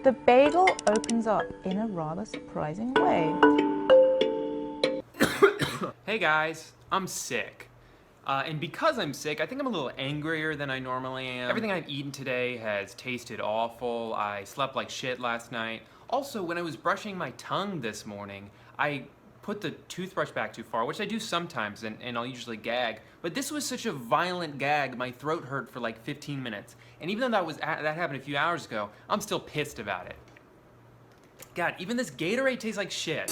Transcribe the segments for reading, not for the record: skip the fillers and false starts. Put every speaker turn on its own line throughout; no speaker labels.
the bagel opens up in a rather surprising way.
Hey guys, I'm sick. And because I'm sick, I think I'm a little angrier than I normally am. Everything I've eaten today has tasted awful. I slept like shit last night. Also, when I was brushing my tongue this morning, I put the toothbrush back too far, which I do sometimes, and I'll usually gag. But this was such a violent gag, my throat hurt for like 15 minutes. And even though that happened a few hours ago, I'm still pissed about it. God, even this Gatorade tastes like shit.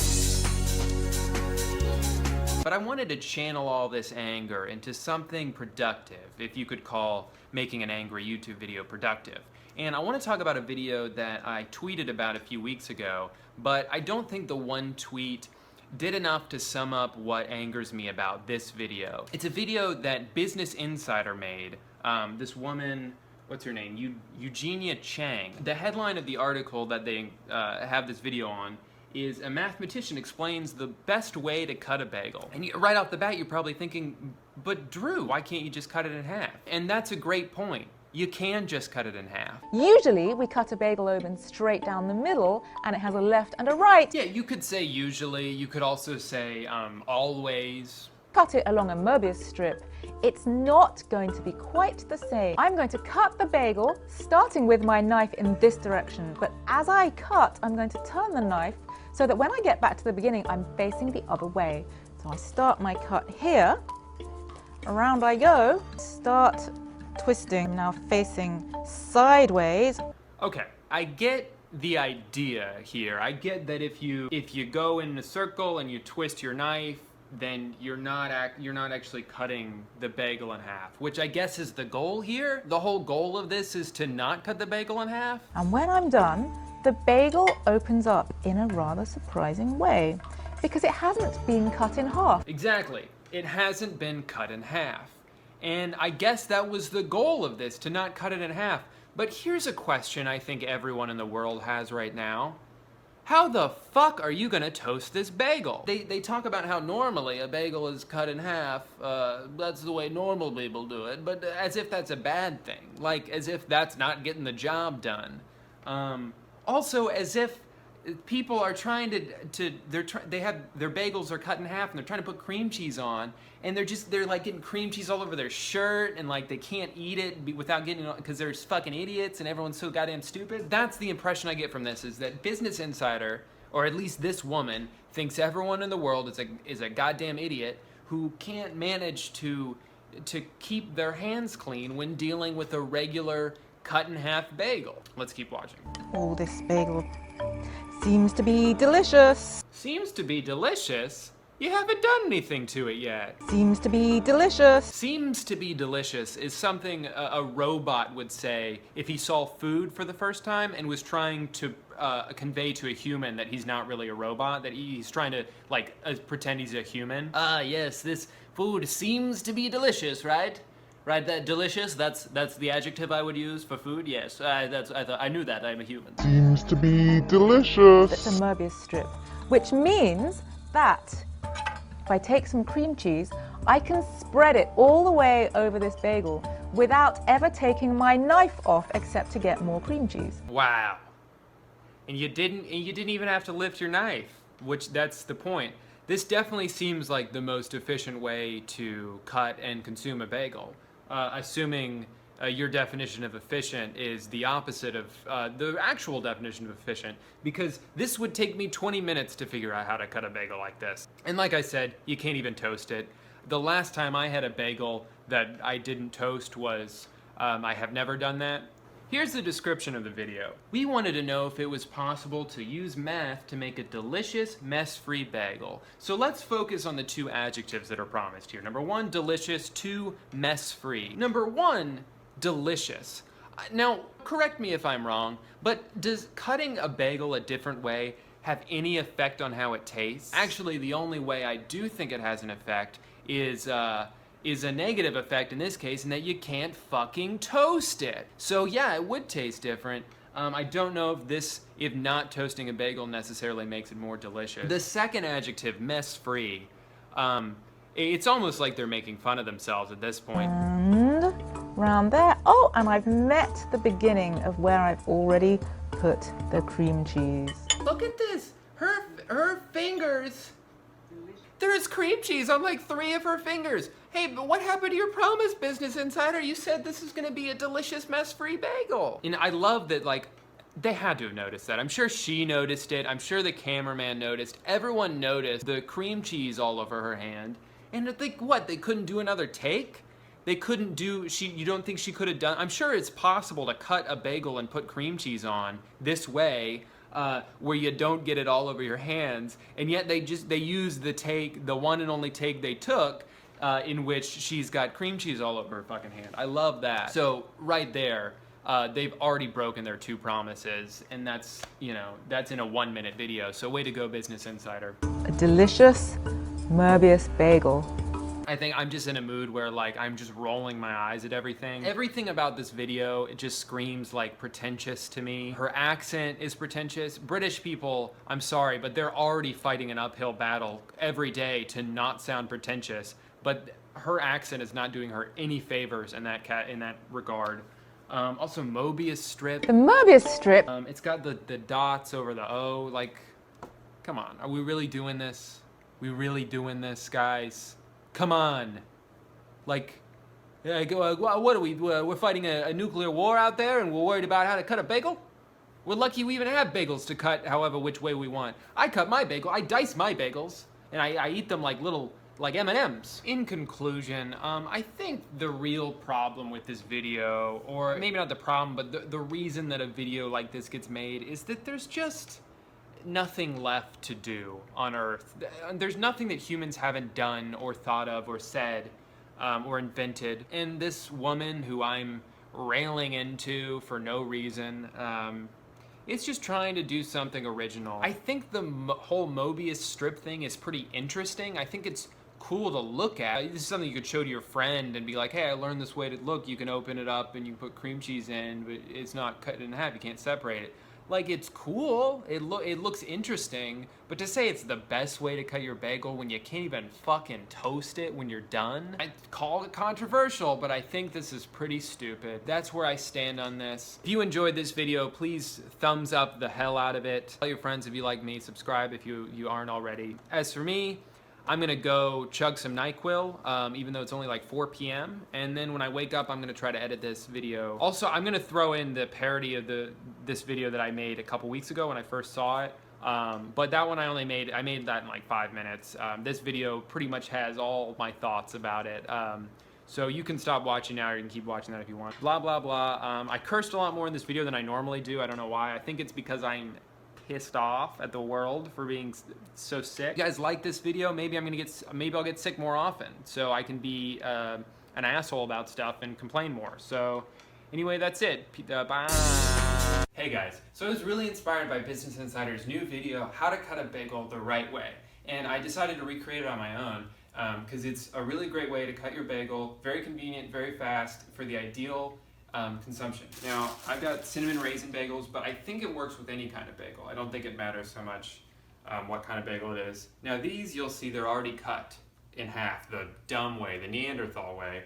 But I wanted to channel all this anger into something productive, if you could call making an angry YouTube video productive. And I want to talk about a video that I tweeted about a few weeks ago, but I don't think the one tweet did enough to sum up what angers me about this video. It's a video that Business Insider made. This woman, what's her name? Eugenia Chang. The headline of the article that they have this video on is "A mathematician explains the best way to cut a bagel." And right off the bat, you're probably thinking, but Drew, why can't you just cut it in half? And that's a great point. You can just cut it in half.
Usually, we cut a bagel open straight down the middle, and it has a left and a right.
Yeah, you could say usually. You could also say always.
Cut it along a Mobius strip. It's not going to be quite the same. I'm going to cut the bagel, starting with my knife in this direction. But as I cut, I'm going to turn the knife so that when I get back to the beginning, I'm facing the other way. So I start my cut here, around I go, start twisting, now facing sideways.
Okay, I get the idea here. I get that if you go in a circle and you twist your knife, then you're not actually cutting the bagel in half, which I guess is the goal here. The whole goal of this is to not cut the bagel in half.
And when I'm done, the bagel opens up in a rather surprising way because it hasn't been cut in half.
Exactly. It hasn't been cut in half. And I guess that was the goal of this, to not cut it in half. But here's a question I think everyone in the world has right now. How the fuck are you gonna toast this bagel? They talk about how normally a bagel is cut in half. That's the way normal people do it, but as if that's a bad thing. Like, as if that's not getting the job done. Also, as if people are trying they have their bagels are cut in half and they're trying to put cream cheese on, and they're like getting cream cheese all over their shirt, and like they can't eat it without getting it because they're fucking idiots and everyone's so goddamn stupid. That's the impression I get from this, is that Business Insider, or at least this woman, thinks everyone in the world is a goddamn idiot who can't manage to keep their hands clean when dealing with a regular cut in half bagel. Let's keep watching.
Oh, this bagel seems to be delicious.
Seems to be delicious? You haven't done anything to it yet.
Seems to be delicious.
Seems to be delicious is something a robot would say if he saw food for the first time and was trying to convey to a human that he's not really a robot, that he's trying to pretend he's a human. Yes, this food seems to be delicious, right? Right, that delicious, that's the adjective I would use for food, yes. I knew that, I'm a human.
Seems to be delicious.
It's a Mobius strip, which means that if I take some cream cheese, I can spread it all the way over this bagel without ever taking my knife off, except to get more cream cheese.
Wow. And you didn't even have to lift your knife, which that's the point. This definitely seems like the most efficient way to cut and consume a bagel. Assuming your definition of efficient is the opposite of the actual definition of efficient, because this would take me 20 minutes to figure out how to cut a bagel like this. And like I said, you can't even toast it. The last time I had a bagel that I didn't toast was, I have never done that. Here's the description of the video. We wanted to know if it was possible to use math to make a delicious, mess-free bagel. So let's focus on the two adjectives that are promised here. Number one, delicious. Two, mess-free. Number one, delicious. Now, correct me if I'm wrong, but does cutting a bagel a different way have any effect on how it tastes? Actually, the only way I do think it has an effect is a negative effect in this case, in that you can't fucking toast it. So yeah, it would taste different. I don't know if not toasting a bagel necessarily makes it more delicious. The second adjective, mess-free, it's almost like they're making fun of themselves at this point.
And round there. Oh, and I've met the beginning of where I've already put put the cream cheese.
Look at this. Her fingers. There's cream cheese on like 3 of her fingers. Hey, but what happened to your promise, Business Insider? You said this is gonna be a delicious mess-free bagel. And I love that, like, they had to have noticed that. I'm sure she noticed it. I'm sure the cameraman noticed. Everyone noticed the cream cheese all over her hand. And they couldn't do another take? They couldn't do, you don't think she could have done, I'm sure it's possible to cut a bagel and put cream cheese on this way, where you don't get it all over your hands, and yet they use the one and only take they took, in which she's got cream cheese all over her fucking hand. I love that. So right there, they've already broken their 2 promises, and that's in a 1-minute video. So way to go, Business Insider.
A delicious Mobius bagel.
I think I'm just in a mood where, like, I'm just rolling my eyes at everything. Everything about this video, it just screams like pretentious to me. Her accent is pretentious. British people, I'm sorry, but they're already fighting an uphill battle every day to not sound pretentious. But her accent is not doing her any favors in that regard. Also, Mobius strip.
The Mobius strip.
It's got the dots over the O. Like, come on, are we really doing this? We really doing this, guys? Come on. Like, what are we, we're fighting a nuclear war out there and we're worried about how to cut a bagel? We're lucky we even have bagels to cut however which way we want. I cut my bagel, I dice my bagels, and I eat them like little, like M&Ms. In conclusion, I think the real problem with this video, or maybe not the problem, but the reason that a video like this gets made is that there's just nothing left to do on Earth. There's nothing that humans haven't done or thought of or said or invented. And this woman who I'm railing into for no reason, it's just trying to do something original. I think the whole Mobius strip thing is pretty interesting. I think it's cool to look at. This is something you could show to your friend and be like, hey, I learned this way to look. You can open it up and you put cream cheese in, but it's not cut in half. You can't separate it. Like, it's cool, it looks interesting, but to say it's the best way to cut your bagel when you can't even fucking toast it when you're done, I call it controversial, but I think this is pretty stupid. That's where I stand on this. If you enjoyed this video, please thumbs up the hell out of it. Tell your friends if you like me, subscribe if you aren't already. As for me, I'm gonna go chug some NyQuil, even though it's only like 4 p.m. And then when I wake up, I'm gonna try to edit this video. Also, I'm gonna throw in the parody of this video that I made a couple weeks ago when I first saw it. But that one I made that in like 5 minutes. This video pretty much has all my thoughts about it. So you can stop watching now, or you can keep watching that if you want. Blah, blah, blah. I cursed a lot more in this video than I normally do. I don't know why. I think it's because I'm pissed off at the world for being so sick. You guys like this video? Maybe I'll get sick more often, so I can be an asshole about stuff and complain more. So anyway, that's it. Bye. Hey guys, so I was really inspired by Business Insider's new video, how to cut a bagel the right way, and I decided to recreate it on my own because it's a really great way to cut your bagel, very convenient, very fast, for the ideal consumption. Now, I've got cinnamon raisin bagels, but I think it works with any kind of bagel. I don't think it matters so much what kind of bagel it is. Now these, you'll see they're already cut in half, the dumb way, the Neanderthal way.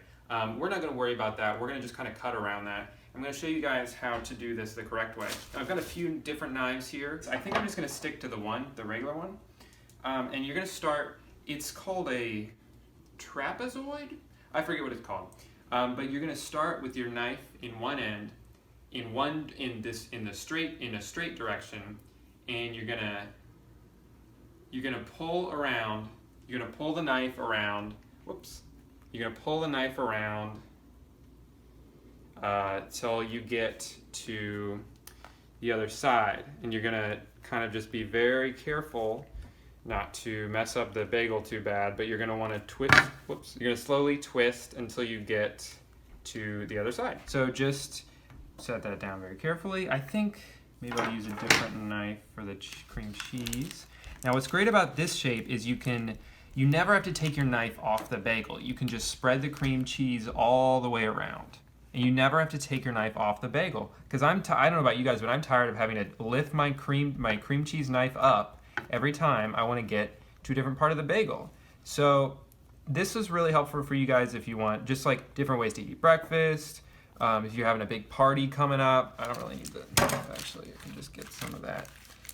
We're not gonna worry about that. We're gonna just kind of cut around that. I'm gonna show you guys how to do this the correct way. I've got a few different knives here. I think I'm just gonna stick to the regular one. And you're gonna start, it's called a trapezoid? I forget what it's called. But you're gonna start with your knife in one end, in a straight direction, and you're gonna pull around. You're gonna pull the knife around. Whoops. You're gonna pull the knife around till you get to the other side, and you're gonna kind of just be very careful not to mess up the bagel too bad, but you're gonna wanna twist, whoops, you're gonna slowly twist until you get to the other side. So just set that down very carefully. I think maybe I'll use a different knife for the cream cheese. Now what's great about this shape is you never have to take your knife off the bagel. You can just spread the cream cheese all the way around. And you never have to take your knife off the bagel. Because I don't know about you guys, but I'm tired of having to lift my cream cheese knife up every time I want to get to a different part of the bagel. So this is really helpful for you guys if you want just like different ways to eat breakfast, If you're having a big party coming up, I don't really need the knife actually. I can just get some of that.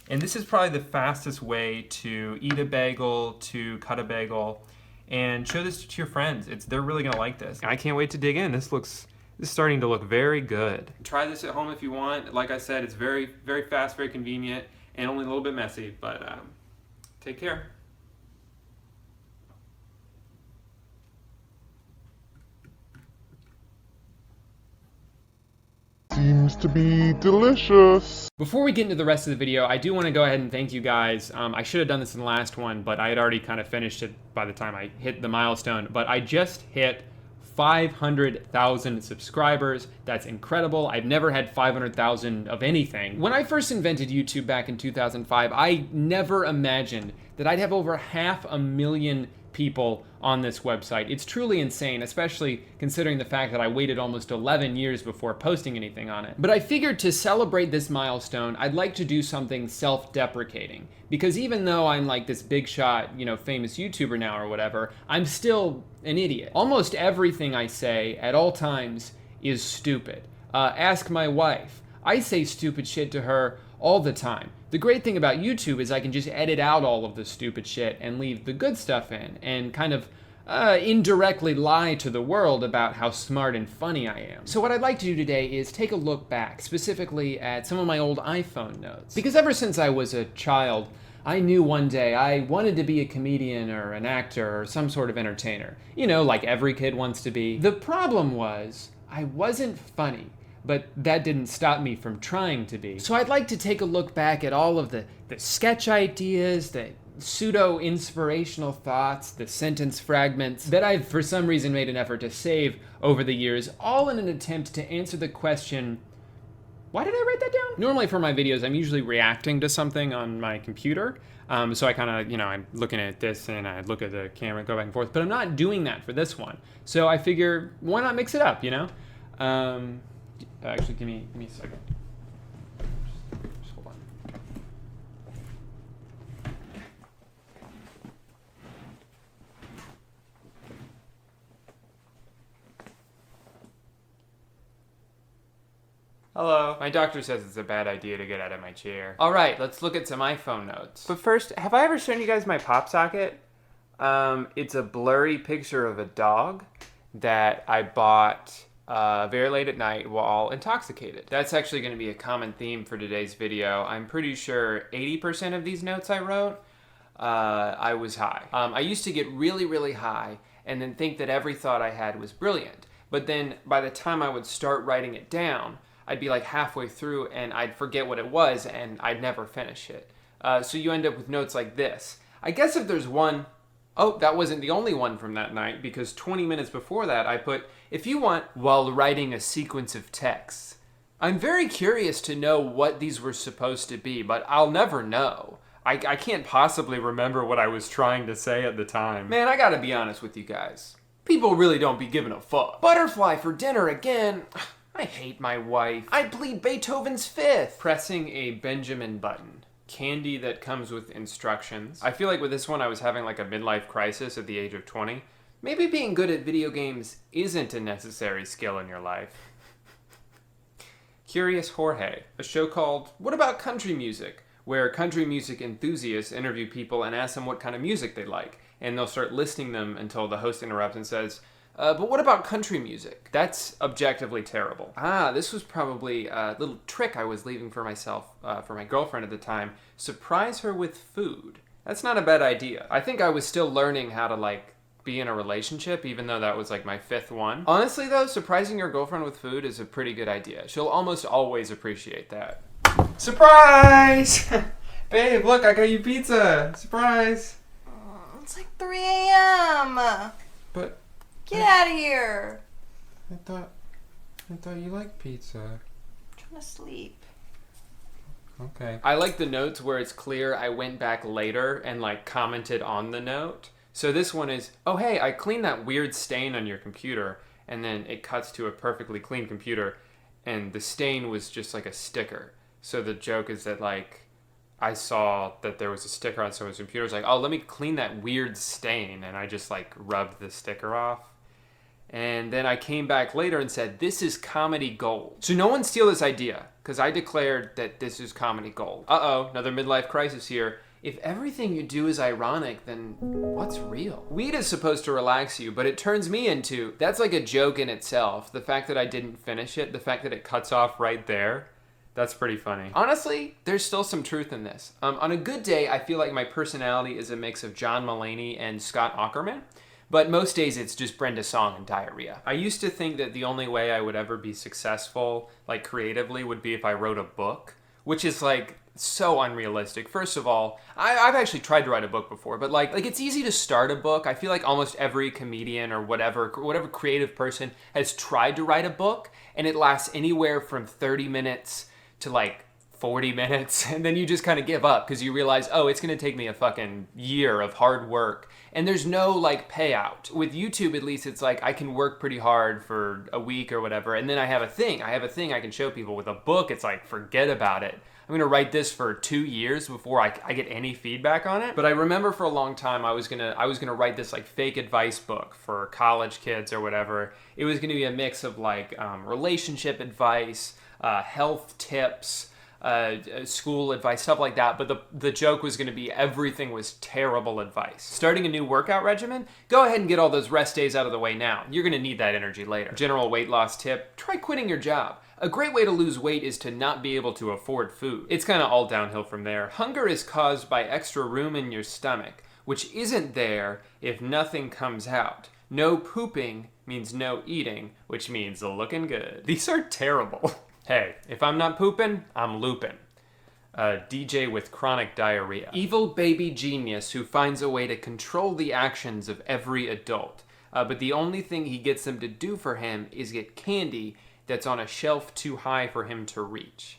And this is probably the fastest way to eat a bagel, to cut a bagel, and show this to your friends. They're really gonna like this. I can't wait to dig in. This is starting to look very good. Try this at home if you want. Like I said, it's very, very fast, very convenient, and only a little bit messy, but take care.
Seems to be delicious.
Before we get into the rest of the video, I do want to go ahead and thank you guys. I should have done this in the last one, but I had already kind of finished it by the time I hit the milestone. But I just hit 500,000 subscribers. That's incredible. I've never had 500,000 of anything. When I first invented YouTube back in 2005, I never imagined that I'd have over 500,000 people on this website. It's truly insane, especially considering the fact that I waited almost 11 years before posting anything on it. But I figured to celebrate this milestone, I'd like to do something self-deprecating. Because even though I'm like this big shot, famous YouTuber now or whatever, I'm still an idiot. Almost everything I say at all times is stupid. Ask my wife. I say stupid shit to her all the time. The great thing about YouTube is I can just edit out all of the stupid shit and leave the good stuff in and kind of indirectly lie to the world about how smart and funny I am. So what I'd like to do today is take a look back, specifically at some of my old iPhone notes. Because ever since I was a child, I knew one day I wanted to be a comedian or an actor or some sort of entertainer. Like every kid wants to be. The problem was, I wasn't funny. But that didn't stop me from trying to be. So I'd like to take a look back at all of the sketch ideas, the pseudo-inspirational thoughts, the sentence fragments that I've for some reason made an effort to save over the years, all in an attempt to answer the question, why did I write that down? Normally for my videos, I'm usually reacting to something on my computer. So I kind of, I'm looking at this and I look at the camera, go back and forth, but I'm not doing that for this one. So I figure, why not mix it up, Actually, give me a second. Just hold on. Hello. My doctor says it's a bad idea to get out of my chair. All right, let's look at some iPhone notes. But first, have I ever shown you guys my pop socket? It's a blurry picture of a dog that I bought very late at night while intoxicated. That's actually going to be a common theme for today's video. I'm pretty sure 80% of these notes I wrote, I was high. I used to get really, really high and then think that every thought I had was brilliant. But then by the time I would start writing it down, I'd be like halfway through and I'd forget what it was and I'd never finish it. So you end up with notes like this. I guess if there's one, oh, that wasn't the only one from that night, because 20 minutes before that I put, if you want, while writing a sequence of texts. I'm very curious to know what these were supposed to be, but I'll never know. I can't possibly remember what I was trying to say at the time. Man, I gotta be honest with you guys. People really don't be giving a fuck. Butterfly for dinner again. I hate my wife. I bleed Beethoven's Fifth. Pressing a Benjamin button. Candy that comes with instructions. I feel like with this one I was having like a midlife crisis at the age of 20. Maybe being good at video games isn't a necessary skill in your life. Curious Jorge, a show called What About Country Music? Where country music enthusiasts interview people and ask them what kind of music they like. And they'll start listing them until the host interrupts and says, but what about country music? That's objectively terrible. This was probably a little trick I was leaving for myself, for my girlfriend at the time. Surprise her with food. That's not a bad idea. I think I was still learning how to be in a relationship, even though that was like my 5th one. Honestly though, surprising your girlfriend with food is a pretty good idea. She'll almost always appreciate that. Surprise! Babe, look, I got you pizza. Surprise!
It's like 3 a.m.
But...
Get out of here.
I thought you liked pizza.
I'm trying to sleep.
Okay. I like the notes where it's clear I went back later and commented on the note. So this one is, oh hey, I cleaned that weird stain on your computer, and then it cuts to a perfectly clean computer and the stain was just like a sticker. So the joke is that I saw that there was a sticker on someone's computer. It's like, oh, let me clean that weird stain, and I just rubbed the sticker off. And then I came back later and said, this is comedy gold. So no one steal this idea, because I declared that this is comedy gold. Uh-oh, another midlife crisis here. If everything you do is ironic, then what's real? Weed is supposed to relax you, but it turns me into, that's like a joke in itself. The fact that I didn't finish it, the fact that it cuts off right there, that's pretty funny. Honestly, there's still some truth in this. On a good day, I feel like my personality is a mix of John Mulaney and Scott Aukerman. But most days it's just Brenda Song and diarrhea. I used to think that the only way I would ever be successful, like creatively, would be if I wrote a book, which is like so unrealistic. First of all, I've actually tried to write a book before, but like it's easy to start a book. I feel like almost every comedian or whatever creative person has tried to write a book, and it lasts anywhere from 30 minutes to like 40 minutes, and then you just kind of give up because you realize, oh, it's going to take me a fucking year of hard work, and there's no like payout. With YouTube, at least, it's like I can work pretty hard for a week or whatever, and then I have a thing I can show people. With a book, it's like, forget about it. I'm going to write this for 2 years before I get any feedback on it. But I remember for a long time I was gonna write this like fake advice book for college kids or whatever. It was going to be a mix of like relationship advice, health tips, school advice, stuff like that. But the joke was going to be everything was terrible advice. Starting a new workout regimen? Go ahead and get all those rest days out of the way now. You're going to need that energy later. General weight loss tip: try quitting your job. A great way to lose weight is to not be able to afford food. It's kind of all downhill from there. Hunger is caused by extra room in your stomach, which isn't there if nothing comes out. No pooping means no eating, which means looking good. These are terrible. Hey, if I'm not pooping, I'm looping. DJ with chronic diarrhea. Evil baby genius who finds a way to control the actions of every adult. But the only thing he gets them to do for him is get candy that's on a shelf too high for him to reach.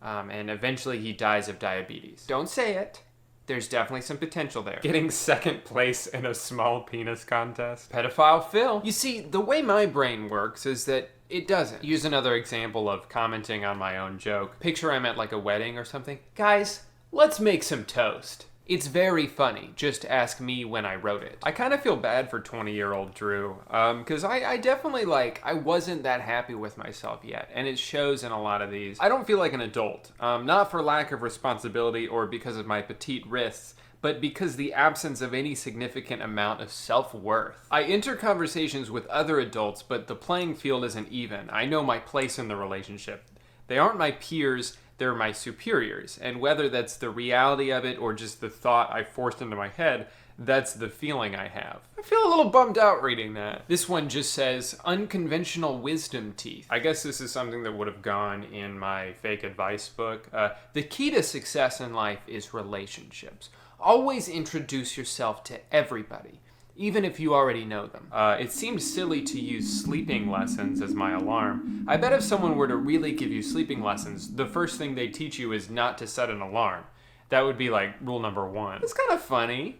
And eventually he dies of diabetes. Don't say it. There's definitely some potential there. Getting second place in a small penis contest. Pedophile Phil. You see, the way my brain works is that it doesn't. Use another example of commenting on my own joke. Picture I'm at like a wedding or something. Guys, let's make some toast. It's very funny. Just ask me when I wrote it. I kind of feel bad for 20-year-old Drew, because I definitely I wasn't that happy with myself yet, and it shows in a lot of these. I don't feel like an adult, not for lack of responsibility or because of my petite wrists, but because the absence of any significant amount of self-worth. I enter conversations with other adults, but the playing field isn't even. I know my place in the relationship. They aren't my peers, they're my superiors, and whether that's the reality of it or just the thought I forced into my head, that's the feeling I have. I feel a little bummed out reading that. This one just says, unconventional wisdom teeth. I guess this is something that would have gone in my fake advice book. The key to success in life is relationships. Always introduce yourself to everybody, even if you already know them. It seems silly to use sleeping lessons as my alarm. I bet if someone were to really give you sleeping lessons, the first thing they teach you is not to set an alarm. That would be like rule number 1. It's kind of funny.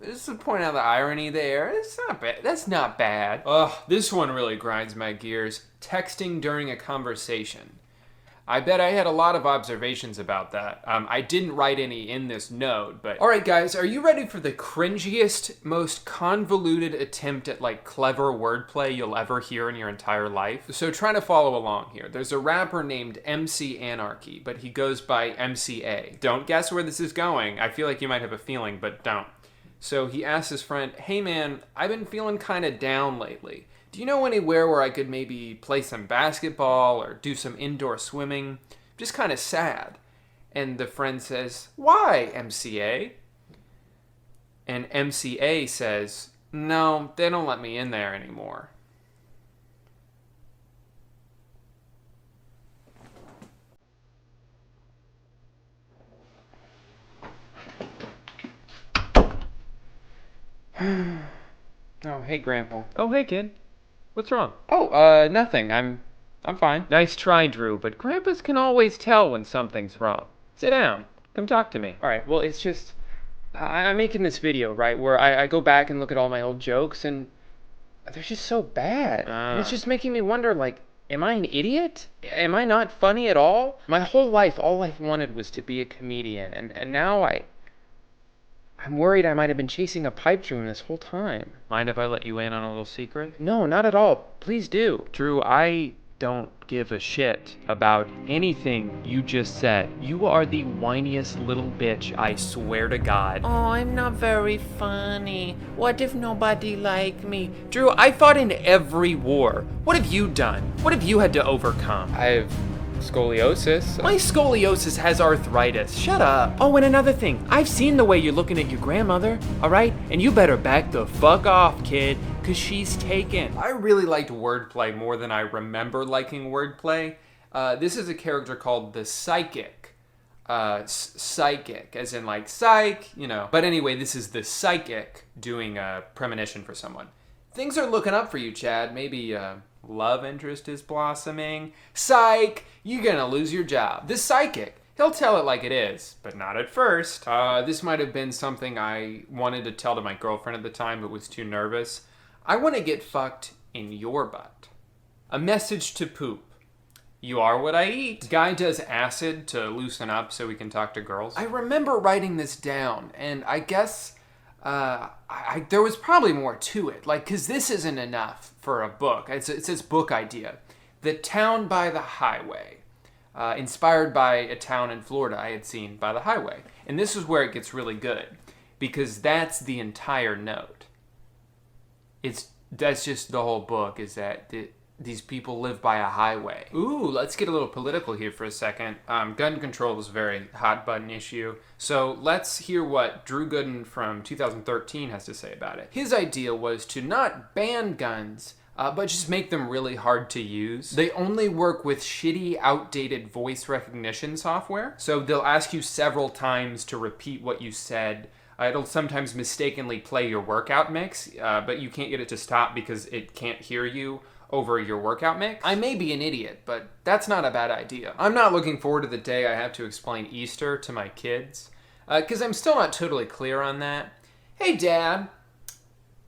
Just to point out the irony there. It's not bad. That's not bad. Ugh, this one really grinds my gears. Texting during a conversation. I bet I had a lot of observations about that. I didn't write any in this note, but... Alright guys, are you ready for the cringiest, most convoluted attempt at clever wordplay you'll ever hear in your entire life? So try to follow along here. There's a rapper named MC Anarchy, but he goes by MCA. Don't guess where this is going. I feel like you might have a feeling, but don't. So he asks his friend, hey man, I've been feeling kinda down lately. Do you know anywhere where I could maybe play some basketball or do some indoor swimming? Just kind of sad. And the friend says, why, MCA? And MCA says, no, they don't let me in there anymore. Oh, hey, Grandpa.
Oh, hey, kid. What's wrong?
Oh, nothing. I'm fine.
Nice try, Drew, but grandpas can always tell when something's wrong. Sit down. Come talk to me.
Alright, well, it's just... I'm making this video, right, where I go back and look at all my old jokes, and they're just so bad. And it's just making me wonder, am I an idiot? Am I not funny at all? My whole life, all I've wanted was to be a comedian, and now
I'm worried I might have been chasing a pipe dream this whole time.
Mind if I let you in on a little secret?
No, not at all. Please do.
Drew, I don't give a shit about anything you just said. You are the whiniest little bitch, I swear to God.
Oh, I'm not very funny. What if nobody liked me? Drew, I fought in every war. What have you done? What have you had to overcome?
I have scoliosis.
My scoliosis has arthritis. Shut up. Oh, and another thing. I've seen the way you're looking at your grandmother, all right? And you better back the fuck off, kid, because she's taken.
I really liked wordplay more than I remember liking wordplay. This is a character called the Psychic. Psychic, as in like psych, you know. But anyway, this is the Psychic doing a premonition for someone. Things are looking up for you, Chad. Maybe love interest is blossoming. Psych! You're gonna lose your job. The Psychic. He'll tell it like it is, but not at first. This might have been something I wanted to tell to my girlfriend at the time, but was too nervous. I want to get fucked in your butt. A message to poop. You are what I eat. Guy does acid to loosen up so we can talk to girls. I remember writing this down, and I guess there was probably more to it. Like, because this isn't enough for a book. It says book idea. The Town by the Highway. Inspired by a town in Florida I had seen by the highway. And this is where it gets really good, because that's the entire note. That's just the whole book, is that these people live by a highway. Ooh, let's get a little political here for a second. Gun control is a very hot button issue. So let's hear what Drew Gooden from 2013 has to say about it. His idea was to not ban guns, but just make them really hard to use. They only work with shitty, outdated voice recognition software. So they'll ask you several times to repeat what you said. It'll sometimes mistakenly play your workout mix, but you can't get it to stop because it can't hear you over your workout mix. I may be an idiot, but that's not a bad idea. I'm not looking forward to the day I have to explain Easter to my kids, because I'm still not totally clear on that. Hey, Dad,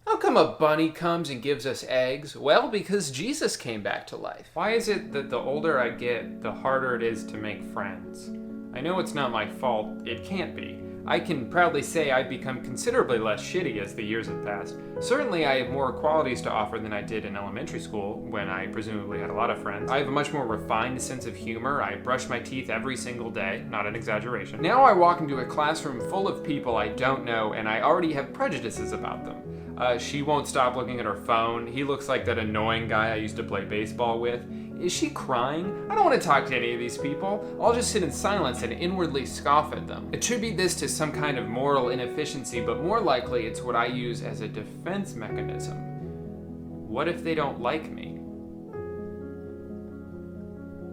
how come a bunny comes and gives us eggs? Well, because Jesus came back to life. Why is it that the older I get, the harder it is to make friends? I know it's not my fault. It can't be. I can proudly say I've become considerably less shitty as the years have passed. Certainly I have more qualities to offer than I did in elementary school, when I presumably had a lot of friends. I have a much more refined sense of humor. I brush my teeth every single day, not an exaggeration. Now I walk into a classroom full of people I don't know, and I already have prejudices about them. She won't stop looking at her phone. He looks like that annoying guy I used to play baseball with. Is she crying? I don't want to talk to any of these people. I'll just sit in silence and inwardly scoff at them. Attribute this to some kind of moral inefficiency, but more likely it's what I use as a defense mechanism. What if they don't like me?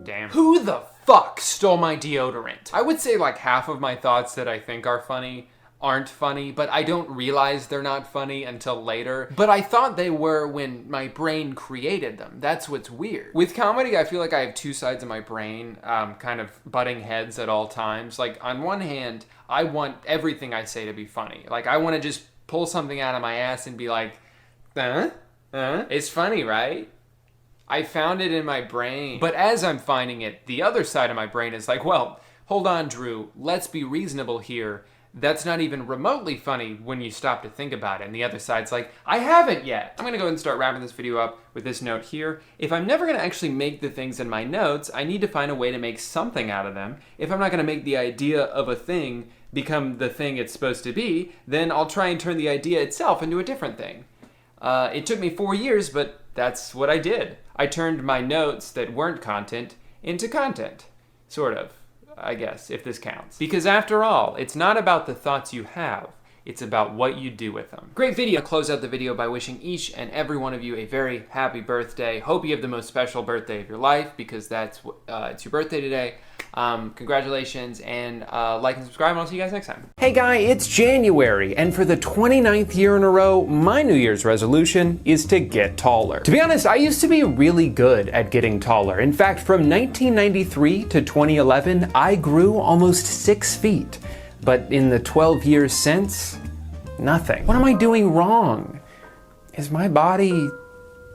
Damn. Who the fuck stole my deodorant? I would say like half of my thoughts that I think are funny aren't funny, but I don't realize they're not funny until later. But I thought they were when my brain created them. That's what's weird. With comedy, I feel like I have two sides of my brain kind of butting heads at all times. Like, on one hand, I want everything I say to be funny. Like, I want to just pull something out of my ass and be like, it's funny, right? I found it in my brain. But as I'm finding it, the other side of my brain is like, well, hold on, Drew, let's be reasonable here. That's not even remotely funny when you stop to think about it. And the other side's like, I haven't yet. I'm gonna go ahead and start wrapping this video up with this note here. If I'm never gonna actually make the things in my notes, I need to find a way to make something out of them. If I'm not gonna make the idea of a thing become the thing it's supposed to be, then I'll try and turn the idea itself into a different thing. It took me 4 years, but that's what I did. I turned my notes that weren't content into content, sort of. I guess, if this counts. Because after all, it's not about the thoughts you have, it's about what you do with them. Great video. I'll close out the video by wishing each and every one of you a very happy birthday. Hope you have the most special birthday of your life, because that's it's your birthday today. Congratulations, and like and subscribe, and I'll see you guys next time. Hey guy, it's January, and for the 29th year in a row, my New Year's resolution is to get taller. To be honest, I used to be really good at getting taller. In fact, from 1993 to 2011, I grew almost 6 feet. But in the 12 years since, nothing. What am I doing wrong? Is my body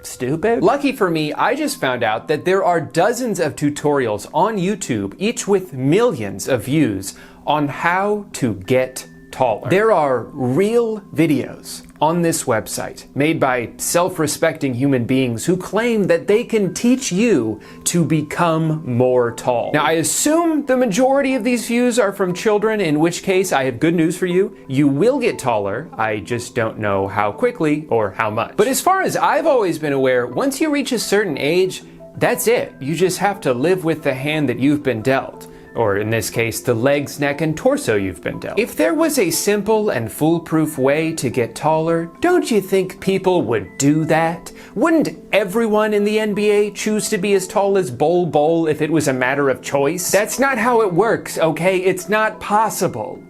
stupid? Lucky for me, I just found out that there are dozens of tutorials on YouTube, each with millions of views, on how to get
taller. There are real videos on this website made by self-respecting human beings who claim that they can teach you to become more tall. Now, I assume the majority of these views are from children, in which case I have good news for you. You will get taller. I just don't know how quickly or how much. But as far as I've always been aware, once you reach a certain age, that's it. You just have to live with the hand that you've been dealt. Or in this case, the legs, neck, and torso you've been dealt. If there was a simple and foolproof way to get taller, don't you think people would do that? Wouldn't everyone in the NBA choose to be as tall as Bol if it was a matter of choice? That's not how it works, okay? It's not possible.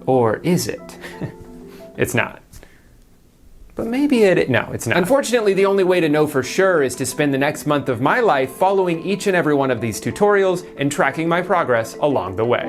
Or is it? It's not. But maybe no, it's not. Unfortunately, the only way to know for sure is to spend the next month of my life following each and every one of these tutorials and tracking my progress along the way.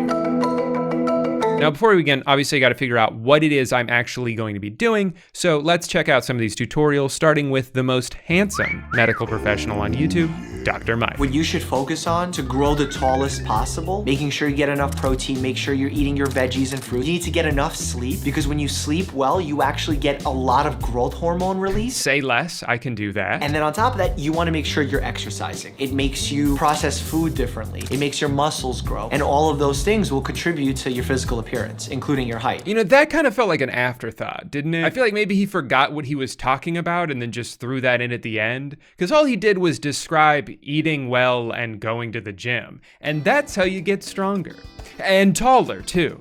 Now, before we begin, obviously I got to figure out what it is I'm actually going to be doing. So let's check out some of these tutorials, starting with the most handsome medical professional on YouTube, Dr. Mike.
What you should focus on to grow the tallest possible, making sure you get enough protein, make sure you're eating your veggies and fruit. You need to get enough sleep, because when you sleep well, you actually get a lot of growth hormone release.
Say less, I can do that.
And then on top of that, you want to make sure you're exercising. It makes you process food differently. It makes your muscles grow. And all of those things will contribute to your physical appearance, including your height.
You know, that kind of felt like an afterthought, didn't it? I feel like maybe he forgot what he was talking about and then just threw that in at the end. Because all he did was describe eating well and going to the gym. And that's how you get stronger. And taller, too.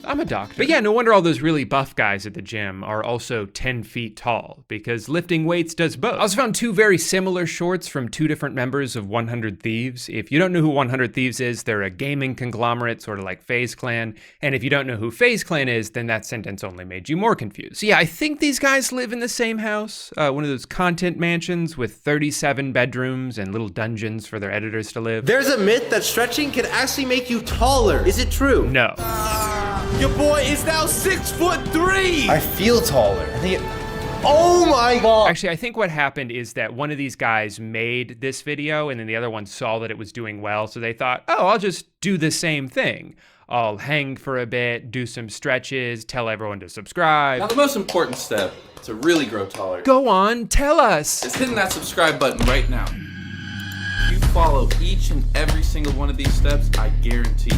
I'm a doctor. But yeah, no wonder all those really buff guys at the gym are also 10 feet tall, because lifting weights does both. I also found two very similar shorts from two different members of 100 Thieves. If you don't know who 100 Thieves is, they're a gaming conglomerate, sort of like FaZe Clan. And if you don't know who FaZe Clan is, then that sentence only made you more confused. So yeah, I think these guys live in the same house, one of those content mansions with 37 bedrooms and little dungeons for their editors to live.
There's a myth that stretching can actually make you taller. Is it true?
No.
Your boy is now 6'3".
I feel taller.
Oh my God.
Actually, I think what happened is that one of these guys made this video and then the other one saw that it was doing well. So they thought, oh, I'll just do the same thing. I'll hang for a bit, do some stretches, tell everyone to subscribe.
Now the most important step to really grow taller.
Go on, tell us.
Is hitting that subscribe button right now. If you follow each and every single one of these steps, I guarantee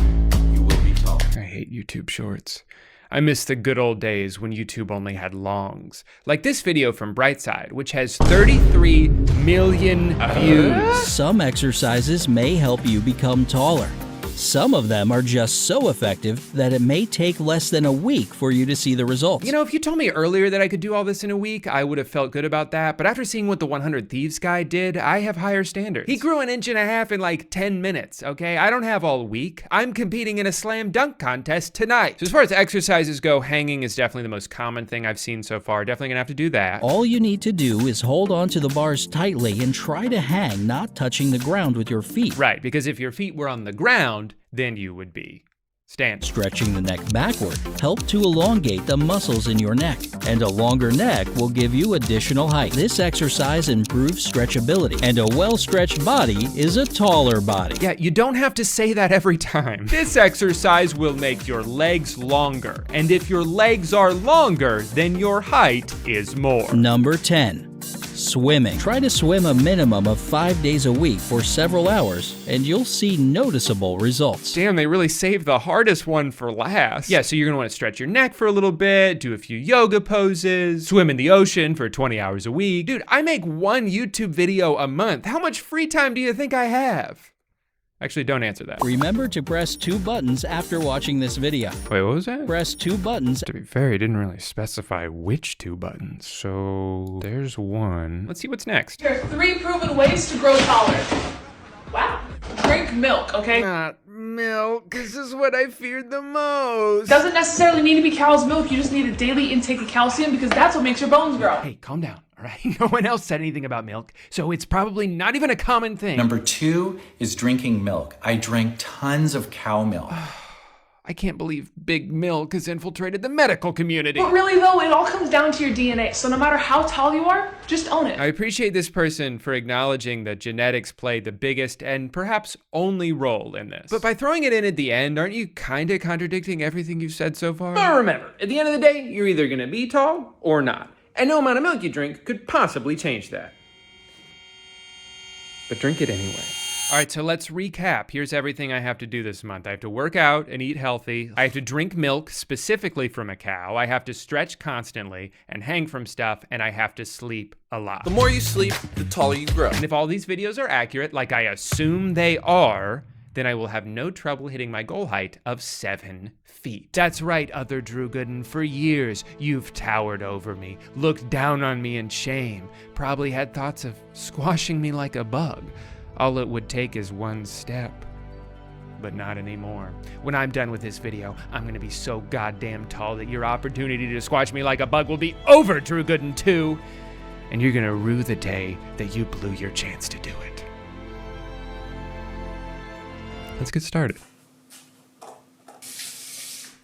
you will be taller.
I hate YouTube Shorts. I miss the good old days when YouTube only had longs. Like this video from Brightside, which has 33 million views.
Some exercises may help you become taller. Some of them are just so effective that it may take less than a week for you to see the results.
You know, if you told me earlier that I could do all this in a week, I would have felt good about that. But after seeing what the 100 Thieves guy did, I have higher standards. He grew 1.5 inches in like 10 minutes, okay? I don't have all week. I'm competing in a slam dunk contest tonight. So as far as exercises go, hanging is definitely the most common thing I've seen so far. Definitely gonna have to do that.
All you need to do is hold on to the bars tightly and try to hang, not touching the ground with your feet.
Right, because if your feet were on the ground, then you would be standing.
Stretching the neck backward helps to elongate the muscles in your neck, and a longer neck will give you additional height. This exercise improves stretchability, and a well-stretched body is a taller body.
Yeah, you don't have to say that every time. This exercise will make your legs longer, and if your legs are longer, then your height is more.
Number 10. Swimming. Try to swim a minimum of 5 days a week for several hours, and you'll see noticeable results.
Damn, they really saved the hardest one for last. Yeah, so you're gonna wanna stretch your neck for a little bit, do a few yoga poses, swim in the ocean for 20 hours a week. Dude, I make one YouTube video a month. How much free time do you think I have? Actually, don't answer that.
Remember to press 2 buttons after watching this video.
Wait, what was that?
Press 2 buttons.
To be fair, he didn't really specify which 2 buttons. So there's one. Let's see what's next.
Here are 3 proven ways to grow taller. Wow. Drink milk, okay?
Not milk. This is what I feared the most.
Doesn't necessarily need to be cow's milk. You just need a daily intake of calcium because that's what makes your bones grow.
Hey, calm down. All right, no one else said anything about milk, so it's probably not even a common thing.
Number 2 is drinking milk. I drank tons of cow milk.
I can't believe Big Milk has infiltrated the medical community.
But really though, it all comes down to your DNA. So no matter how tall you are, just own it.
I appreciate this person for acknowledging that genetics play the biggest and perhaps only role in this. But by throwing it in at the end, aren't you kinda contradicting everything you've said so far?
But remember, at the end of the day, you're either gonna be tall or not. And no amount of milk you drink could possibly change that. But drink it anyway.
All right, so let's recap. Here's everything I have to do this month. I have to work out and eat healthy. I have to drink milk specifically from a cow. I have to stretch constantly and hang from stuff, and I have to sleep a lot.
The more you sleep, the taller you grow.
And if all these videos are accurate, like I assume they are, then I will have no trouble hitting my goal height of 7 feet. That's right, other Drew Gooden. For years, you've towered over me, looked down on me in shame, probably had thoughts of squashing me like a bug. All it would take is one step. But not anymore. When I'm done with this video, I'm gonna be so goddamn tall that your opportunity to squash me like a bug will be over, Drew Gooden 2. And you're gonna rue the day that you blew your chance to do it. Let's get started.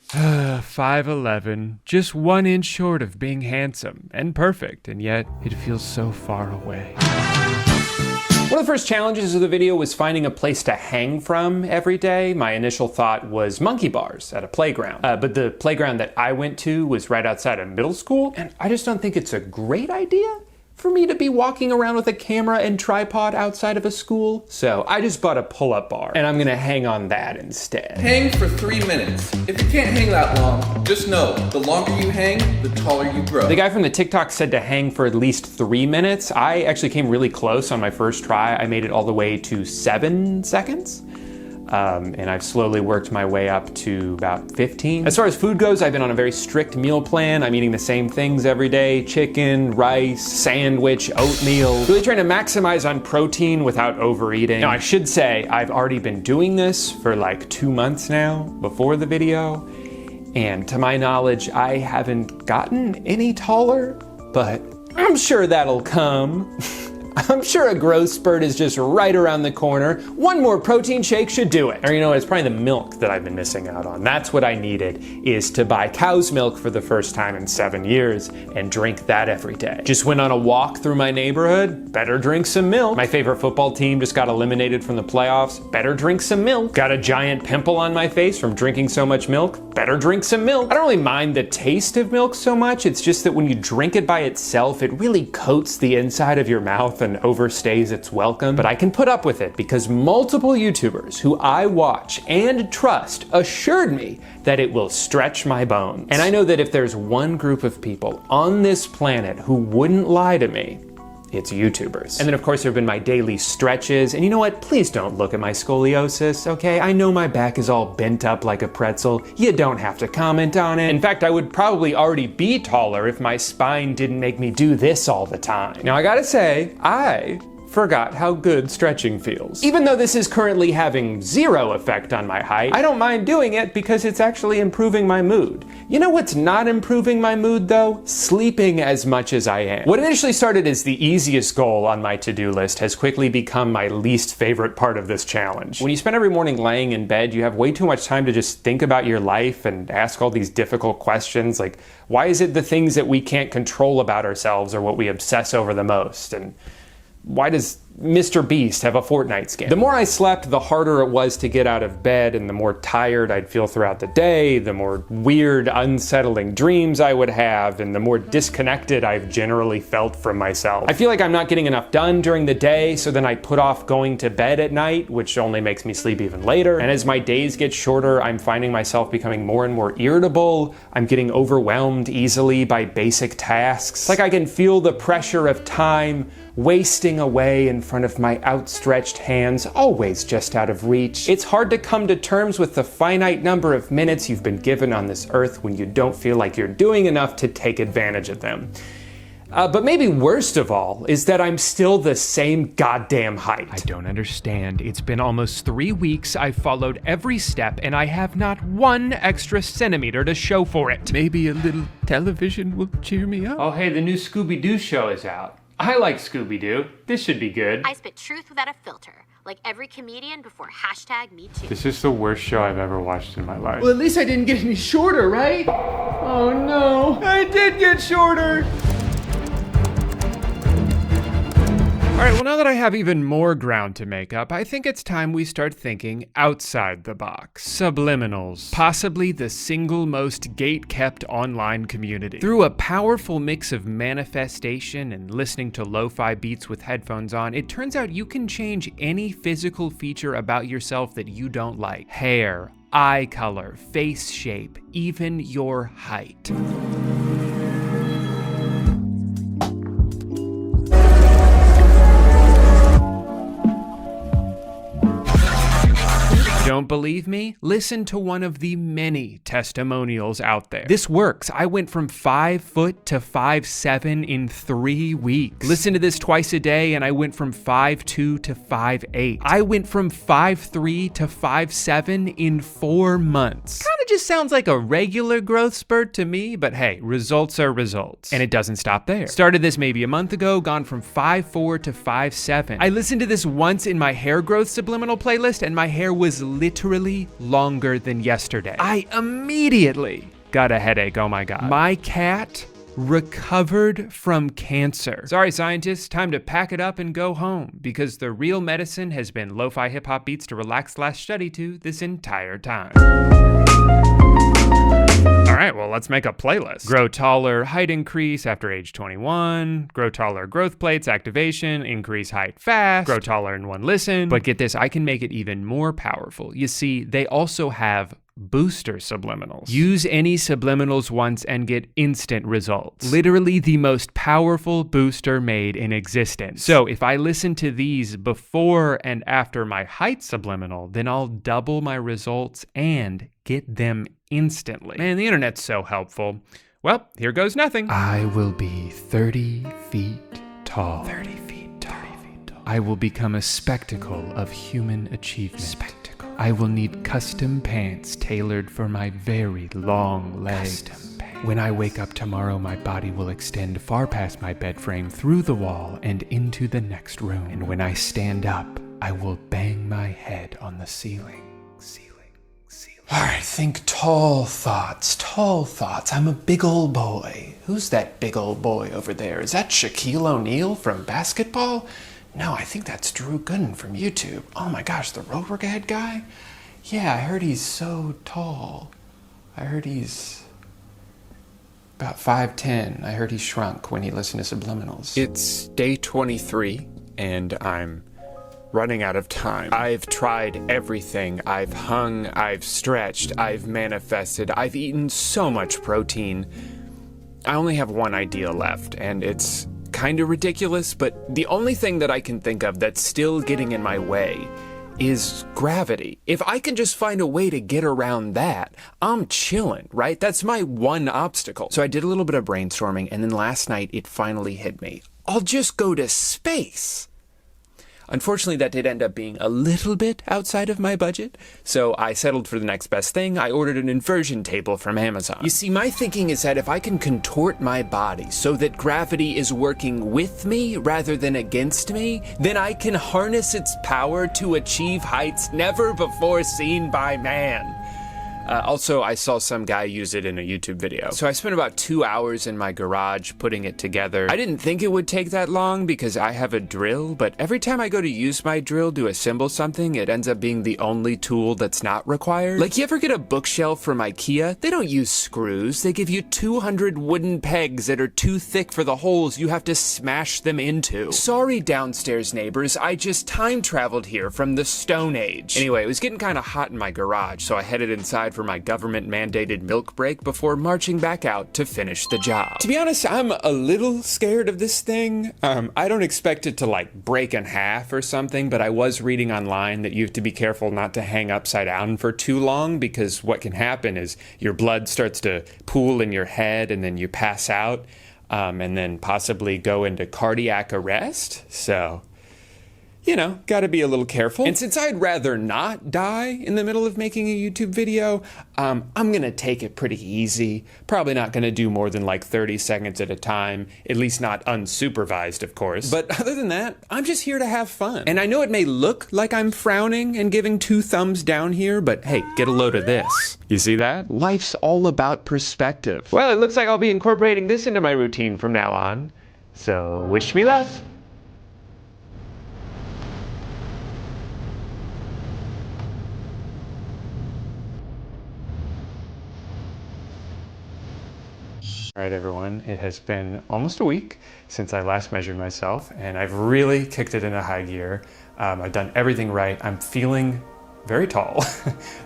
5'11", just 1 inch short of being handsome and perfect, and yet it feels so far away. One of the first challenges of the video was finding a place to hang from every day. My initial thought was monkey bars at a playground. But the playground that I went to was right outside of middle school, and I just don't think it's a great idea for me to be walking around with a camera and tripod outside of a school. So I just bought a pull-up bar, and I'm gonna hang on that instead.
Hang for 3 minutes. If you can't hang that long, just know, the longer you hang, the taller you grow.
The guy from the TikTok said to hang for at least 3 minutes. I actually came really close on my first try. I made it all the way to 7 seconds. And I've slowly worked my way up to about 15. As far as food goes, I've been on a very strict meal plan. I'm eating the same things every day: chicken, rice, sandwich, oatmeal. Really trying to maximize on protein without overeating. Now, I should say, I've already been doing this for like 2 months now, before the video. And to my knowledge, I haven't gotten any taller, but I'm sure that'll come. I'm sure a growth spurt is just right around the corner. One more protein shake should do it. Or you know, it's probably the milk that I've been missing out on. That's what I needed, is to buy cow's milk for the first time in 7 years and drink that every day. Just went on a walk through my neighborhood, better drink some milk. My favorite football team just got eliminated from the playoffs, better drink some milk. Got a giant pimple on my face from drinking so much milk, better drink some milk. I don't really mind the taste of milk so much, it's just that when you drink it by itself, it really coats the inside of your mouth and overstays its welcome. But I can put up with it because multiple YouTubers who I watch and trust assured me that it will stretch my bones. And I know that if there's one group of people on this planet who wouldn't lie to me, it's YouTubers. And then of course there have been my daily stretches, and you know what? Please don't look at my scoliosis, okay? I know my back is all bent up like a pretzel. You don't have to comment on it. In fact, I would probably already be taller if my spine didn't make me do this all the time. Now I gotta say, I forgot how good stretching feels. Even though this is currently having 0 effect on my height, I don't mind doing it because it's actually improving my mood. You know what's not improving my mood though? Sleeping as much as I am. What initially started as the easiest goal on my to-do list has quickly become my least favorite part of this challenge. When you spend every morning laying in bed, you have way too much time to just think about your life and ask all these difficult questions like, why is it the things that we can't control about ourselves are what we obsess over the most? And why does Mr. Beast have a Fortnite skin? The more I slept, the harder it was to get out of bed, and the more tired I'd feel throughout the day, the more weird, unsettling dreams I would have, and the more disconnected I've generally felt from myself. I feel like I'm not getting enough done during the day, so then I put off going to bed at night, which only makes me sleep even later. And as my days get shorter, I'm finding myself becoming more and more irritable. I'm getting overwhelmed easily by basic tasks. It's like I can feel the pressure of time wasting away in front of my outstretched hands, always just out of reach. It's hard to come to terms with the finite number of minutes you've been given on this earth when you don't feel like you're doing enough to take advantage of them. But maybe worst of all is that I'm still the same goddamn height. I don't understand. It's been almost 3 weeks. I've followed every step and I have not 1 extra centimeter to show for it. Maybe a little television will cheer me up. Oh hey, the new Scooby-Doo show is out. I like Scooby-Doo. This should be good.
I spit truth without a filter, like every comedian before #MeToo.
This is the worst show I've ever watched in my life.
Well, at least I didn't get any shorter, right? Oh no, I did get shorter.
All right, well, now that I have even more ground to make up, I think it's time we start thinking outside the box. Subliminals, possibly the single most gate-kept online community. Through a powerful mix of manifestation and listening to lo-fi beats with headphones on, it turns out you can change any physical feature about yourself that you don't like. Hair, eye color, face shape, even your height. Don't believe me? Listen to one of the many testimonials out there. This works. I went from 5 foot to 5'7" in 3 weeks. Listen to this twice a day and I went from 5'2" to 5'8". I went from 5'3" to 5'7" in 4 months. Kinda just sounds like a regular growth spurt to me, but hey, results are results. And it doesn't stop there. Started this maybe a month ago, gone from 5'4" to 5'7". I listened to this once in my hair growth subliminal playlist and my hair was literally longer than yesterday. I immediately got a headache, oh my God. My cat recovered from cancer. Sorry, scientists, time to pack it up and go home, because the real medicine has been lo-fi hip-hop beats to relax/study to this entire time. All right, well, let's make a playlist. Grow taller, height increase after age 21. Grow taller, growth plates, activation, increase height fast. Grow taller in one listen. But get this, I can make it even more powerful. You see, they also have booster subliminals. Use any subliminals once and get instant results. Literally the most powerful booster made in existence. So if I listen to these before and after my height subliminal, then I'll double my results and get them instantly. Man, the internet's so helpful. Well, here goes nothing. I will be 30 feet tall. 30 feet tall. 30 feet tall. I will become a spectacle of human achievement. I will need custom pants tailored for my very long legs. When I wake up tomorrow, my body will extend far past my bed frame, through the wall, and into the next room. And when I stand up, I will bang my head on the ceiling. All right, think tall thoughts, tall thoughts. I'm a big old boy. Who's that big old boy over there? Is that Shaquille O'Neal from basketball? No, I think that's Drew Gooden from YouTube. Oh my gosh, the road work ahead guy? Yeah, I heard he's so tall. I heard he's about 5'10". I heard he shrunk when he listened to subliminals. It's day 23, and I'm running out of time. I've tried everything. I've hung, I've stretched, I've manifested, I've eaten so much protein. I only have one idea left, and it's kind of ridiculous, but the only thing that I can think of that's still getting in my way is gravity. If I can just find a way to get around that, I'm chilling, right? That's my one obstacle. So I did a little bit of brainstorming, and then last night it finally hit me. I'll just go to space. Unfortunately, that did end up being a little bit outside of my budget, so I settled for the next best thing. I ordered an inversion table from Amazon. You see, my thinking is that if I can contort my body so that gravity is working with me rather than against me, then I can harness its power to achieve heights never before seen by man. Also, I saw some guy use it in a YouTube video. So I spent about 2 hours in my garage putting it together. I didn't think it would take that long because I have a drill, but every time I go to use my drill to assemble something, it ends up being the only tool that's not required. Like, you ever get a bookshelf from IKEA? They don't use screws. They give you 200 wooden pegs that are too thick for the holes you have to smash them into. Sorry, downstairs neighbors, I just time traveled here from the Stone Age. Anyway, it was getting kind of hot in my garage, so I headed inside for my government-mandated milk break before marching back out to finish the job. To be honest, I'm a little scared of this thing. I don't expect it to like break in half or something, but I was reading online that you have to be careful not to hang upside down for too long, because what can happen is your blood starts to pool in your head and then you pass out, and then possibly go into cardiac arrest. So you know, gotta be a little careful. And since I'd rather not die in the middle of making a YouTube video, I'm gonna take it pretty easy. Probably not gonna do more than like 30 seconds at a time, at least not unsupervised, of course. But other than that, I'm just here to have fun. And I know it may look like I'm frowning and giving 2 thumbs down here, but hey, get a load of this. You see that? Life's all about perspective. Well, it looks like I'll be incorporating this into my routine from now on. So wish me luck. All right, everyone, it has been almost a week since I last measured myself, and I've really kicked it into high gear. I've done everything right. I'm feeling very tall,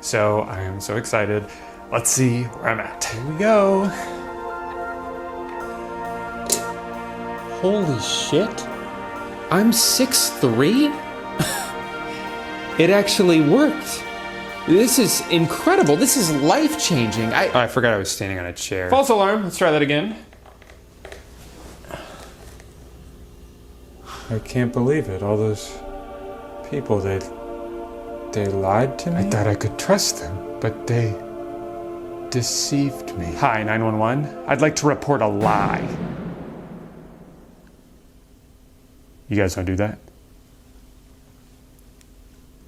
so I am so excited. Let's see where I'm at. Here we go. Holy shit. I'm 6'3"? It actually worked. This is incredible. This is life-changing. I forgot I was standing on a chair. False alarm. Let's try that again. I can't believe it. All those people, they lied to me? I thought I could trust them, but they deceived me. Hi, 911. I'd like to report a lie. You guys don't do that?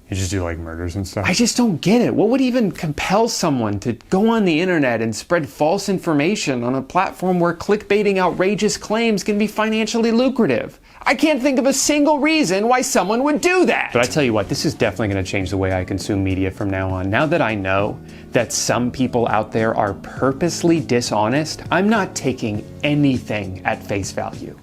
You just do like murders and stuff? I just don't get it. What would even compel someone to go on the internet and spread false information on a platform where clickbaiting outrageous claims can be financially lucrative? I can't think of a single reason why someone would do that. But I tell you what, this is definitely going to change the way I consume media from now on. Now that I know that some people out there are purposely dishonest, I'm not taking anything at face value.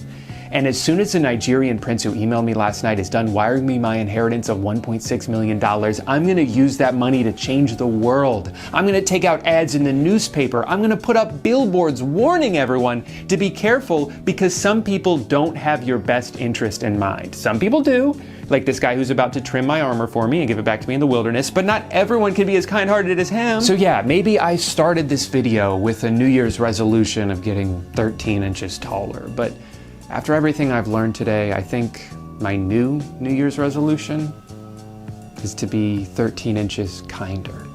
And as soon as the Nigerian prince who emailed me last night is done wiring me my inheritance of $1.6 million, I'm gonna use that money to change the world. I'm gonna take out ads in the newspaper. I'm gonna put up billboards warning everyone to be careful because some people don't have your best interest in mind. Some people do, like this guy who's about to trim my armor for me and give it back to me in the wilderness, but not everyone can be as kind-hearted as him. So yeah, maybe I started this video with a New Year's resolution of getting 13 inches taller, but after everything I've learned today, I think my New Year's resolution is to be 13 inches kinder.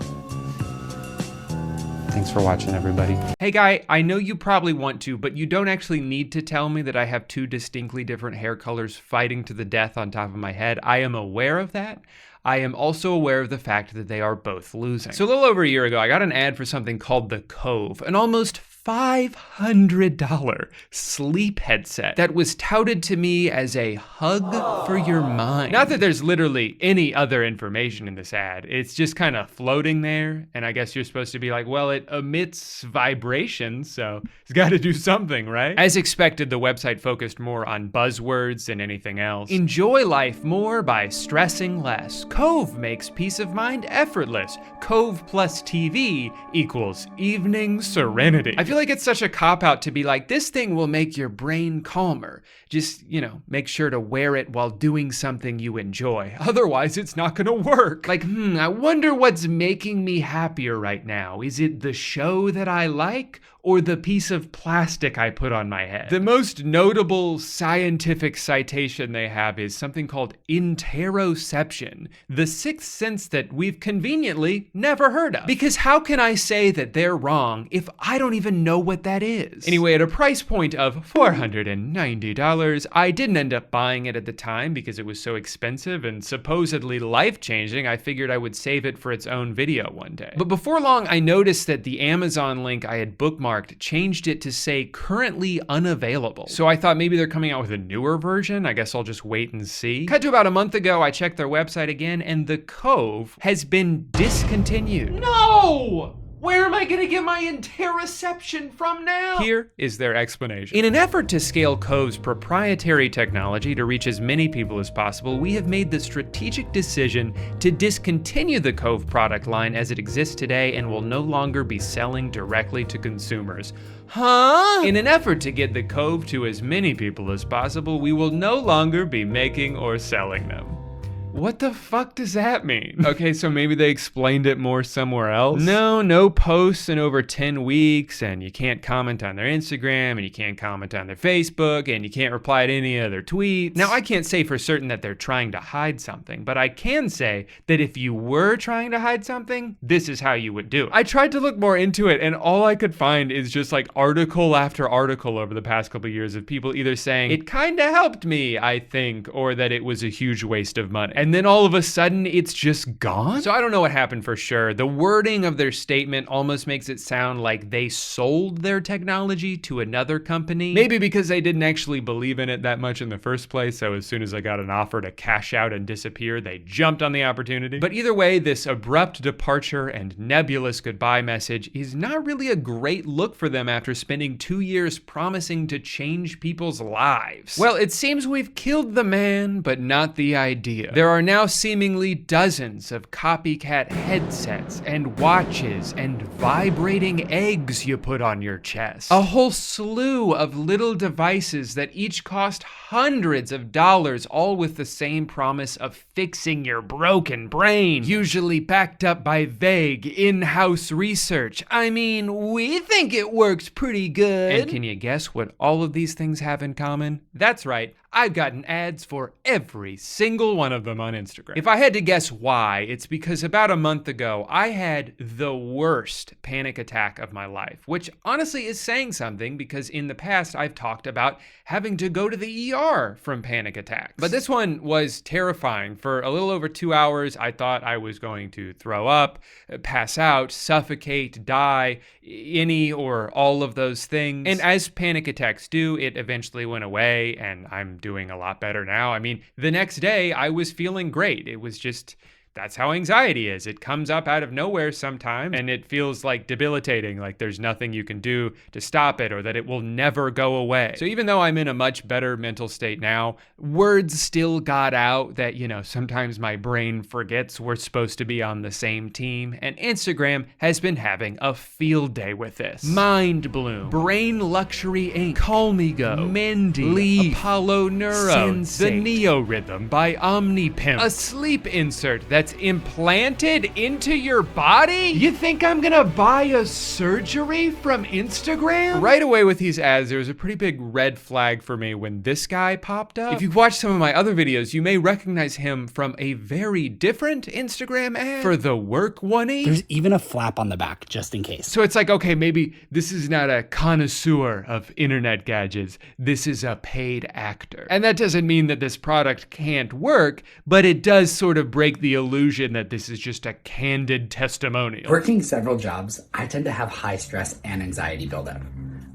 Thanks for watching, everybody. Hey guy, I know you probably want to, but you don't actually need to tell me that I have 2 distinctly different hair colors fighting to the death on top of my head. I am aware of that. I am also aware of the fact that they are both losing. So a little over a year ago, I got an ad for something called The Cove, an almost $500 sleep headset that was touted to me as a hug for your mind. Not that there's literally any other information in this ad. It's just kind of floating there, and I guess you're supposed to be like, well, it emits vibrations, so it's got to do something, right? As expected, the website focused more on buzzwords than anything else. Enjoy life more by stressing less. Cove makes peace of mind effortless. Cove plus TV equals evening serenity. I feel like it's such a cop-out to be like, this thing will make your brain calmer. Just, you know, make sure to wear it while doing something you enjoy. Otherwise, it's not gonna work. Like, I wonder what's making me happier right now. Is it the show that I like? Or the piece of plastic I put on my head? The most notable scientific citation they have is something called interoception, the sixth sense that we've conveniently never heard of. Because how can I say that they're wrong if I don't even know what that is? Anyway, at a price point of $490, I didn't end up buying it at the time because it was so expensive and supposedly life-changing. I figured I would save it for its own video one day. But before long, I noticed that the Amazon link I had bookmarked changed it to say currently unavailable. So I thought maybe they're coming out with a newer version. I guess I'll just wait and see. Cut to about a month ago, I checked their website again and the Cove has been discontinued. No! Where am I gonna get my interoception from now? Here is their explanation. In an effort to scale Cove's proprietary technology to reach as many people as possible, we have made the strategic decision to discontinue the Cove product line as it exists today and will no longer be selling directly to consumers. Huh? In an effort to get the Cove to as many people as possible, we will no longer be making or selling them. What the fuck does that mean? Okay, so maybe they explained it more somewhere else? No posts in over 10 weeks, and you can't comment on their Instagram, and you can't comment on their Facebook, and you can't reply to any of their tweets. Now, I can't say for certain that they're trying to hide something, but I can say that if you were trying to hide something, this is how you would do it. I tried to look more into it, and all I could find is just like article after article over the past couple of years of people either saying, it kinda helped me, I think, or that it was a huge waste of money. And then all of a sudden, it's just gone? So I don't know what happened for sure. The wording of their statement almost makes it sound like they sold their technology to another company. Maybe because they didn't actually believe in it that much in the first place, so as soon as I got an offer to cash out and disappear, they jumped on the opportunity. But either way, this abrupt departure and nebulous goodbye message is not really a great look for them after spending 2 years promising to change people's lives. Well, it seems we've killed the man, but not the idea. There are now seemingly dozens of copycat headsets and watches and vibrating eggs you put on your chest. A whole slew of little devices that each cost hundreds of dollars, all with the same promise of fixing your broken brain, usually backed up by vague in-house research. I mean, we think it works pretty good. And can you guess what all of these things have in common? That's right. I've gotten ads for every single one of them on Instagram. If I had to guess why, it's because about a month ago, I had the worst panic attack of my life, which honestly is saying something because in the past I've talked about having to go to the ER from panic attacks. But this one was terrifying. For a little over 2 hours, I thought I was going to throw up, pass out, suffocate, die, any or all of those things. And as panic attacks do, it eventually went away and I'm doing a lot better now. I mean, the next day I was feeling great. It was just, that's how anxiety is. It comes up out of nowhere sometimes and it feels like debilitating, like there's nothing you can do to stop it or that it will never go away. So even though I'm in a much better mental state now, words still got out that, you know, sometimes my brain forgets we're supposed to be on the same team, and Instagram has been having a field day with this. Mind Bloom, Brain Luxury Inc., Call Me Go, Mendy, Leaf, Apollo Neuro, Sensate, The Neo Rhythm by Omnipimp, a sleep insert that's implanted into your body? You think I'm gonna buy a surgery from Instagram? Right away with these ads, there was a pretty big red flag for me when this guy popped up. If you've watched some of my other videos, you may recognize him from a very different Instagram ad for the work oney.
There's even a flap on the back, just in case.
So it's like, okay, maybe this is not a connoisseur of internet gadgets. This is a paid actor. And that doesn't mean that this product can't work, but it does sort of break the illusion that this is just a candid testimonial.
Working several jobs, I tend to have high stress and anxiety buildup.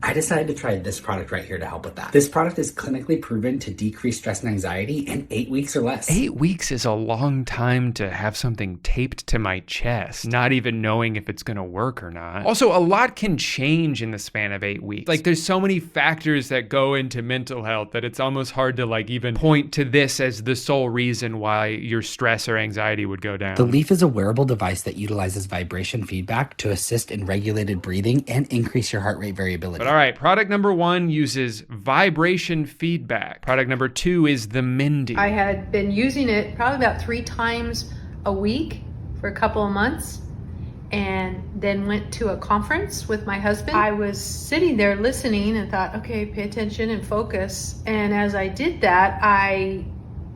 I decided to try this product right here to help with that. This product is clinically proven to decrease stress and anxiety in 8 weeks or less.
8 weeks is a long time to have something taped to my chest, not even knowing if it's gonna work or not. Also, a lot can change in the span of 8 weeks. Like, there's so many factors that go into mental health that it's almost hard to like even point to this as the sole reason why your stress or anxiety would go down.
The Leaf is a wearable device that utilizes vibration feedback to assist in regulated breathing and increase your heart rate variability.
But all right, product number 1 uses vibration feedback. Product number 2 is the Mendy.
I had been using it probably about 3 times a week for a couple of months, and then went to a conference with my husband. I was sitting there listening and thought, okay, pay attention and focus. And as I did that, I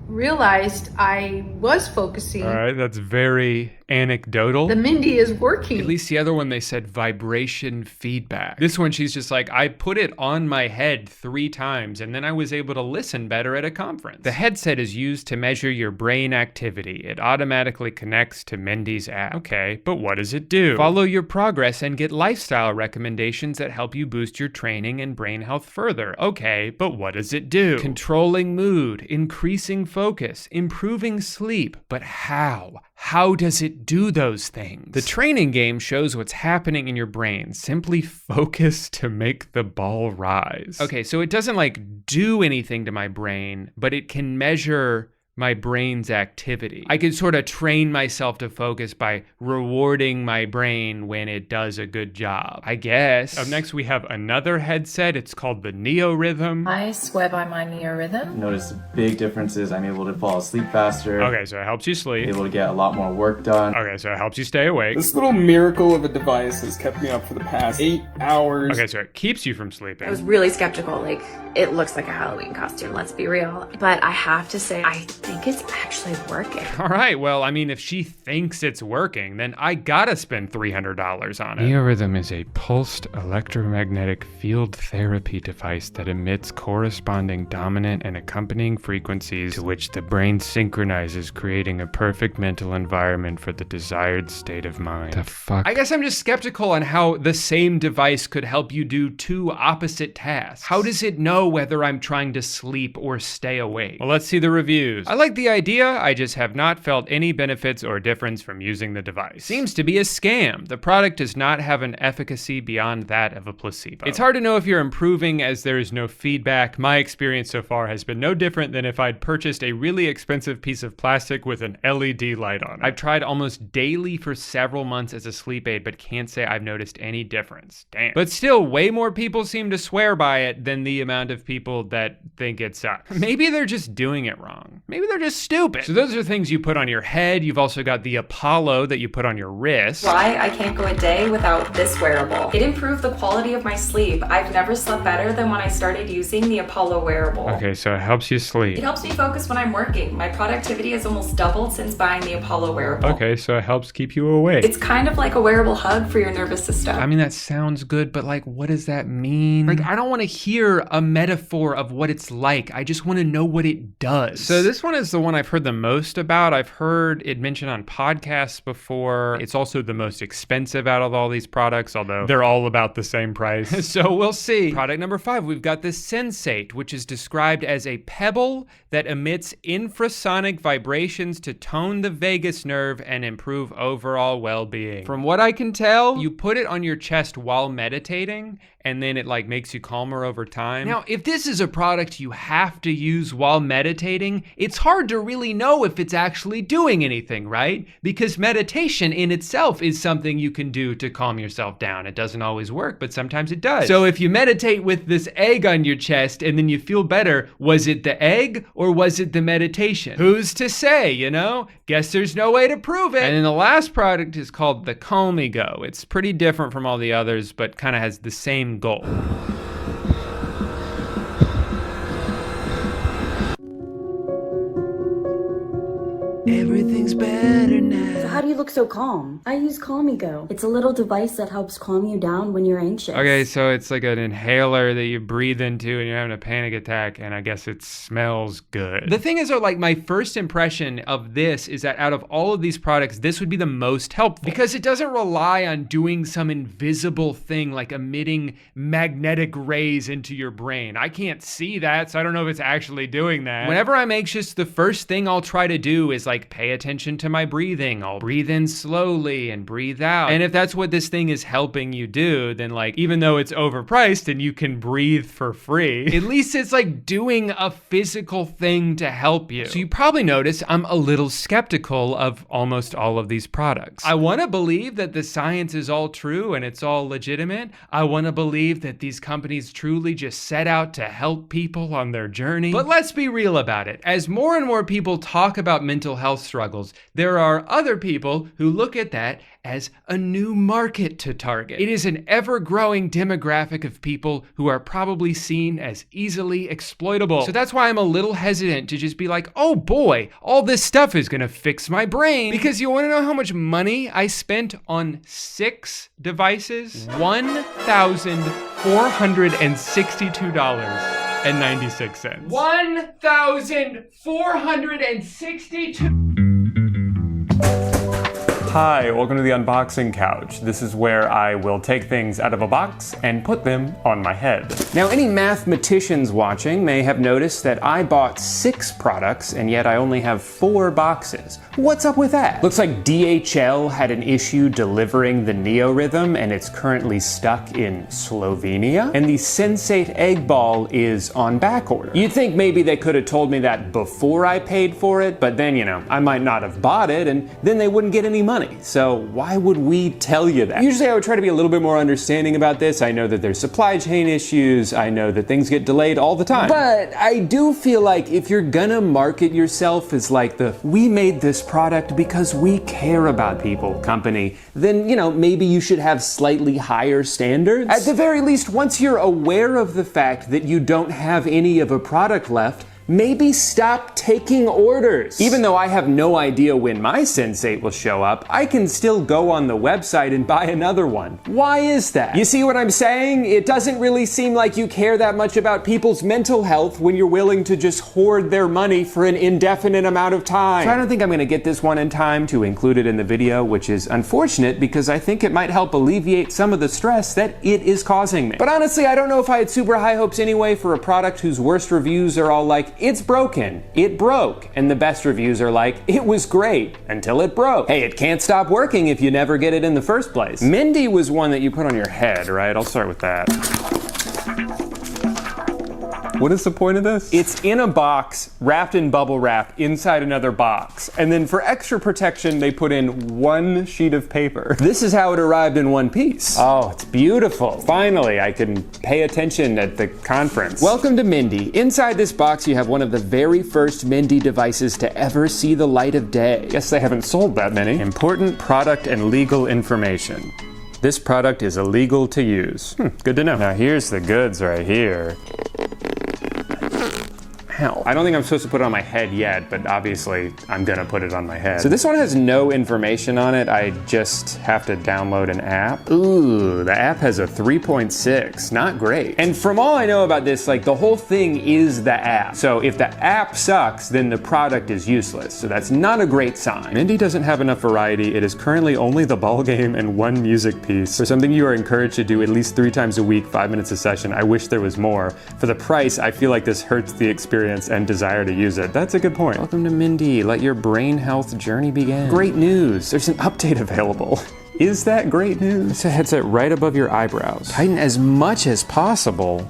realized I was focusing.
All right, that's very anecdotal.
The Mendy is working.
At least the other one, they said vibration feedback. This one, she's just like, I put it on my head 3 times and then I was able to listen better at a conference. The headset is used to measure your brain activity. It automatically connects to Mendy's app. Okay, but what does it do? Follow your progress and get lifestyle recommendations that help you boost your training and brain health further. Okay, but what does it do? Controlling mood, increasing focus, improving sleep. But how? How does it do those things? The training game shows what's happening in your brain. Simply focus to make the ball rise. Okay, so it doesn't like do anything to my brain, but it can measure my brain's activity. I could sort of train myself to focus by rewarding my brain when it does a good job, I guess. Up next, we have another headset. It's called the NeoRhythm.
I swear by my NeoRhythm.
Notice big differences. I'm able to fall asleep faster.
Okay, so it helps you sleep.
Able to get a lot more work done.
Okay, so it helps you stay awake.
This little miracle of a device has kept me up for the past 8 hours.
Okay, so it keeps you from sleeping.
I was really skeptical, like, it looks like a Halloween costume, let's be real. But I have to say, I think it's actually working.
All right, well, I mean, if she thinks it's working, then I gotta spend $300 on it. NeoRhythm is a pulsed electromagnetic field therapy device that emits corresponding dominant and accompanying frequencies to which the brain synchronizes, creating a perfect mental environment for the desired state of mind. The fuck? I guess I'm just skeptical on how the same device could help you do two opposite tasks. How does it know whether I'm trying to sleep or stay awake? Well, let's see the reviews. I like the idea, I just have not felt any benefits or difference from using the device. Seems to be a scam. The product does not have an efficacy beyond that of a placebo. It's hard to know if you're improving as there is no feedback. My experience so far has been no different than if I'd purchased a really expensive piece of plastic with an LED light on it. I've tried almost daily for several months as a sleep aid, but can't say I've noticed any difference. Damn. But still, way more people seem to swear by it than the amount of people that think it sucks. Maybe they're just doing it wrong. Maybe they're just stupid. So those are things you put on your head. You've also got the Apollo that you put on your wrist.
Why I can't go a day without this wearable. It improved the quality of my sleep. I've never slept better than when I started using the Apollo wearable.
Okay, so it helps you sleep.
It helps me focus when I'm working. My productivity has almost doubled since buying the Apollo wearable.
Okay, so it helps keep you awake.
It's kind of like a wearable hug for your nervous system.
I mean, that sounds good, but like, what does that mean? Like, I don't want to hear a metaphor of what it's like. I just want to know what it does. So this one is the one I've heard the most about. I've heard it mentioned on podcasts before. It's also the most expensive out of all these products, although they're all about the same price. So we'll see. Product number 5, we've got the Sensate, which is described as a pebble that emits infrasonic vibrations to tone the vagus nerve and improve overall well-being. From what I can tell, you put it on your chest while meditating, and then it like makes you calmer over time. Now, if this is a product you have to use while meditating, it's hard to really know if it's actually doing anything, right? Because meditation in itself is something you can do to calm yourself down. It doesn't always work, but sometimes it does. So if you meditate with this egg on your chest and then you feel better, was it the egg or was it the meditation? Who's to say, you know? Guess there's no way to prove it. And then the last product is called the Calmigo. It's pretty different from all the others, but kind of has the same goal.
Everything's better now. So how do you look so calm? I use Calmigo. It's a little device that helps calm you down when you're anxious.
Okay, so it's like an inhaler that you breathe into and you're having a panic attack, and I guess it smells good. The thing is, though, like, my first impression of this is that out of all of these products, this would be the most helpful because it doesn't rely on doing some invisible thing like emitting magnetic rays into your brain. I can't see that, so I don't know if it's actually doing that. Whenever I'm anxious, the first thing I'll try to do is like pay attention to my breathing. I'll breathe in slowly and breathe out. And if that's what this thing is helping you do, then like, even though it's overpriced and you can breathe for free, at least it's like doing a physical thing to help you. So you probably notice I'm a little skeptical of almost all of these products. I want to believe that the science is all true and it's all legitimate. I want to believe that these companies truly just set out to help people on their journey. But let's be real about it. As more and more people talk about mental health struggles, there are other people who look at that as a new market to target. It is an ever-growing demographic of people who are probably seen as easily exploitable. So that's why I'm a little hesitant to just be like, oh boy, all this stuff is gonna fix my brain. Because you wanna know how much money I spent on 6 devices? $1,462.96. $1,462. Hi, welcome to the unboxing couch. This is where I will take things out of a box and put them on my head. Now, any mathematicians watching may have noticed that I bought 6 products and yet I only have 4 boxes. What's up with that? Looks like DHL had an issue delivering the Neorhythm and it's currently stuck in Slovenia. And the Sensate egg ball is on back order. You'd think maybe they could have told me that before I paid for it, but then, you know, I might not have bought it and then they wouldn't get any money. So why would we tell you that? Usually I would try to be a little bit more understanding about this. I know that there's supply chain issues. I know that things get delayed all the time. But I do feel like if you're gonna market yourself as like the we made this product because we care about people company, then, you know, maybe you should have slightly higher standards. At the very least, once you're aware of the fact that you don't have any of a product left, maybe stop taking orders. Even though I have no idea when my Sensate will show up, I can still go on the website and buy another one. Why is that? You see what I'm saying? It doesn't really seem like you care that much about people's mental health when you're willing to just hoard their money for an indefinite amount of time. So I don't think I'm gonna get this one in time to include it in the video, which is unfortunate because I think it might help alleviate some of the stress that it is causing me. But honestly, I don't know if I had super high hopes anyway for a product whose worst reviews are all like, it's broken, it broke, and the best reviews are like, it was great until it broke. Hey, it can't stop working if you never get it in the first place. Mindy was one that you put on your head, right? I'll start with that. What is the point of this? It's in a box, wrapped in bubble wrap, inside another box. And then for extra protection, they put in 1 sheet of paper. This is how it arrived in one piece. Oh, it's beautiful. Finally, I can pay attention at the conference. Welcome to Mindy. Inside this box, you have one of the very first Mindy devices to ever see the light of day. Guess they haven't sold that many. Important product and legal information. This product is illegal to use. Good to know. Now here's the goods right here. Hell. I don't think I'm supposed to put it on my head yet, but obviously I'm gonna put it on my head. So this one has no information on it. I just have to download an app. Ooh, the app has a 3.6, not great. And from all I know about this, like the whole thing is the app. So if the app sucks, then the product is useless. So that's not a great sign. Mindy doesn't have enough variety. It is currently only the ball game and 1 music piece. For something you are encouraged to do at least 3 times a week, 5 minutes a session, I wish there was more. For the price, I feel like this hurts the experience and desire to use it. That's a good point. Welcome to Mindy. Let your brain health journey begin. Great news. There's an update available. Is that great news? It's a headset right above your eyebrows. Tighten as much as possible.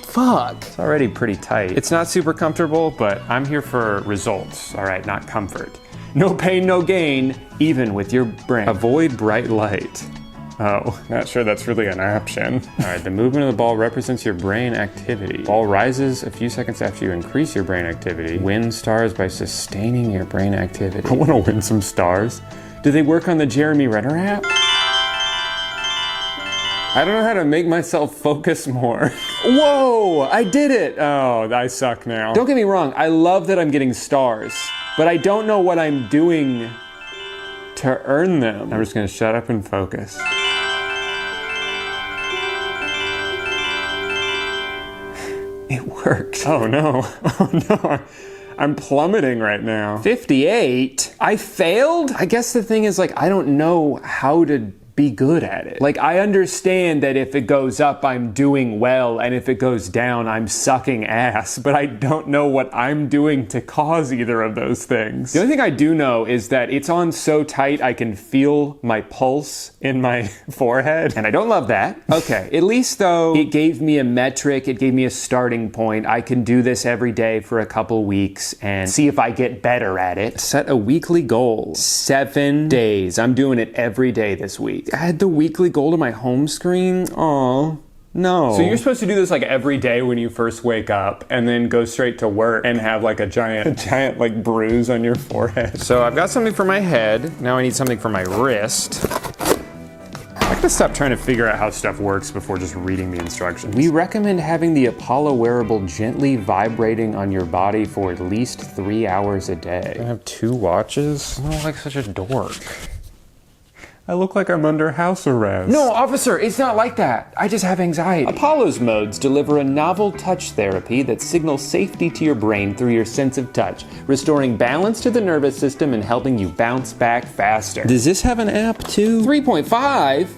Fuck. It's already pretty tight. It's not super comfortable, but I'm here for results. All right, not comfort. No pain, no gain, even with your brain. Avoid bright light. Oh, not sure that's really an option. All right, the movement of the ball represents your brain activity. Ball rises a few seconds after you increase your brain activity. Win stars by sustaining your brain activity. I want to win some stars. Do they work on the Jeremy Renner app? I don't know how to make myself focus more. Whoa, I did it. Oh, I suck now. Don't get me wrong, I love that I'm getting stars, but I don't know what I'm doing to earn them. I'm just gonna shut up and focus. It worked. Oh no, oh no. I'm plummeting right now. 58? I failed? I guess the thing is, like, I don't know how to be good at it. Like, I understand that if it goes up, I'm doing well, and if it goes down, I'm sucking ass, but I don't know what I'm doing to cause either of those things. The only thing I do know is that it's on so tight I can feel my pulse in my forehead, and I don't love that. Okay, at least though, it gave me a metric, it gave me a starting point. I can do this every day for a couple weeks and see if I get better at it. Set a weekly goal. 7 days. I'm doing it every day this week. Add the weekly goal to my home screen? Aw, no. So you're supposed to do this like every day when you first wake up and then go straight to work and have like a giant like bruise on your forehead. So I've got something for my head. Now I need something for my wrist. I gotta stop trying to figure out how stuff works before just reading the instructions. We recommend having the Apollo wearable gently vibrating on your body for at least 3 hours a day. I have 2 watches? I look like such a dork.
I look like I'm under house arrest.
No, officer, it's not like that. I just have anxiety. Apollo's modes deliver a novel touch therapy that signals safety to your brain through your sense of touch, restoring balance to the nervous system and helping you bounce back faster.
Does this have an app too?
3.5?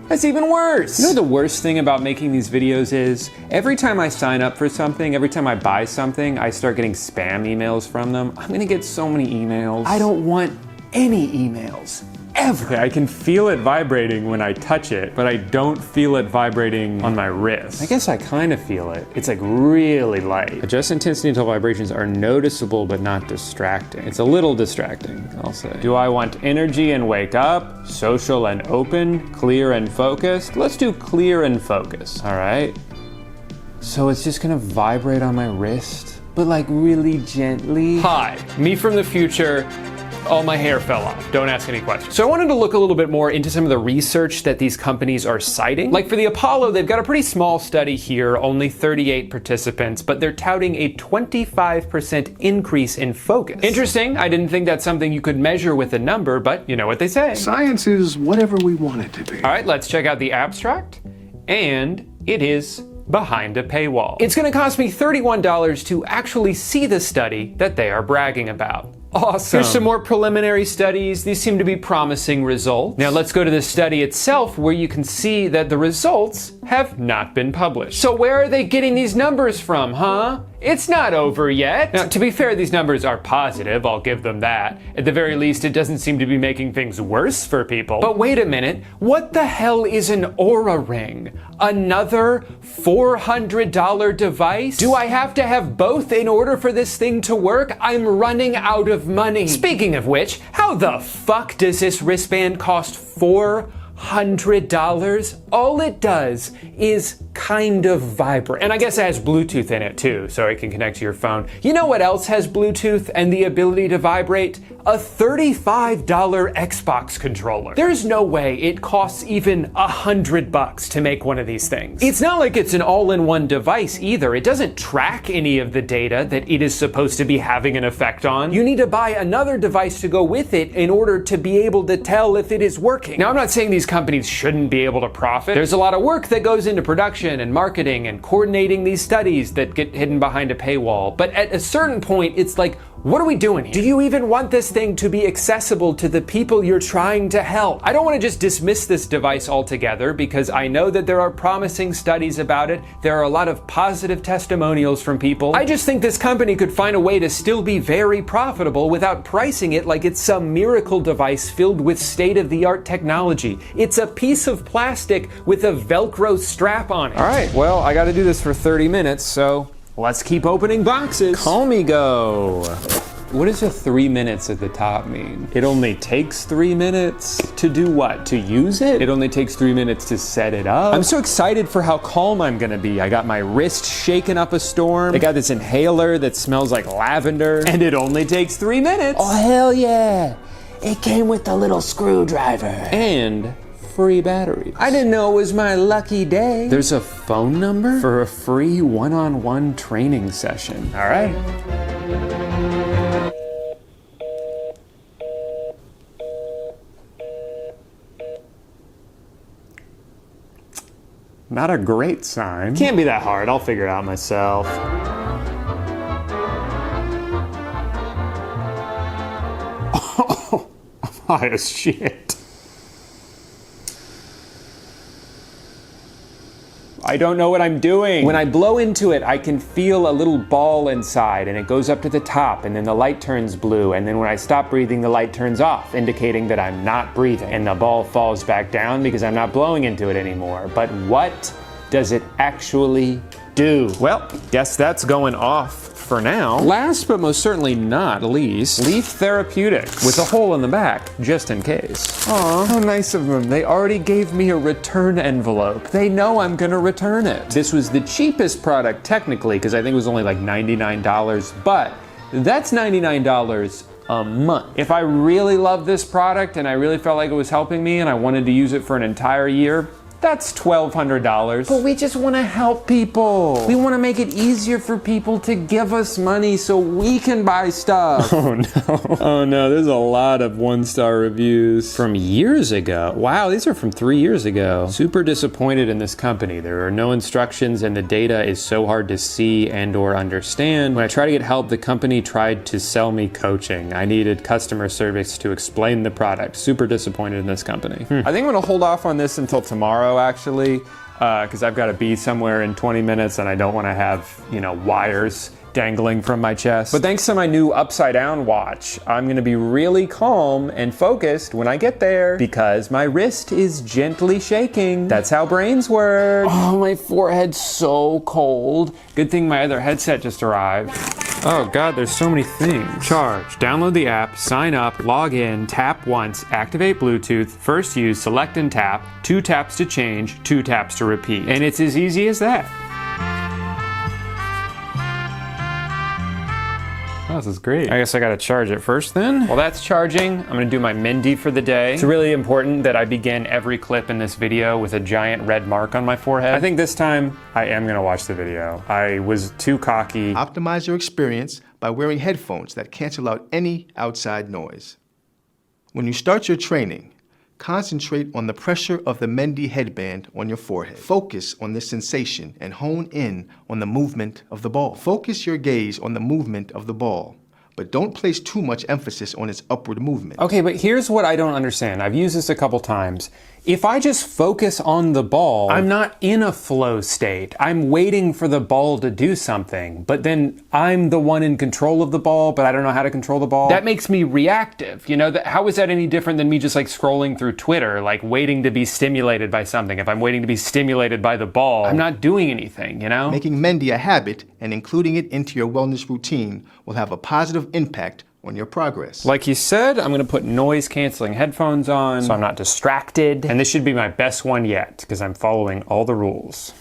That's even worse. You know the worst thing about making these videos is, every time I sign up for something, every time I buy something, I start getting spam emails from them. I'm gonna get so many emails. I don't want any emails. Ever. Okay, I can feel it vibrating when I touch it, but I don't feel it vibrating on my wrist. I guess I kind of feel it. It's like really light. Adjust intensity until vibrations are noticeable but not distracting. It's a little distracting, I'll say. Do I want energy and wake up, social and open, clear and focused? Let's do clear and focused, all right? So it's just gonna vibrate on my wrist, but like really gently. Hi, me from the future. All my hair fell off. Don't ask any questions. So I wanted to look a little bit more into some of the research that these companies are citing. Like for the Apollo, they've got a pretty small study here, only 38 participants, but they're touting a 25% increase in focus. Interesting. I didn't think that's something you could measure with a number, but you know what they say.
Science is whatever we want it to be.
All right, let's check out the abstract. And it is behind a paywall. It's gonna cost me $31 to actually see the study that they are bragging about. Awesome. Here's some more preliminary studies. These seem to be promising results. Now let's go to the study itself, where you can see that the results have not been published. So where are they getting these numbers from, huh? It's not over yet. Now, to be fair, these numbers are positive, I'll give them that. At the very least, it doesn't seem to be making things worse for people. But wait a minute, what the hell is an Aura Ring? Another $400 device? Do I have to have both in order for this thing to work? I'm running out of money. Speaking of which, how the fuck does this wristband cost $400? All it does is kind of vibrate. And I guess it has Bluetooth in it too, so it can connect to your phone. You know what else has Bluetooth and the ability to vibrate? A $35 Xbox controller. There's no way it costs even $100 to make one of these things. It's not like it's an all-in-one device either. It doesn't track any of the data that it is supposed to be having an effect on. You need to buy another device to go with it in order to be able to tell if it is working. Now, I'm not saying these companies shouldn't be able to profit. There's a lot of work that goes into production and marketing and coordinating these studies that get hidden behind a paywall. But at a certain point, it's like, what are we doing here? Do you even want this thing to be accessible to the people you're trying to help? I don't want to just dismiss this device altogether, because I know that there are promising studies about it. There are a lot of positive testimonials from people. I just think this company could find a way to still be very profitable without pricing it like it's some miracle device filled with state-of-the-art technology. It's a piece of plastic with a Velcro strap on it. All right, well, I got to do this for 30 minutes, so let's keep opening boxes. Call me go. What does the 3 minutes at the top mean? It only takes 3 minutes to do what? To use it? It only takes 3 minutes to set it up? I'm so excited for how calm I'm gonna be. I got my wrist shaking up a storm. I got this inhaler that smells like lavender. And it only takes 3 minutes.
Oh, hell yeah. It came with a little screwdriver.
And free batteries. I didn't know it was my lucky day. There's a phone number for a free one-on-one training session. All right. Not a great sign. Can't be that hard. I'll figure it out myself. Oh, I'm high as shit. I don't know what I'm doing. When I blow into it, I can feel a little ball inside, and it goes up to the top, and then the light turns blue, and then when I stop breathing, the light turns off, indicating that I'm not breathing, and the ball falls back down because I'm not blowing into it anymore. But what does it actually do? Well, guess that's going off for now. Last but most certainly not least, Leaf Therapeutics with a hole in the back, just in case. Aw, how nice of them. They already gave me a return envelope. They know I'm gonna return it. This was the cheapest product technically, because I think it was only like $99, but that's $99 a month. If I really love this product and I really felt like it was helping me and I wanted to use it for an entire year, That's $1,200. But we just want to help people. We want to make it easier for people to give us money so we can buy stuff.
Oh no. Oh no, there's a lot of 1-star reviews.
From years ago. Wow, these are from 3 years ago. Super disappointed in this company. There are no instructions and the data is so hard to see and or understand. When I tried to get help, the company tried to sell me coaching. I needed customer service to explain the product. Super disappointed in this company. I think I'm gonna hold off on this until tomorrow, actually, because I've got to be somewhere in 20 minutes and I don't want to have, wires dangling from my chest. But thanks to my new upside down watch, I'm gonna be really calm and focused when I get there because my wrist is gently shaking. That's how brains work. Oh, my forehead's so cold. Good thing my other headset just arrived. Oh God, there's so many things. Charge, download the app, sign up, log in, tap once, activate Bluetooth, first use, select and tap, 2 taps to change, 2 taps to repeat. And it's as easy as that. Oh, this is great. I guess I gotta charge it first then. While that's charging, I'm gonna do my Mindy for the day. It's really important that I begin every clip in this video with a giant red mark on my forehead. I think this time I am gonna watch the video. I was too cocky.
Optimize your experience by wearing headphones that cancel out any outside noise. When you start your training, concentrate on the pressure of the Mendy headband on your forehead. Focus on this sensation and hone in on the movement of the ball. Focus your gaze on the movement of the ball, but don't place too much emphasis on its upward movement.
Okay, but here's what I don't understand. I've used this a couple times. If I just focus on the ball, I'm not in a flow state. I'm waiting for the ball to do something, but then I'm the one in control of the ball, but I don't know how to control the ball. That makes me reactive. How is that any different than me just like scrolling through Twitter, like waiting to be stimulated by something? If I'm waiting to be stimulated by the ball, I'm not doing anything,
Making Mendy a habit and including it into your wellness routine will have a positive impact on your progress.
Like you said, I'm gonna put noise canceling headphones on so I'm not distracted. And this should be my best one yet because I'm following all the rules.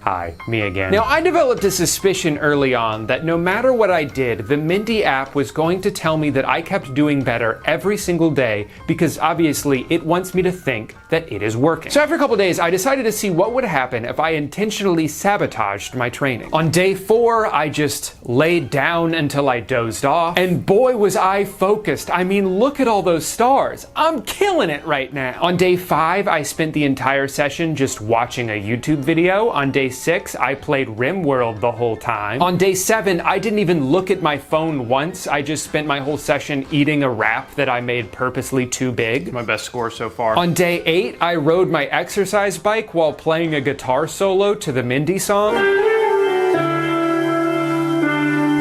Hi, me again. Now, I developed a suspicion early on that no matter what I did, the Mindy app was going to tell me that I kept doing better every single day because obviously it wants me to think that it is working. So after a couple days, I decided to see what would happen if I intentionally sabotaged my training. On day 4, I just laid down until I dozed off, and boy was I focused. I mean, look at all those stars. I'm killing it right now. On day 5, I spent the entire session just watching a YouTube video. On day 6, I played RimWorld the whole time. On day 7, I didn't even look at my phone once. I just spent my whole session eating a wrap that I made purposely too big. My best score so far. On day 8, I rode my exercise bike while playing a guitar solo to the Mindy song.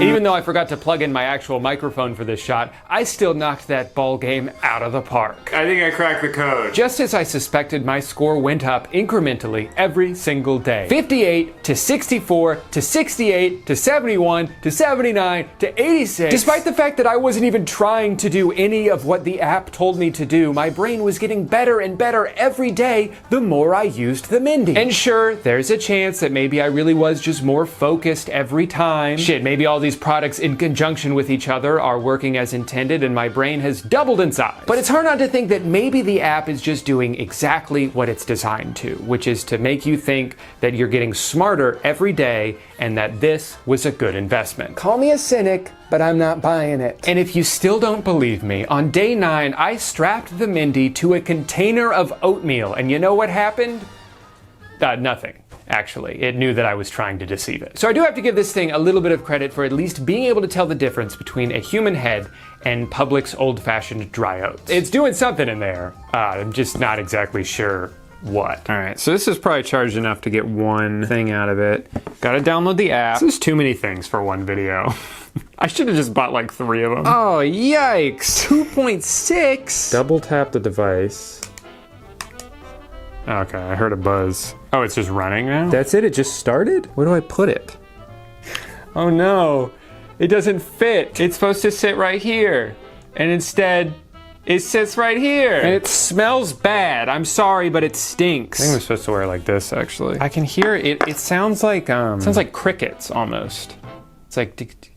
Even though I forgot to plug in my actual microphone for this shot, I still knocked that ball game out of the park.
I think I cracked the code.
Just as I suspected, my score went up incrementally every single day. 58 to 64 to 68 to 71 to 79 to 86. Despite the fact that I wasn't even trying to do any of what the app told me to do, my brain was getting better and better every day the more I used the Mindy. And sure, there's a chance that maybe I really was just more focused every time. Shit, maybe all these products in conjunction with each other are working as intended and my brain has doubled in size. But it's hard not to think that maybe the app is just doing exactly what it's designed to, which is to make you think that you're getting smarter every day and that this was a good investment. Call me a cynic, but I'm not buying it. And if you still don't believe me, on day 9, I strapped the Mindy to a container of oatmeal, and you know what happened? Nothing. Actually, it knew that I was trying to deceive it. So I do have to give this thing a little bit of credit for at least being able to tell the difference between a human head and Publix old-fashioned dry oats. It's doing something in there. I'm just not exactly sure what. All right, so this is probably charged enough to get one thing out of it. Gotta download the app. This is too many things for one video. I should have just bought like 3 of them. Oh, yikes. 2.6. Double tap the device. Okay, I heard a buzz. Oh, it's just running now? That's it? It just started? Where do I put it? Oh no, it doesn't fit. It's supposed to sit right here. And instead, it sits right here. And it smells bad. I'm sorry, but it stinks. I think I'm supposed to wear it like this, actually. I can hear it. It sounds like crickets almost. It's like,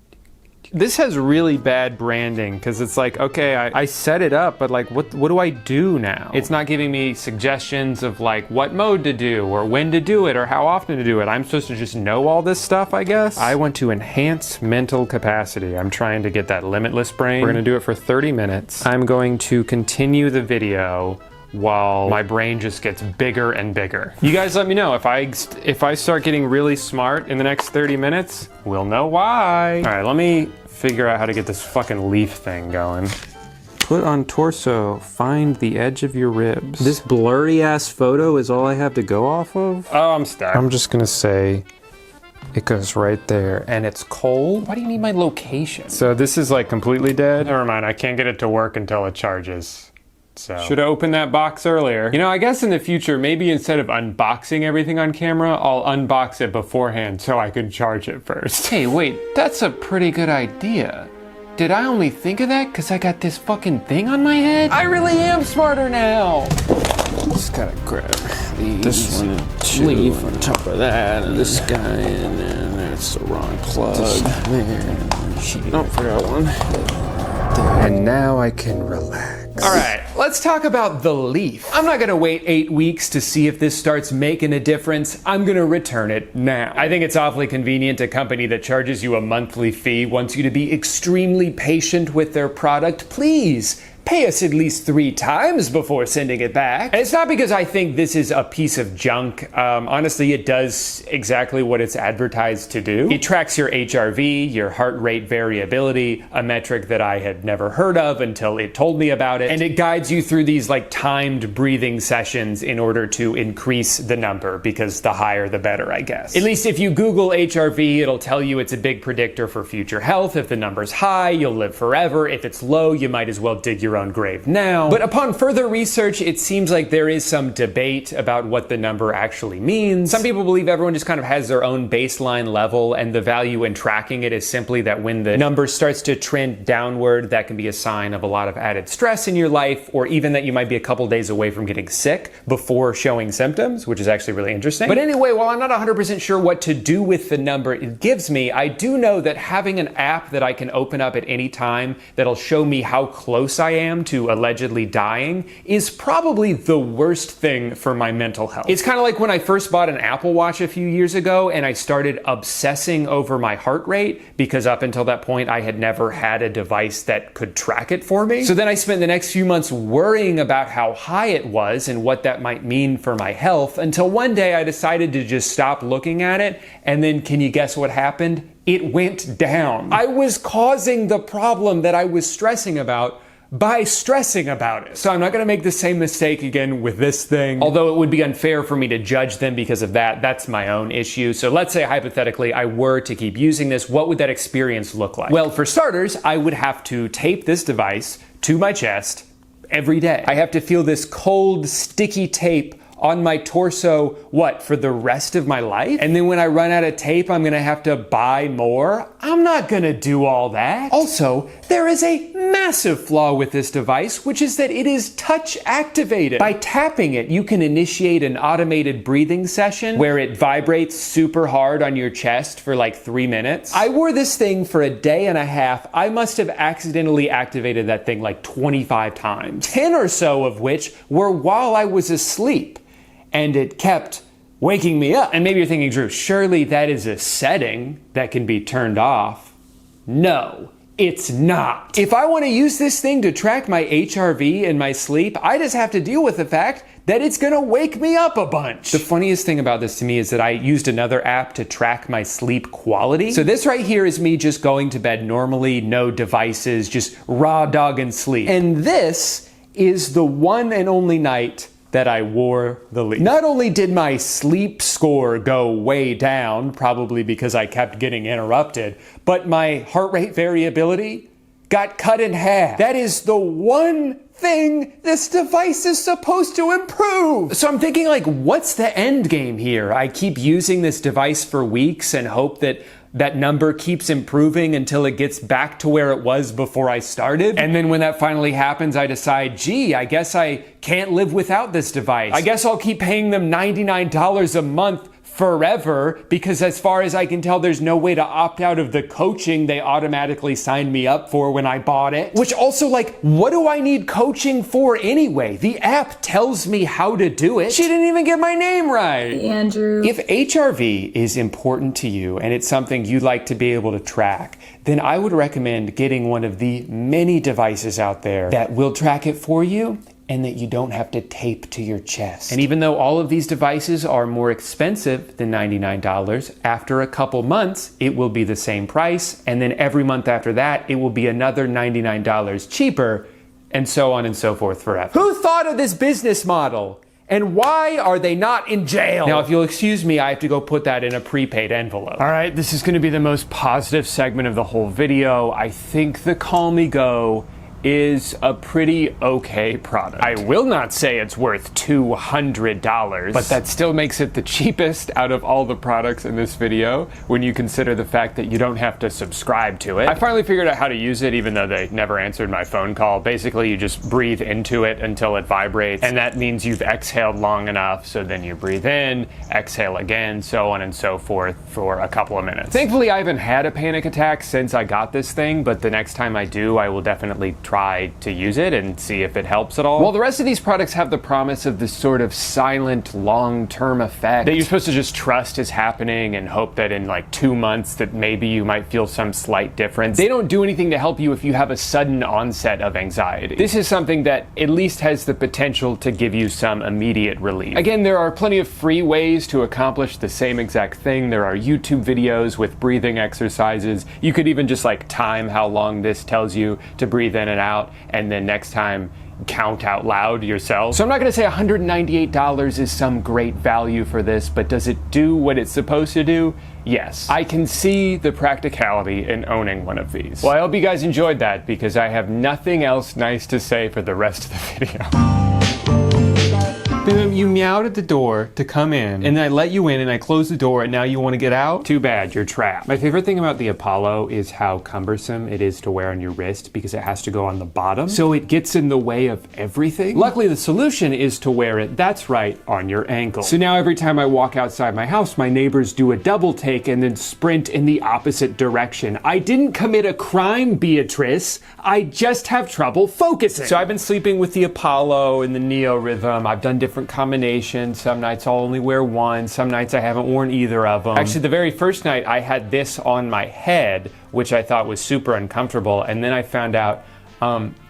This has really bad branding because it's like, okay, I set it up, but like, what do I do now? It's not giving me suggestions of like what mode to do or when to do it or how often to do it. I'm supposed to just know all this stuff, I guess. I want to enhance mental capacity. I'm trying to get that limitless brain. We're gonna do it for 30 minutes. I'm going to continue the video while my brain just gets bigger and bigger. You guys let me know if I start getting really smart in the next 30 minutes, we'll know why. All right, let me figure out how to get this fucking leaf thing going. Put on torso, find the edge of your ribs. This blurry ass photo is all I have to go off of? Oh, I'm stuck. I'm just gonna say it goes right there, and it's cold. Why do you need my location? So this is like completely dead? Never mind, I can't get it to work until it charges. So should have opened that box earlier. You know, I guess in the future, maybe instead of unboxing everything on camera, I'll unbox it beforehand so I can charge it first. Hey, wait, that's a pretty good idea. Did I only think of that because I got this fucking thing on my head? I really am smarter now. Just gotta grab these. This one and two. Leaf on top of that, and this guy, and then that's the wrong plug. There. Don't forget one. There. And now I can relax. All right, let's talk about the leaf. I'm not gonna wait 8 weeks to see if this starts making a difference. I'm gonna return it now. I think it's awfully convenient a company that charges you a monthly fee wants you to be extremely patient with their product. Please pay us at least 3 times before sending it back. And it's not because I think this is a piece of junk. Honestly, it does exactly what it's advertised to do. It tracks your HRV, your heart rate variability, a metric that I had never heard of until it told me about it. And it guides you through these like timed breathing sessions in order to increase the number, because the higher the better, I guess. At least if you Google HRV, it'll tell you it's a big predictor for future health. If the number's high, you'll live forever. If it's low, you might as well dig your own grave now. But upon further research, it seems like there is some debate about what the number actually means. Some people believe everyone just kind of has their own baseline level, and the value in tracking it is simply that when the number starts to trend downward, that can be a sign of a lot of added stress in your life, or even that you might be a couple days away from getting sick before showing symptoms, which is actually really interesting. But anyway, while I'm not 100% sure what to do with the number it gives me, I do know that having an app that I can open up at any time that'll show me how close I am to allegedly dying is probably the worst thing for my mental health. It's kind of like when I first bought an Apple Watch a few years ago and I started obsessing over my heart rate, because up until that point I had never had a device that could track it for me. So then I spent the next few months worrying about how high it was and what that might mean for my health, until one day I decided to just stop looking at it, and then can you guess what happened? It went down. I was causing the problem that I was stressing about by stressing about it. So I'm not gonna make the same mistake again with this thing, although it would be unfair for me to judge them because of that. That's my own issue. So let's say hypothetically I were to keep using this, what would that experience look like? Well, for starters, I would have to tape this device to my chest every day. I have to feel this cold, sticky tape on my torso, what, for the rest of my life? And then when I run out of tape, I'm gonna have to buy more? I'm not gonna do all that. Also, there is a massive flaw with this device, which is that it is touch activated. By tapping it, you can initiate an automated breathing session where it vibrates super hard on your chest for like 3 minutes. I wore this thing for a day and a half. I must have accidentally activated that thing like 25 times, 10 or so of which were while I was asleep. And it kept waking me up. And maybe you're thinking, Drew, surely that is a setting that can be turned off. No, it's not. If I want to use this thing to track my HRV and my sleep, I just have to deal with the fact that it's gonna wake me up a bunch. The funniest thing about this to me is that I used another app to track my sleep quality. So this right here is me just going to bed normally, no devices, just raw dogging sleep. And this is the one and only night that I wore the leaf. Not only did my sleep score go way down, probably because I kept getting interrupted, but my heart rate variability got cut in half. That is the one thing this device is supposed to improve. So I'm thinking, like, what's the end game here? I keep using this device for weeks and hope that that number keeps improving until it gets back to where it was before I started. And then when that finally happens, I decide, gee, I guess I can't live without this device. I guess I'll keep paying them $99 a month forever, because as far as I can tell, there's no way to opt out of the coaching they automatically signed me up for when I bought it. Which also, like, what do I need coaching for anyway? The app tells me how to do it. She didn't even get my name right.
Hey, Andrew.
If HRV is important to you and it's something you'd like to be able to track, then I would recommend getting one of the many devices out there that will track it for you and that you don't have to tape to your chest. And even though all of these devices are more expensive than $99, after a couple months, it will be the same price. And then every month after that, it will be another $99 cheaper, and so on and so forth forever. Who thought of this business model? And why are they not in jail? Now, if you'll excuse me, I have to go put that in a prepaid envelope. All right, this is gonna be the most positive segment of the whole video. I think the Call Me Go is a pretty okay product. I will not say it's worth $200, but that still makes it the cheapest out of all the products in this video when you consider the fact that you don't have to subscribe to it. I finally figured out how to use it, even though they never answered my phone call. Basically, you just breathe into it until it vibrates, and that means you've exhaled long enough, so then you breathe in, exhale again, so on and so forth for a couple of minutes. Thankfully, I haven't had a panic attack since I got this thing, but the next time I do, I will definitely try to use it and see if it helps at all. Well, the rest of these products have the promise of this sort of silent long-term effect that you're supposed to just trust is happening and hope that in like 2 months that maybe you might feel some slight difference. They don't do anything to help you if you have a sudden onset of anxiety. This is something that at least has the potential to give you some immediate relief. Again, there are plenty of free ways to accomplish the same exact thing. There are YouTube videos with breathing exercises. You could even just like time how long this tells you to breathe in and out, and then next time count out loud yourself. So I'm not gonna say $198 is some great value for this, but does it do what it's supposed to do? Yes. I can see the practicality in owning one of these. Well, I hope you guys enjoyed that, because I have nothing else nice to say for the rest of the video. Boom, you meowed at the door to come in, and I let you in and I closed the door, and now you want to get out? Too bad, you're trapped. My favorite thing about the Apollo is how cumbersome it is to wear on your wrist, because it has to go on the bottom, so it gets in the way of everything. Luckily, the solution is to wear it, that's right, on your ankle. So now every time I walk outside my house, my neighbors do a double take and then sprint in the opposite direction. I didn't commit a crime, Beatrice. I just have trouble focusing. So I've been sleeping with the Apollo and the Neo Rhythm. I've done different combinations. Some nights I'll only wear one. Some nights I haven't worn either of them. Actually, the very first night I had this on my head, which I thought was super uncomfortable. And then I found out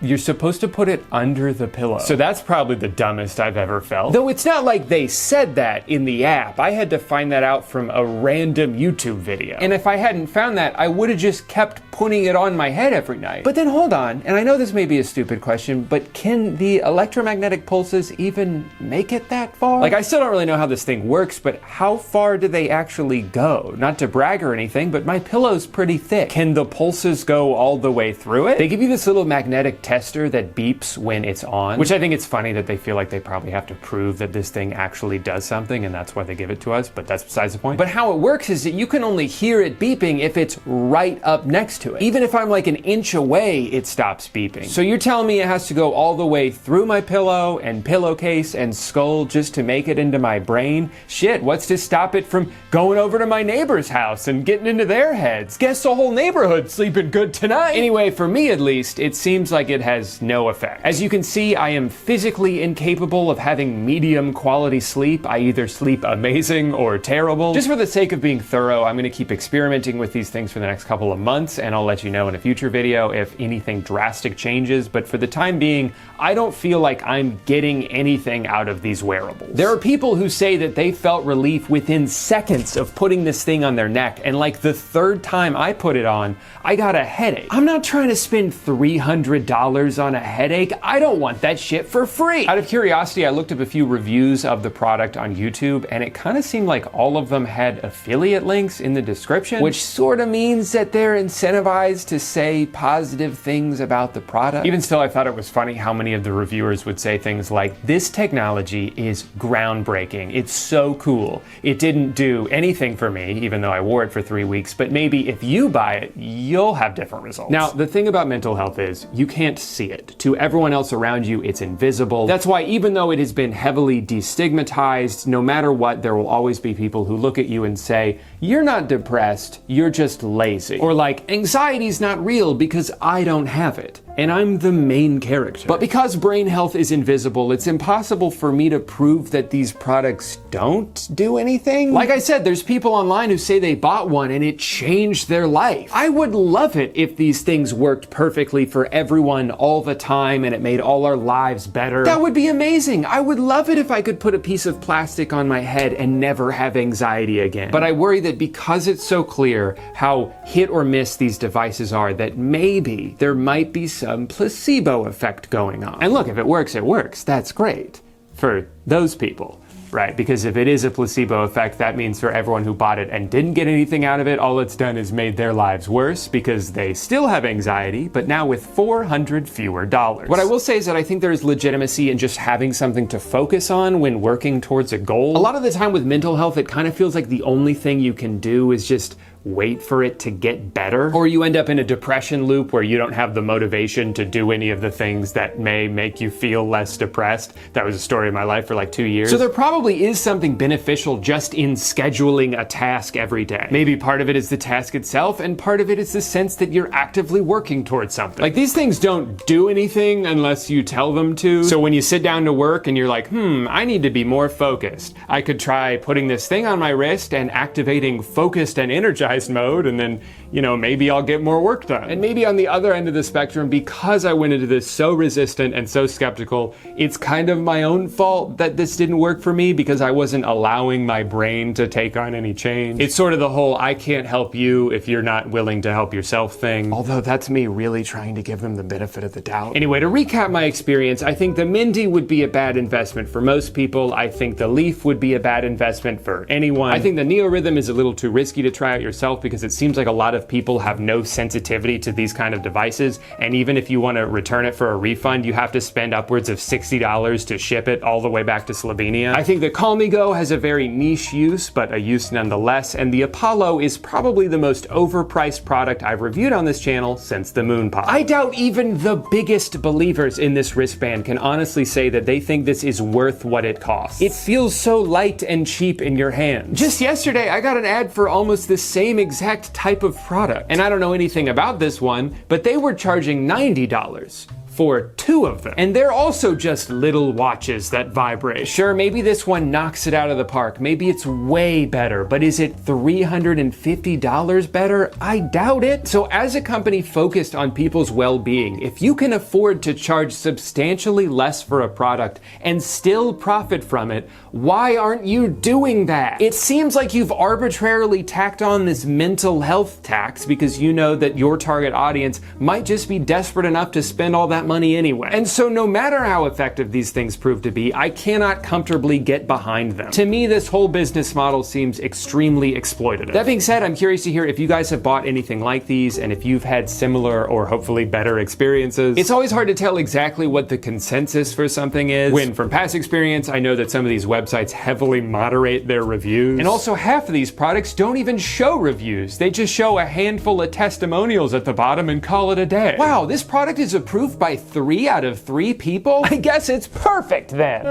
you're supposed to put it under the pillow. So that's probably the dumbest I've ever felt. Though it's not like they said that in the app. I had to find that out from a random YouTube video. And if I hadn't found that, I would have just kept putting it on my head every night. But then hold on, and I know this may be a stupid question, but can the electromagnetic pulses even make it that far? Like, I still don't really know how this thing works, but how far do they actually go? Not to brag or anything, but my pillow's pretty thick. Can the pulses go all the way through it? They give you this little magnetic tester that beeps when it's on, which I think it's funny that they feel like they probably have to prove that this thing actually does something, and that's why they give it to us, but that's besides the point. But how it works is that you can only hear it beeping if it's right up next to it. Even if I'm like an inch away, it stops beeping. So you're telling me it has to go all the way through my pillow and pillowcase and skull just to make it into my brain? Shit, what's to stop it from going over to my neighbor's house and getting into their heads? Guess the whole neighborhood's sleeping good tonight. Anyway, for me at least, it seems like it has no effect. As you can see, I am physically incapable of having medium quality sleep. I either sleep amazing or terrible. Just for the sake of being thorough, I'm gonna keep experimenting with these things for the next couple of months, and I'll let you know in a future video if anything drastic changes, but for the time being, I don't feel like I'm getting anything out of these wearables. There are people who say that they felt relief within seconds of putting this thing on their neck, and like the third time I put it on, I got a headache. I'm not trying to spend $300 on a headache. I don't want that shit for free. Out of curiosity, I looked up a few reviews of the product on YouTube, and it kind of seemed like all of them had affiliate links in the description, which sort of means that they're incentivized to say positive things about the product. Even still, I thought it was funny how many of the reviewers would say things like, "This technology is groundbreaking. It's so cool. It didn't do anything for me, even though I wore it for 3 weeks, but maybe if you buy it, you'll have different results." Now, the thing about mental health is you can't can't see it. To everyone else around you, it's invisible. That's why even though it has been heavily destigmatized, no matter what, there will always be people who look at you and say, you're not depressed, you're just lazy. Or like, anxiety's not real because I don't have it. And I'm the main character. But because brain health is invisible, it's impossible for me to prove that these products don't do anything. Like I said, there's people online who say they bought one and it changed their life. I would love it if these things worked perfectly for everyone all the time and it made all our lives better. That would be amazing. I would love it if I could put a piece of plastic on my head and never have anxiety again. But I worry that because it's so clear how hit or miss these devices are, that maybe there might be some placebo effect going on. And look, if it works, it works. That's great for those people, right? Because if it is a placebo effect, that means for everyone who bought it and didn't get anything out of it, all it's done is made their lives worse because they still have anxiety, but now with $400 fewer dollars. What I will say is that I think there is legitimacy in just having something to focus on when working towards a goal. A lot of the time with mental health, it kind of feels like the only thing you can do is just wait for it to get better, or you end up in a depression loop where you don't have the motivation to do any of the things that may make you feel less depressed. That was a story of my life for like 2 years. So there probably is something beneficial just in scheduling a task every day. Maybe part of it is the task itself, and part of it is the sense that you're actively working towards something. Like, these things don't do anything unless you tell them to. So when you sit down to work and you're like, I need to be more focused, I could try putting this thing on my wrist and activating focused and energized mode, and then, maybe I'll get more work done. And maybe on the other end of the spectrum, because I went into this so resistant and so skeptical, it's kind of my own fault that this didn't work for me because I wasn't allowing my brain to take on any change. It's sort of the whole I can't help you if you're not willing to help yourself thing. Although that's me really trying to give them the benefit of the doubt. Anyway, to recap my experience, I think the Mindy would be a bad investment for most people. I think the Leaf would be a bad investment for anyone. I think the NeoRhythm is a little too risky to try out yourself because it seems like a lot of people have no sensitivity to these kind of devices, and even if you want to return it for a refund, you have to spend upwards of $60 to ship it all the way back to Slovenia. I think the Call Me Go has a very niche use, but a use nonetheless, and the Apollo is probably the most overpriced product I've reviewed on this channel since the Moon Pod. I doubt even the biggest believers in this wristband can honestly say that they think this is worth what it costs. It feels so light and cheap in your hand. Just yesterday, I got an ad for almost the same exact type of product. And I don't know anything about this one, but they were charging $90 for 2 of them. And they're also just little watches that vibrate. Sure, maybe this one knocks it out of the park. Maybe it's way better, but is it $350 better? I doubt it. So as a company focused on people's well-being, if you can afford to charge substantially less for a product and still profit from it, why aren't you doing that? It seems like you've arbitrarily tacked on this mental health tax because you know that your target audience might just be desperate enough to spend all that money anyway. And so no matter how effective these things prove to be, I cannot comfortably get behind them. To me, this whole business model seems extremely exploitative. That being said, I'm curious to hear if you guys have bought anything like these and if you've had similar or hopefully better experiences. It's always hard to tell exactly what the consensus for something is, when from past experience, I know that some of these websites heavily moderate their reviews. And also half of these products don't even show reviews. They just show a handful of testimonials at the bottom and call it a day. Wow, this product is approved by 3 out of 3 people? I guess it's perfect then.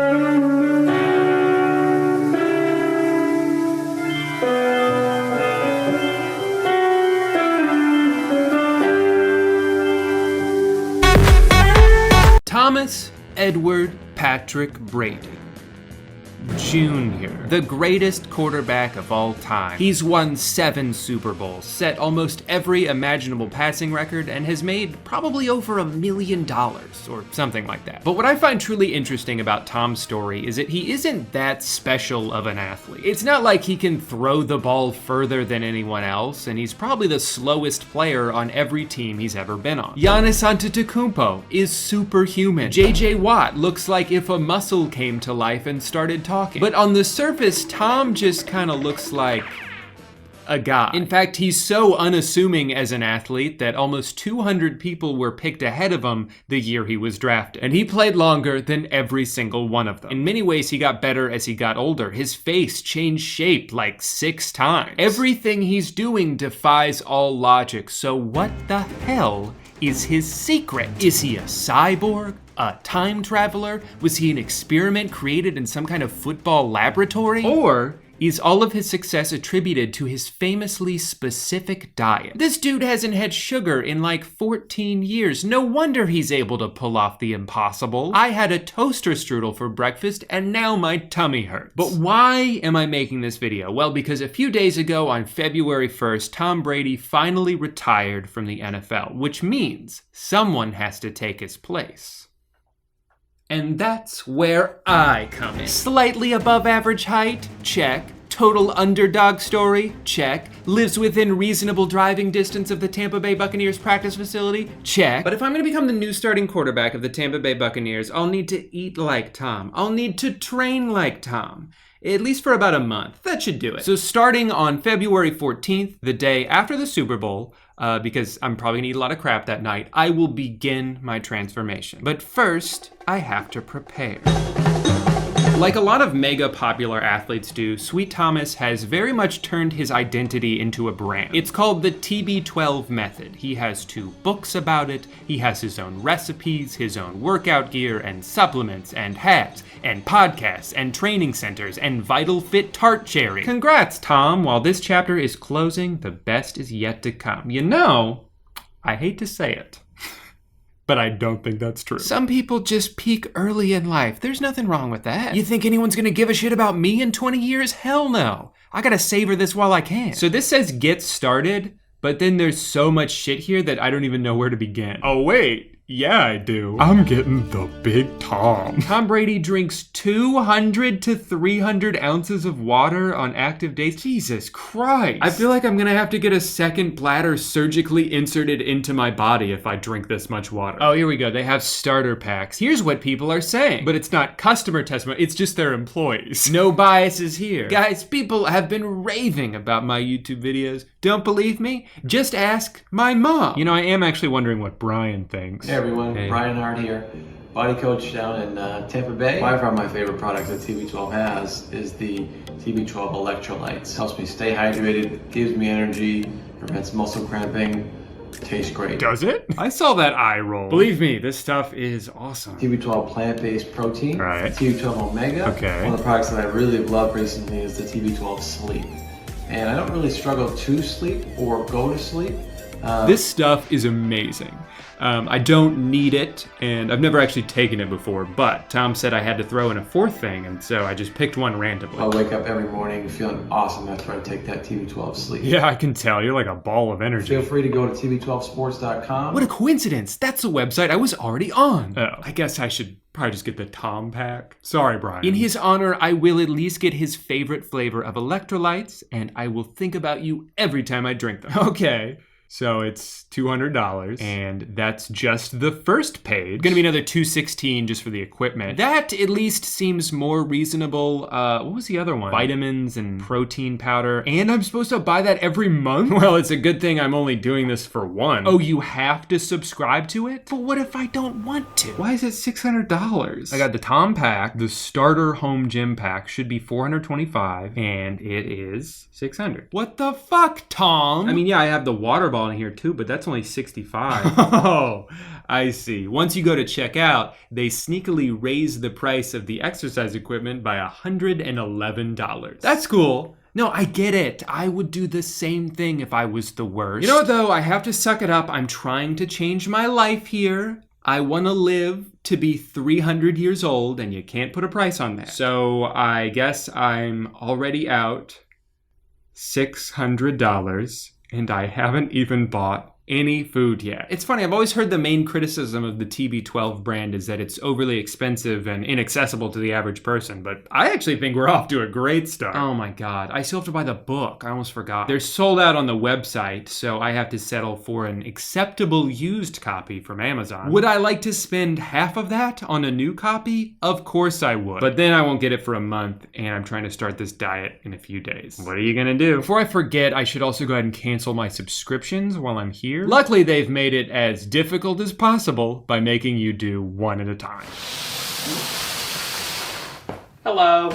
Thomas Edward Patrick Brady Jr., the greatest quarterback of all time. He's won 7 Super Bowls, set almost every imaginable passing record, and has made probably over $1 million or something like that. But what I find truly interesting about Tom's story is that he isn't that special of an athlete. It's not like he can throw the ball further than anyone else, and he's probably the slowest player on every team he's ever been on. Giannis Antetokounmpo is superhuman. JJ Watt looks like if a muscle came to life and started talking. But on the surface, Tom just kind of looks like a guy. In fact, he's so unassuming as an athlete that almost 200 people were picked ahead of him the year he was drafted. And he played longer than every single one of them. In many ways, he got better as he got older. His face changed shape like 6 times. Everything he's doing defies all logic. So what the hell
is his secret? Is he a cyborg? A time traveler? Was he an experiment created in some kind of football laboratory? Or is all of his success attributed to his famously specific diet? This dude hasn't had sugar in like 14 years. No wonder he's able to pull off the impossible. I had a toaster strudel for breakfast and now my tummy hurts. But why am I making this video? Well, because a few days ago on February 1st, Tom Brady finally retired from the NFL, which means someone has to take his place. And that's where I come in. Slightly above average height? Check. Total underdog story? Check. Lives within reasonable driving distance of the Tampa Bay Buccaneers practice facility? Check. But if I'm gonna become the new starting quarterback of the Tampa Bay Buccaneers, I'll need to eat like Tom. I'll need to train like Tom. At least for about a month. That should do it. So starting on February 14th, the day after the Super Bowl, because I'm probably gonna eat a lot of crap that night, I will begin my transformation. But first, I have to prepare. Like a lot of mega popular athletes do, Sweet Thomas has very much turned his identity into a brand. It's called the TB12 method. He has 2 books about it, he has his own recipes, his own workout gear, and supplements, and hats, and podcasts, and training centers, and Vital Fit tart cherry. Congrats, Tom! While this chapter is closing, the best is yet to come. You know, I hate to say it, but I don't think that's true. Some people just peak early in life. There's nothing wrong with that. You think anyone's gonna give a shit about me in 20 years? Hell no. I gotta savor this while I can. So this says get started, but then there's so much shit here that I don't even know where to begin. Oh wait. Yeah, I do. I'm getting the Big Tom. Tom Brady drinks 200 to 300 ounces of water on active days. Jesus Christ. I feel like I'm gonna have to get a second bladder surgically inserted into my body if I drink this much water. Oh, here we go. They have starter packs. Here's what people are saying. But it's not customer testimony, it's just their employees. No biases here. Guys, people have been raving about my YouTube videos. Don't believe me? Just ask my mom. You know, I am actually wondering what Brian thinks.
Hey everyone, Brian Hart here, body coach down in Tampa Bay. By far my favorite product that TB12 has is the TB12 electrolytes. Helps me stay hydrated, gives me energy, prevents muscle cramping, tastes great.
Does it? I saw that eye roll. Believe me, this stuff is awesome.
TB12 plant-based protein,
right.
TB12 Omega.
Okay.
One of the products that I really have loved recently is the TB12 Sleep. And I don't really struggle to sleep or go to sleep.
This stuff is amazing. I don't need it, and I've never actually taken it before, but Tom said I had to throw in a 4th thing, and so I just picked one randomly.
I wake up every morning feeling awesome after I take that TB12 Sleep.
Yeah, I can tell. You're like a ball of energy.
Feel free to go to tb12sports.com.
What a coincidence. That's a website I was already on. Oh, I guess I should probably just get the Tom pack. Sorry, Brian. In his honor, I will at least get his favorite flavor of electrolytes, and I will think about you every time I drink them. Okay. So it's $200, and that's just the first page. Gonna be another $216 just for the equipment. That at least seems more reasonable. What was the other one? Vitamins and protein powder. And I'm supposed to buy that every month? Well, it's a good thing I'm only doing this for one. Oh, you have to subscribe to it? But what if I don't want to? Why is it $600? I got the Tom pack. The starter home gym pack should be $425, and it is $600. What the fuck, Tom? I mean, yeah, I have the water bottle in here too, but that's only $65. Oh, I see. Once you go to check out, they sneakily raise the price of the exercise equipment by $111. That's cool. No, I get it. I would do the same thing if I was the worst. You know what though? I have to suck it up. I'm trying to change my life here. I want to live to be 300 years old, and you can't put a price on that. So I guess I'm already out $600. And I haven't even bought any food yet. It's funny, I've always heard the main criticism of the TB12 brand is that it's overly expensive and inaccessible to the average person, but I actually think we're off to a great start. Oh my God, I still have to buy the book. I almost forgot. They're sold out on the website, so I have to settle for an acceptable used copy from Amazon. Would I like to spend half of that on a new copy? Of course I would. But then I won't get it for a month, and I'm trying to start this diet in a few days. What are you gonna do? Before I forget, I should also go ahead and cancel my subscriptions while I'm here. Luckily, they've made it as difficult as possible by making you do one at a time. Hello.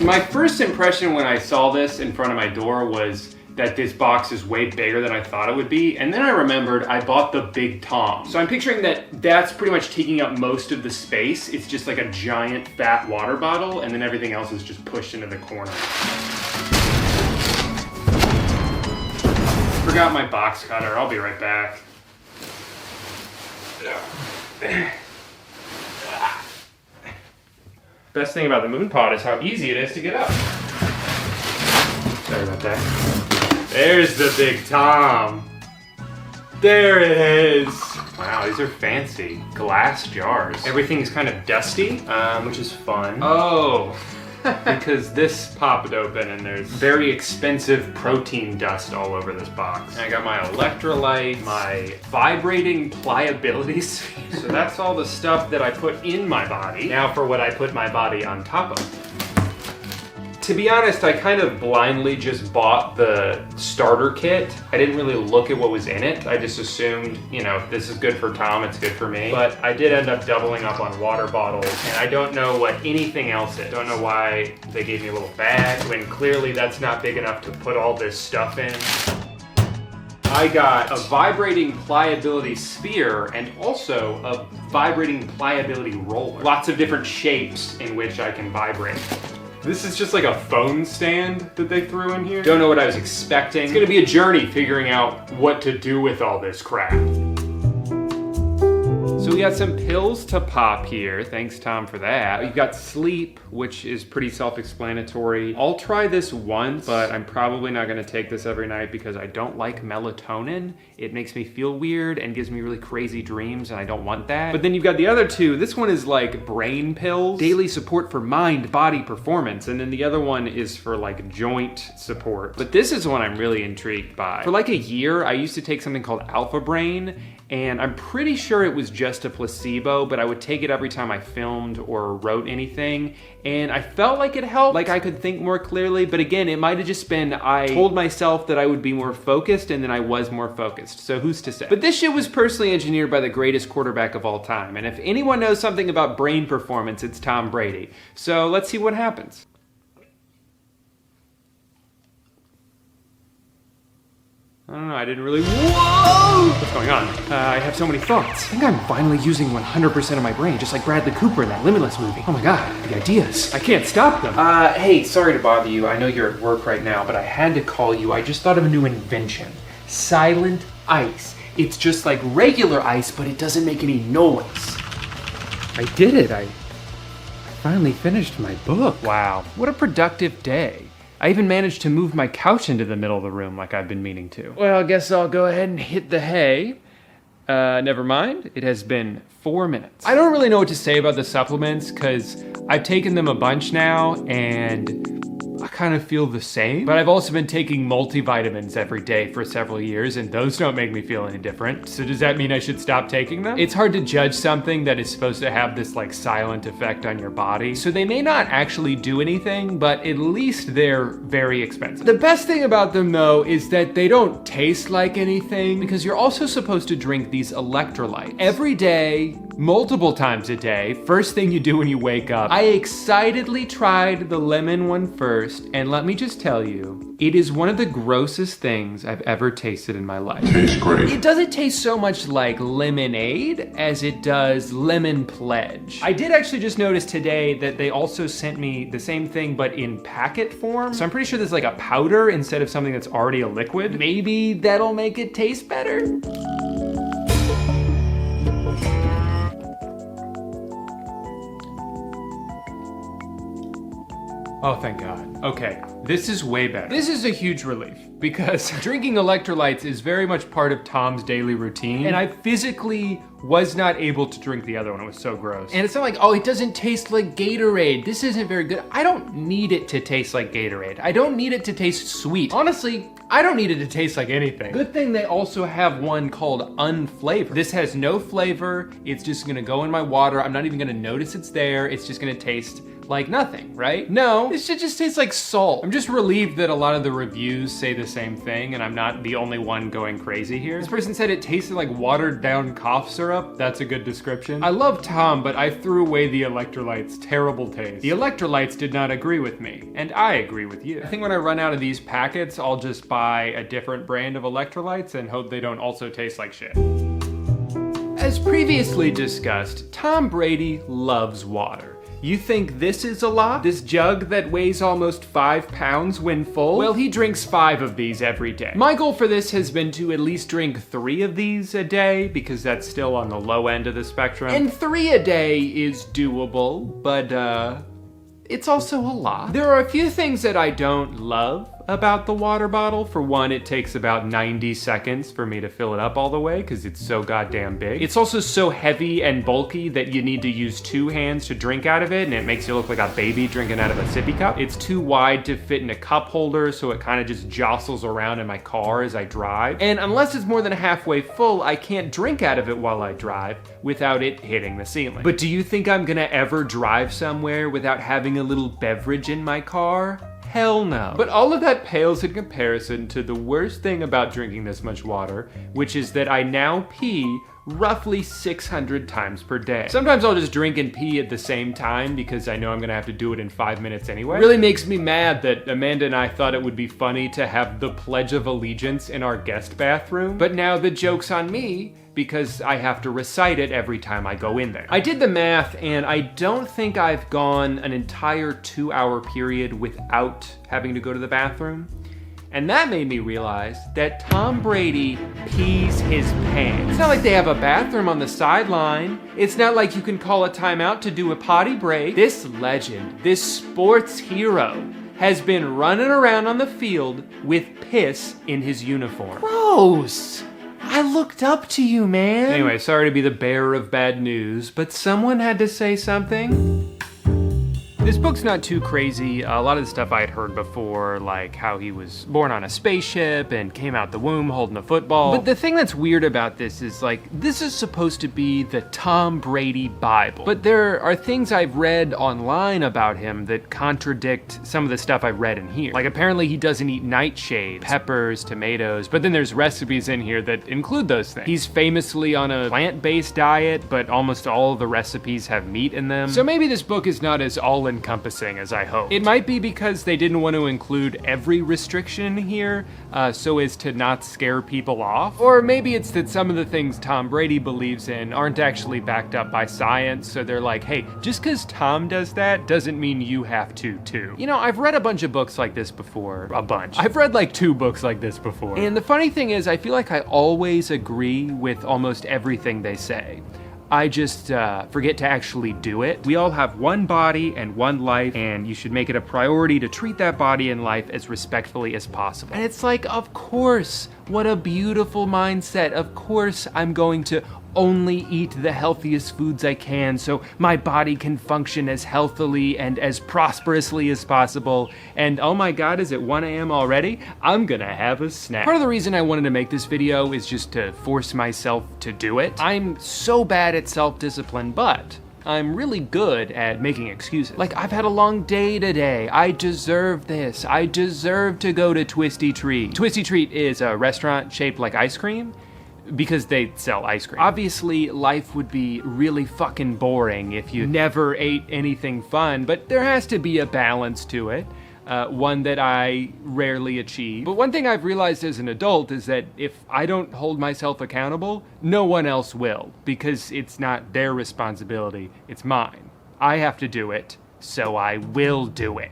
My first impression when I saw this in front of my door was that this box is way bigger than I thought it would be. And then I remembered I bought the Big Tom. So I'm picturing that that's pretty much taking up most of the space. It's just like a giant fat water bottle, and then everything else is just pushed into the corner. Forgot my box cutter. I'll be right back. Best thing about the moon pod is how easy it is to get up. Sorry about that. There's the Big Tom. There it is. Wow, these are fancy. Glass jars. Everything's kind of dusty, which is fun. Oh, because this popped open and there's very expensive protein dust all over this box. And I got my electrolyte, my vibrating pliability sphere. So that's all the stuff that I put in my body. Now for what I put my body on top of. To be honest, I kind of blindly just bought the starter kit. I didn't really look at what was in it. I just assumed, you know, if this is good for Tom, it's good for me. But I did end up doubling up on water bottles, and I don't know what anything else is. Don't know why they gave me a little bag, when clearly that's not big enough to put all this stuff in. I got a vibrating pliability sphere and also a vibrating pliability roller. Lots of different shapes in which I can vibrate. This is just like a phone stand that they threw in here. Don't know what I was expecting. It's gonna be a journey figuring out what to do with all this crap. So we got some pills to pop here. Thanks, Tom, for that. We've got sleep, which is pretty self-explanatory. I'll try this once, but I'm probably not gonna take this every night because I don't like melatonin. It makes me feel weird and gives me really crazy dreams, and I don't want that. But then you've got the other two. This one is like brain pills, daily support for mind-body performance, and then the other one is for like joint support. But this is one I'm really intrigued by. For like a year, I used to take something called Alpha Brain, and I'm pretty sure it was just a placebo, but I would take it every time I filmed or wrote anything, and I felt like it helped, like I could think more clearly, but again, it might have just been I told myself that I would be more focused, and then I was more focused, so who's to say? But this shit was personally engineered by the greatest quarterback of all time, and if anyone knows something about brain performance, it's Tom Brady. So let's see what happens. I don't know, I didn't really, whoa! What's going on? I have so many thoughts. I think I'm finally using 100% of my brain, just like Bradley Cooper in that Limitless movie. Oh my God, the ideas. I can't stop them. Hey, sorry to bother you. I know you're at work right now, but I had to call you. I just thought of a new invention. Silent ice. It's just like regular ice, but it doesn't make any noise. I did it. I finally finished my book. Wow, what a productive day. I even managed to move my couch into the middle of the room like I've been meaning to. Well, I guess I'll go ahead and hit the hay. Never mind, it has been 4 minutes. I don't really know what to say about the supplements because I've taken them a bunch now and I kind of feel the same. But I've also been taking multivitamins every day for several years and those don't make me feel any different. So does that mean I should stop taking them? It's hard to judge something that is supposed to have this like silent effect on your body. So they may not actually do anything, but at least they're very expensive. The best thing about them though is that they don't taste like anything because you're also supposed to drink these electrolytes every day, multiple times a day, first thing you do when you wake up. I excitedly tried the lemon one first, and let me just tell you, it is one of the grossest things I've ever tasted in my life. Tastes great. It doesn't taste so much like lemonade as it does lemon pledge. I did actually just notice today that they also sent me the same thing but in packet form. So I'm pretty sure there's like a powder instead of something that's already a liquid. Maybe that'll make it taste better? Oh, thank God. Okay, this is way better. This is a huge relief because drinking electrolytes is very much part of Tom's daily routine, and I physically was not able to drink the other one. It was so gross. And it's not like, oh, it doesn't taste like Gatorade. This isn't very good. I don't need it to taste like Gatorade. I don't need it to taste sweet. Honestly, I don't need it to taste like anything. Good thing they also have one called unflavored. This has no flavor. It's just gonna go in my water. I'm not even gonna notice it's there. It's just gonna taste
like nothing, right? No, this shit just tastes like salt. I'm just relieved that a lot of the reviews say the same thing and I'm not the only one going crazy here. This person said it tasted like watered down cough syrup. That's a good description. I love Tom, but I threw away the electrolytes. Terrible taste. The electrolytes did not agree with me, and I agree with you. I think when I run out of these packets, I'll just buy a different brand of electrolytes and hope they don't also taste like shit. As previously discussed, Tom Brady loves water. You think this is a lot? This jug that weighs almost 5 pounds when full? Well, he drinks 5 of these every day. My goal for this has been to at least drink 3 of these a day, because that's still on the low end of the spectrum. And 3 a day is doable, but it's also a lot. There are a few things that I don't love about the water bottle. For one, it takes about 90 seconds for me to fill it up all the way because it's so goddamn big. It's also so heavy and bulky that you need to use 2 hands to drink out of it, and it makes you look like a baby drinking out of a sippy cup. It's too wide to fit in a cup holder, so it kind of just jostles around in my car as I drive. And unless it's more than halfway full, I can't drink out of it while I drive without it hitting the ceiling. But do you think I'm gonna ever drive somewhere without having a little beverage in my car? Hell no. But all of that pales in comparison to the worst thing about drinking this much water, which is that I now pee roughly 600 times per day. Sometimes I'll just drink and pee at the same time because I know I'm gonna have to do it in 5 minutes anyway. It really makes me mad that Amanda and I thought it would be funny to have the Pledge of Allegiance in our guest bathroom, but now the joke's on me because I have to recite it every time I go in there. I did the math and I don't think I've gone an entire 2-hour period without having to go to the bathroom. And that made me realize that Tom Brady pees his pants. It's not like they have a bathroom on the sideline. It's not like you can call a timeout to do a potty break. This legend, this sports hero, has been running around on the field with piss in his uniform. Gross! I looked up to you, man. Anyway, sorry to be the bearer of bad news, but someone had to say something. This book's not too crazy. A lot of the stuff I had heard before, like how he was born on a spaceship and came out the womb holding a football. But the thing that's weird about this is, like, this is supposed to be the Tom Brady Bible. But there are things I've read online about him that contradict some of the stuff I've read in here. Like, apparently he doesn't eat nightshades, peppers, tomatoes, but then there's recipes in here that include those things. He's famously on a plant-based diet, but almost all of the recipes have meat in them. So maybe this book is not as all-encompassing as I hope. It might be because they didn't want to include every restriction here so as to not scare people off. Or maybe it's that some of the things Tom Brady believes in aren't actually backed up by science, so they're like, hey, just because Tom does that doesn't mean you have to too. You know, I've read a bunch of books like this before. A bunch. I've read like 2 books like this before. And the funny thing is, I feel like I always agree with almost everything they say. I just forget to actually do it. We all have one body and one life, and you should make it a priority to treat that body and life as respectfully as possible. And it's like, of course, what a beautiful mindset. Of course, I'm going to only eat the healthiest foods I can so my body can function as healthily and as prosperously as possible. And oh my God, is it 1 a.m. already? I'm gonna have a snack. Part of the reason I wanted to make this video is just to force myself to do it. I'm so bad at self-discipline, but I'm really good at making excuses. Like, I've had a long day today. I deserve this. I deserve to go to Twisty Treat. Twisty Treat is a restaurant shaped like ice cream, because they sell ice cream. Obviously, life would be really fucking boring if you never ate anything fun, but there has to be a balance to it, one that I rarely achieve. But one thing I've realized as an adult is that if I don't hold myself accountable, no one else will, because it's not their responsibility, it's mine. I have to do it, so I will do it.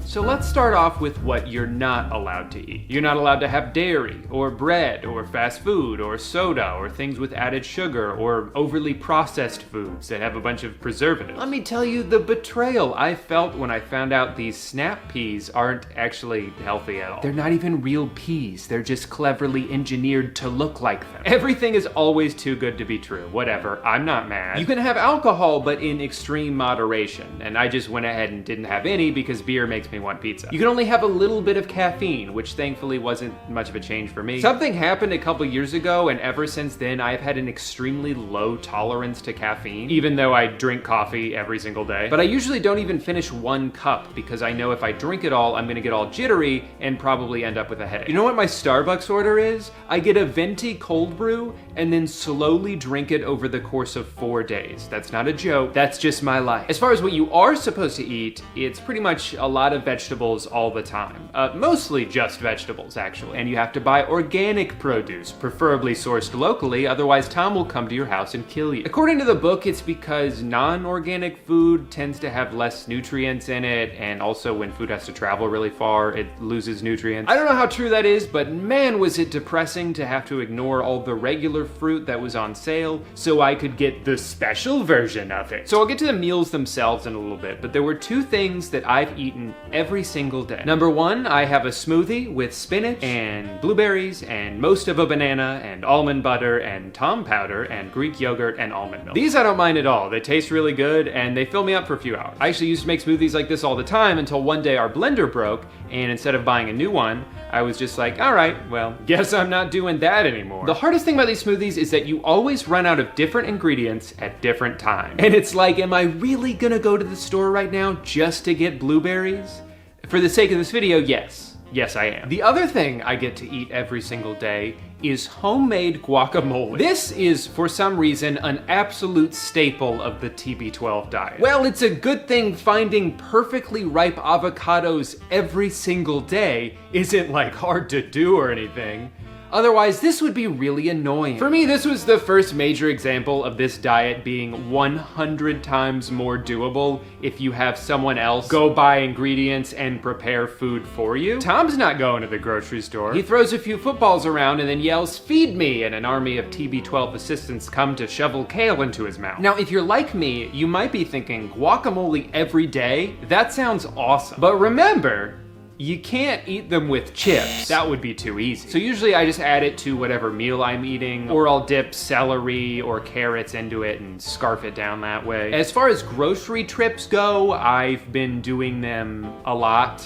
So let's start off with what you're not allowed to eat. You're not allowed to have dairy, or bread, or fast food, or soda, or things with added sugar, or overly processed foods that have a bunch of preservatives. Let me tell you the betrayal I felt when I found out these snap peas aren't actually healthy at all. They're not even real peas. They're just cleverly engineered to look like them. Everything is always too good to be true. Whatever, I'm not mad. You can have alcohol, but in extreme moderation. And I just went ahead and didn't have any because beer makes me me want pizza. You can only have a little bit of caffeine, which thankfully wasn't much of a change for me. Something happened a couple years ago, and ever since then, I've had an extremely low tolerance to caffeine, even though I drink coffee every single day. But I usually don't even finish 1 cup because I know if I drink it all, I'm gonna get all jittery and probably end up with a headache. You know what my Starbucks order is? I get a venti cold brew and then slowly drink it over the course of 4 days. That's not a joke, that's just my life. As far as what you are supposed to eat, it's pretty much a lot of vegetables all the time. Mostly just vegetables, actually. And you have to buy organic produce, preferably sourced locally, otherwise Tom will come to your house and kill you. According to the book, it's because non-organic food tends to have less nutrients in it, and also when food has to travel really far, it loses nutrients. I don't know how true that is, but man, was it depressing to have to ignore all the regular fruit that was on sale so I could get the special version of it. So I'll get to the meals themselves in a little bit, but there were 2 things that I've eaten every single day. Number 1, I have a smoothie with spinach and blueberries and most of a banana and almond butter and Tom powder and Greek yogurt and almond milk. These I don't mind at all. They taste really good and they fill me up for a few hours. I actually used to make smoothies like this all the time until one day our blender broke, and instead of buying a new one, I was just like, all right, well, guess I'm not doing that anymore. The hardest thing about these smoothies is that you always run out of different ingredients at different times. And it's like, am I really gonna go to the store right now just to get blueberries? For the sake of this video, yes. Yes, I am. The other thing I get to eat every single day is homemade guacamole. This is, for some reason, an absolute staple of the TB12 diet. Well, it's a good thing finding perfectly ripe avocados every single day isn't like hard to do or anything. Otherwise, this would be really annoying. For me, this was the first major example of this diet being 100 times more doable if you have someone else go buy ingredients and prepare food for you. Tom's not going to the grocery store. He throws a few footballs around and then yells, "Feed me," and an army of TB12 assistants come to shovel kale into his mouth. Now, if you're like me, you might be thinking, guacamole every day? That sounds awesome. But remember, you can't eat them with chips. That would be too easy. So usually I just add it to whatever meal I'm eating, or I'll dip celery or carrots into it and scarf it down that way. As far as grocery trips go, I've been doing them a lot.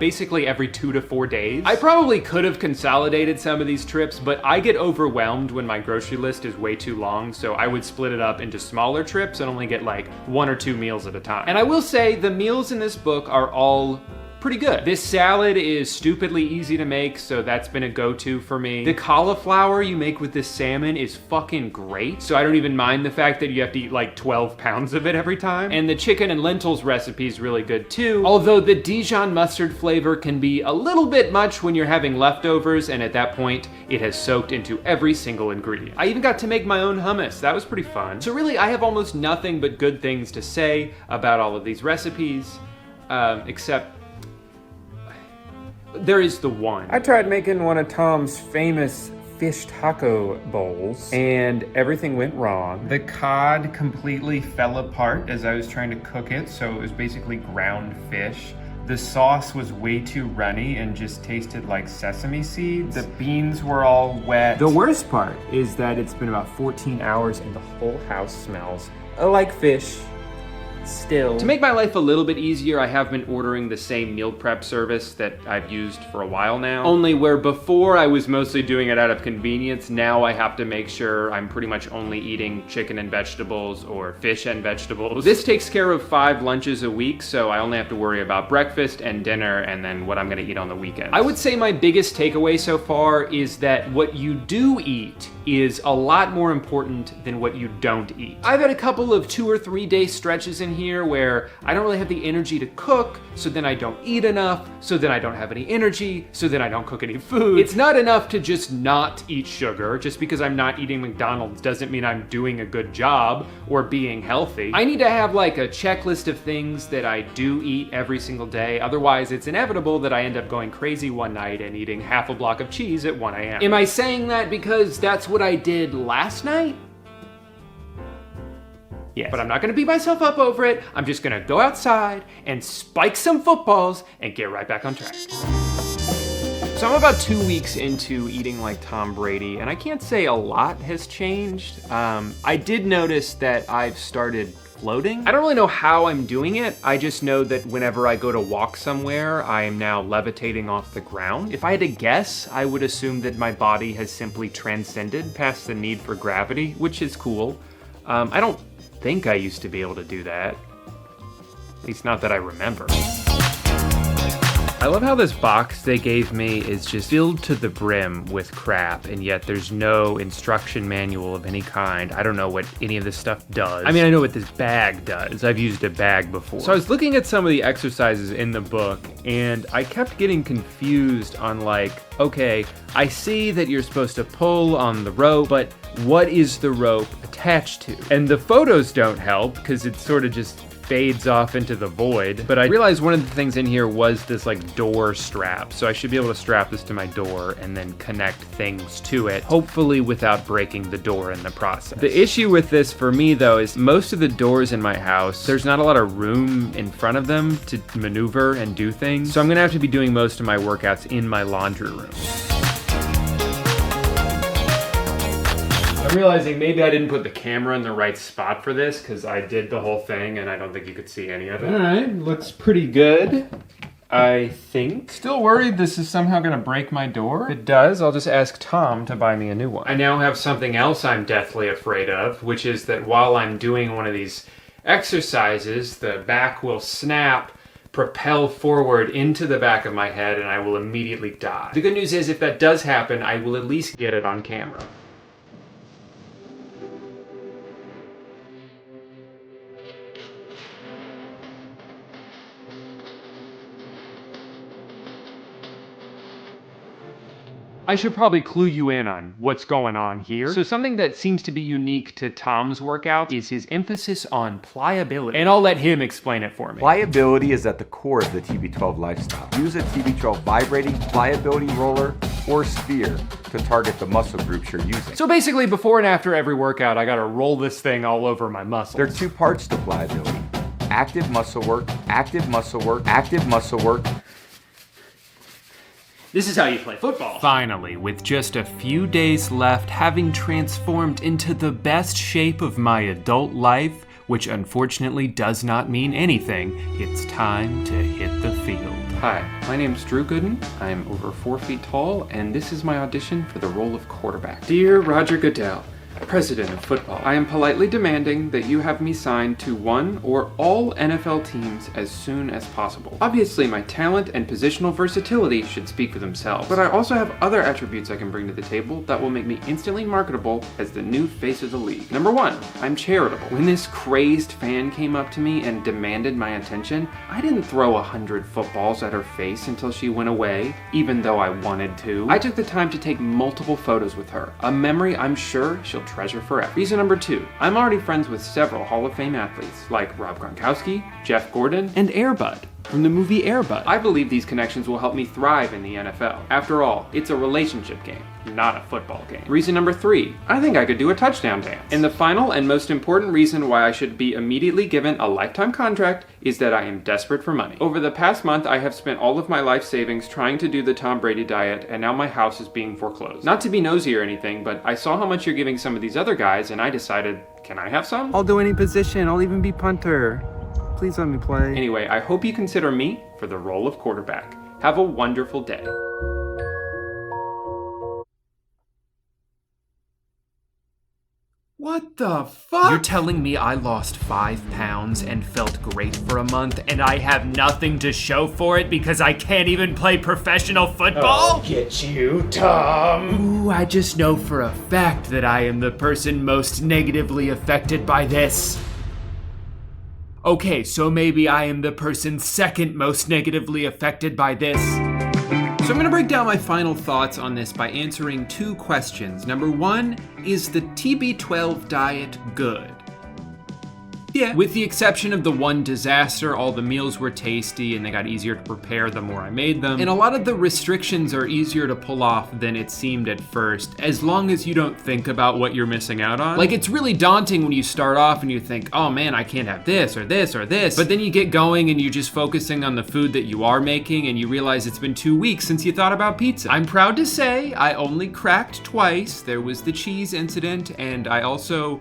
Basically every 2 to 4 days. I probably could have consolidated some of these trips, but I get overwhelmed when my grocery list is way too long, so I would split it up into smaller trips and only get like 1 or 2 meals at a time. And I will say, the meals in this book are all pretty good. This salad is stupidly easy to make, so that's been a go-to for me. The cauliflower you make with this salmon is fucking great, so I don't even mind the fact that you have to eat like 12 pounds of it every time. And the chicken and lentils recipe is really good too, although the Dijon mustard flavor can be a little bit much when you're having leftovers, and at that point, it has soaked into every single ingredient. I even got to make my own hummus. That was pretty fun. So really, I have almost nothing but good things to say about all of these recipes, except there is the one.
I tried making one of Tom's famous fish taco bowls and everything went wrong. The cod completely fell apart as I was trying to cook it, so it was basically ground fish. The sauce was way too runny and just tasted like sesame seeds. The beans were all wet. The worst part is that it's been about 14 hours and the whole house smells like fish. Still.
To make my life a little bit easier, I have been ordering the same meal prep service that I've used for a while now. Only where before I was mostly doing it out of convenience, now I have to make sure I'm pretty much only eating chicken and vegetables or fish and vegetables. This takes care of 5 lunches a week, so I only have to worry about breakfast and dinner and then what I'm gonna eat on the weekends. I would say my biggest takeaway so far is that what you do eat is a lot more important than what you don't eat. I've had a couple of 2 or 3 day stretches in here where I don't really have the energy to cook, so then I don't eat enough, so then I don't have any energy, so then I don't cook any food. It's not enough to just not eat sugar. Just because I'm not eating McDonald's doesn't mean I'm doing a good job or being healthy. I need to have like a checklist of things that I do eat every single day, otherwise it's inevitable that I end up going crazy one night and eating half a block of cheese at 1 a.m. Am I saying that because that's what I did last night? Yes. But I'm not gonna beat myself up over it. I'm just gonna go outside and spike some footballs and get right back on track. So I'm about 2 weeks into eating like Tom Brady, and I can't say a lot has changed. I did notice that I've started
floating. I don't really know how I'm doing it. I just know that whenever I go to walk somewhere, I am now levitating off the ground. If I had to guess, I would assume that my body has simply transcended past the need for gravity, which is cool. I don't think I used to be able to do that. At least not that I remember. I love how this box they gave me is just filled to the brim with crap, and yet there's no instruction manual of any kind. I don't know what any of this stuff does. I mean, I know what this bag does. I've used a bag before. So I was looking at some of the exercises in the book, and I kept getting confused on like, okay, I see that you're supposed to pull on the rope, but what is the rope attached to? And the photos don't help, because it sort of just fades off into the void. But I realized one of the things in here was this like door strap. So I should be able to strap this to my door and then connect things to it, hopefully without breaking the door in the process. The issue with this for me though is most of the doors in my house, there's not a lot of room in front of them to maneuver and do things. So I'm gonna have to be doing most of my workouts in my laundry room. I'm realizing maybe I didn't put the camera in the right spot for this because I did the whole thing and I don't think you could see any of it. All right, looks pretty good, I think. Still worried this is somehow gonna break my door? If it does, I'll just ask Tom to buy me a new one. I now have something else I'm deathly afraid of, which is that while I'm doing one of these exercises, the back will snap, propel forward into the back of my head, and I will immediately die. The good news is if that does happen, I will at least get it on camera. I should probably clue you in on what's going on here. So something that seems to be unique to Tom's workout is his emphasis on pliability. And I'll let him explain it for me.
Pliability is at the core of the TB12 lifestyle. Use a TB12 vibrating pliability roller or sphere to target the muscle groups you're using.
So basically before and after every workout, I gotta roll this thing all over my muscles.
There are two parts to pliability. Active muscle work, active muscle work, active muscle work.
This is how you play football. Finally, with just a few days left, having transformed into the best shape of my adult life, which unfortunately does not mean anything, it's time to hit the field. Hi, my name's Drew Gooden. I'm over 4 feet tall, and this is my audition for the role of quarterback. Dear Roger Goodell, President of Football, I am politely demanding that you have me signed to one or all NFL teams as soon as possible. Obviously, my talent and positional versatility should speak for themselves, but I also have other attributes I can bring to the table that will make me instantly marketable as the new face of the league. Number one, I'm charitable. When this crazed fan came up to me and demanded my attention, I didn't throw 100 footballs at her face until she went away, even though I wanted to. I took the time to take multiple photos with her, a memory I'm sure she'll treasure forever. Reason number two, I'm already friends with several Hall of Fame athletes, like Rob Gronkowski, Jeff Gordon, and Air Bud from the movie Air Bud. I believe these connections will help me thrive in the NFL. After all, it's a relationship game, not a football game. Reason number three, I think I could do a touchdown dance. And the final and most important reason why I should be immediately given a lifetime contract is that I am desperate for money. Over the past month, I have spent all of my life savings trying to do the Tom Brady diet, and now my house is being foreclosed. Not to be nosy or anything, but I saw how much you're giving some of these other guys, and I decided, can I have some?
I'll do any position. I'll even be punter. Please let me play.
Anyway, I hope you consider me for the role of quarterback. Have a wonderful day.
What the fuck?
You're telling me I lost 5 pounds and felt great for a month and I have nothing to show for it because I can't even play professional football?
I'll get you, Tom.
Ooh, I just know for a fact that I am the person most negatively affected by this. Okay, so maybe I am the person second most negatively affected by this. So I'm gonna break down my final thoughts on this by answering 2 questions. Number 1, is the TB12 diet good? Yeah. With the exception of the one disaster, all the meals were tasty and they got easier to prepare the more I made them. And a lot of the restrictions are easier to pull off than it seemed at first, as long as you don't think about what you're missing out on. Like, it's really daunting when you start off and you think, oh man, I can't have this or this or this. But then you get going and you're just focusing on the food that you are making and you realize it's been 2 weeks since you thought about pizza. I'm proud to say I only cracked twice. There was the cheese incident, and I also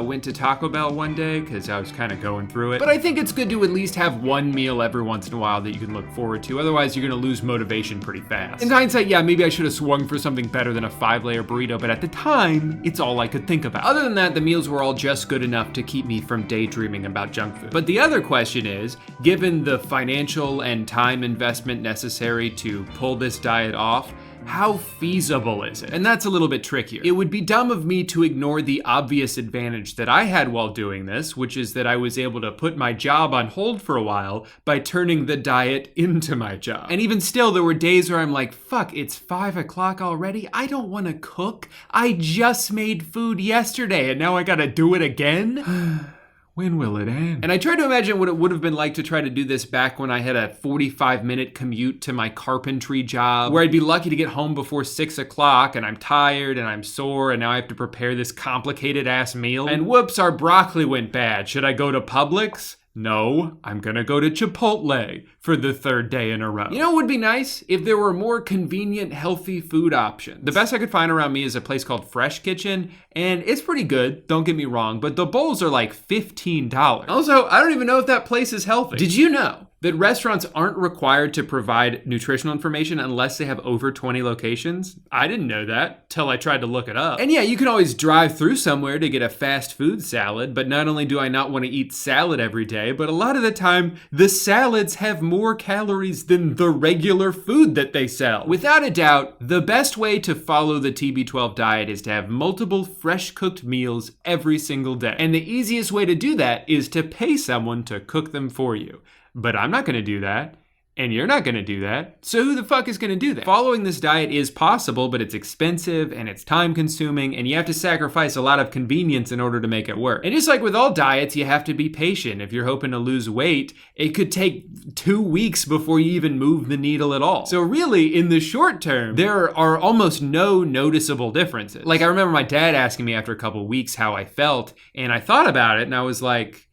went to Taco Bell one day because
I was kind of going through it. But I think it's good to at least have one meal every once in a while that you can look forward to. Otherwise, you're gonna lose motivation pretty fast. In hindsight, yeah, maybe I should have swung for something better than a 5-layer burrito, but at the time, it's all I could think about. Other than that, the meals were all just good enough to keep me from daydreaming about junk food. But the other question is, given the financial and time investment necessary to pull this diet off, how feasible is it? And that's a little bit trickier. It would be dumb of me to ignore the obvious advantage that I had while doing this, which is that I was able to put my job on hold for a while by turning the diet into my job. And even still, there were days where I'm like, fuck, it's 5 o'clock already? I don't wanna cook. I just made food yesterday and now I gotta do it again? When will it end? And I tried to imagine what it would have been like to try to do this back when I had a 45-minute commute to my carpentry job, where I'd be lucky to get home before 6 o'clock and I'm tired and I'm sore and now I have to prepare this complicated ass meal. And whoops, our broccoli went bad. Should I go to Publix? No, I'm gonna go to Chipotle for the 3rd day in a row. You know what would be nice? If there were more convenient, healthy food options. The best I could find around me is a place called Fresh Kitchen, and it's pretty good, don't get me wrong, but the bowls are like $15. Also, I don't even know if that place is healthy. Did you know that restaurants aren't required to provide nutritional information unless they have over 20 locations? I didn't know that till I tried to look it up. And yeah, you can always drive through somewhere to get a fast food salad, but not only do I not want to eat salad every day, but a lot of the time, the salads have more calories than the regular food that they sell. Without a doubt, the best way to follow the TB12 diet is to have multiple fresh cooked meals every single day. And the easiest way to do that is to pay someone to cook them for you. But I'm not gonna do that, and you're not gonna do that, so who the fuck is gonna do that? Following this diet is possible, but it's expensive and it's time consuming, and you have to sacrifice a lot of convenience in order to make it work. And just like with all diets, you have to be patient. If you're hoping to lose weight, it could take 2 weeks before you even move the needle at all. So really, in the short term, there are almost no noticeable differences. Like I remember my dad asking me after a couple weeks how I felt, and I thought about it, and I was like,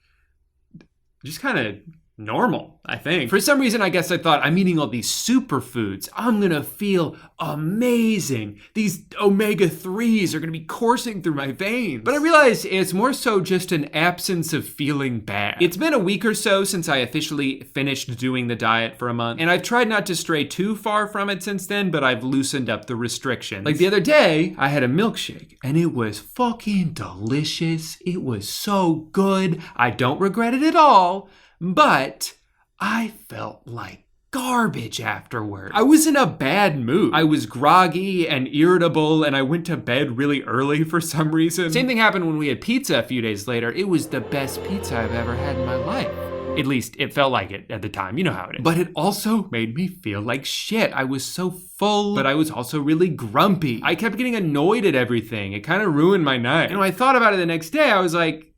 just kind of normal, I think. For some reason, I guess I thought, I'm eating all these superfoods. I'm gonna feel amazing. These omega-3s are gonna be coursing through my veins. But I realized it's more so just an absence of feeling bad. It's been a week or so since I officially finished doing the diet for a month, and I've tried not to stray too far from it since then, but I've loosened up the restrictions. Like the other day, I had a milkshake, and it was fucking delicious. It was so good. I don't regret it at all. But I felt like garbage afterward. I was in a bad mood. I was groggy and irritable, and I went to bed really early for some reason. Same thing happened when we had pizza a few days later. It was the best pizza I've ever had in my life. At least it felt like it at the time, you know how it is. But it also made me feel like shit. I was so full, but I was also really grumpy. I kept getting annoyed at everything. It kind of ruined my night. And when I thought about it the next day, I was like,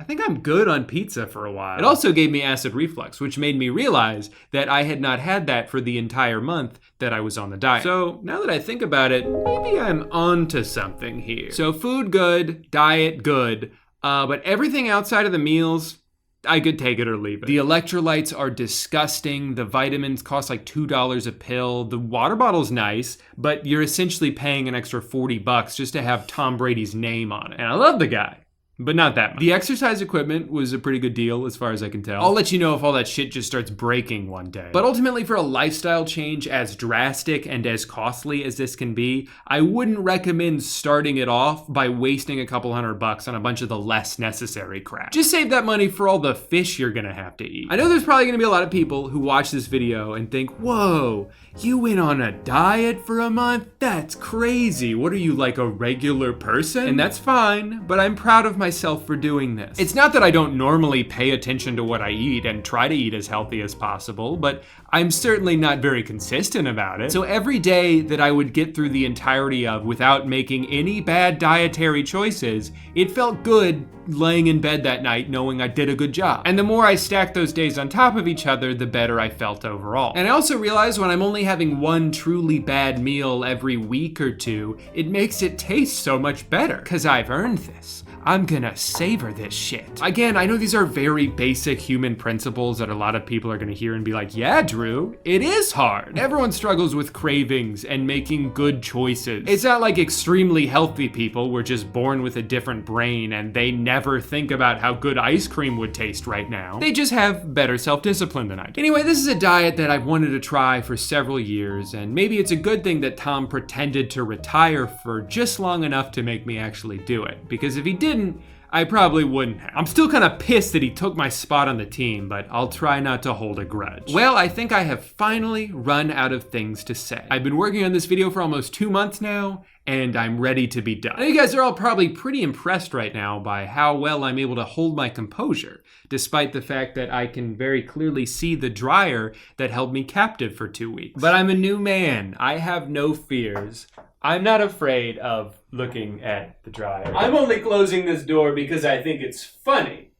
I think I'm good on pizza for a while. It also gave me acid reflux, which made me realize that I had not had that for the entire month that I was on the diet. So now that I think about it, maybe I'm onto something here. So food good, diet good, but everything outside of the meals, I could take it or leave it. The electrolytes are disgusting. The vitamins cost like $2 a pill. The water bottle's nice, but you're essentially paying an extra $40 just to have Tom Brady's name on it. And I love the guy, but not that much. The exercise equipment was a pretty good deal as far as I can tell. I'll let you know if all that shit just starts breaking one day. But ultimately, for a lifestyle change as drastic and as costly as this can be, I wouldn't recommend starting it off by wasting a couple $100 on a bunch of the less necessary crap. Just save that money for all the fish you're gonna have to eat. I know there's probably gonna be a lot of people who watch this video and think, whoa, you went on a diet for a month? That's crazy. What are you, like a regular person? And that's fine, but I'm proud of myself for doing this. It's not that I don't normally pay attention to what I eat and try to eat as healthy as possible, but I'm certainly not very consistent about it. So every day that I would get through the entirety of without making any bad dietary choices, it felt good laying in bed that night knowing I did a good job. And the more I stacked those days on top of each other, the better I felt overall. And I also realized when I'm only having one truly bad meal every week or two, it makes it taste so much better, because I've earned this.
I'm gonna savor this shit. Again, I know these are very basic human principles that a lot of people are gonna hear and be like, yeah, Drew, it is hard. Everyone struggles with cravings and making good choices. It's not like extremely healthy people were just born with a different brain and they never think about how good ice cream would taste right now. They just have better self-discipline than I do. Anyway, this is a diet that I've wanted to try for several years, and maybe it's a good thing that Tom pretended to retire for just long enough to make me actually do it, because if he didn't, I probably wouldn't have. I'm still kind of pissed that he took my spot on the team, but I'll try not to hold a grudge. Well, I think I have finally run out of things to say. I've been working on this video for almost 2 months now, and I'm ready to be done. Now, you guys are all probably pretty impressed right now by how well I'm able to hold my composure, despite the fact that I can very clearly see the dryer that held me captive for 2 weeks. But I'm a new man. I have no fears. I'm not afraid of looking at the dryer. I'm only closing this door because I think it's funny.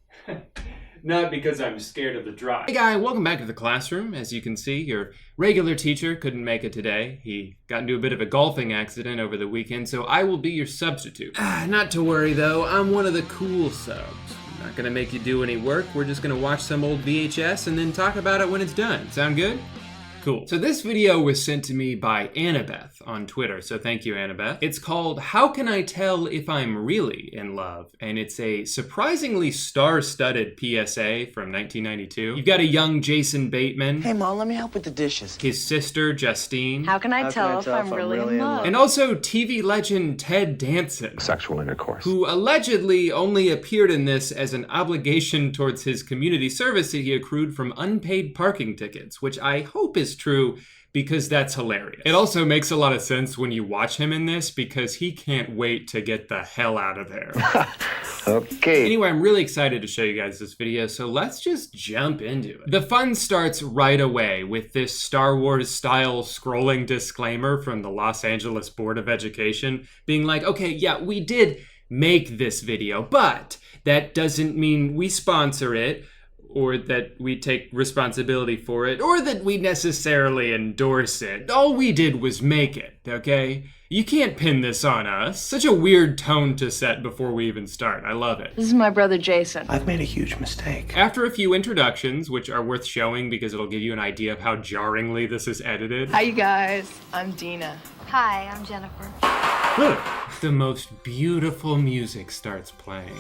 Not because I'm scared of the dryer. Hey guy, welcome back to the classroom. As you can see, your regular teacher couldn't make it today. He got into a bit of a golfing accident over the weekend, so I will be your substitute. Not to worry though, I'm one of the cool subs. I'm not gonna make you do any work. We're just gonna watch some old VHS and then talk about it when it's done. Sound good? Cool. So this video was sent to me by Annabeth on Twitter, so thank you, Annabeth. It's called How Can I Tell If I'm Really in Love? And it's a surprisingly star-studded PSA from 1992. You've got a young Jason Bateman.
Hey, Mom, let me help with the dishes.
His sister, Justine.
How can I tell if I'm really in love?
And also TV legend Ted Danson.
Sexual intercourse.
Who allegedly only appeared in this as an obligation towards his community service that he accrued from unpaid parking tickets, which I hope is true because that's hilarious. It also makes a lot of sense when you watch him in this because he can't wait to get the hell out of there.
Okay.
Anyway, I'm really excited to show you guys this video, so let's just jump into it. The fun starts right away with this Star Wars style scrolling disclaimer from the Los Angeles Board of Education being like, okay, yeah, we did make this video, but that doesn't mean we sponsor it, or that we take responsibility for it, or that we necessarily endorse it. All we did was make it, okay? You can't pin this on us. Such a weird tone to set before we even start. I love it.
This is my brother Jason.
I've made a huge mistake.
After a few introductions, which are worth showing because it'll give you an idea of how jarringly this is edited.
Hi, you guys. I'm Dina.
Hi, I'm Jennifer.
The most beautiful music starts playing.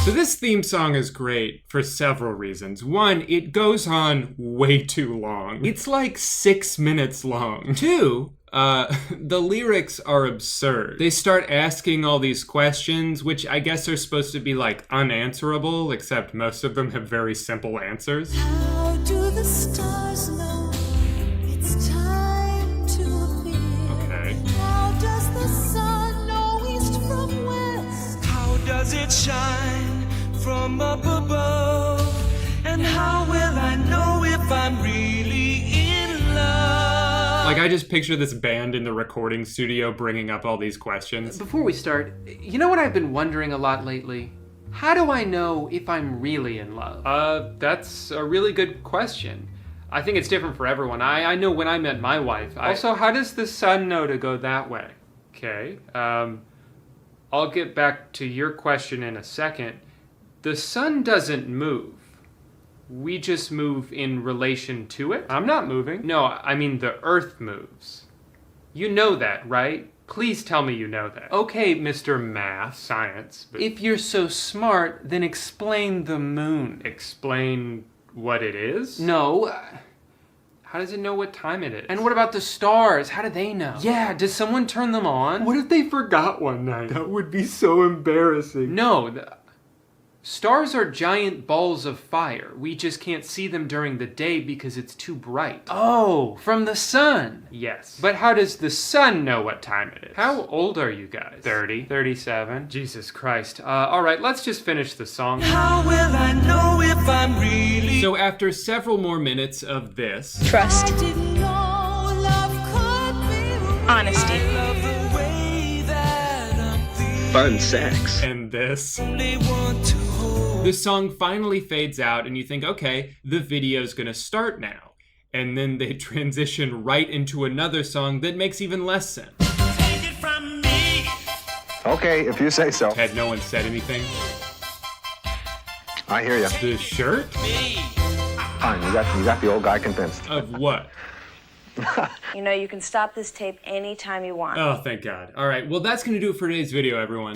So this theme song is great for several reasons. One, it goes on way too long. It's like 6 minutes long. Two, the lyrics are absurd. They start asking all these questions, which I guess are supposed to be like unanswerable, except most of them have very simple answers.
How do the stars know it's time to be?
Okay.
How does the sun know east from west? How does it shine from up above? And how will I know if I'm really in love?
Like, I just picture this band in the recording studio bringing up all these questions. Before we start, you know what I've been wondering a lot lately? How do I know if I'm really in love? That's a really good question. I think it's different for everyone. I know when I met my wife. Also, how does the sun know to go that way? Okay, I'll get back to your question in a second. The sun doesn't move. We just move in relation to it. I'm not moving. No, I mean the earth moves. You know that, right? Please tell me you know that. Okay, Mr. Math, Science. But if you're so smart, then explain the moon. Explain what it is? No. How does it know what time it is? And what about the stars? How do they know? Yeah, does someone turn them on? What if they forgot one night? That would be so embarrassing. No, stars are giant balls of fire. We just can't see them during the day because it's too bright. Oh, from the sun. Yes. But how does the sun know what time it is? How old are you guys? 30. 37. Jesus Christ. All right, let's just finish the song.
How will I know if I'm really?
So after several more minutes of this.
Trust.
I didn't know love could be
Honesty.
I love the way that I'm feeling.
Fun sex.
And this.
Only want to hold.
The song finally fades out and you think, okay, the video's gonna start now. And then they transition right into another song that makes even less sense.
Take it from
Okay, if you say so.
Ted, no one said anything.
I hear you.
The shirt?
Fine, you got the old guy convinced.
Of what?
You know, you can stop this tape anytime you want.
Oh, thank God. All right, well, that's going to do it for today's video, everyone.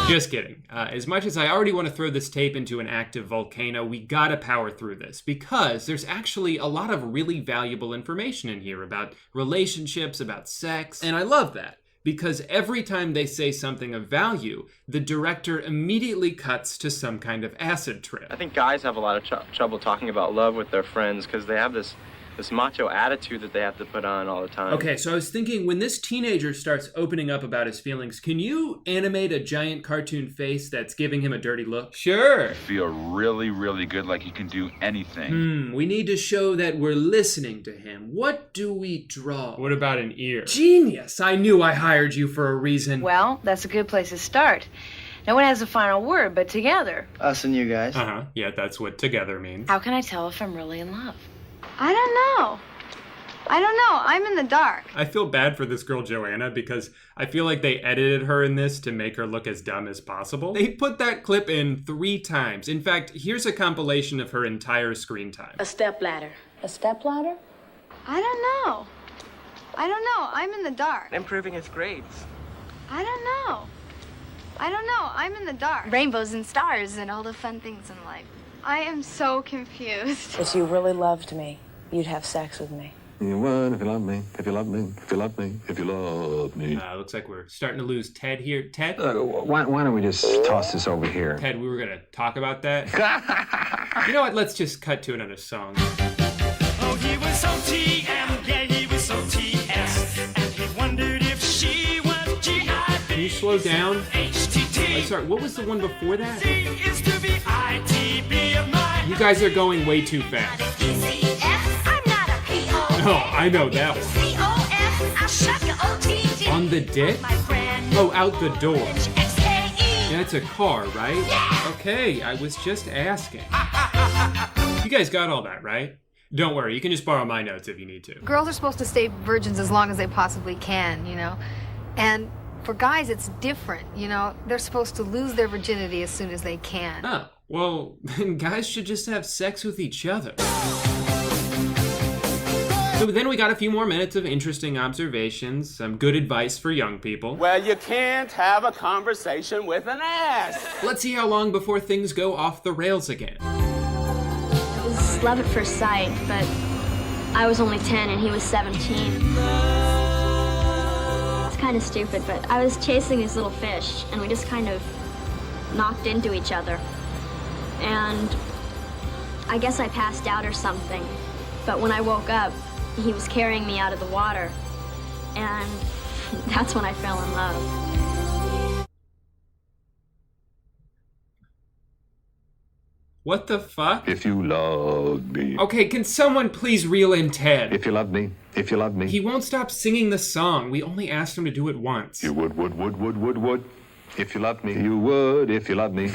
Just kidding. As much as I already want to throw this tape into an active volcano, we gotta power through this because there's actually a lot of really valuable information in here about relationships, about sex, and I love that. Because every time they say something of value, the director immediately cuts to some kind of acid trip.
I think guys have a lot of trouble talking about love with their friends because they have this macho attitude that they have to put on all the time.
Okay, so I was thinking, when this teenager starts opening up about his feelings, can you animate a giant cartoon face that's giving him a dirty look? Sure.
Feel really, really good, like he can do anything.
We need to show that we're listening to him. What do we draw? What about an ear? Genius! I knew I hired you for a reason.
Well, that's a good place to start. No one has the final word, but together.
Us and you guys.
Uh-huh, yeah, that's what together means.
How can I tell if I'm really in love?
I don't know. I'm in the dark.
I feel bad for this girl Joanna because I feel like they edited her in this to make her look as dumb as possible. They put that clip in 3 times. In fact, here's a compilation of her entire screen time.
A stepladder. A stepladder?
I don't know. I'm in the dark.
Improving his grades.
I don't know. I'm in the dark.
Rainbows and stars and all the fun things in life.
I am so confused.
If you really loved me, you'd have sex with me.
You would if you love me, if you love me, if you love me, if you love me.
Looks like we're starting to lose Ted here. Ted?
Why don't we just toss this over here?
Ted, we were going to talk about that. You know what? Let's just cut to another song.
Oh, he was so TM, yeah, he was so TS. And he wondered if she was G-I-B.
Can you slow down?
HTT.
I'm sorry, what was the one before that?
C is to be ITB of my...
You guys are going way too fast. No, I know that one. On the dick? Oh, out the door. That's a car, right? Okay, I was just asking. You guys got all that, right? Don't worry, you can just borrow my notes if you need to.
Girls are supposed to stay virgins as long as they possibly can, you know? And for guys, it's different, you know? They're supposed to lose their virginity as soon as they can.
Oh, well, then guys should just have sex with each other. So then we got a few more minutes of interesting observations, some good advice for young people.
Well, you can't have a conversation with an ass.
Let's see how long before things go off the rails again.
It was love at first sight, but I was only 10 and he was 17. It's kind of stupid, but I was chasing these little fish and we just kind of knocked into each other. And I guess I passed out or something, but when I woke up, he was carrying me out of the water, and that's when I fell in love.
What the fuck?
If you love me.
Okay, can someone please reel in Ted?
If you love me, if you love me.
He won't stop singing the song. We only asked him to do it once.
You would. If you love me. You would if you love me.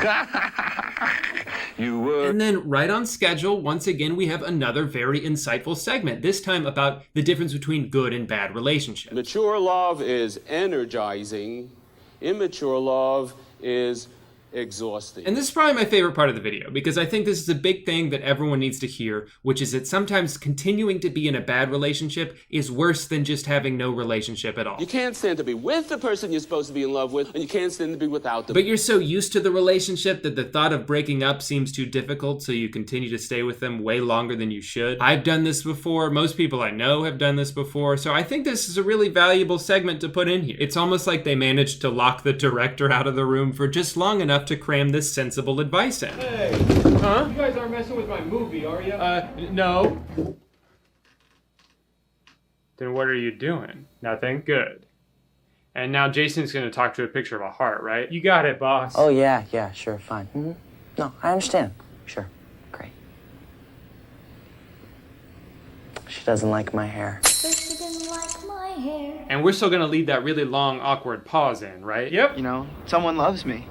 You would.
And then right on schedule, once again, we have another very insightful segment, this time about the difference between good and bad relationships.
Mature love is energizing. Immature love is exhausting.
And this is probably my favorite part of the video, because I think this is a big thing that everyone needs to hear, which is that sometimes continuing to be in a bad relationship is worse than just having no relationship at all.
You can't stand to be with the person you're supposed to be in love with, and you can't stand to be without them.
But you're so used to the relationship that the thought of breaking up seems too difficult, so you continue to stay with them way longer than you should. I've done this before. Most people I know have done this before, so I think this is a really valuable segment to put in here. It's almost like they managed to lock the director out of the room for just long enough to cram this sensible advice in.
Hey,
huh?
You guys aren't messing with my movie, are you?
No. Then what are you doing? Nothing? Good. And now Jason's gonna talk to a picture of a heart, right? You got it, boss.
Oh, yeah, sure, fine. Mm-hmm. No, I understand. Sure, great. She doesn't like my hair.
She didn't like my hair.
And we're still gonna leave that really long, awkward pause in, right? Yep.
You know, someone loves me.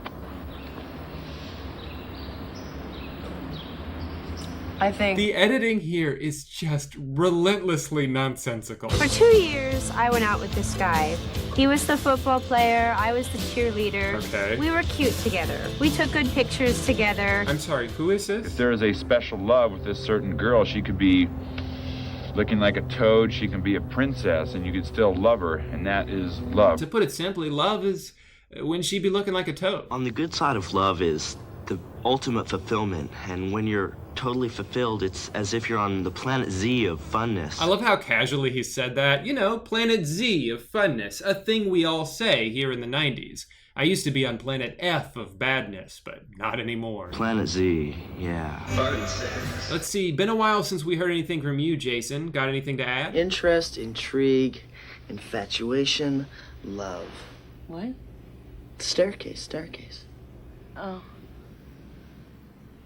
I think
the editing here is just relentlessly nonsensical.
For 2 years, I went out with this guy
He was the football player, I was the cheerleader.
Okay.
We were cute together. We took good pictures together.
I'm sorry, who is this?
If there is a special love with this certain girl, she could be looking like a toad, she can be a princess, and you could still love her, and that is love.
To put it simply, love is when she be looking like a toad.
On the good side of love is the ultimate fulfillment, and when you're totally fulfilled, it's as if you're on the planet Z of funness.
I love how casually he said that. You know, planet Z of funness, a thing we all say here in the 90s. I used to be on planet F of badness, but not anymore.
Planet Z, yeah.
Let's see, been a while since we heard anything from you, Jason. Got anything to add?
Interest, intrigue, infatuation, love.
What?
Staircase.
Oh.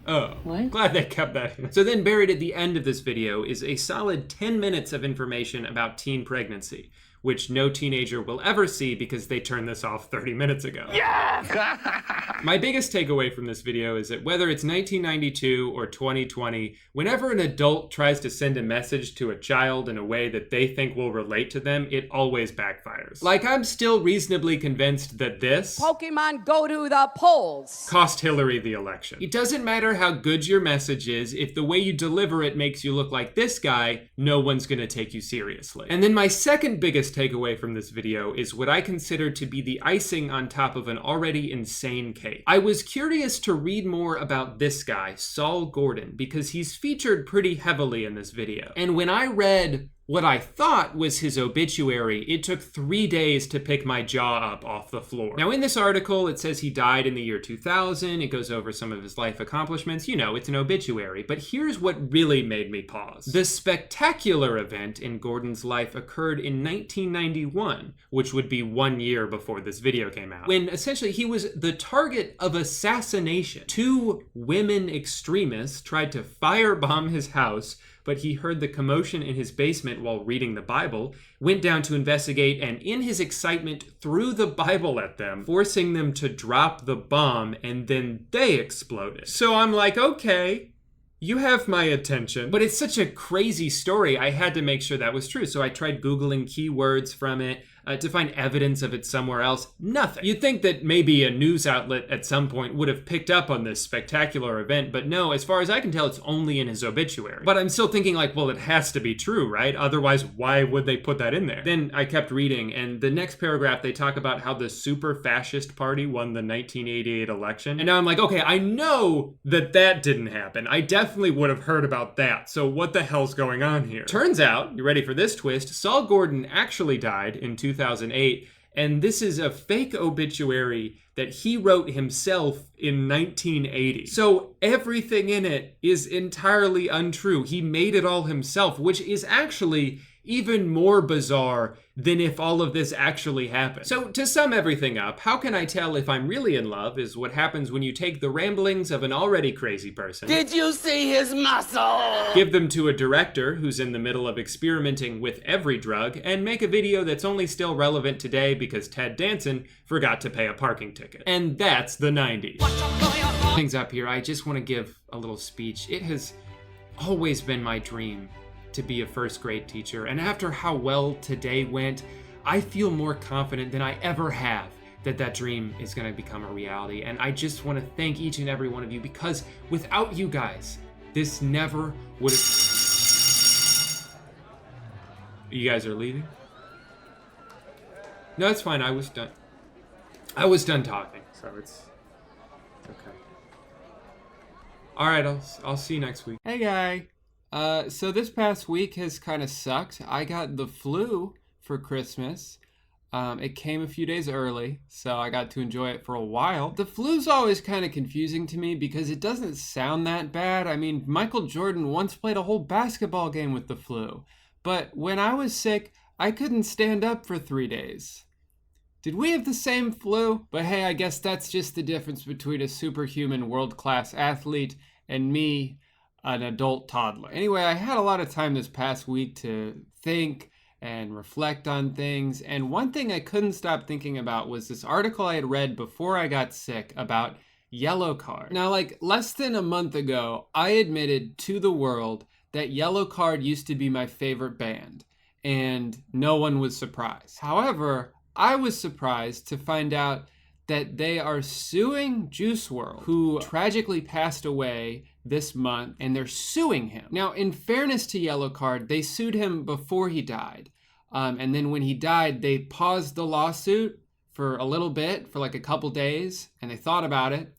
Oh,
what?
Glad they kept that in. So then buried at the end of this video is a solid 10 minutes of information about teen pregnancy, which no teenager will ever see because they turned this off 30 minutes ago.
Yes!
My biggest takeaway from this video is that whether it's 1992 or 2020, whenever an adult tries to send a message to a child in a way that they think will relate to them, it always backfires. Like, I'm still reasonably convinced that this
Pokemon go to the polls.
cost Hillary the election. It doesn't matter how good your message is, if the way you deliver it makes you look like this guy, no one's gonna take you seriously. And then my second biggest takeaway from this video is what I consider to be the icing on top of an already insane case. I was curious to read more about this guy, Saul Gordon, because he's featured pretty heavily in this video. And when I read what I thought was his obituary, it took 3 days to pick my jaw up off the floor. Now in this article, it says he died in the year 2000. It goes over some of his life accomplishments. You know, it's an obituary. But here's what really made me pause. The spectacular event in Gordon's life occurred in 1991, which would be 1 year before this video came out, when essentially he was the target of assassination. 2 women extremists tried to firebomb his house, but he heard the commotion in his basement while reading the Bible, went down to investigate, and in his excitement threw the Bible at them, forcing them to drop the bomb, and then they exploded. So I'm like, okay, you have my attention. But it's such a crazy story, I had to make sure that was true. So I tried Googling keywords from it to find evidence of it somewhere else. Nothing. You'd think that maybe a news outlet at some point would have picked up on this spectacular event, but no, as far as I can tell, it's only in his obituary. But I'm still thinking like, well, it has to be true, right? Otherwise, why would they put that in there? Then I kept reading, and the next paragraph, they talk about how the super fascist party won the 1988 election. And now I'm like, okay, I know that that didn't happen. I definitely would have heard about that. So what the hell's going on here? Turns out, you ready for this twist? Saul Gordon actually died in 2008, and this is a fake obituary that he wrote himself in 1980. So everything in it is entirely untrue. He made it all himself, which is actually even more bizarre than if all of this actually happened. So to sum everything up, how can I tell if I'm really in love is what happens when you take the ramblings of an already crazy person.
Did you see his muscle?
Give them to a director who's in the middle of experimenting with every drug, and make a video that's only still relevant today because Ted Danson forgot to pay a parking ticket. And that's the 90s. Things up here, I just want to give a little speech. It has always been my dream to be a first grade teacher, and after how well today went, I feel more confident than I ever have that that dream is going to become a reality. And I just want to thank each and every one of you, because without you guys, this never would have... You guys are leaving? No, it's fine. I was done talking, so it's okay. All right, I'll see you next week. Hey, guy. So this past week has kind of sucked. I got the flu for Christmas. It came a few days early, so I got to enjoy it for a while. The flu's always kind of confusing to me because it doesn't sound that bad. I mean, Michael Jordan once played a whole basketball game with the flu. But when I was sick, I couldn't stand up for 3 days. Did we have the same flu? But hey, I guess that's just the difference between a superhuman world-class athlete and me, an adult toddler. Anyway, I had a lot of time this past week to think and reflect on things, and one thing I couldn't stop thinking about was this article I had read before I got sick about Yellow Card. Now, like less than a month ago, I admitted to the world that Yellow Card used to be my favorite band, and no one was surprised. However, I was surprised to find out that they are suing Juice WRLD, who tragically passed away this month, and they're suing him. Now, in fairness to Yellowcard, they sued him before he died. And then when he died, they paused the lawsuit for a little bit, for like a couple days, and they thought about it.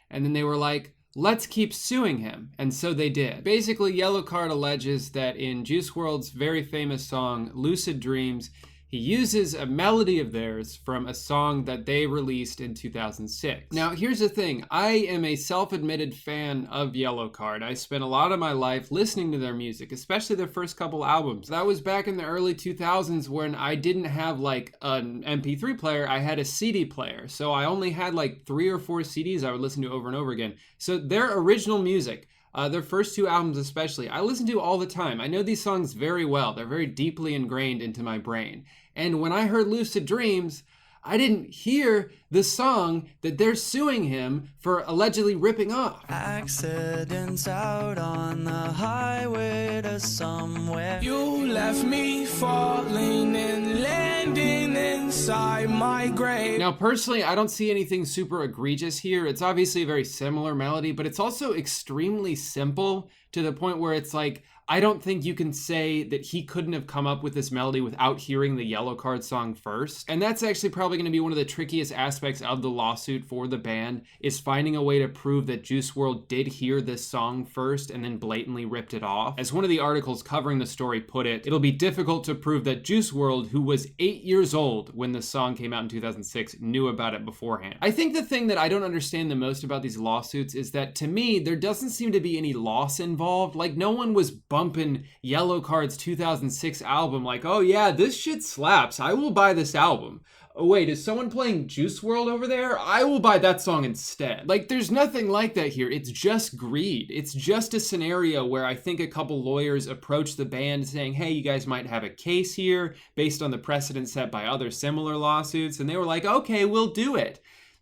And then they were like, let's keep suing him. And so they did. Basically, Yellowcard alleges that in Juice WRLD's very famous song, Lucid Dreams, he uses a melody of theirs from a song that they released in 2006. Now, here's the thing. I am a self-admitted fan of Yellowcard. I spent a lot of my life listening to their music, especially their first couple albums. That was back in the early 2000s when I didn't have like an MP3 player, I had a CD player. So I only had like 3 or 4 CDs I would listen to over and over again. So their original music, their first 2 albums especially, I listen to all the time. I know these songs very well. They're very deeply ingrained into my brain. And when I heard Lucid Dreams, I didn't hear the song that they're suing him for allegedly ripping off.
Accidents out on the highway to somewhere. You left me falling and landing inside my grave.
Now, personally, I don't see anything super egregious here. It's obviously a very similar melody, but it's also extremely simple to the point where it's like, I don't think you can say that he couldn't have come up with this melody without hearing the Yellowcard song first. And that's actually probably going to be one of the trickiest aspects of the lawsuit for the band, is finding a way to prove that Juice WRLD did hear this song first and then blatantly ripped it off. As one of the articles covering the story put it, it'll be difficult to prove that Juice WRLD, who was 8 years old when the song came out in 2006, knew about it beforehand. I think the thing that I don't understand the most about these lawsuits is that, to me, there doesn't seem to be any loss involved. Like, no one was bumping Yellowcard's 2006 album like, oh yeah, this shit slaps, I will buy this album. Oh wait, is someone playing Juice WRLD over there? I will buy that song instead. Like, there's nothing like that here. It's just greed. It's just a scenario where I think a couple lawyers approached the band saying, hey, you guys might have a case here based on the precedent set by other similar lawsuits. And they were like, okay, we'll do it.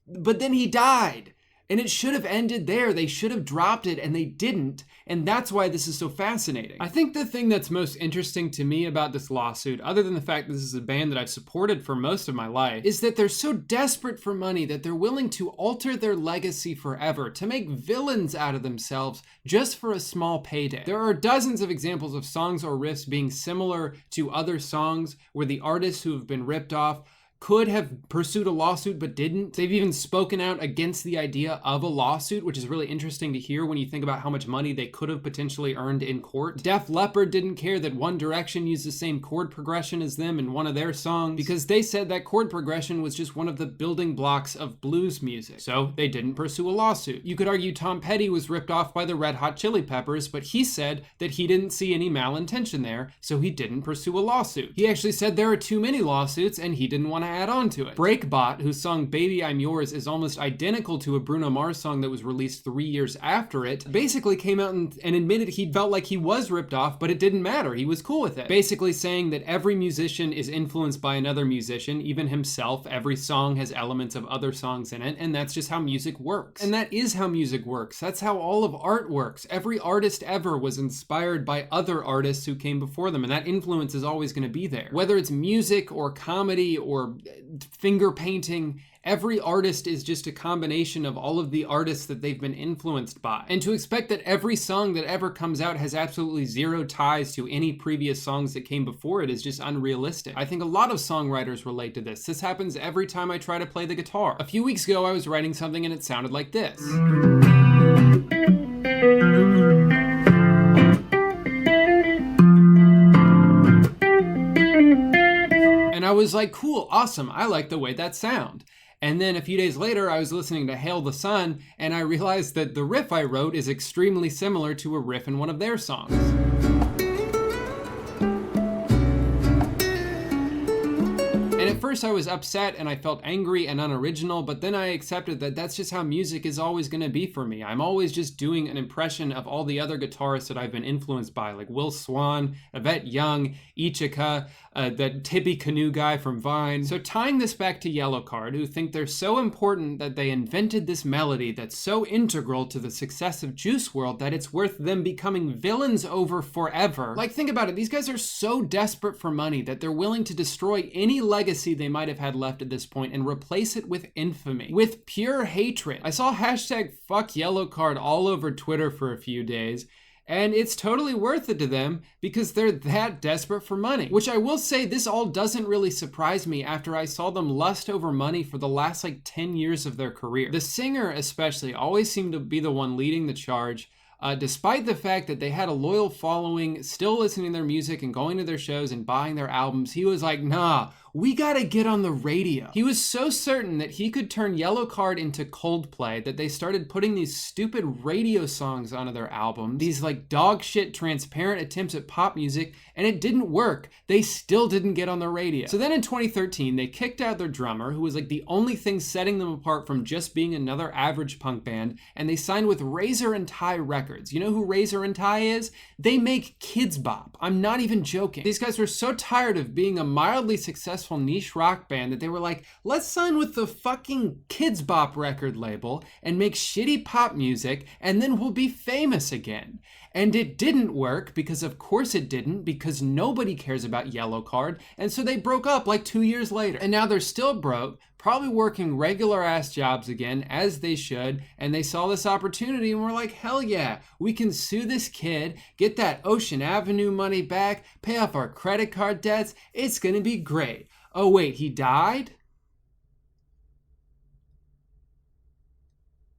But then he died. And it should have ended there. They should have dropped it, and they didn't. And that's why this is so fascinating. I think the thing that's most interesting to me about this lawsuit, other than the fact that this is a band that I've supported for most of my life, is that they're so desperate for money that they're willing to alter their legacy forever, to make villains out of themselves just for a small payday. There are dozens of examples of songs or riffs being similar to other songs where the artists who have been ripped off could have pursued a lawsuit but didn't. They've even spoken out against the idea of a lawsuit, which is really interesting to hear when you think about how much money they could have potentially earned in court. Def Leppard didn't care that One Direction used the same chord progression as them in one of their songs because they said that chord progression was just one of the building blocks of blues music. So they didn't pursue a lawsuit. You could argue Tom Petty was ripped off by the Red Hot Chili Peppers, but he said that he didn't see any malintention there, so he didn't pursue a lawsuit. He actually said there are too many lawsuits and he didn't want to add on to it. Breakbot, whose song Baby I'm Yours is almost identical to a Bruno Mars song that was released 3 years after it, basically came out and admitted he felt like he was ripped off, but it didn't matter. He was cool with it. Basically saying that every musician is influenced by another musician, even himself. Every song has elements of other songs in it, and that's just how music works. And that is how music works. That's how all of art works. Every artist ever was inspired by other artists who came before them, and that influence is always going to be there. Whether it's music or comedy or finger painting, every artist is just a combination of all of the artists that they've been influenced by. And to expect that every song that ever comes out has absolutely zero ties to any previous songs that came before it is just unrealistic. I think a lot of songwriters relate to this. This happens every time I try to play the guitar. A few weeks ago, I was writing something and it sounded like this. And I was like, cool, awesome, I like the way that sound. And then a few days later, I was listening to Hail the Sun, and I realized that the riff I wrote is extremely similar to a riff in one of their songs. And at first I was upset and I felt angry and unoriginal, but then I accepted that that's just how music is always going to be for me. I'm always just doing an impression of all the other guitarists that I've been influenced by, like Will Swan, Yvette Young, Ichika, that Tippy Canoe guy from Vine. So tying this back to Yellowcard, who think they're so important that they invented this melody that's so integral to the success of Juice WRLD that it's worth them becoming villains over forever. Like, think about it, these guys are so desperate for money that they're willing to destroy any legacy they might have had left at this point and replace it with infamy, with pure hatred. I saw hashtag fuck yellow card all over Twitter for a few days, and it's totally worth it to them because they're that desperate for money. Which I will say, this all doesn't really surprise me after I saw them lust over money for the last like 10 years of their career. The singer especially always seemed to be the one leading the charge. Despite the fact that they had a loyal following, still listening to their music and going to their shows and buying their albums, he was like, nah, we gotta get on the radio. He was so certain that he could turn Yellowcard into Coldplay that they started putting these stupid radio songs onto their album, these like dog shit transparent attempts at pop music, and it didn't work. They still didn't get on the radio. So then in 2013, they kicked out their drummer, who was like the only thing setting them apart from just being another average punk band, and they signed with Razor and Tie Records. You know who Razor and Tie is? They make Kids Bop. I'm not even joking. These guys were so tired of being a mildly successful niche rock band that they were like, let's sign with the fucking Kids Bop record label and make shitty pop music, and then we'll be famous again. And it didn't work, because of course it didn't, because nobody cares about Yellowcard, and so they broke up like 2 years later. And now they're still broke, probably working regular ass jobs again, as they should, and they saw this opportunity and were like, hell yeah, we can sue this kid, get that Ocean Avenue money back, pay off our credit card debts, it's gonna be great. Oh wait, he died?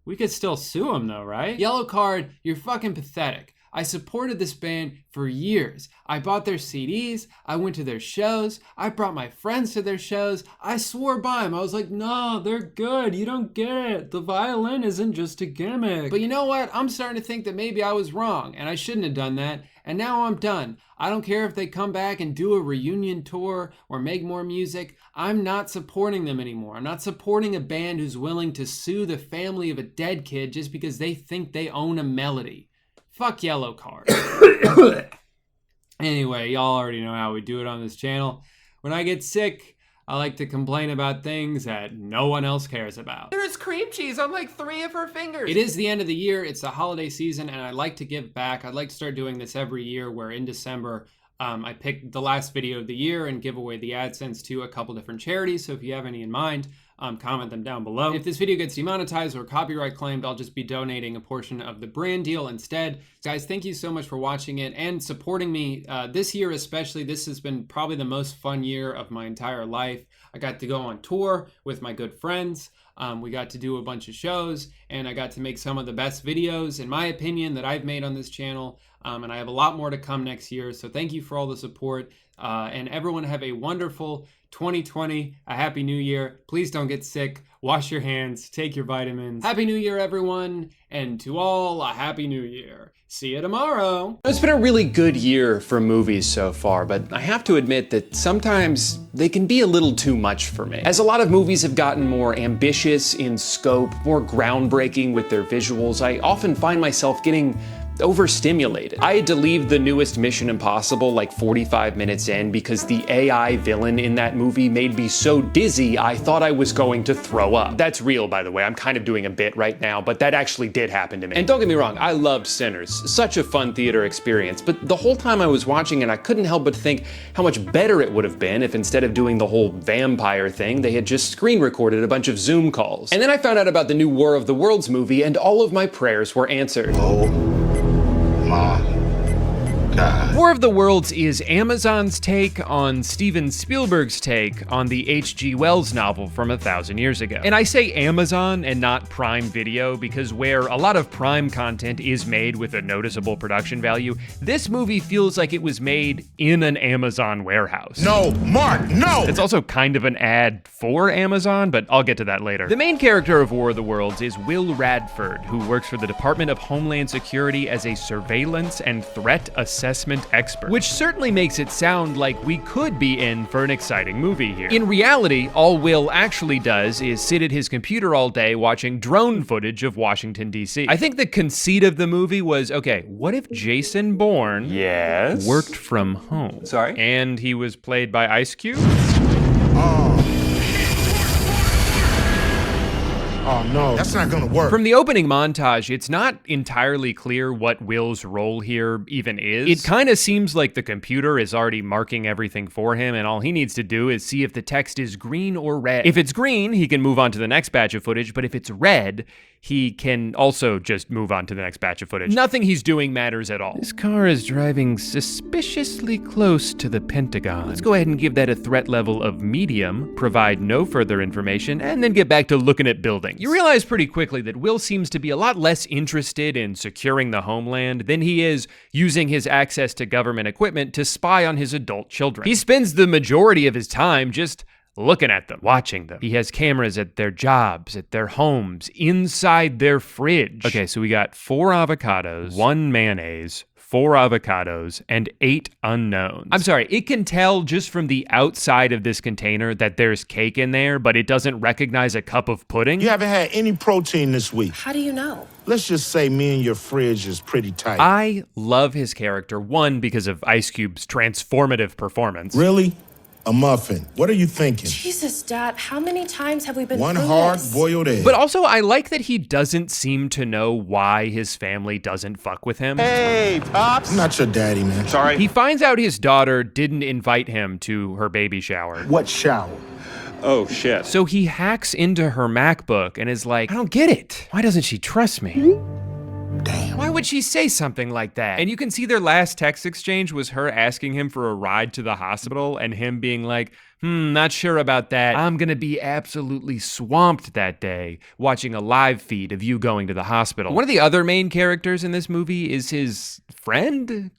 We could still sue him though, right? Yellowcard, you're fucking pathetic. I supported this band for years. I bought their CDs, I went to their shows, I brought my friends to their shows, I swore by them. I was like, no, they're good, you don't get it. The violin isn't just a gimmick. But you know what? I'm starting to think that maybe I was wrong, and I shouldn't have done that, and now I'm done. I don't care if they come back and do a reunion tour or make more music. I'm not supporting them anymore. I'm not supporting a band who's willing to sue the family of a dead kid just because they think they own a melody. Fuck Yellowcard. Anyway, y'all already know how we do it on this channel. When I get sick, I like to complain about things that no one else cares about. There's cream cheese on like 3 of her fingers. It is the end of the year, it's the holiday season, and I like to give back. I'd like to start doing this every year, where in December, I pick the last video of the year and give away the AdSense to a couple different charities. So if you have any in mind, comment them down below. If this video gets demonetized or copyright claimed, I'll just be donating a portion of the brand deal instead. Guys, thank you so much for watching it and supporting me. This year especially, this has been probably the most fun year of my entire life. I got to go on tour with my good friends. We got to do a bunch of shows, and I got to make some of the best videos, in my opinion, that I've made on this channel. And I have a lot more to come next year. So thank you for all the support. And everyone have a wonderful 2020, a happy new year. Please don't get sick. Wash your hands, take your vitamins. Happy New Year, everyone. And to all, a happy new year. See you tomorrow.
It's been a really good year for movies so far, but I have to admit that sometimes they can be a little too much for me. As a lot of movies have gotten more ambitious in scope, more groundbreaking with their visuals, I often find myself getting overstimulated. I had to leave the newest Mission Impossible like 45 minutes in because the AI villain in that movie made me so dizzy I thought I was going to throw up. That's real, by the way. I'm kind of doing a bit right now, but that actually did happen to me. And don't get me wrong, I loved Sinners. Such a fun theater experience, but the whole time I was watching it, I couldn't help but think how much better it would have been if instead of doing the whole vampire thing, they had just screen recorded a bunch of Zoom calls. And then I found out about the new War of the Worlds movie, and all of my prayers were answered.
My God.
War of the Worlds is Amazon's take on Steven Spielberg's take on the H.G. Wells novel from 1,000 years ago. And I say Amazon and not Prime Video because where a lot of Prime content is made with a noticeable production value, this movie feels like it was made in an Amazon warehouse.
No, Mark, no!
It's also kind of an ad for Amazon, but I'll get to that later. The main character of War of the Worlds is Will Radford, who works for the Department of Homeland Security as a surveillance and threat assessment expert, which certainly makes it sound like we could be in for an exciting movie here. In reality, all Will actually does is sit at his computer all day watching drone footage of Washington, D.C. I think the conceit of the movie was, okay, what if Jason Bourne worked from home?
Sorry?
And he was played by Ice Cube?
Oh
no, that's not gonna work.
From the opening montage, it's not entirely clear what Will's role here even is. It kind of seems like the computer is already marking everything for him, and all he needs to do is see if the text is green or red. If it's green, he can move on to the next batch of footage, but if it's red, he can also just move on to the next batch of footage. Nothing he's doing matters at all. This car is driving suspiciously close to the Pentagon. Let's go ahead and give that a threat level of medium, provide no further information, and then get back to looking at buildings. You realize pretty quickly that Will seems to be a lot less interested in securing the homeland than he is using his access to government equipment to spy on his adult children. He spends the majority of his time just looking at them, watching them. He has cameras at their jobs, at their homes, inside their fridge. Okay, so we got 4 avocados, 1 mayonnaise, 4 avocados, and 8 unknowns. I'm sorry, it can tell just from the outside of this container that there's cake in there, but it doesn't recognize a cup of pudding.
You haven't had any protein this week.
How do you know?
Let's just say me and your fridge is pretty tight.
I love his character, one, because of Ice Cube's transformative performance.
Really? A muffin. What are you thinking?
Jesus, Dad, how many times have we been
One
through
hard
this?
boiled egg.
But also, I like that he doesn't seem to know why his family doesn't fuck with him.
Hey, Pops. I'm not your daddy, man.
Sorry. He finds out his daughter didn't invite him to her baby shower.
What shower?
Oh, shit. So he hacks into her MacBook and is like, I don't get it. Why doesn't she trust me? Damn. Why would she say something like that? And you can see their last text exchange was her asking him for a ride to the hospital and him being like, not sure about that. I'm gonna be absolutely swamped that day watching a live feed of you going to the hospital. One of the other main characters in this movie is his friend,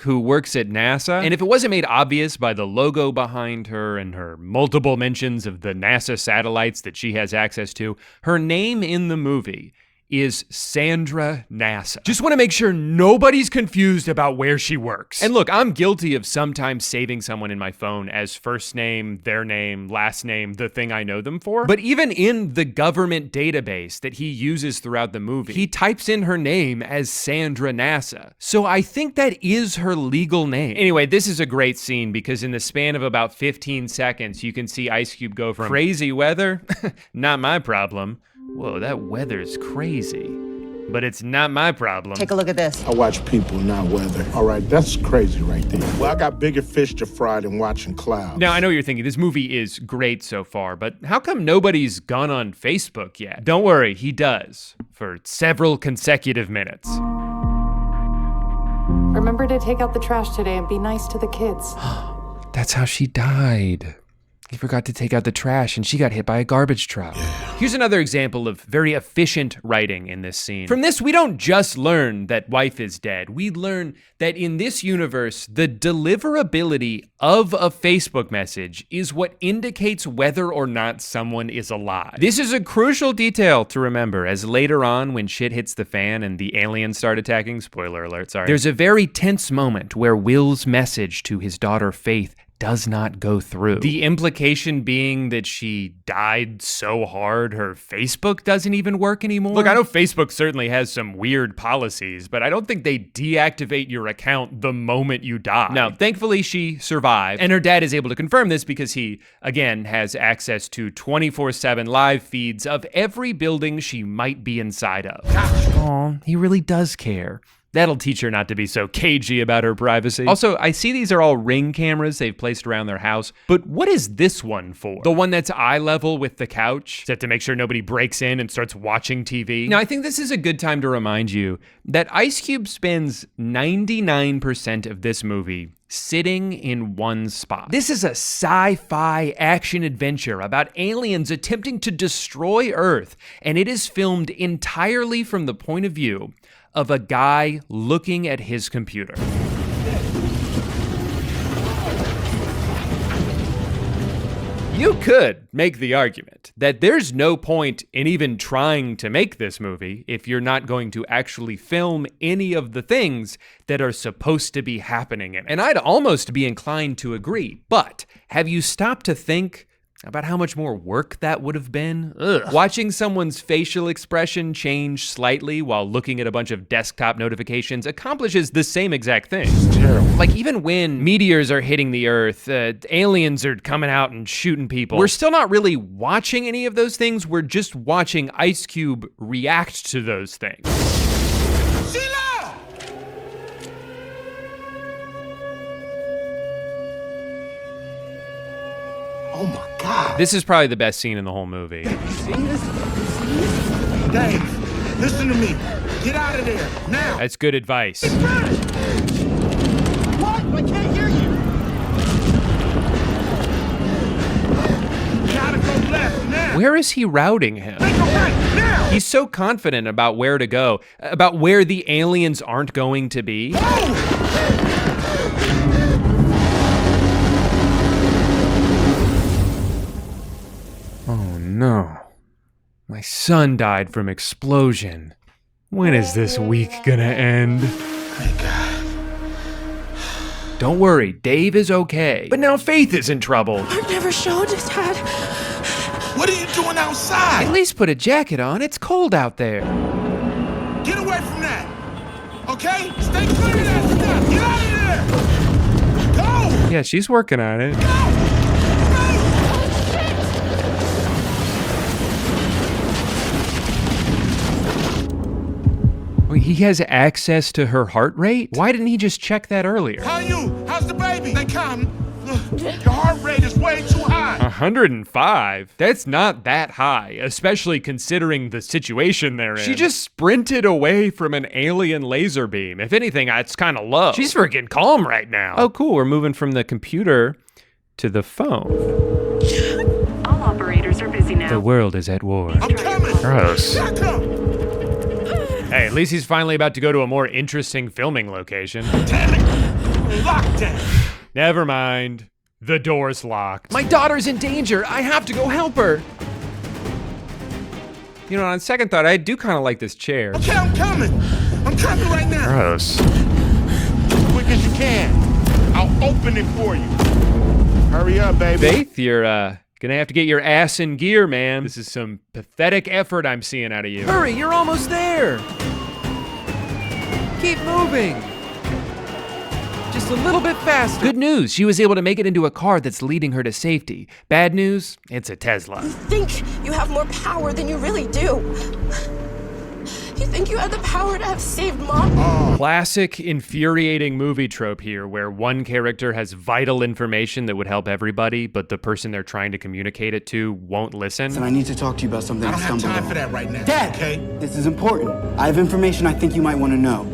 who works at NASA. And if it wasn't made obvious by the logo behind her and her multiple mentions of the NASA satellites that she has access to, her name in the movie is Sandra NASA. Just want to make sure nobody's confused about where she works. And look, I'm guilty of sometimes saving someone in my phone as first name, their name, last name, the thing I know them for. But even in the government database that he uses throughout the movie, he types in her name as Sandra NASA. So I think that is her legal name. Anyway, this is a great scene because in the span of about 15 seconds, you can see Ice Cube go from crazy weather, not my problem. Whoa, that weather's crazy. But it's not my problem.
Take a look at this.
I watch people, not weather. All right, that's crazy right there. Well, I got bigger fish to fry than watching clouds.
Now, I know what you're thinking, this movie is great so far, but how come nobody's gone on Facebook yet? Don't worry, he does, for several consecutive minutes.
Remember to take out the trash today and be nice to the kids.
That's how she died. He forgot to take out the trash and she got hit by a garbage truck. Here's another example of very efficient writing in this scene. From this, we don't just learn that wife is dead. We learn that in this universe, the deliverability of a Facebook message is what indicates whether or not someone is alive. This is a crucial detail to remember, as later on when shit hits the fan and the aliens start attacking, spoiler alert, sorry, there's a very tense moment where Will's message to his daughter Faith does not go through. The implication being that she died so hard her Facebook doesn't even work anymore. Look, I know Facebook certainly has some weird policies, but I don't think they deactivate your account the moment you die. Now, thankfully she survived, and her dad is able to confirm this because he, again, has access to 24/7 live feeds of every building she might be inside of. Aw, he really does care. That'll teach her not to be so cagey about her privacy. Also, I see these are all Ring cameras they've placed around their house, but what is this one for? The one that's eye level with the couch? Is that to make sure nobody breaks in and starts watching TV? Now, I think this is a good time to remind you that Ice Cube spends 99% of this movie sitting in one spot. This is a sci-fi action adventure about aliens attempting to destroy Earth, and it is filmed entirely from the point of view of a guy looking at his computer. You could make the argument that there's no point in even trying to make this movie if you're not going to actually film any of the things that are supposed to be happening in it. And I'd almost be inclined to agree, but have you stopped to think about how much more work that would have been. Ugh. Watching someone's facial expression change slightly while looking at a bunch of desktop notifications accomplishes the same exact thing.
It's terrible.
Like even when meteors are hitting the Earth, aliens are coming out and shooting people, we're still not really watching any of those things. We're just watching Ice Cube react to those things.
Sheila! Oh my God.
This is probably the best scene in the whole movie.
You see this? Dave, listen to me. Get out of there, now.
That's good advice.
What? I can't hear you. Gotta go left, now.
Where is he routing him?
Make a right, now.
He's so confident about where to go, about where the aliens aren't going to be. Oh no. My son died from explosion. When is this week gonna end?
Thank God.
Don't worry, Dave is okay. But now Faith is in trouble.
I've never showed his dad.
What are you doing outside?
At least put a jacket on. It's cold out there.
Get away from that. Okay? Stay clear of that stuff. Get out of there. Go.
Yeah, she's working on it. He has access to her heart rate? Why didn't he just check that earlier?
How are you? How's the baby? They come. Your heart rate is way too high.
105? That's not that high, especially considering the situation they're in. She just sprinted away from an alien laser beam. If anything, it's kind of low. She's freaking calm right now. Oh, cool. We're moving from the computer to the phone.
All operators are busy now.
The world is at war.
I'm coming.
Gross.
Here I come.
Hey, at least he's finally about to go to a more interesting filming location.
Damn it. Lockdown.
Never mind. The door's locked. My daughter's in danger. I have to go help her. You know, on second thought, I do kind of like this chair.
Okay, I'm coming. I'm coming right now.
Gross.
As quick as you can. I'll open it for you. Hurry up, baby.
Faith, you're gonna have to get your ass in gear, man. This is some pathetic effort I'm seeing out of you. Hurry, you're almost there. Keep moving. Just a little bit faster. Good news, she was able to make it into a car that's leading her to safety. Bad news, it's a Tesla.
You think you have more power than you really do. You think you have the power to have saved Mom?
Classic infuriating movie trope here, where one character has vital information that would help everybody, but the person they're trying to communicate it to won't listen.
And I need to talk to you about something
I don't have time for that right now.
Dad,
okay?
This is important. I have information I think you might want to know.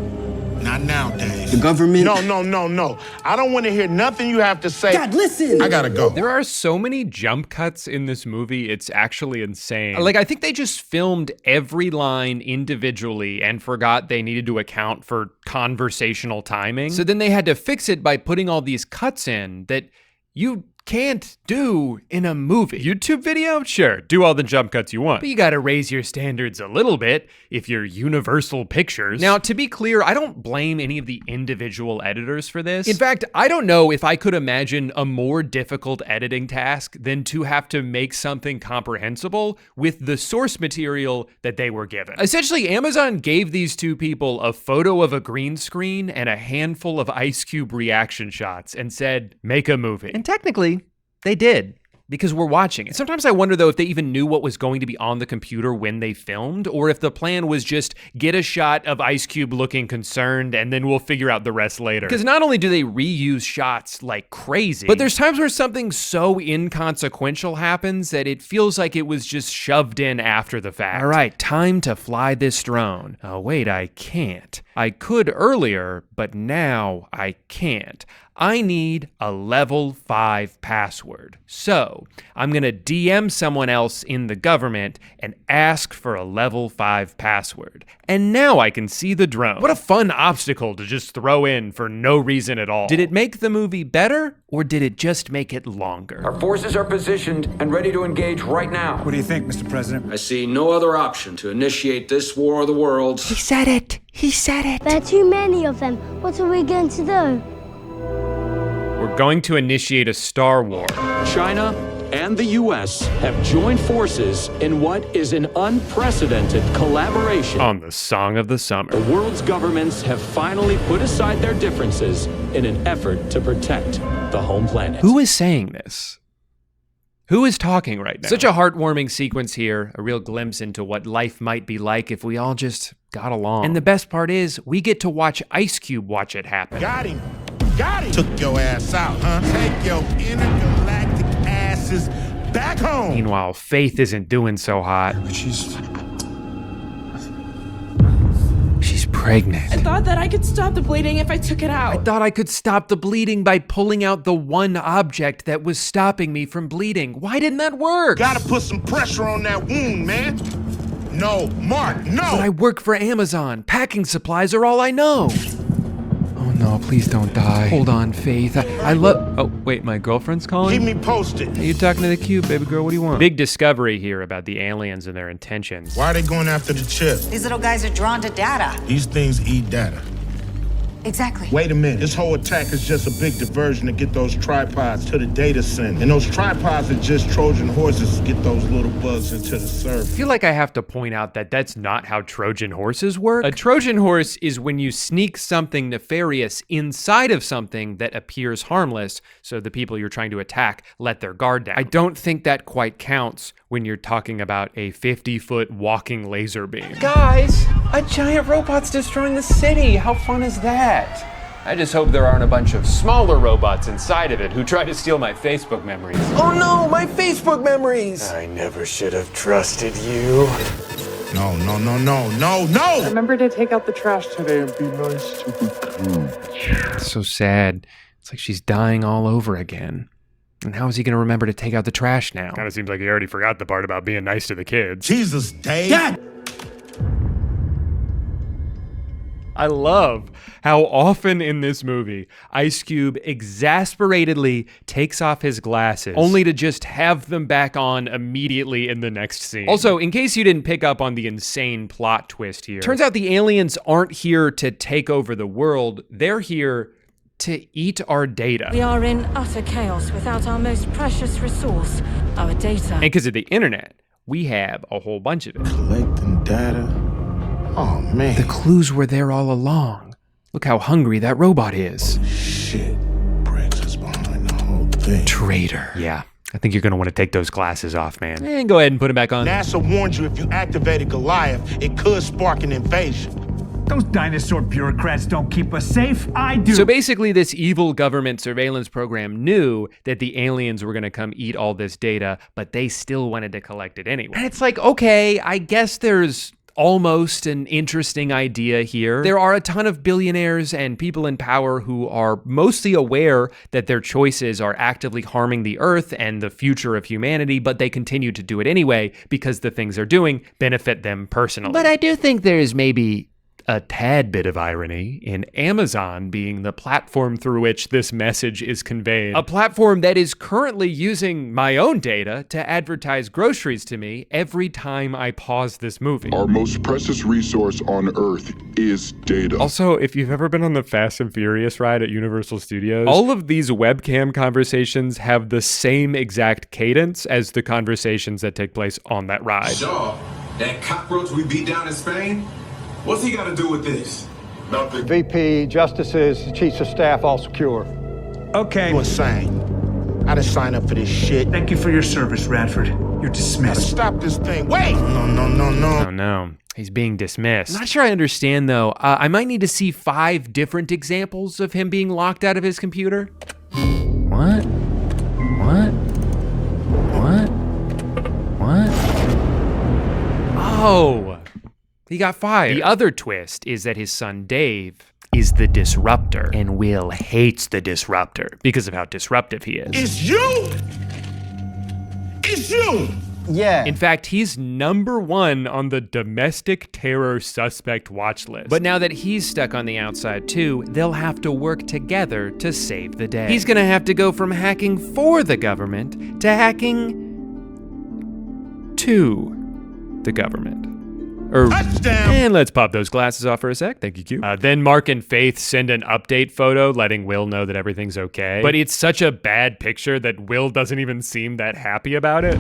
Not now, Dave.
The government...
No. I don't want to hear nothing you have to say.
Dad, listen!
I gotta go.
There are so many jump cuts in this movie, it's actually insane. Like, I think they just filmed every line individually and forgot they needed to account for conversational timing. So then they had to fix it by putting all these cuts in that you can't do in a movie. YouTube video? Sure, do all the jump cuts you want. But you gotta raise your standards a little bit if you're Universal Pictures. Now, to be clear, I don't blame any of the individual editors for this. In fact, I don't know if I could imagine a more difficult editing task than to have to make something comprehensible with the source material that they were given. Essentially, Amazon gave these two people a photo of a green screen and a handful of Ice Cube reaction shots and said, make a movie. And technically, they did, because we're watching it. Sometimes I wonder, though, if they even knew what was going to be on the computer when they filmed, or if the plan was just get a shot of Ice Cube looking concerned, and then we'll figure out the rest later. Because not only do they reuse shots like crazy, but there's times where something so inconsequential happens that it feels like it was just shoved in after the fact. All right, time to fly this drone. Oh, wait, I can't. I could earlier, but now I can't. I need a level 5 password. So I'm gonna DM someone else in the government and ask for a level 5 password. And now I can see the drone. What a fun obstacle to just throw in for no reason at all. Did it make the movie better, or did it just make it longer?
Our forces are positioned and ready to engage right now.
What do you think, Mr. President?
I see no other option to initiate this war of the worlds.
He said it. He said it.
There are too many of them. What are we going to do?
We're going to initiate a Star War.
China
and the U.S. have joined forces in what is an unprecedented collaboration.
On the Song of the Summer.
The world's governments have finally put aside their differences in an effort to protect the home planet.
Who is saying this? Who is talking right now?
Such a heartwarming sequence here, a real glimpse into what life might be like if we all just got along. And the best part is, we get to watch Ice Cube watch it happen.
Got him. Got him. Took your ass out, huh? Take your intergalactic asses back home.
Meanwhile, Faith isn't doing so hot. She's pregnant.
I thought that I could stop the bleeding if I took it out.
I thought I could stop the bleeding by pulling out the one object that was stopping me from bleeding. Why didn't that work?
Gotta put some pressure on that wound, man. No, Mark, no!
But I work for Amazon. Packing supplies are all I know.
Oh no, please don't die.
Hold on, Faith. I love... Oh, wait, my girlfriend's calling?
Keep me posted.
Hey, you talking to the cube, baby girl? What do you want?
Big discovery here about the aliens and their intentions.
Why are they going after the chip?
These little guys are drawn to data.
These things eat data.
Exactly.
Wait a minute. This whole attack is just a big diversion to get those tripods to the data center. And those tripods are just Trojan horses to get those little bugs into the server.
I feel like I have to point out that that's not how Trojan horses work. A Trojan horse is when you sneak something nefarious inside of something that appears harmless, so the people you're trying to attack let their guard down. I don't think that quite counts when you're talking about a 50-foot walking laser beam.
Guys, a giant robot's destroying the city. How fun is that?
I just hope there aren't a bunch of smaller robots inside of it who try to steal my Facebook memories.
Oh no, my Facebook memories!
I never should have trusted you.
No, no, no, no, no, no!
Remember to take out the trash today and be
Nice to the
It's so sad. It's like she's dying all over again.
And how is he going to remember to take out the trash now?
Kind of seems like he already forgot the part about being nice to the kids.
Jesus, Dave!
Dad! I love how often in this movie, Ice Cube exasperatedly takes off his glasses, only to just have them back on immediately in the next scene.
Also, in case you didn't pick up on the insane plot twist here, turns out the aliens aren't here to take over the world. They're here to eat our data.
We are in utter chaos without our most precious resource, our data.
And because of the internet, we have a whole bunch of it.
Collecting data? Oh, man.
The clues were there all along. Look how hungry that robot is.
Shit. Briggs is behind the whole thing.
Traitor.
Yeah, I think you're gonna want to take those glasses off, man.
And go ahead and put them back on.
NASA warned you if you activated Goliath, it could spark an invasion.
Those dinosaur bureaucrats don't keep us safe. I do.
So basically, this evil government surveillance program knew that the aliens were going to come eat all this data, but they still wanted to collect it anyway. And it's like, okay, I guess there's almost an interesting idea here. There are a ton of billionaires and people in power who are mostly aware that their choices are actively harming the earth and the future of humanity, but they continue to do it anyway because the things they're doing benefit them personally. But I do think there's maybe a tad bit of irony in Amazon being the platform through which this message is conveyed. A platform that is currently using my own data to advertise groceries to me every time I pause this movie.
Our most precious resource on Earth is data.
Also, if you've ever been on the Fast and Furious ride at Universal Studios, all of these webcam conversations have the same exact cadence as the conversations that take place on that ride.
Shaw, that cockroach we beat down in Spain? What's he got to do with this?
Nothing. VP, justices, chiefs of staff, all secure.
Okay.
You insane. I didn't sign up for this shit.
Thank you for your service, Radford. You're dismissed.
Stop this thing. Wait! No.
Oh no, he's being dismissed.
I'm not sure I understand though. I might need to see 5 different examples of him being locked out of his computer.
What?
Oh! He got fired. The other twist is that his son Dave is the disruptor, and Will hates the disruptor because of how disruptive he is.
It's you! It's you!
Yeah.
In fact, he's #1 on the domestic terror suspect watch list. But now that he's stuck on the outside too, they'll have to work together to save the day. He's gonna have to go from hacking for the government to hacking to the government.
And let's pop those glasses off for a sec. Thank you, Q. Then Mark and Faith send an update photo letting Will know that everything's okay. But it's such a bad picture that Will doesn't even seem that happy about it.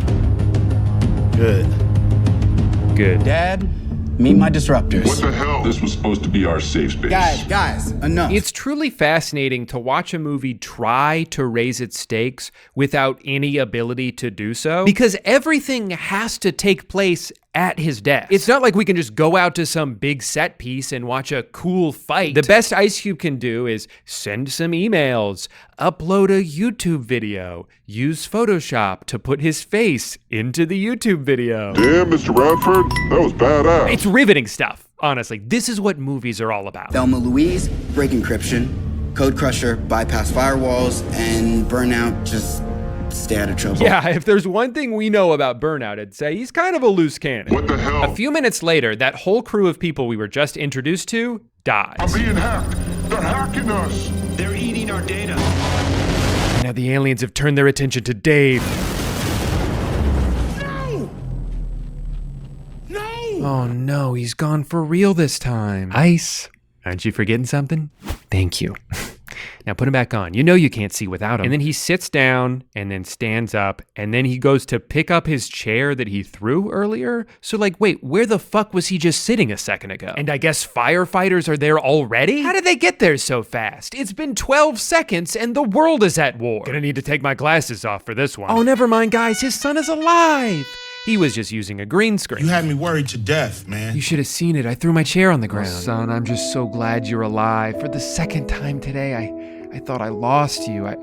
Good.
Dad, meet my disruptors.
What the hell? This was supposed to be our safe space.
Guys, enough.
It's truly fascinating to watch a movie try to raise its stakes without any ability to do so, because everything has to take place at his desk. It's not like we can just go out to some big set piece and watch a cool fight. The best Ice Cube can do is send some emails, upload a YouTube video, use Photoshop to put his face into the YouTube video.
Damn, Mr. Radford, that was badass.
It's riveting stuff, honestly. This is what movies are all about.
Thelma Louise, break encryption. Code Crusher, bypass firewalls. And Burnout, just stay out of trouble.
Yeah, if there's one thing we know about Burnout, I'd say he's kind of a loose cannon.
What the hell?
A few minutes later, that whole crew of people we were just introduced to dies.
I'm being hacked. They're hacking us.
They're eating our data.
Now the aliens have turned their attention to Dave.
No!
Oh no, he's gone for real this time. Ice, aren't you forgetting something? Thank you. Now put him back on. You know you can't see without him. And then he sits down and then stands up and then he goes to pick up his chair that he threw earlier. So like, wait, where the fuck was he just sitting a second ago? And I guess firefighters are there already? How did they get there so fast? It's been 12 seconds and the world is at war. Gonna need to take my glasses off for this one. Oh, never mind, guys. His son is alive. He was just using a green screen.
You had me worried to death, man.
You should have seen it. I threw my chair on the ground. Son, I'm just so glad you're alive. For the second time today, I thought I lost you. I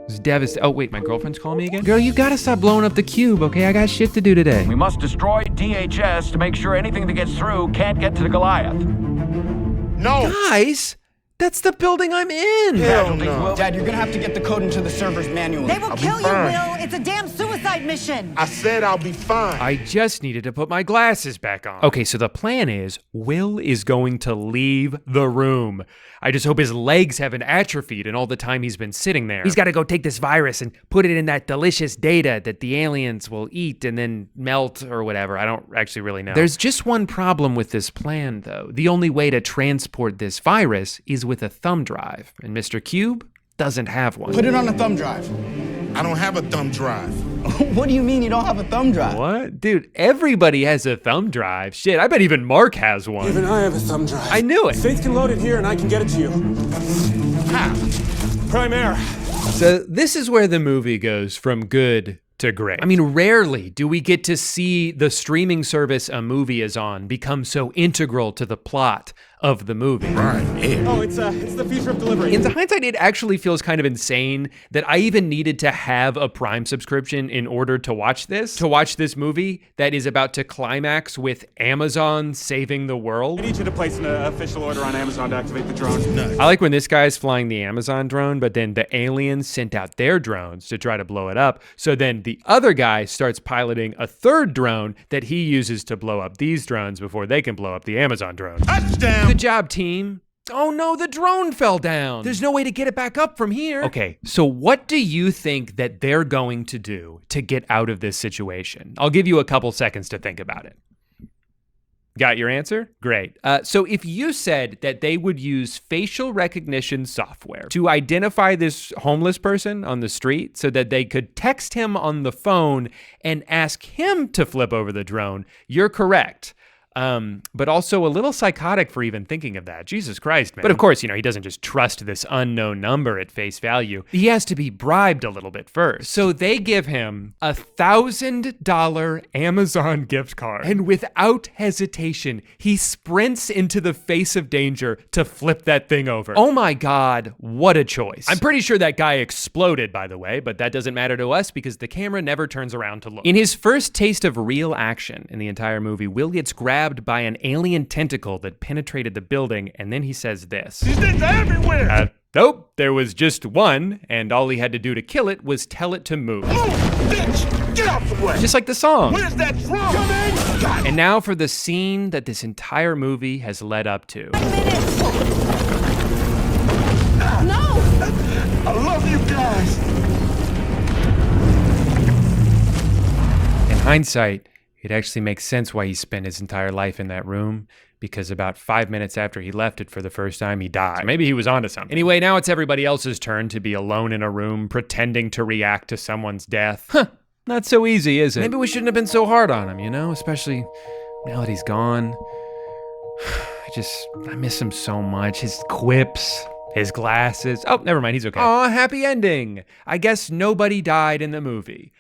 was devastated. Oh, wait, my girlfriend's calling me again? Girl, you gotta stop blowing up the cube, okay? I got shit to do today.
We must destroy DHS to make sure anything that gets through can't get to the Goliath.
No!
Guys, that's the building I'm in.
Hell no.
Dad, you're gonna have to get the code into the servers manually.
They will kill you, Will. It's a damn suicide mission.
I said I'll be fine.
I just needed to put my glasses back on. Okay, so the plan is Will is going to leave the room. I just hope his legs haven't atrophied in all the time he's been sitting there. He's got to go take this virus and put it in that delicious data that the aliens will eat and then melt or whatever. I don't actually really know. There's just one problem with this plan, though. The only way to transport this virus is with a thumb drive, and Mr. Cube doesn't have one.
Put it on a thumb drive.
I don't have a thumb drive.
What do you mean you don't have a thumb drive?
What? Dude, everybody has a thumb drive. Shit, I bet even Mark has one.
Even I have a thumb drive.
I knew it.
Faith can load it here and I can get it to you.
How?
Primaire.
So this is where the movie goes from good to great. I mean, rarely do we get to see the streaming service a movie is on become so integral to the plot of the movie.
Right. Yeah.
Oh, it's the future of delivery.
In hindsight, it actually feels kind of insane that I even needed to have a Prime subscription in order to watch this movie that is about to climax with Amazon saving the world.
I need you to place an official order on Amazon to activate the drone.
I like when this guy's flying the Amazon drone, but then the aliens sent out their drones to try to blow it up. So then the other guy starts piloting a third drone that he uses to blow up these drones before they can blow up the Amazon drone.
Touchdown!
Good job, team. Oh no, the drone fell down. There's no way to get it back up from here. Okay, so what do you think that they're going to do to get out of this situation? I'll give you a couple seconds to think about it. Got your answer? Great. So if you said that they would use facial recognition software to identify this homeless person on the street so that they could text him on the phone and ask him to flip over the drone, you're correct. But also a little psychotic for even thinking of that. Jesus Christ, man. But of course, he doesn't just trust this unknown number at face value. He has to be bribed a little bit first. So they give him a $1,000 Amazon gift card. And without hesitation, he sprints into the face of danger to flip that thing over. Oh my God, what a choice. I'm pretty sure that guy exploded, by the way, but that doesn't matter to us because the camera never turns around to look. In his first taste of real action in the entire movie, Will gets grabbed by an alien tentacle that penetrated the building, and then he says this.
These things are everywhere!
Nope, there was just one, and all he had to do to kill it was tell it to move.
Move, bitch! Get out the way!
Just like the song.
Where's that drum? Coming!
And now for the scene that this entire movie has led up to.
No! I love you guys!
In hindsight,
it actually makes sense why he spent his entire life in that room, because about 5 minutes after he left it for the first time, he died. So maybe he was onto something. Anyway, now it's everybody else's turn to be alone in a room pretending to react to someone's death. Huh, not so easy, is it? Maybe we shouldn't have been so hard on him, you know? Especially now that he's gone. I miss him so much. His quips, his glasses. Oh, never mind, he's okay. Aw, happy ending. I guess nobody died in the movie.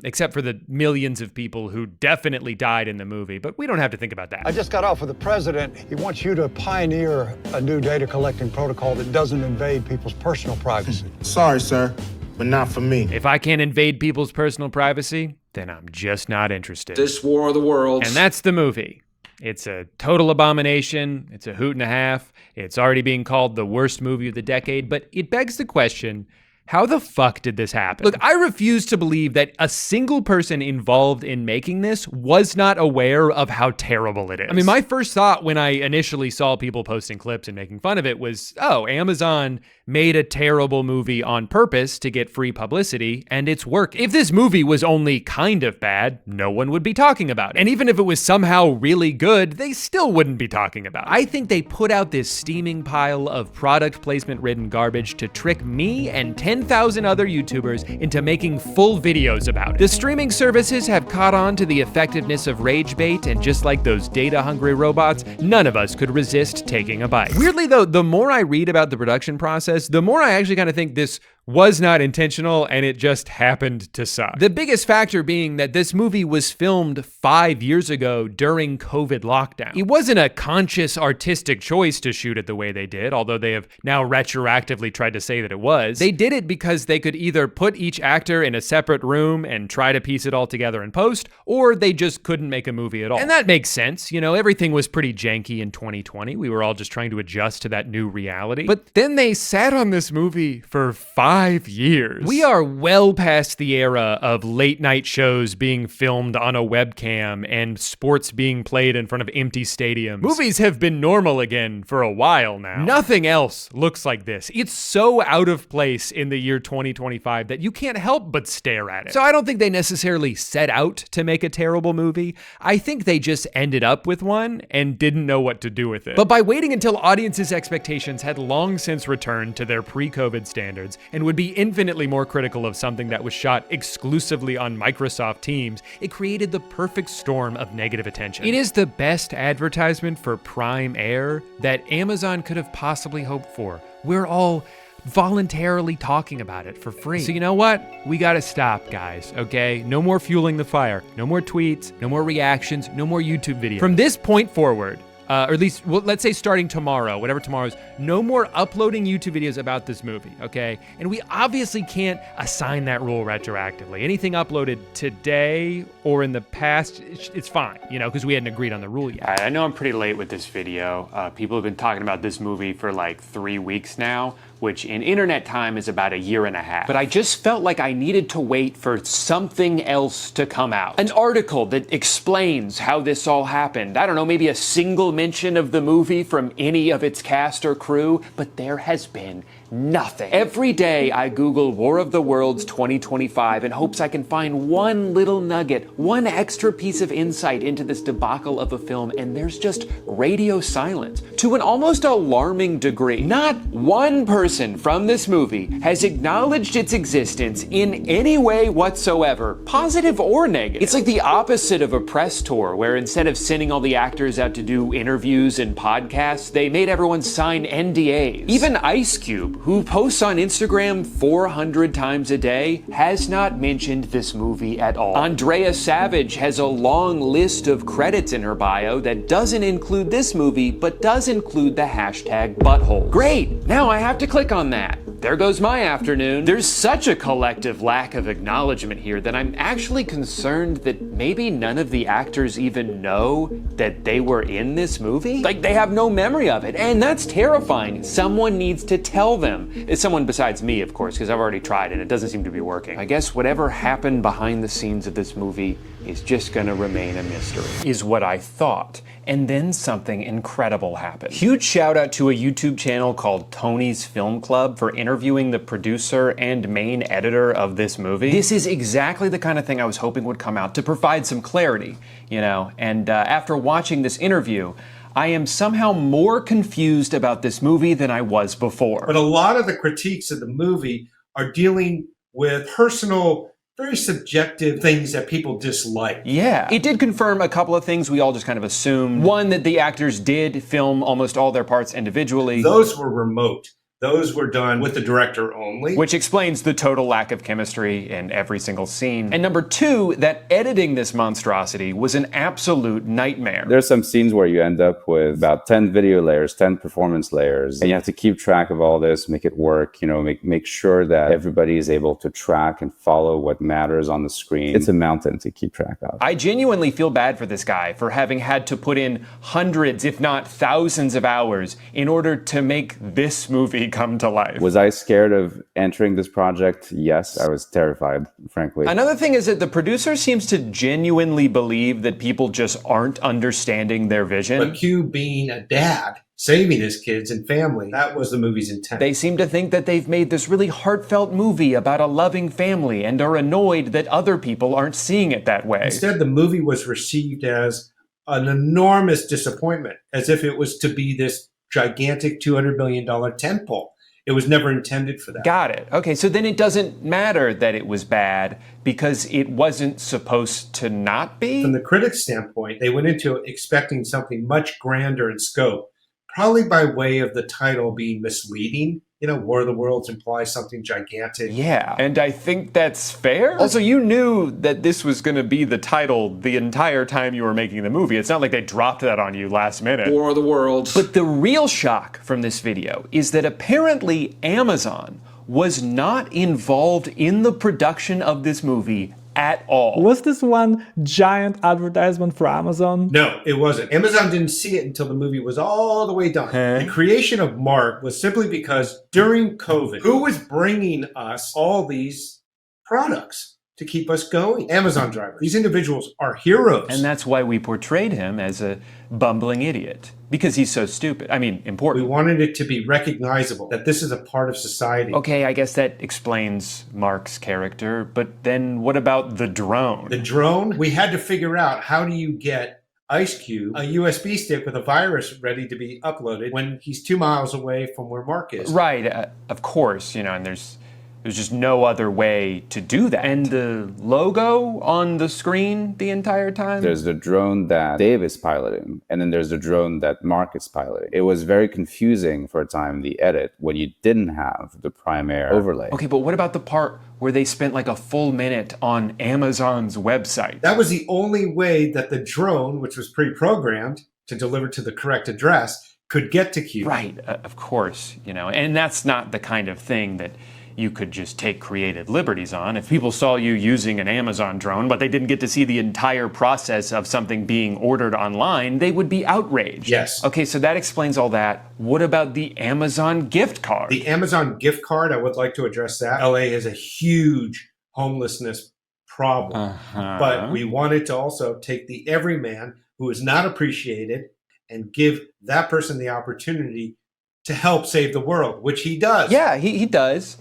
Except for the millions of people who definitely died in the movie, but we don't have to think about that.
I just got off with the president. He wants you to pioneer a new data collecting protocol that doesn't invade people's personal privacy.
Sorry, sir, but not for me.
If I can't invade people's personal privacy, then I'm just not interested.
This War of the Worlds.
And that's the movie. It's a total abomination. It's a hoot and a half. It's already being called the worst movie of the decade, but it begs the question, how the fuck did this happen? Look, I refuse to believe that a single person involved in making this was not aware of how terrible it is. I mean, my first thought when I initially saw people posting clips and making fun of it was, oh, Amazon made a terrible movie on purpose to get free publicity, and it's working. If this movie was only kind of bad, no one would be talking about it. And even if it was somehow really good, they still wouldn't be talking about it. I think they put out this steaming pile of product placement-ridden garbage to trick me and 10,000 other YouTubers into making full videos about it. The streaming services have caught on to the effectiveness of rage bait, and just like those data-hungry robots, none of us could resist taking a bite. Weirdly though, the more I read about the production process, the more I actually kind of think this was not intentional and it just happened to suck. The biggest factor being that this movie was filmed 5 years ago during COVID lockdown. It wasn't a conscious artistic choice to shoot it the way they did, although they have now retroactively tried to say that it was. They did it because they could either put each actor in a separate room and try to piece it all together in post, or they just couldn't make a movie at all. And that makes sense. You know, everything was pretty janky in 2020. We were all just trying to adjust to that new reality. But then they sat on this movie for 5 years. We are well past the era of late night shows being filmed on a webcam and sports being played in front of empty stadiums. Movies have been normal again for a while now. Nothing else looks like this. It's so out of place in the year 2025 that you can't help but stare at it. So I don't think they necessarily set out to make a terrible movie. I think they just ended up with one and didn't know what to do with it. But by waiting until audiences' expectations had long since returned to their pre-COVID standards and would be infinitely more critical of something that was shot exclusively on Microsoft Teams, it created the perfect storm of negative attention. It is the best advertisement for Prime Air that Amazon could have possibly hoped for. We're all voluntarily talking about it for free. So you know what? We gotta stop, guys, okay? No more fueling the fire. No more tweets, no more reactions, no more YouTube videos. From this point forward, or at least, well, let's say starting tomorrow, whatever tomorrow's, no more uploading YouTube videos about this movie, okay? And we obviously can't assign that rule retroactively. Anything uploaded today or in the past, it's fine, you know, because we hadn't agreed on the rule yet.
I know I'm pretty late with this video. People have been talking about this movie for like 3 weeks now, which in internet time is about 1.5 years. But I just felt like I needed to wait for something else to come out. An article that explains how this all happened. I don't know, maybe a single mention of the movie from any of its cast or crew, but there has been nothing. Every day I Google War of the Worlds 2025 in hopes I can find one little nugget, one extra piece of insight into this debacle of a film, and there's just radio silence to an almost alarming degree. Not one person from this movie has acknowledged its existence in any way whatsoever, positive or negative. It's like the opposite of a press tour, where instead of sending all the actors out to do interviews and podcasts, they made everyone sign NDAs. Even Ice Cube, who posts on Instagram 400 times a day, has not mentioned this movie at all. Andrea Savage has a long list of credits in her bio that doesn't include this movie, but does include the hashtag butthole. Great, now I have to click on that. There goes my afternoon. There's such a collective lack of acknowledgement here that I'm actually concerned that maybe none of the actors even know that they were in this movie. Like, they have no memory of it, and that's terrifying. Someone needs to tell them.
limb. It's someone besides me, of course, because I've already tried it. It doesn't seem to be working. I guess whatever happened behind the scenes of this movie is just gonna remain a mystery, is what I thought. And then something incredible happened. Huge shout out to a YouTube channel called Tony's Film Club for interviewing the producer and main editor of this movie. This is exactly the kind of thing I was hoping would come out to provide some clarity, you know, and after watching this interview, I am somehow more confused about this movie than I was before.
But a lot of the critiques of the movie are dealing with personal, very subjective things that people dislike.
Yeah. It did confirm a couple of things we all just kind of assumed. One, that the actors did film almost all their parts individually.
Those were remote. Those were done with the director only.
Which explains the total lack of chemistry in every single scene. And number two, that editing this monstrosity was an absolute nightmare.
There's some scenes where you end up with about 10 video layers, 10 performance layers, and you have to keep track of all this, make it work, you know, make sure that everybody is able to track and follow what matters on the screen. It's a mountain to keep track of.
I genuinely feel bad for this guy for having had to put in hundreds, if not thousands of hours in order to make this movie come to life.
Was I scared of entering this project? Yes, I was terrified, frankly.
Another thing is that the producer seems to genuinely believe that people just aren't understanding their vision.
But Q being a dad, saving his kids and family, that was the movie's intent.
They seem to think that they've made this really heartfelt movie about a loving family and are annoyed that other people aren't seeing it that way.
Instead, the movie was received as an enormous disappointment, as if it was to be this gigantic $200 million tentpole. It was never intended for that.
Got it. Okay, so then it doesn't matter that it was bad because it wasn't supposed to not be?
From the critics' standpoint, they went into expecting something much grander in scope, probably by way of the title being misleading. You know, War of the Worlds implies something gigantic.
Yeah, and I think that's fair. Also, you knew that this was going to be the title the entire time you were making the movie. It's not like they dropped that on you last minute.
War of the Worlds.
But the real shock from this video is that apparently Amazon was not involved in the production of this movie at all.
Was this one giant advertisement for Amazon?
No, it wasn't. Amazon didn't see it until the movie was all the way done. The creation of Mark was simply because during COVID, who was bringing us all these products to keep us going? Amazon drivers. These individuals are heroes.
And that's why we portrayed him as a bumbling idiot. Because he's so stupid. I mean, important.
We wanted it to be recognizable that this is a part of society.
Okay, I guess that explains Mark's character, but then what about the drone?
The drone? We had to figure out, how do you get Ice Cube a USB stick with a virus ready to be uploaded when he's 2 miles away from where Mark is?
Right, of course, you know, and there's just no other way to do that. And the logo on the screen the entire time?
There's the drone that Dave is piloting, and then there's the drone that Mark is piloting. It was very confusing for a time, the edit, when you didn't have the Primaire overlay.
Okay, but what about the part where they spent like a full minute on Amazon's website?
That was the only way that the drone, which was pre-programmed to deliver to the correct address, could get to Q.
Right, of course, you know, and that's not the kind of thing that you could just take creative liberties on. If people saw you using an Amazon drone, but they didn't get to see the entire process of something being ordered online, they would be outraged.
Yes.
Okay, so that explains all that. What about the Amazon gift card?
The Amazon gift card, I would like to address that. LA has a huge homelessness problem. But we wanted to also take the everyman who is not appreciated and give that person the opportunity to help save the world, which he does.
Yeah, he does.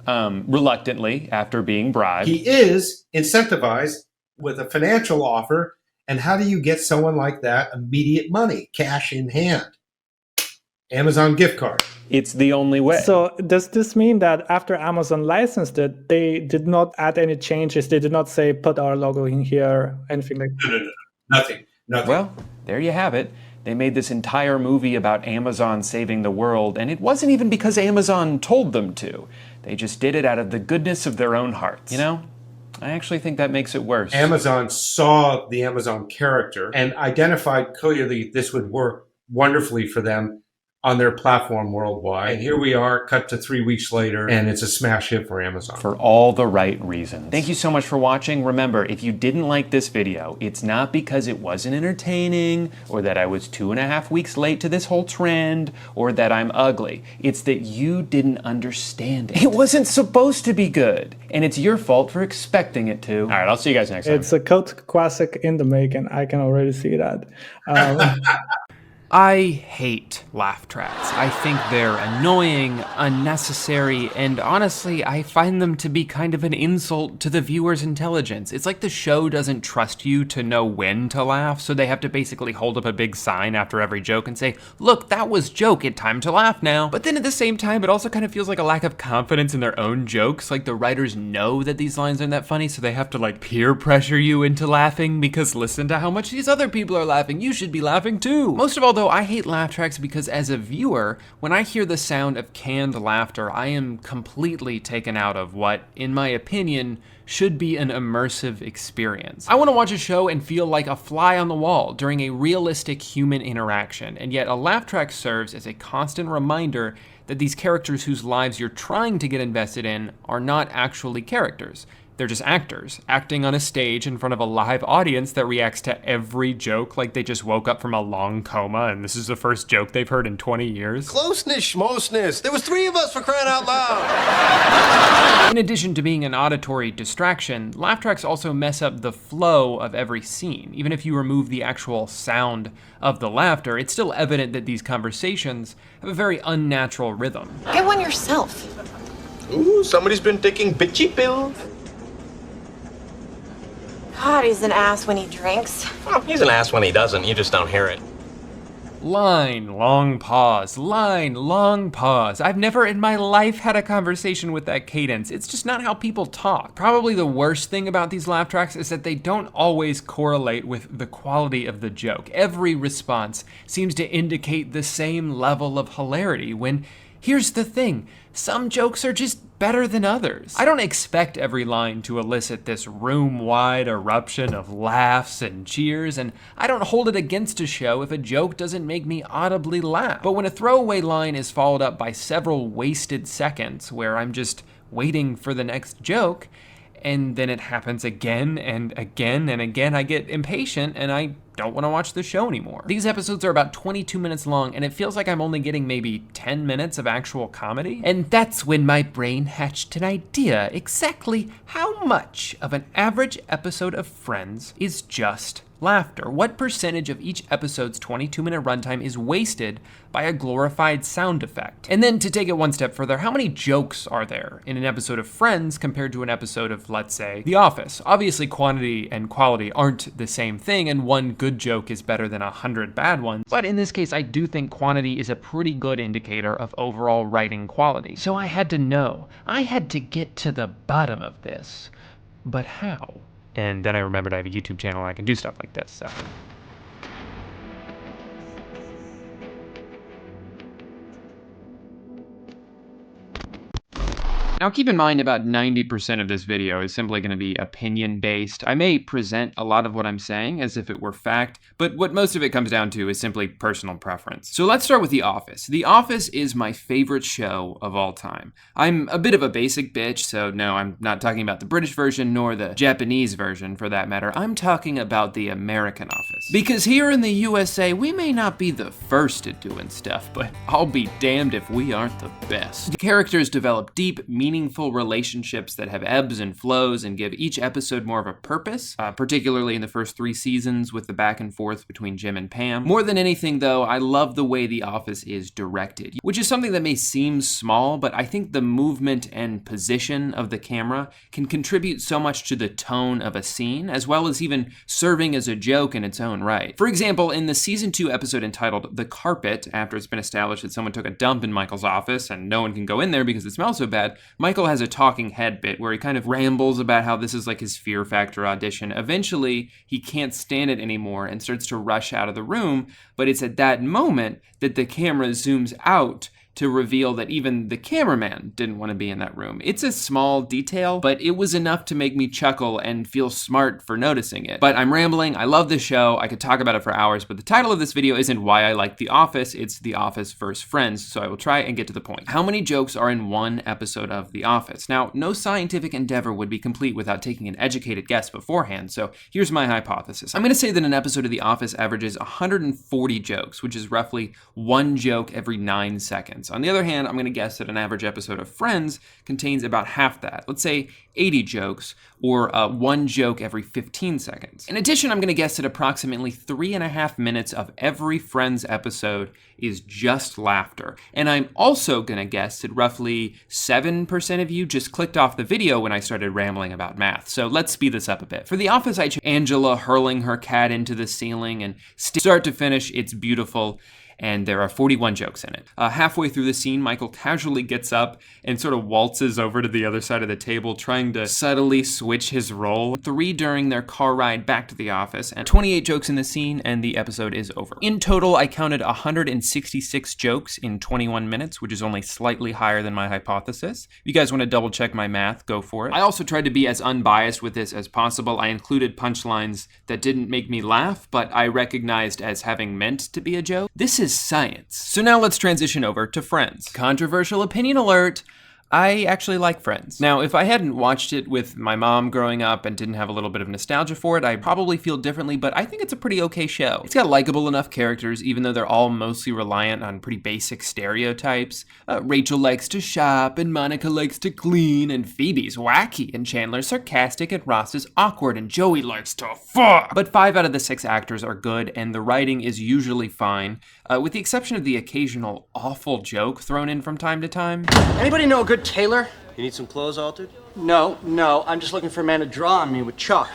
Reluctantly, after being bribed.
He is incentivized with a financial offer. And how do you get someone like that immediate money, cash in hand? Amazon gift card.
It's the only way.
So does this mean that after Amazon licensed it, they did not add any changes? They did not say, put our logo in here, anything like that?
No. Nothing.
Well, there you have it. They made this entire movie about Amazon saving the world, and it wasn't even because Amazon told them to. They just did it out of the goodness of their own hearts. You know, I actually think that makes it worse.
Amazon saw the Amazon character and identified clearly this would work wonderfully for them on their platform worldwide. And here we are, cut to 3 weeks later, and it's a smash hit for Amazon.
For all the right reasons. Thank you so much for watching. Remember, if you didn't like this video, it's not because it wasn't entertaining, or that I was 2.5 weeks late to this whole trend, or that I'm ugly. It's that you didn't understand it. It wasn't supposed to be good, and it's your fault for expecting it to. All right, I'll see you guys next time.
It's a cult classic in the making. I can already see that.
I hate laugh tracks. I think they're annoying, unnecessary, and honestly, I find them to be kind of an insult to the viewer's intelligence. It's like the show doesn't trust you to know when to laugh, so they have to basically hold up a big sign after every joke and say, look, that was joke, it's time to laugh now. But then at the same time, it also kind of feels like a lack of confidence in their own jokes. Like the writers know that these lines aren't that funny, so they have to like peer pressure you into laughing because listen to how much these other people are laughing, you should be laughing too. Most of all though, I hate laugh tracks because as a viewer, when I hear the sound of canned laughter, I am completely taken out of what, in my opinion, should be an immersive experience. I want to watch a show and feel like a fly on the wall during a realistic human interaction, and yet a laugh track serves as a constant reminder that these characters whose lives you're trying to get invested in are not actually characters. They're just actors, acting on a stage in front of a live audience that reacts to every joke like they just woke up from a long coma and this is the first joke they've heard in 20 years.
Closeness, schmoseness. There was 3 of us, for crying out loud.
In addition to being an auditory distraction, laugh tracks also mess up the flow of every scene. Even if you remove the actual sound of the laughter, it's still evident that these conversations have a very unnatural rhythm.
Get one yourself.
Ooh, somebody's been taking bitchy pills.
God, he's an ass when he drinks.
Well, he's an ass when he doesn't. You just don't hear it.
Line, long pause, line, long pause. I've never in my life had a conversation with that cadence. It's just not how people talk. Probably the worst thing about these laugh tracks is that they don't always correlate with the quality of the joke. Every response seems to indicate the same level of hilarity when, here's the thing, some jokes are just better than others. I don't expect every line to elicit this room-wide eruption of laughs and cheers, and I don't hold it against a show if a joke doesn't make me audibly laugh. But when a throwaway line is followed up by several wasted seconds where I'm just waiting for the next joke, and then it happens again and again and again, I get impatient and I don't want to watch the show anymore. These episodes are about 22 minutes long and it feels like I'm only getting maybe 10 minutes of actual comedy. And that's when my brain hatched an idea exactly how much of an average episode of Friends is just laughter. What percentage of each episode's 22-minute runtime is wasted by a glorified sound effect? And then to take it one step further, how many jokes are there in an episode of Friends compared to an episode of, let's say, The Office? Obviously, quantity and quality aren't the same thing, and one good joke is better than 100 bad ones. But in this case, I do think quantity is a pretty good indicator of overall writing quality. So I had to know. I had to get to the bottom of this. But how? And then I remembered I have a YouTube channel and I can do stuff like this, so. Now keep in mind about 90% of this video is simply going to be opinion based. I may present a lot of what I'm saying as if it were fact, but what most of it comes down to is simply personal preference. So let's start with The Office. The Office is my favorite show of all time. I'm a bit of a basic bitch, so no, I'm not talking about the British version nor the Japanese version for that matter. I'm talking about the American Office. Because here in the USA, we may not be the first at doing stuff, but I'll be damned if we aren't the best. The characters develop deep, meaningful relationships that have ebbs and flows and give each episode more of a purpose, particularly in the first 3 seasons with the back and forth between Jim and Pam. More than anything though, I love the way The Office is directed, which is something that may seem small, but I think the movement and position of the camera can contribute so much to the tone of a scene, as well as even serving as a joke in its own right. For example, in the season 2 episode entitled The Carpet, after it's been established that someone took a dump in Michael's office and no one can go in there because it smells so bad, Michael has a talking head bit where he kind of rambles about how this is like his Fear Factor audition. Eventually, he can't stand it anymore and starts to rush out of the room, but it's at that moment that the camera zooms out to reveal that even the cameraman didn't want to be in that room. It's a small detail, but it was enough to make me chuckle and feel smart for noticing it. But I'm rambling. I love this show. I could talk about it for hours, but the title of this video isn't why I like The Office. It's The Office vs. Friends, so I will try and get to the point. How many jokes are in one episode of The Office? Now, no scientific endeavor would be complete without taking an educated guess beforehand, so here's my hypothesis. I'm going to say that an episode of The Office averages 140 jokes, which is roughly one joke every 9 seconds. On the other hand, I'm going to guess that an average episode of Friends contains about half that. Let's say 80 jokes, or one joke every 15 seconds. In addition, I'm going to guess that approximately 3.5 minutes of every Friends episode is just laughter. And I'm also going to guess that roughly 7% of you just clicked off the video when I started rambling about math. So let's speed this up a bit. For The Office, I chose Angela hurling her cat into the ceiling, and start to finish, it's beautiful. And there are 41 jokes in it. Halfway through the scene, Michael casually gets up and sort of waltzes over to the other side of the table, trying to subtly switch his role. 3 during their car ride back to the office, and 28 jokes in the scene, and the episode is over. In total, I counted 166 jokes in 21 minutes, which is only slightly higher than my hypothesis. If you guys want to double check my math, go for it. I also tried to be as unbiased with this as possible. I included punchlines that didn't make me laugh, but I recognized as having meant to be a joke. This is science. So now let's transition over to Friends. Controversial opinion alert. I actually like Friends. Now, if I hadn't watched it with my mom growing up and didn't have a little bit of nostalgia for it, I'd probably feel differently, but I think it's a pretty okay show. It's got likable enough characters, even though they're all mostly reliant on pretty basic stereotypes. Rachel likes to shop, and Monica likes to clean, and Phoebe's wacky, and Chandler's sarcastic, and Ross is awkward, and Joey likes to fuck. But 5 out of the 6 actors are good, and the writing is usually fine, with the exception of the occasional awful joke thrown in from time to time.
Anybody know a good tailor?
You need some clothes altered?
No, I'm just looking for a man to draw on me with chalk.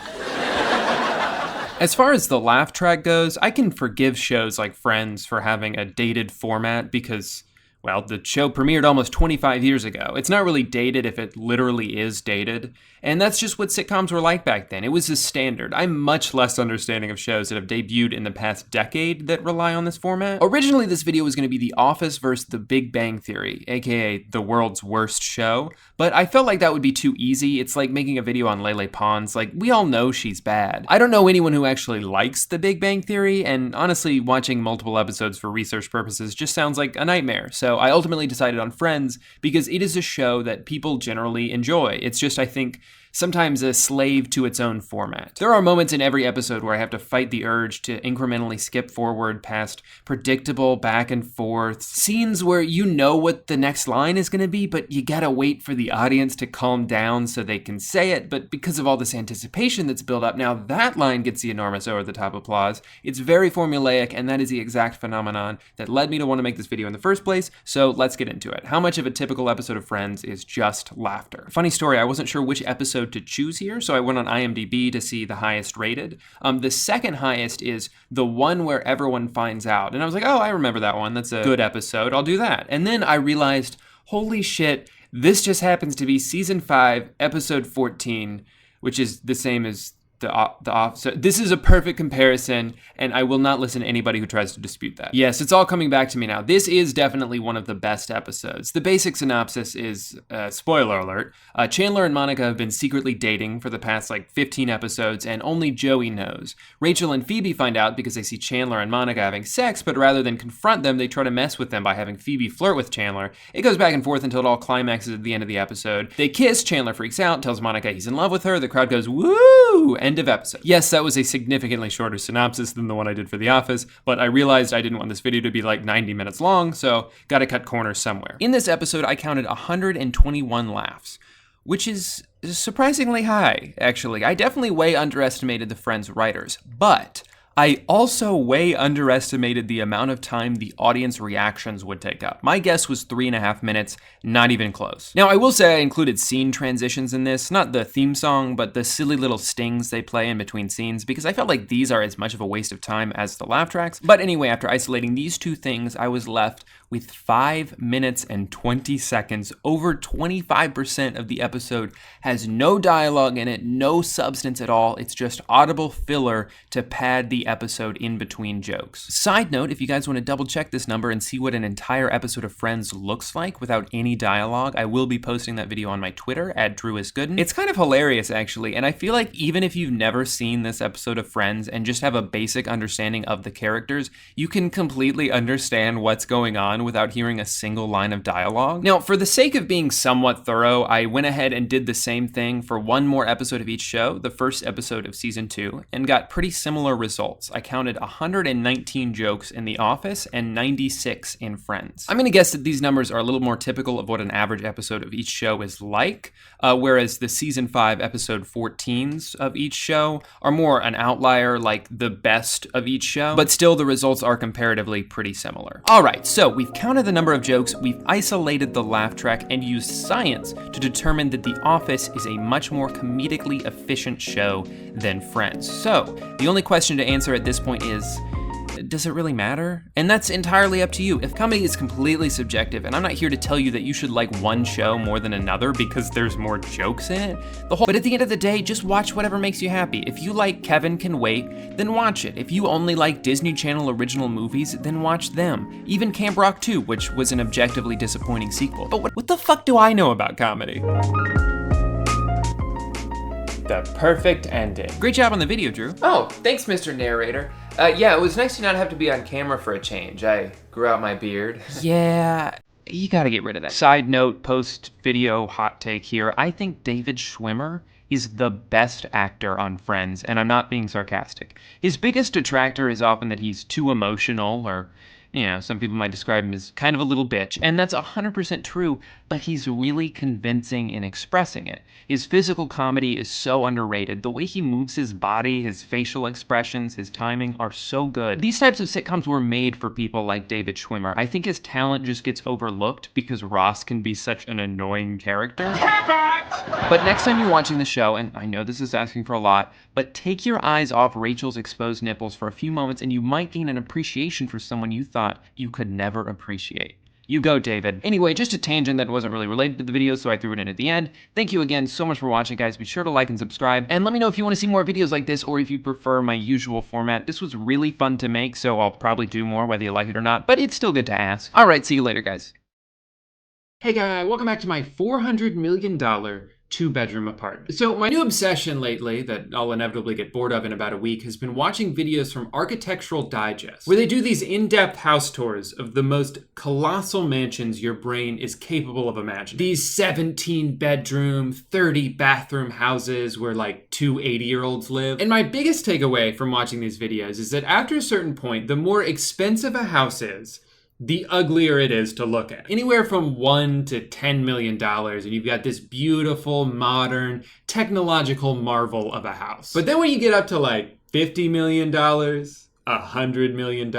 As far as the laugh track goes, I can forgive shows like Friends for having a dated format because, well, the show premiered almost 25 years ago. It's not really dated if it literally is dated. And that's just what sitcoms were like back then. It was a standard. I'm much less understanding of shows that have debuted in the past decade that rely on this format. Originally, this video was going to be The Office versus The Big Bang Theory, aka the world's worst show. But I felt like that would be too easy. It's like making a video on Lele Pons. Like, we all know she's bad. I don't know anyone who actually likes The Big Bang Theory, and honestly, watching multiple episodes for research purposes just sounds like a nightmare. So I ultimately decided on Friends because it is a show that people generally enjoy. It's just, I think, sometimes a slave to its own format. There are moments in every episode where I have to fight the urge to incrementally skip forward past predictable back and forth scenes where you know what the next line is going to be, but you gotta wait for the audience to calm down so they can say it. But because of all this anticipation that's built up, now that line gets the enormous over-the-top applause. It's very formulaic, and that is the exact phenomenon that led me to want to make this video in the first place. So let's get into it. How much of a typical episode of Friends is just laughter? Funny story, I wasn't sure which episode to choose here, so I went on IMDb to see the highest rated. The second highest is the one where everyone finds out, and I was like, oh, I remember that one. That's a good episode. I'll do that. And then I realized, holy shit, this just happens to be season 5, episode 14, which is the same as so this is a perfect comparison, and I will not listen to anybody who tries to dispute that. Yes, it's all coming back to me now. This is definitely one of the best episodes. The basic synopsis is, spoiler alert, Chandler and Monica have been secretly dating for the past 15 episodes, and only Joey knows. Rachel and Phoebe find out because they see Chandler and Monica having sex, but rather than confront them, they try to mess with them by having Phoebe flirt with Chandler. It goes back and forth until it all climaxes at the end of the episode. They kiss, Chandler freaks out, tells Monica he's in love with her, the crowd goes, woo! End of episode. Yes, that was a significantly shorter synopsis than the one I did for The Office, but I realized I didn't want this video to be 90 minutes long, so gotta cut corners somewhere. In this episode, I counted 121 laughs, which is surprisingly high, actually. I definitely way underestimated the Friends writers, but I also way underestimated the amount of time the audience reactions would take up. My guess was 3.5 minutes, not even close. Now, I will say I included scene transitions in this, not the theme song, but the silly little stings they play in between scenes, because I felt like these are as much of a waste of time as the laugh tracks. But anyway, after isolating these two things, I was left
with 5 minutes and 20 seconds. Over 25% of the episode has no dialogue in it, no substance at all. It's just audible filler to pad the episode in between jokes. Side note, if you guys want to double check this number and see what an entire episode of Friends looks like without any dialogue, I will be posting that video on my Twitter at @DrewIsGooden. It's kind of hilarious actually, and I feel like even if you've never seen this episode of Friends and just have a basic understanding of the characters, you can completely understand what's going on without hearing a single line of dialogue. Now, for the sake of being somewhat thorough, I went ahead and did the same thing for one more episode of each show, the first episode of season 2, and got pretty similar results. I counted 119 jokes in The Office and 96 in Friends. I'm gonna guess that these numbers are a little more typical of what an average episode of each show is like, whereas the season 5 episode 14s of each show are more an outlier, like the best of each show, but still the results are comparatively pretty similar. All right, so we've counted the number of jokes, we've isolated the laugh track, and used science to determine that The Office is a much more comedically efficient show than Friends. So the only question to answer at this point is, does it really matter? And that's entirely up to you. If comedy is completely subjective, and I'm not here to tell you that you should like one show more than another because there's more jokes in it, but at the end of the day, just watch whatever makes you happy. If you like Kevin Can Wait, then watch it. If you only like Disney Channel original movies, then watch them. Even Camp Rock 2, which was an objectively disappointing sequel. But what the fuck do I know about comedy? The perfect ending. Great job on the video, Drew. Oh, thanks, Mr. Narrator. Yeah, it was nice to not have to be on camera for a change. I grew out my beard. Yeah, you gotta get rid of that. Side note, post-video hot take here. I think David Schwimmer is the best actor on Friends, and I'm not being sarcastic. His biggest detractor is often that he's too emotional, or you know, some people might describe him as kind of a little bitch, and that's 100% true, but he's really convincing in expressing it. His physical comedy is so underrated. The way he moves his body, his facial expressions, his timing are so good. These types of sitcoms were made for people like David Schwimmer. I think his talent just gets overlooked because Ross can be such an annoying character. But next time you're watching the show, and I know this is asking for a lot, but take your eyes off Rachel's exposed nipples for a few moments and you might gain an appreciation for someone you thought you could never appreciate. You go, David. Anyway, just a tangent that wasn't really related to the video, so I threw it in at the end. Thank you again so much for watching, guys. Be sure to like and subscribe, and let me know if you want to see more videos like this, or if you prefer my usual format. This was really fun to make, so I'll probably do more whether you like it or not, but it's still good to ask. All right, see you later, guys. Hey guys, welcome back to my $400 million 2-bedroom apartment. So my new obsession lately, that I'll inevitably get bored of in about a week, has been watching videos from Architectural Digest, where they do these in-depth house tours of the most colossal mansions your brain is capable of imagining. These 17-bedroom, 30-bathroom houses where like 2 80-year-olds live. And my biggest takeaway from watching these videos is that after a certain point, the more expensive a house is, the uglier it is to look at. Anywhere from $1 to $10 million, and you've got this beautiful, modern, technological marvel of a house. But then when you get up to like $50 million, $100 million,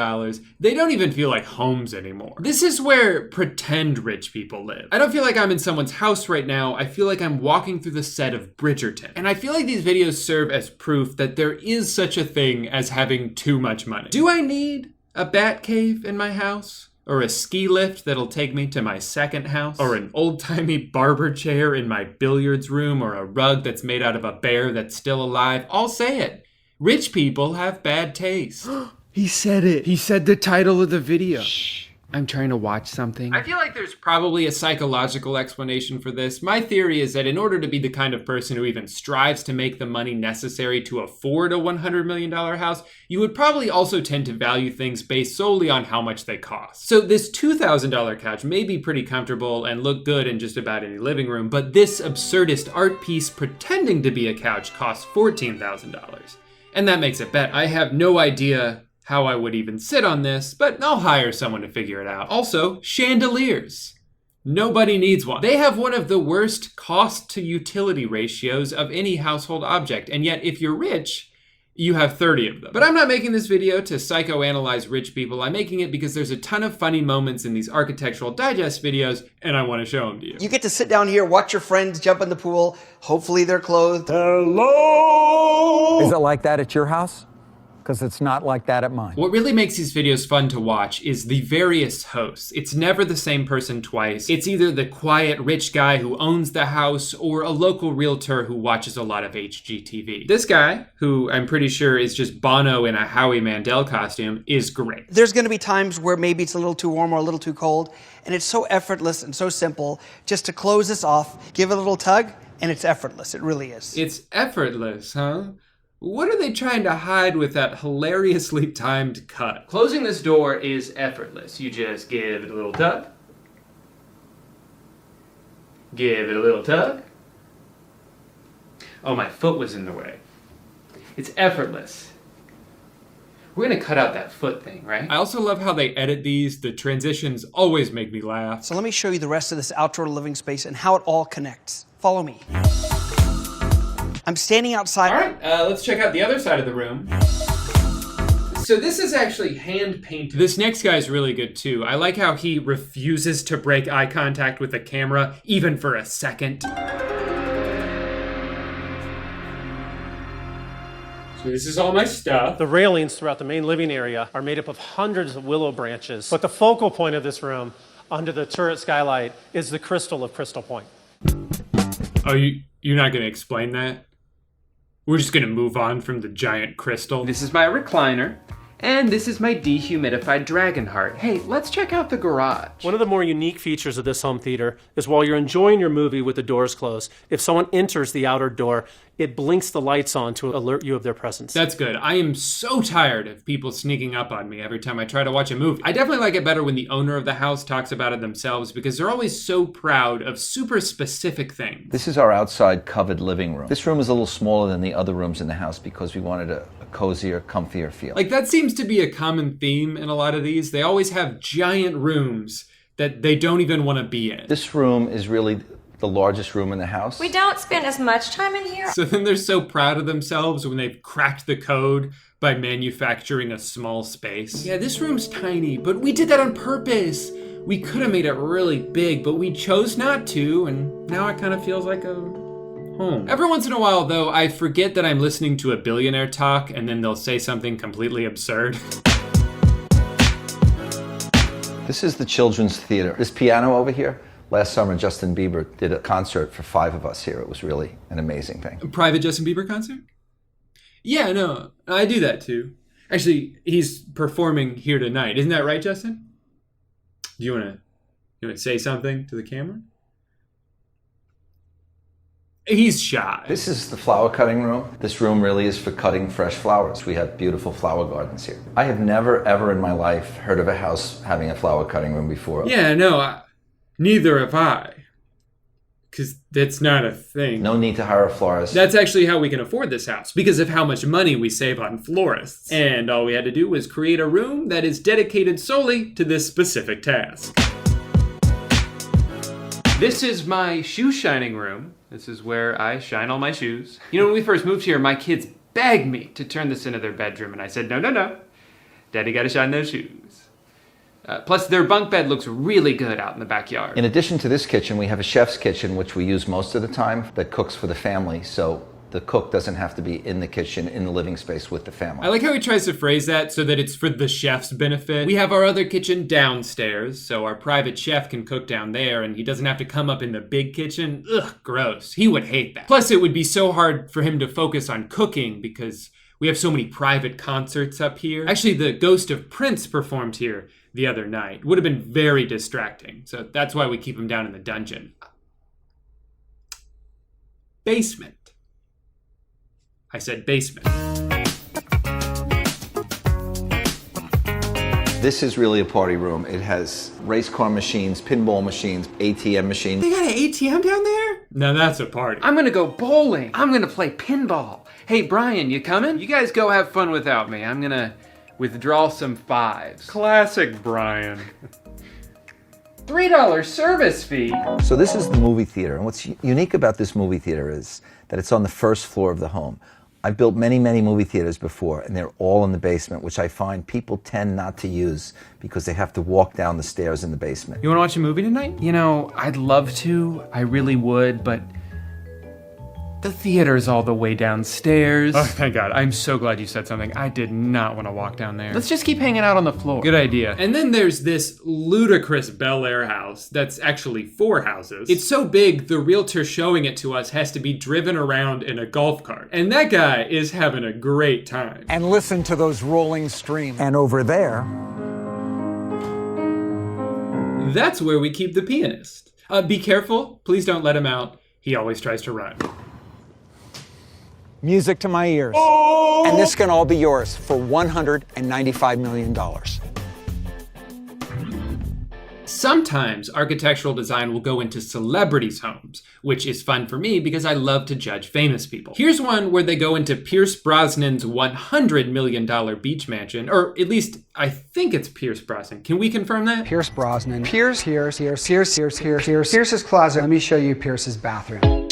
they don't even feel like homes anymore. This is where pretend rich people live. I don't feel like I'm in someone's house right now. I feel like I'm walking through the set of Bridgerton. And I feel like these videos serve as proof that there is such a thing as having too much money. Do I need a bat cave in my house? Or a ski lift that'll take me to my second house? Or an old-timey barber chair in my billiards room? Or a rug that's made out of a bear that's still alive? I'll say it. Rich people have bad taste. He said it. He said the title of the video. Shh. I'm trying to watch something. I feel like there's probably a psychological explanation for this. My theory is that in order to be the kind of person who even strives to make the money necessary to afford a $100 million house, you would probably also tend to value things based solely on how much they cost. So this $2,000 couch may be pretty comfortable and look good in just about any living room, but this absurdist art piece pretending to be a couch costs $14,000. And that makes it better. I have no idea how I would even sit on this, but I'll hire someone to figure it out. Also, chandeliers. Nobody needs one. They have one of the worst cost to utility ratios of any household object, and yet if you're rich, you have 30 of them. But I'm not making this video to psychoanalyze rich people. I'm making it because there's a ton of funny moments in these Architectural Digest videos, and I want to show them to you.
You get to sit down here, watch your friends jump in the pool. Hopefully they're clothed. Hello!
Is it like that at your house?
because it's not like that at mine.
What really makes these videos fun to watch is the various hosts. It's never the same person twice. It's either the quiet rich guy who owns the house or a local realtor who watches a lot of HGTV. This guy, who I'm pretty sure is just Bono in a Howie Mandel costume, is great.
There's going to be times where maybe it's a little too warm or a little too cold, and it's so effortless and so simple just to close this off, give it a little tug, and it's effortless. It really is.
It's effortless, huh? What are they trying to hide with that hilariously timed cut? Closing this door is effortless. You just give it a little tug. Give it a little tug. Oh, my foot was in the way. It's effortless. We're gonna cut out that foot thing, right? I also love how they edit these. The transitions always make me laugh.
So let me show you the rest of this outdoor living space and how it all connects. Follow me. I'm standing outside.
All right, let's check out the other side of the room. So this is actually hand painted. This next guy's really good too. I like how he refuses to break eye contact with the camera, even for a second. So this is all my stuff.
The railings throughout the main living area are made up of hundreds of willow branches. But the focal point of this room, under the turret skylight, is the crystal of Crystal Point.
Oh, you're not gonna explain that? We're just gonna move on from the giant crystal. This is my recliner, and this is my dehumidified dragon heart. Hey, let's check out the garage.
One of the more unique features of this home theater is while you're enjoying your movie with the doors closed, if someone enters the outer door, it blinks the lights on to alert you of their presence.
That's good. I am so tired of people sneaking up on me every time I try to watch a movie. I definitely like it better when the owner of the house talks about it themselves because they're always so proud of super specific things.
This is our outside covered living room. This room is a little smaller than the other rooms in the house because we wanted a cozier, comfier feel.
Like that seems to be a common theme in a lot of these. They always have giant rooms that they don't even want to be in.
This room is really the largest room in the house.
We don't spend as much time in here.
So then they're so proud of themselves when they've cracked the code by manufacturing a small space. Yeah, this room's tiny, but we did that on purpose. We could have made it really big, but we chose not to, and now it kind of feels like a home. Every once in a while, though, I forget that I'm listening to a billionaire talk, and then they'll say something completely absurd.
This is the children's theater. This piano over here, last summer Justin Bieber did a concert for 5 of us here. It was really an amazing thing.
A private Justin Bieber concert? Yeah, no, I do that too. Actually, he's performing here tonight. Isn't that right, Justin? Do you want to say something to the camera? He's shy.
This is the flower cutting room. This room really is for cutting fresh flowers. We have beautiful flower gardens here. I have never, ever in my life heard of a house having a flower cutting room before.
Yeah, no, neither have I. Because that's not a thing.
No need to hire a florist.
That's actually how we can afford this house, because of how much money we save on florists. And all we had to do was create a room that is dedicated solely to this specific task. This is my shoe shining room. This is where I shine all my shoes. You know, when we first moved here, my kids begged me to turn this into their bedroom, and I said, no. Daddy gotta shine those shoes. Plus, their bunk bed looks really good out in the backyard.
In addition to this kitchen, we have a chef's kitchen, which we use most of the time, that cooks for the family, so the cook doesn't have to be in the kitchen, in the living space with the family.
I like how he tries to phrase that so that it's for the chef's benefit. We have our other kitchen downstairs, so our private chef can cook down there, and he doesn't have to come up in the big kitchen. Ugh, gross. He would hate that. Plus, it would be so hard for him to focus on cooking because we have so many private concerts up here. Actually, the ghost of Prince performed here the other night. Would have been very distracting, so that's why we keep him down in the dungeon. Basement. I said basement.
This is really a party room. It has race car machines, pinball machines, ATM machines.
They got an ATM down there? Now that's a party. I'm gonna go bowling. I'm gonna play pinball. Hey, Brian, you coming? You guys go have fun without me. I'm gonna withdraw some 5s. Classic Brian. $3 service fee.
So this is the movie theater, and what's unique about this movie theater is that it's on the first floor of the home. I've built many, many movie theaters before, and they're all in the basement, which I find people tend not to use because they have to walk down the stairs in the basement.
You wanna watch a movie tonight? You know, I'd love to, I really would, but The theater's all the way downstairs. Oh, thank God. I'm so glad you said something. I did not want to walk down there. Let's just keep hanging out on the floor. Good idea. And then there's this ludicrous Bel Air house that's actually 4 houses. It's so big, the realtor showing it to us has to be driven around in a golf cart. And that guy is having a great time.
And listen to those rolling streams. And over there,
that's where we keep the pianist. Be careful. Please don't let him out. He always tries to run.
music to my ears. Oh! And this can all be yours for $195 million.
Sometimes architectural design will go into celebrities' homes, which is fun for me because I love to judge famous people. Here's one where they go into Pierce Brosnan's $100 million beach mansion, or at least I think it's Pierce Brosnan. Can we confirm that?
Pierce Brosnan. Pierce's closet. Let me show you Pierce's bathroom.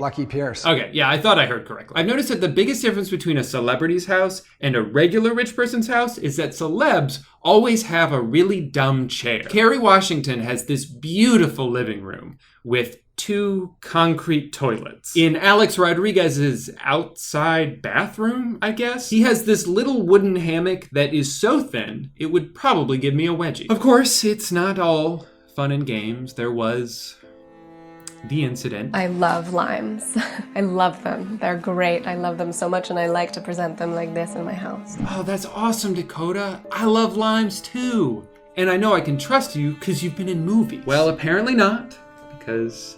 Lucky Pierce.
Okay, yeah, I thought I heard correctly. I've noticed that the biggest difference between a celebrity's house and a regular rich person's house is that celebs always have a really dumb chair. Kerry Washington has this beautiful living room with 2 concrete toilets. In Alex Rodriguez's outside bathroom, I guess, he has this little wooden hammock that is so thin, it would probably give me a wedgie. Of course, it's not all fun and games. There was the incident.
I love limes. I love them. They're great. I love them so much, and I like to present them like this in my house.
Oh, that's awesome, Dakota. I love limes too. And I know I can trust you because you've been in movies. Well, apparently not, because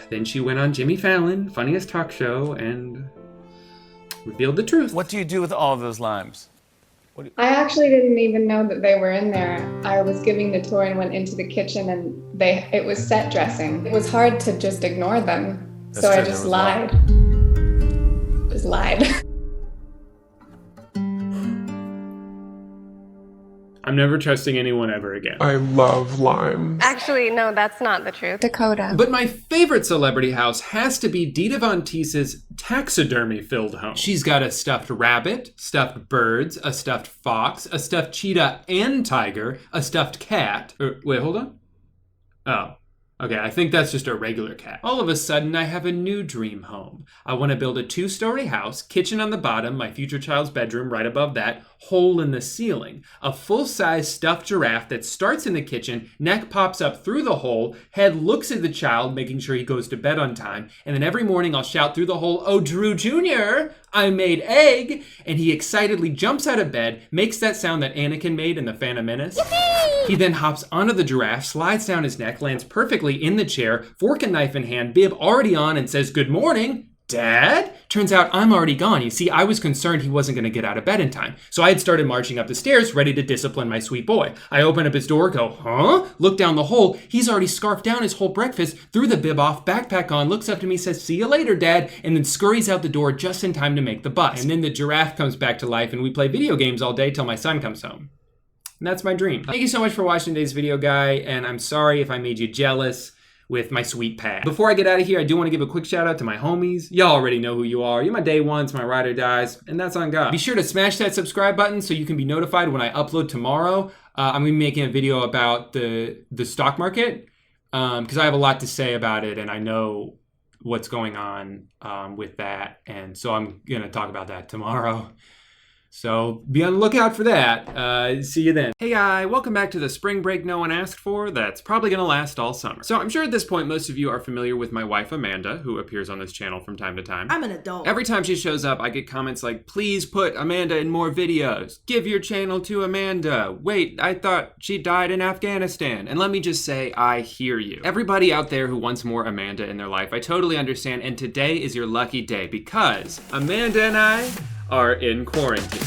then she went on Jimmy Fallon, Funniest Talk Show, and revealed the truth.
What do you do with all of those limes?
I actually didn't even know that they were in there. I was giving the tour and went into the kitchen, and it was set dressing. It was hard to just ignore them. So I just lied. Just lied.
I'm never trusting anyone ever again.
I love lime.
Actually, no, that's not the truth. Dakota.
But my favorite celebrity house has to be Dita Von Teese's taxidermy-filled home. She's got a stuffed rabbit, stuffed birds, a stuffed fox, a stuffed cheetah and tiger, a stuffed cat. Wait, hold on. Oh. Okay, I think that's just a regular cat. All of a sudden, I have a new dream home. I want to build a 2-story house, kitchen on the bottom, my future child's bedroom right above that, hole in the ceiling. A full-size stuffed giraffe that starts in the kitchen, neck pops up through the hole, head looks at the child, making sure he goes to bed on time, and then every morning I'll shout through the hole, "Oh, Drew Jr., I made egg!" And he excitedly jumps out of bed, makes that sound that Anakin made in The Phantom Menace. Yippee! He then hops onto the giraffe, slides down his neck, lands perfectly in the chair, fork and knife in hand, bib already on, and says, "Good morning, Dad?" Turns out I'm already gone. You see, I was concerned he wasn't going to get out of bed in time. So I had started marching up the stairs, ready to discipline my sweet boy. I open up his door, go, huh? Look down the hole. He's already scarfed down his whole breakfast, threw the bib off, backpack on, looks up to me, says, "See you later, Dad," and then scurries out the door just in time to make the bus. And then the giraffe comes back to life, and we play video games all day till my son comes home. And that's my dream. Thank you so much for watching today's video, guy, and I'm sorry if I made you jealous with my sweet pad. Before I get out of here, I do want to give a quick shout out to my homies. Y'all already know who you are. You're my day ones, my ride or dies, and that's on God. Be sure to smash that subscribe button so you can be notified when I upload tomorrow. I'm gonna be making a video about the stock market because I have a lot to say about it, and I know what's going on with that, and so I'm gonna talk about that tomorrow. So be on the lookout for that. See you then. Hey guy, welcome back to the spring break no one asked for that's probably gonna last all summer. So I'm sure at this point most of you are familiar with my wife Amanda, who appears on this channel from time to time.
I'm an adult.
Every time she shows up, I get comments like, "Please put Amanda in more videos. Give your channel to Amanda. Wait, I thought she died in Afghanistan." And let me just say, I hear you. Everybody out there who wants more Amanda in their life, I totally understand, and today is your lucky day because Amanda and I are in quarantine.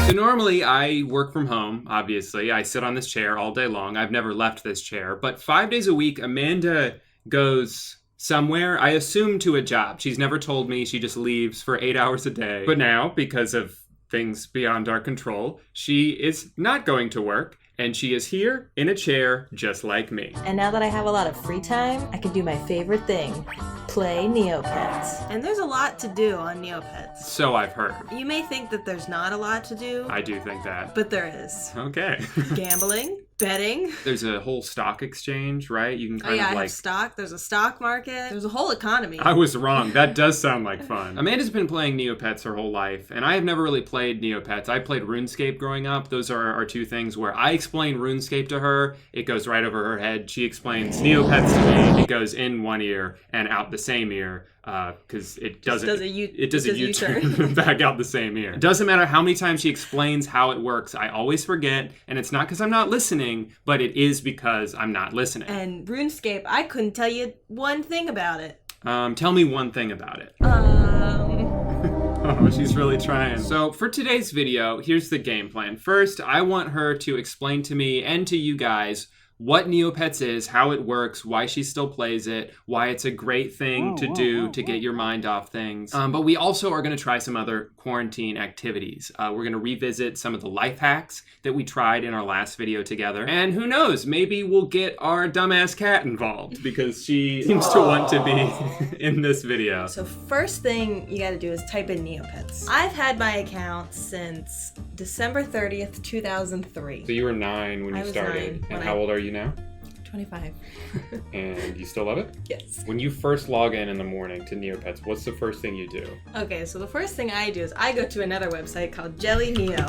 So normally I work from home, obviously. I sit on this chair all day long. I've never left this chair, but 5 days a week, Amanda goes somewhere, I assume to a job. She's never told me, she just leaves for 8 hours a day. But now, because of things beyond our control, she is not going to work. And she is here in a chair just like me.
And now that I have a lot of free time, I can do my favorite thing, play Neopets. And there's a lot to do on Neopets.
So I've heard.
You may think that there's not a lot to do.
I do think that.
But there is.
Okay.
Gambling,
betting.
There's a whole stock exchange, right? You can kind
I
of like...
have stock. There's a stock market. There's a whole economy.
I was wrong. That does sound like fun. Amanda's been playing Neopets her whole life, and I have never really played Neopets. I played RuneScape growing up. Those are our two things where I explain RuneScape to her, it goes right over her head. She explains Neopets to me, it goes in one ear and out the same ear, because it does a U-turn back out the same ear. It doesn't matter how many times she explains how it works, I always forget, and it's not because I'm not listening, but it is because I'm not listening.
And RuneScape, I couldn't tell you one thing about it.
Tell me one thing about it. Oh, she's really trying. So for today's video, here's the game plan. First, I want her to explain to me and to you guys what Neopets is, how it works, why she still plays it, why it's a great thing to do to get your mind off things. But we also are going to try some other quarantine activities. We're going to revisit some of the life hacks that we tried in our last video together. And who knows, maybe we'll get our dumbass cat involved because she seems to want to be in this video.
So first thing you got to do is type in Neopets. I've had my account since December 30th, 2003.
So you were 9 when you started. And how old are you now?
25.
And you still love it?
Yes.
When you first log in the morning to Neopets, what's the first thing you do?
Okay, so the first thing I do is I go to another website called Jelly Neo.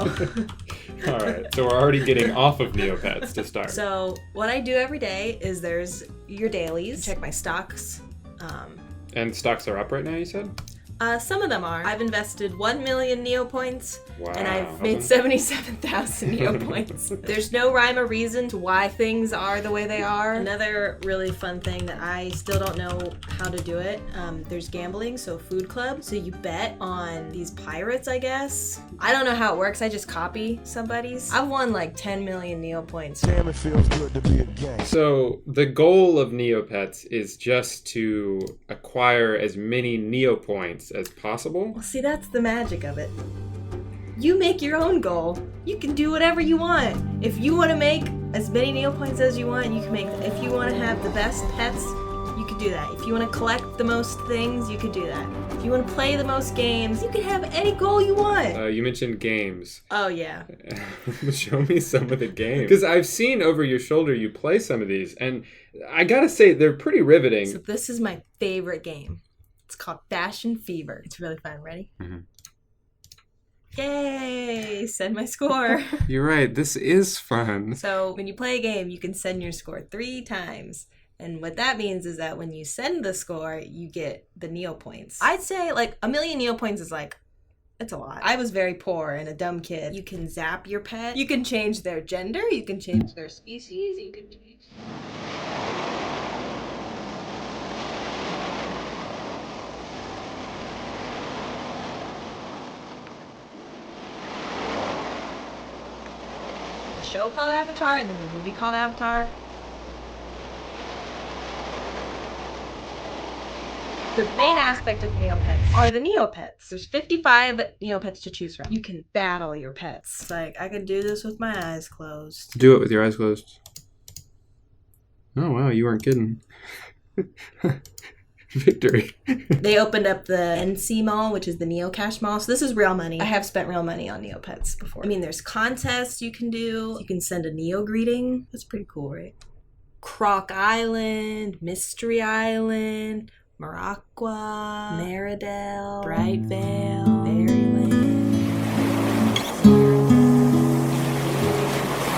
All right, so we're already getting off of Neopets to start.
So what I do every day is there's your dailies, check my stocks.
And stocks are up right now, you said?
Some of them are. I've invested 1 million Neo points,
wow.
and I've made 77,000 Neo points. There's no rhyme or reason to why things are the way they are. Another really fun thing that I still don't know how to do it, there's gambling, so food club. So you bet on these pirates, I guess. I don't know how it works, I just copy somebody's. I've won like 10 million Neo points.
Damn, it feels good to be a gang.
So the goal of Neopets is just to acquire as many Neo points as possible?
Well, see, that's the magic of it. You make your own goal. You can do whatever you want. If you want to make as many Neo points as you want, you can make them. If you want to have the best pets, you can do that. If you want to collect the most things, you can do that. If you want to play the most games, you can have any goal you want.
You mentioned games.
Oh, yeah.
Show me some of the games. Because I've seen over your shoulder you play some of these, and I gotta say, they're pretty riveting.
So this is my favorite game. It's called Fashion Fever. It's really fun. Ready?
Mm-hmm.
Yay! Send my score.
You're right. This is fun.
So when you play a game, you can send your score 3 times. And what that means is that when you send the score, you get the Neo points. I'd say like 1 million Neo points is like, it's a lot. I was very poor and a dumb kid. You can zap your pet. You can change their gender. You can change their species. You can change... show called Avatar and then the movie called Avatar. The main aspect of Neopets are the Neopets. There's 55 Neopets to choose from. You can battle your pets. It's like, I could do this with my eyes closed.
Do it with your eyes closed. Oh wow, you weren't kidding. Victory.
They opened up the NC Mall, which is the Neocash Mall. So this is real money. I have spent real money on Neopets before. I mean, there's contests you can do. You can send a Neo greeting. That's pretty cool, right? Croc Island, Mystery Island, Maraqua, Meridel, Bright Vale, Fairyland.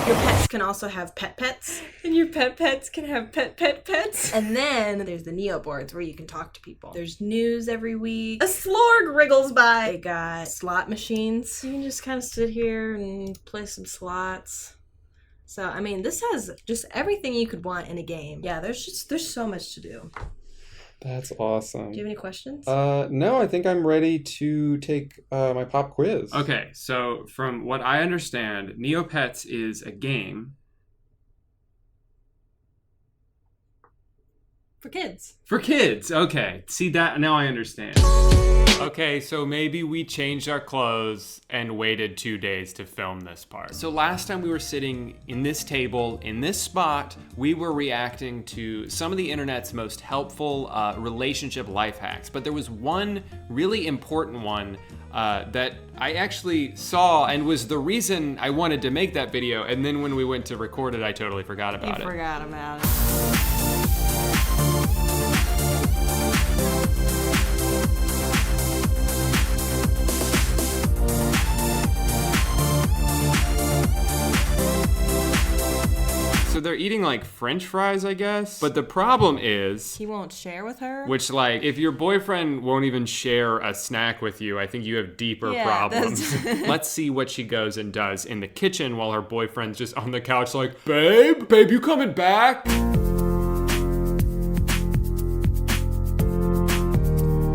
Your pets can also have pets, and your pets can have pets. And then there's the Neo boards where you can talk to people. There's news every week. A slorg wriggles by. They got slot machines. You can just kind of sit here and play some slots. So, I mean, this has just everything you could want in a game. Yeah, there's so much to do.
That's awesome.
Do you have any questions?
No, I think I'm ready to take my pop quiz. Okay, so from what I understand, Neopets is a game.
For kids.
For kids, okay. See that? Now I understand. Okay, so maybe we changed our clothes and waited 2 days to film this part. So last time we were sitting in this table, in this spot, we were reacting to some of the internet's most helpful relationship life hacks. But there was one really important one that I actually saw and was the reason I wanted to make that video. And then when we went to record it, I totally forgot about it.
You forgot about it.
So they're eating like French fries, I guess. But the problem is,
He won't share with her?
which like, if your boyfriend won't even share a snack with you, I think you have deeper problems. Let's see what she goes and does in the kitchen while her boyfriend's just on the couch like, babe, you coming back?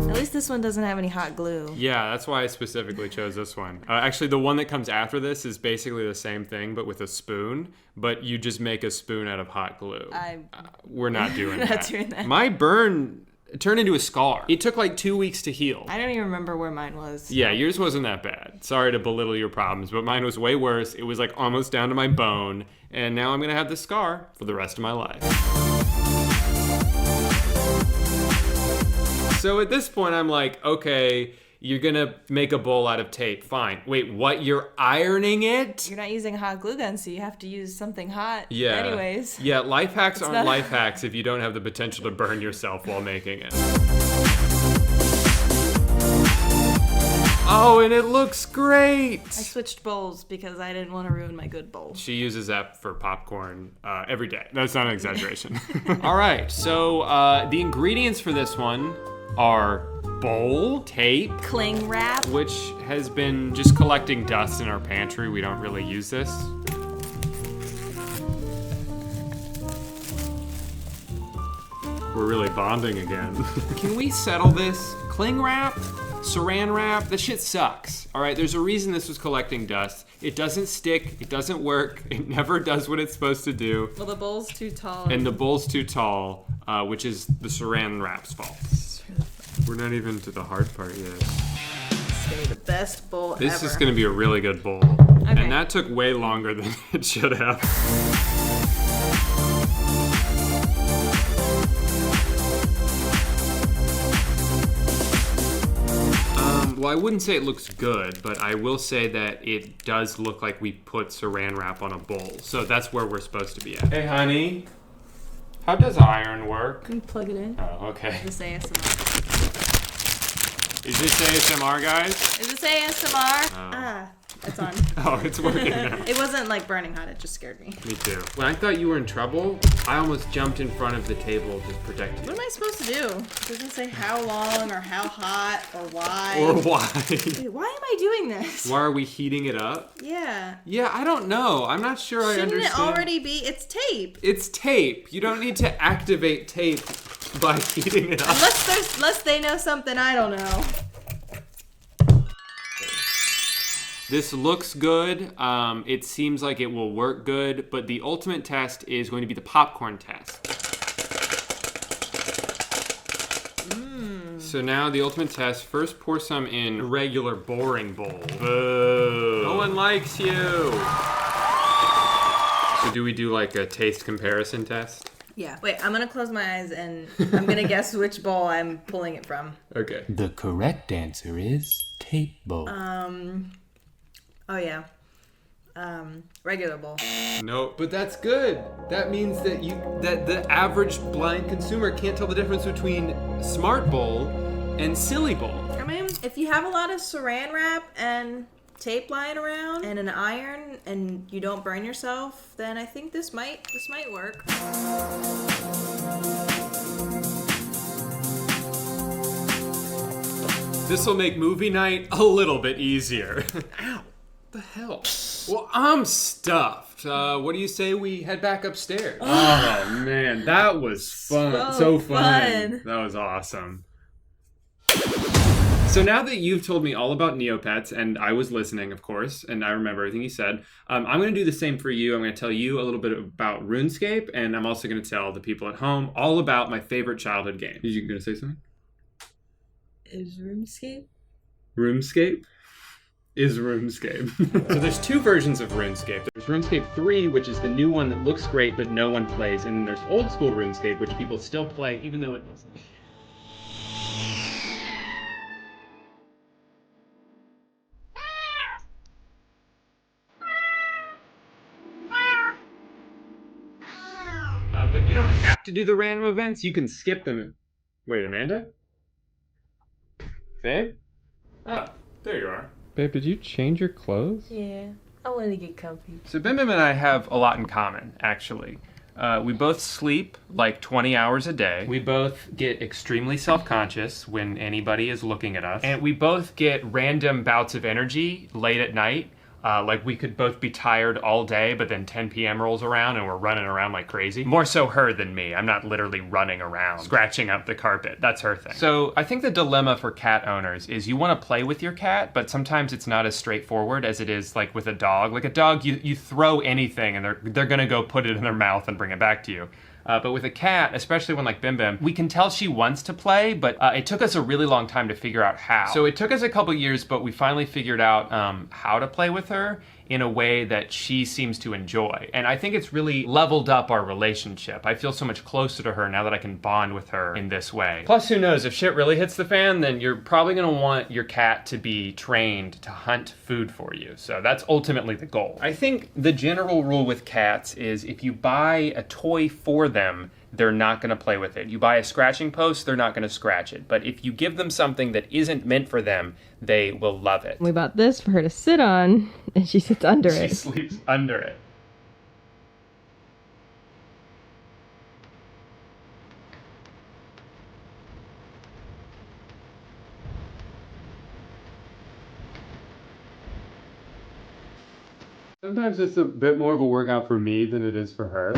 At least this one doesn't have any hot glue.
Yeah, that's why I specifically chose this one. Actually, the one that comes after this is basically the same thing, but with a spoon. But you just make a spoon out of hot glue. We're not doing that. My burn turned into a scar. It took like 2 weeks to heal.
I don't even remember where mine was.
Yeah, yours wasn't that bad. Sorry to belittle your problems, but mine was way worse. It was like almost down to my bone, and now I'm gonna have this scar for the rest of my life. So at this point, I'm like, okay, you're gonna make a bowl out of tape. Fine. Wait, what? You're ironing it?
You're not using a hot glue gun, so you have to use something hot
Yeah.
anyways.
Yeah, life hacks aren't
not-
life hacks if you don't have the potential to burn yourself while making it. Oh, and it looks great!
I switched bowls because I didn't want to ruin my good bowl.
She uses that for popcorn every day. That's not an exaggeration. All right, so the ingredients for this one are bowl, tape,
cling wrap,
which has been just collecting dust in our pantry. We don't really use this. We're really bonding again. Can we settle this? Cling wrap? Saran wrap? That shit sucks. All right, there's a reason this was collecting dust. It doesn't stick, it doesn't work, it never does what it's supposed to do.
Well, the bowl's too tall.
And the bowl's too tall, which is the saran wrap's fault. We're not even to the hard part yet.
It's gonna be the best bowl ever.
This is gonna be a really good bowl.
Okay.
And that took way longer than it should have. Well, I wouldn't say it looks good, but I will say that it does look like we put saran wrap on a bowl. So that's where we're supposed to be at. Hey, honey. How does iron work?
You can plug it in.
Oh, okay.
Is this ASMR?
Is this ASMR, guys?
Is this ASMR?
Oh.
Ah, it's on.
Oh, it's working now.
It wasn't like burning hot, it just scared me.
Me too. When I thought you were in trouble, I almost jumped in front of the table to protect you.
What am I supposed to do? It doesn't say how long or how hot or why.
Or why?
Wait, why am I doing this?
Why are we heating it up?
Yeah.
Yeah, I don't know. I'm not sure I
Shouldn't
understand.
it already be? It's tape.
It's tape. You don't need to activate tape by heating it up.
Unless they know something I don't know.
This looks good. It seems like it will work good, but the ultimate test is going to be the popcorn test. So now the ultimate test, first pour some in a regular boring bowl. Boo. No one likes you. So do we do like a taste comparison test?
Yeah. Wait, I'm gonna close my eyes and I'm gonna guess which bowl I'm pulling it from.
Okay.
The correct answer is tape bowl.
Oh yeah. Regular bowl.
No, but that's good. That means that the average blind consumer can't tell the difference between smart bowl and silly bowl.
I mean, if you have a lot of saran wrap and tape lying around and an iron and you don't burn yourself, then I think this might work.
This will make movie night a little bit easier. Ow, the hell? Well, I'm stuffed. What do you say we head back upstairs? Oh man, that was fun. So fun. That was awesome. So now that you've told me all about Neopets, and I was listening, of course, and I remember everything you said, I'm going to do the same for you. I'm going to tell you a little bit about RuneScape, and I'm also going to tell the people at home all about my favorite childhood game. Are you going to say something?
Is RuneScape
RuneScape is RuneScape. So there's two versions of RuneScape. There's RuneScape 3, which is the new one that looks great but no one plays, and then there's old school RuneScape, which people still play even though it doesn't. But you don't have to do the random events, you can skip them. Wait, Amanda? Babe? Oh, there you are. Babe, did you change your clothes?
Yeah, I want to get comfy.
So Bim Bim and I have a lot in common, actually. We both sleep like 20 hours a day. We both get extremely self-conscious when anybody is looking at us. And we both get random bouts of energy late at night. Like we could both be tired all day, but then 10 p.m. rolls around and we're running around like crazy. More so her than me. I'm not literally running around, scratching up the carpet. That's her thing. So I think the dilemma for cat owners is you want to play with your cat, but sometimes it's not as straightforward as it is like with a dog. Like a dog, you throw anything and they're gonna go put it in their mouth and bring it back to you. But with a cat, especially one like Bim Bim, we can tell she wants to play, but it took us a really long time to figure out how. So it took us a couple years, but we finally figured out how to play with her in a way that she seems to enjoy. And I think it's really leveled up our relationship. I feel so much closer to her now that I can bond with her in this way. Plus, who knows, if shit really hits the fan, then you're probably gonna want your cat to be trained to hunt food for you. So that's ultimately the goal. I think the general rule with cats is if you buy a toy for them, they're not gonna play with it. You buy a scratching post, they're not gonna scratch it. But if you give them something that isn't meant for them, they will love it.
We bought this for her to sit on, and she sits under it.
She sleeps under it. Sometimes it's a bit more of a workout for me than it is for her.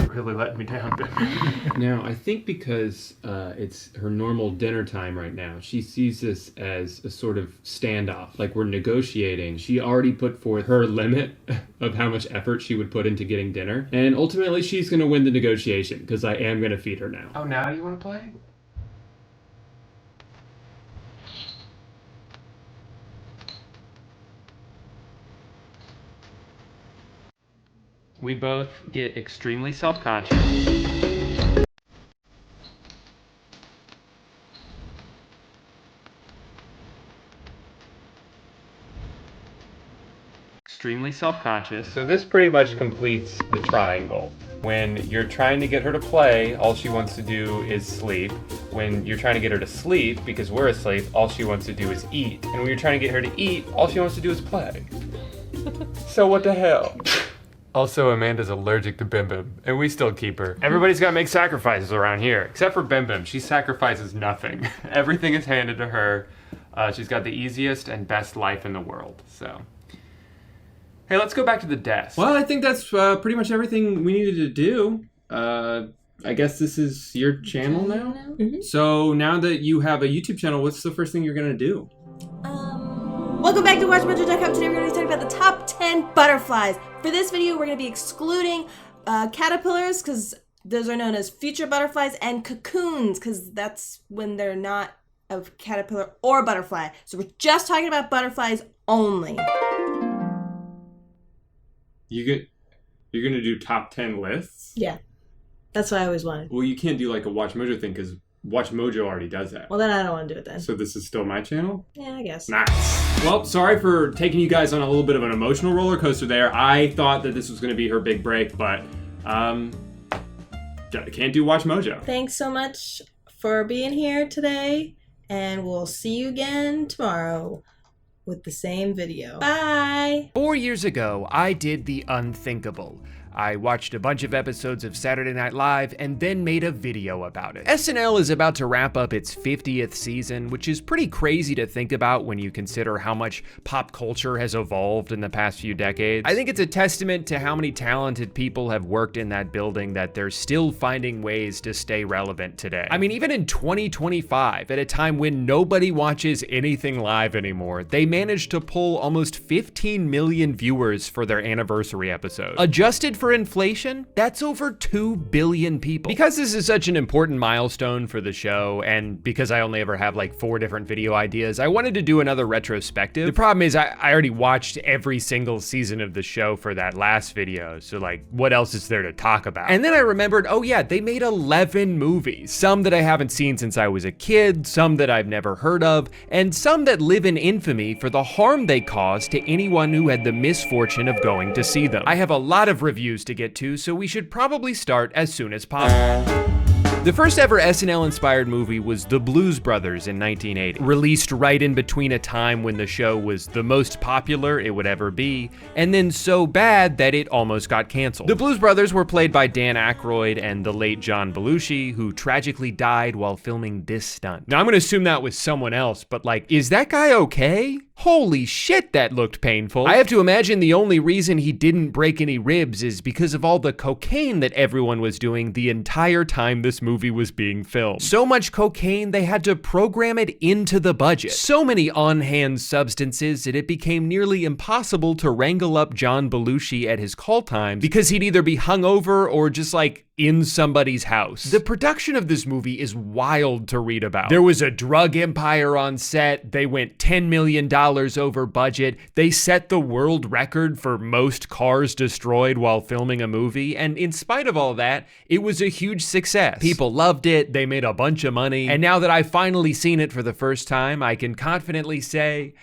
Really let me down. Now, I think because it's her normal dinner time right now, she sees this as a sort of standoff, like we're negotiating. She already put forth her limit of how much effort she would put into getting dinner, and ultimately she's going to win the negotiation because I am going to feed her now. Oh, now you want to play? We both get extremely self-conscious. Extremely self-conscious. So this pretty much completes the triangle. When you're trying to get her to play, all she wants to do is sleep. When you're trying to get her to sleep, because we're asleep, all she wants to do is eat. And when you're trying to get her to eat, all she wants to do is play. So what the hell? Also, Amanda's allergic to Bim Bim, and we still keep her. Everybody's gotta make sacrifices around here, except for Bim Bim. She sacrifices nothing. Everything is handed to her. She's got the easiest and best life in the world, so. Hey, let's go back to the desk. Well, I think that's pretty much everything we needed to do. I guess this is your channel now? Mm-hmm. So now that you have a YouTube channel, what's the first thing you're gonna do?
Welcome back to WatchMojo.com. Today we're going to be talking about the top 10 butterflies. For this video, we're going to be excluding caterpillars because those are known as future butterflies, and cocoons because that's when they're not a caterpillar or butterfly. So we're just talking about butterflies only.
You're gonna do top 10 lists?
Yeah, that's what I always wanted.
Well, you can't do like a Watch Mojo thing because Watch Mojo already does that.
Well, then I don't want to do it then.
So this is still my channel?
Yeah, I guess.
Nice. Well, sorry for taking you guys on a little bit of an emotional roller coaster there. I thought that this was going to be her big break, but can't do Watch Mojo.
Thanks so much for being here today, and we'll see you again tomorrow with the same video. Bye!
4 years ago, I did the unthinkable. I watched a bunch of episodes of Saturday Night Live and then made a video about it. SNL is about to wrap up its 50th season, which is pretty crazy to think about when you consider how much pop culture has evolved in the past few decades. I think it's a testament to how many talented people have worked in that building that they're still finding ways to stay relevant today. I mean, even in 2025, at a time when nobody watches anything live anymore, they managed to pull almost 15 million viewers for their anniversary episode. Adjusted for inflation, that's over 2 billion people. Because this is such an important milestone for the show, and because I only ever have like 4 different video ideas, I wanted to do another retrospective. The problem is I already watched every single season of the show for that last video, so like, what else is there to talk about? And then I remembered, oh yeah, they made 11 movies. Some that I haven't seen since I was a kid, some that I've never heard of, and some that live in infamy for the harm they caused to anyone who had the misfortune of going to see them. I have a lot of reviews to get to, so we should probably start as soon as possible. The first ever SNL-inspired movie was The Blues Brothers in 1980, released right in between a time when the show was the most popular it would ever be, and then so bad that it almost got canceled. The Blues Brothers were played by Dan Aykroyd and the late John Belushi, who tragically died while filming this stunt. Now I'm gonna assume that was someone else, but like, is that guy okay? Holy shit, that looked painful. I have to imagine the only reason he didn't break any ribs is because of all the cocaine that everyone was doing the entire time this movie was being filmed. So much cocaine, they had to program it into the budget. So many on-hand substances that it became nearly impossible to wrangle up John Belushi at his call times because he'd either be hungover or just like in somebody's house. The production of this movie is wild to read about. There was a drug empire on set. They went $10 million over budget. They set the world record for most cars destroyed while filming a movie. And in spite of all that, it was a huge success. People loved it. They made a bunch of money. And now that I've finally seen it for the first time, I can confidently say,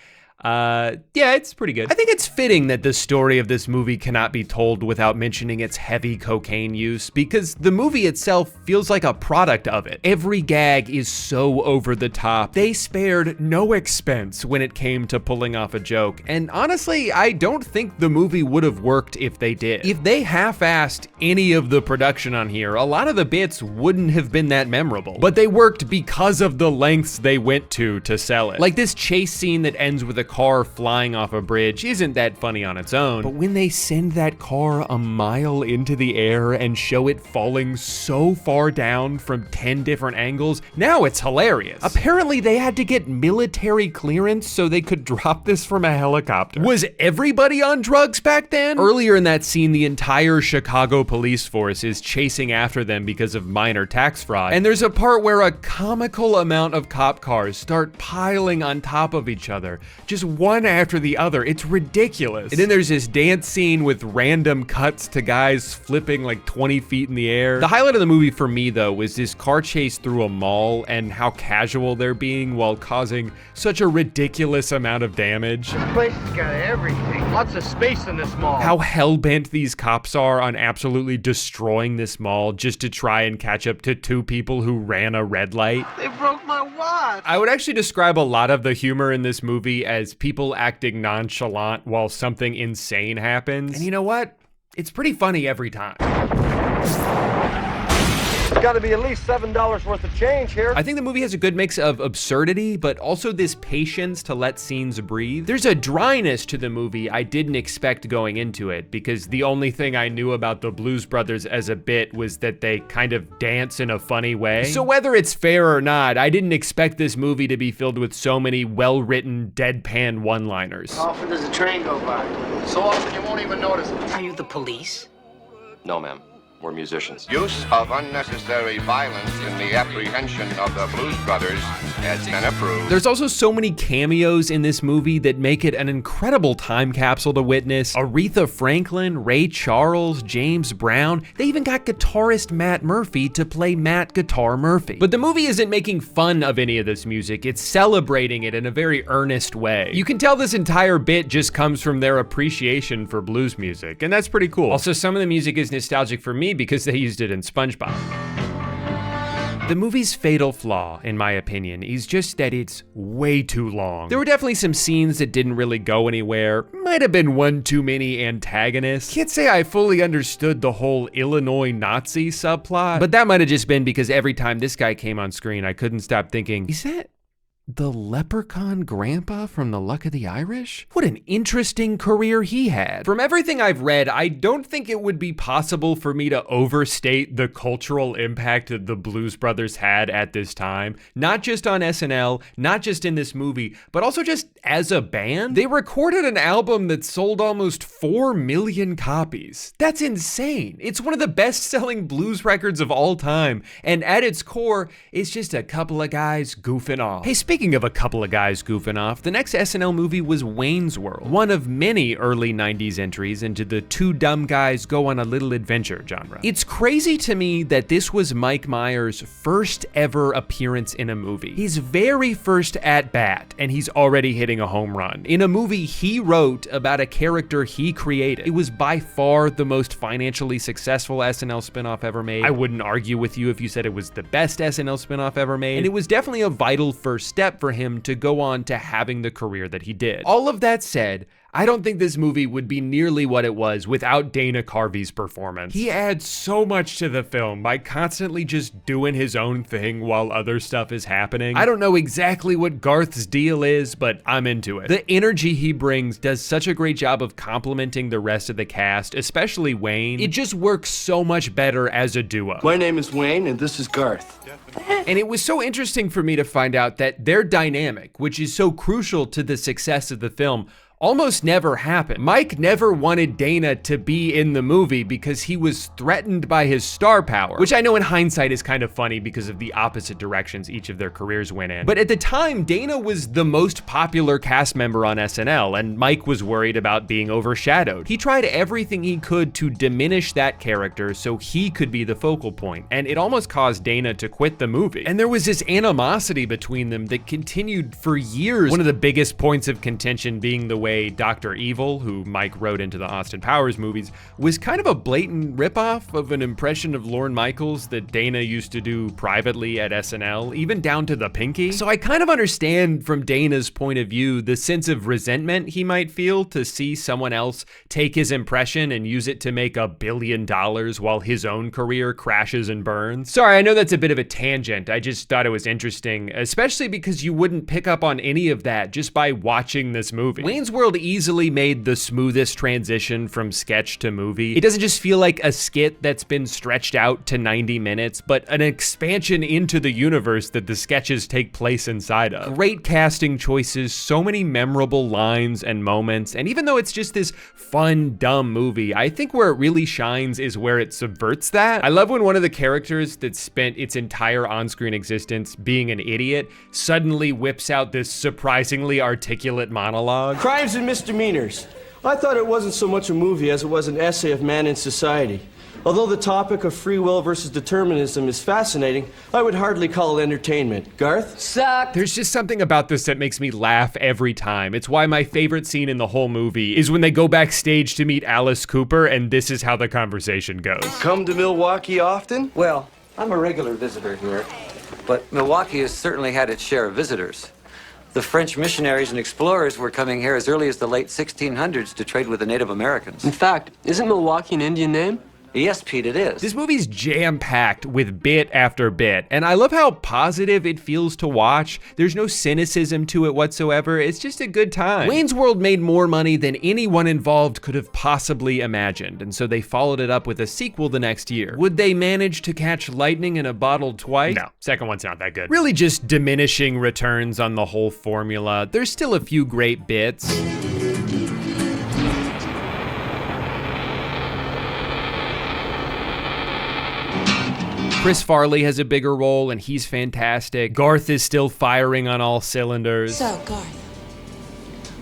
yeah, it's pretty good. I think it's fitting that the story of this movie cannot be told without mentioning its heavy cocaine use, because the movie itself feels like a product of it. Every gag is so over the top. They spared no expense when it came to pulling off a joke, and honestly, I don't think the movie would have worked if they did. If they half-assed any of the production on here, a lot of the bits wouldn't have been that memorable. But they worked because of the lengths they went to sell it. Like this chase scene that ends with a car flying off a bridge isn't that funny on its own, but when they send that car a mile into the air and show it falling so far down from 10 different angles, now it's hilarious. Apparently they had to get military clearance so they could drop this from a helicopter. Was everybody on drugs back then? Earlier in that scene, the entire Chicago police force is chasing after them because of minor tax fraud, and there's a part where a comical amount of cop cars start piling on top of each other, just one after the other. It's ridiculous. And then there's this dance scene with random cuts to guys flipping like 20 feet in the air. The highlight of the movie for me though was this car chase through a mall and how casual they're being while causing such a ridiculous amount of damage.
This place has got everything. Lots of space in this mall.
How hell-bent these cops are on absolutely destroying this mall just to try and catch up to 2 people who ran a red light.
They broke my watch.
I would actually describe a lot of the humor in this movie as people acting nonchalant while something insane happens. And you know what? It's pretty funny every time.
There's got to be at least $7 worth of change here.
I think the movie has a good mix of absurdity, but also this patience to let scenes breathe. There's a dryness to the movie I didn't expect going into it, because the only thing I knew about the Blues Brothers as a bit was that they kind of dance in a funny way. So whether it's fair or not, I didn't expect this movie to be filled with so many well-written, deadpan one-liners.
How often does a train go by? So often you won't even notice it.
Are you the police?
No, ma'am. We're musicians.
Use of unnecessary violence in the apprehension of the Blues Brothers has been approved.
There's also so many cameos in this movie that make it an incredible time capsule to witness. Aretha Franklin, Ray Charles, James Brown, they even got guitarist Matt Murphy to play Matt Guitar Murphy. But the movie isn't making fun of any of this music, it's celebrating it in a very earnest way. You can tell this entire bit just comes from their appreciation for blues music, and that's pretty cool. Also, some of the music is nostalgic for me because they used it in SpongeBob. The movie's fatal flaw, in my opinion, is just that it's way too long. There were definitely some scenes that didn't really go anywhere. Might have been one too many antagonists. Can't say I fully understood the whole Illinois Nazi subplot, but that might have just been because every time this guy came on screen, I couldn't stop thinking, is that the leprechaun grandpa from The Luck of the Irish? What an interesting career he had. From everything I've read, I don't think it would be possible for me to overstate the cultural impact that the Blues Brothers had at this time. Not just on SNL, not just in this movie, but also just as a band. They recorded an album that sold almost 4 million copies. That's insane. It's one of the best-selling blues records of all time, and at its core, it's just a couple of guys goofing off. Hey, speaking of a couple of guys goofing off, the next SNL movie was Wayne's World, one of many early 90s entries into the two dumb guys go on a little adventure genre. It's crazy to me that this was Mike Myers' first ever appearance in a movie. His very first at-bat, and he's already hitting a home run. In a movie he wrote about a character he created. It was by far the most financially successful SNL spinoff ever made. I wouldn't argue with you if you said it was the best SNL spinoff ever made, and it was definitely a vital first step for him to go on to having the career that he did. All of that said, I don't think this movie would be nearly what it was without Dana Carvey's performance. He adds so much to the film by constantly just doing his own thing while other stuff is happening. I don't know exactly what Garth's deal is, but I'm into it. The energy he brings does such a great job of complementing the rest of the cast, especially Wayne. It just works so much better as a duo.
My name is Wayne, and this is Garth.
And it was so interesting for me to find out that their dynamic, which is so crucial to the success of the film, almost never happened. Mike never wanted Dana to be in the movie because he was threatened by his star power, which I know in hindsight is kind of funny because of the opposite directions each of their careers went in. But at the time, Dana was the most popular cast member on SNL, and Mike was worried about being overshadowed. He tried everything he could to diminish that character so he could be the focal point, and it almost caused Dana to quit the movie. And there was this animosity between them that continued for years. One of the biggest points of contention being the way Dr. Evil, who Mike wrote into the Austin Powers movies, was kind of a blatant ripoff of an impression of Lorne Michaels that Dana used to do privately at SNL, even down to the pinky. So I kind of understand from Dana's point of view the sense of resentment he might feel to see someone else take his impression and use it to make $1 billion while his own career crashes and burns. Sorry, I know that's a bit of a tangent. I just thought it was interesting, especially because you wouldn't pick up on any of that just by watching this movie. Wayne's World easily made the smoothest transition from sketch to movie. It doesn't just feel like a skit that's been stretched out to 90 minutes, but an expansion into the universe that the sketches take place inside of. Great casting choices, so many memorable lines and moments, and even though it's just this fun, dumb movie, I think where it really shines is where it subverts that. I love when one of the characters that spent its entire on-screen existence being an idiot suddenly whips out this surprisingly articulate monologue.
Crimes and misdemeanors. I thought it wasn't so much a movie as it was an essay of man in society. Although the topic of free will versus determinism is fascinating, I would hardly call it entertainment. Garth?
Suck! There's just something about this that makes me laugh every time. It's why my favorite scene in the whole movie is when they go backstage to meet Alice Cooper, and this is how the conversation goes.
Come to Milwaukee often?
Well, I'm a regular visitor here, but Milwaukee has certainly had its share of visitors. The French missionaries and explorers were coming here as early as the late 1600s to trade with the Native Americans.
In fact, isn't Milwaukee an Indian name?
Yes, Pete, it is.
This movie's jam-packed with bit after bit, and I love how positive it feels to watch. There's no cynicism to it whatsoever. It's just a good time. Wayne's World made more money than anyone involved could have possibly imagined, and so they followed it up with a sequel the next year. Would they manage to catch lightning in a bottle twice? No, second one's not that good. Really just diminishing returns on the whole formula. There's still a few great bits. Chris Farley has a bigger role, and he's fantastic. Garth is still firing on all cylinders.
So, Garth,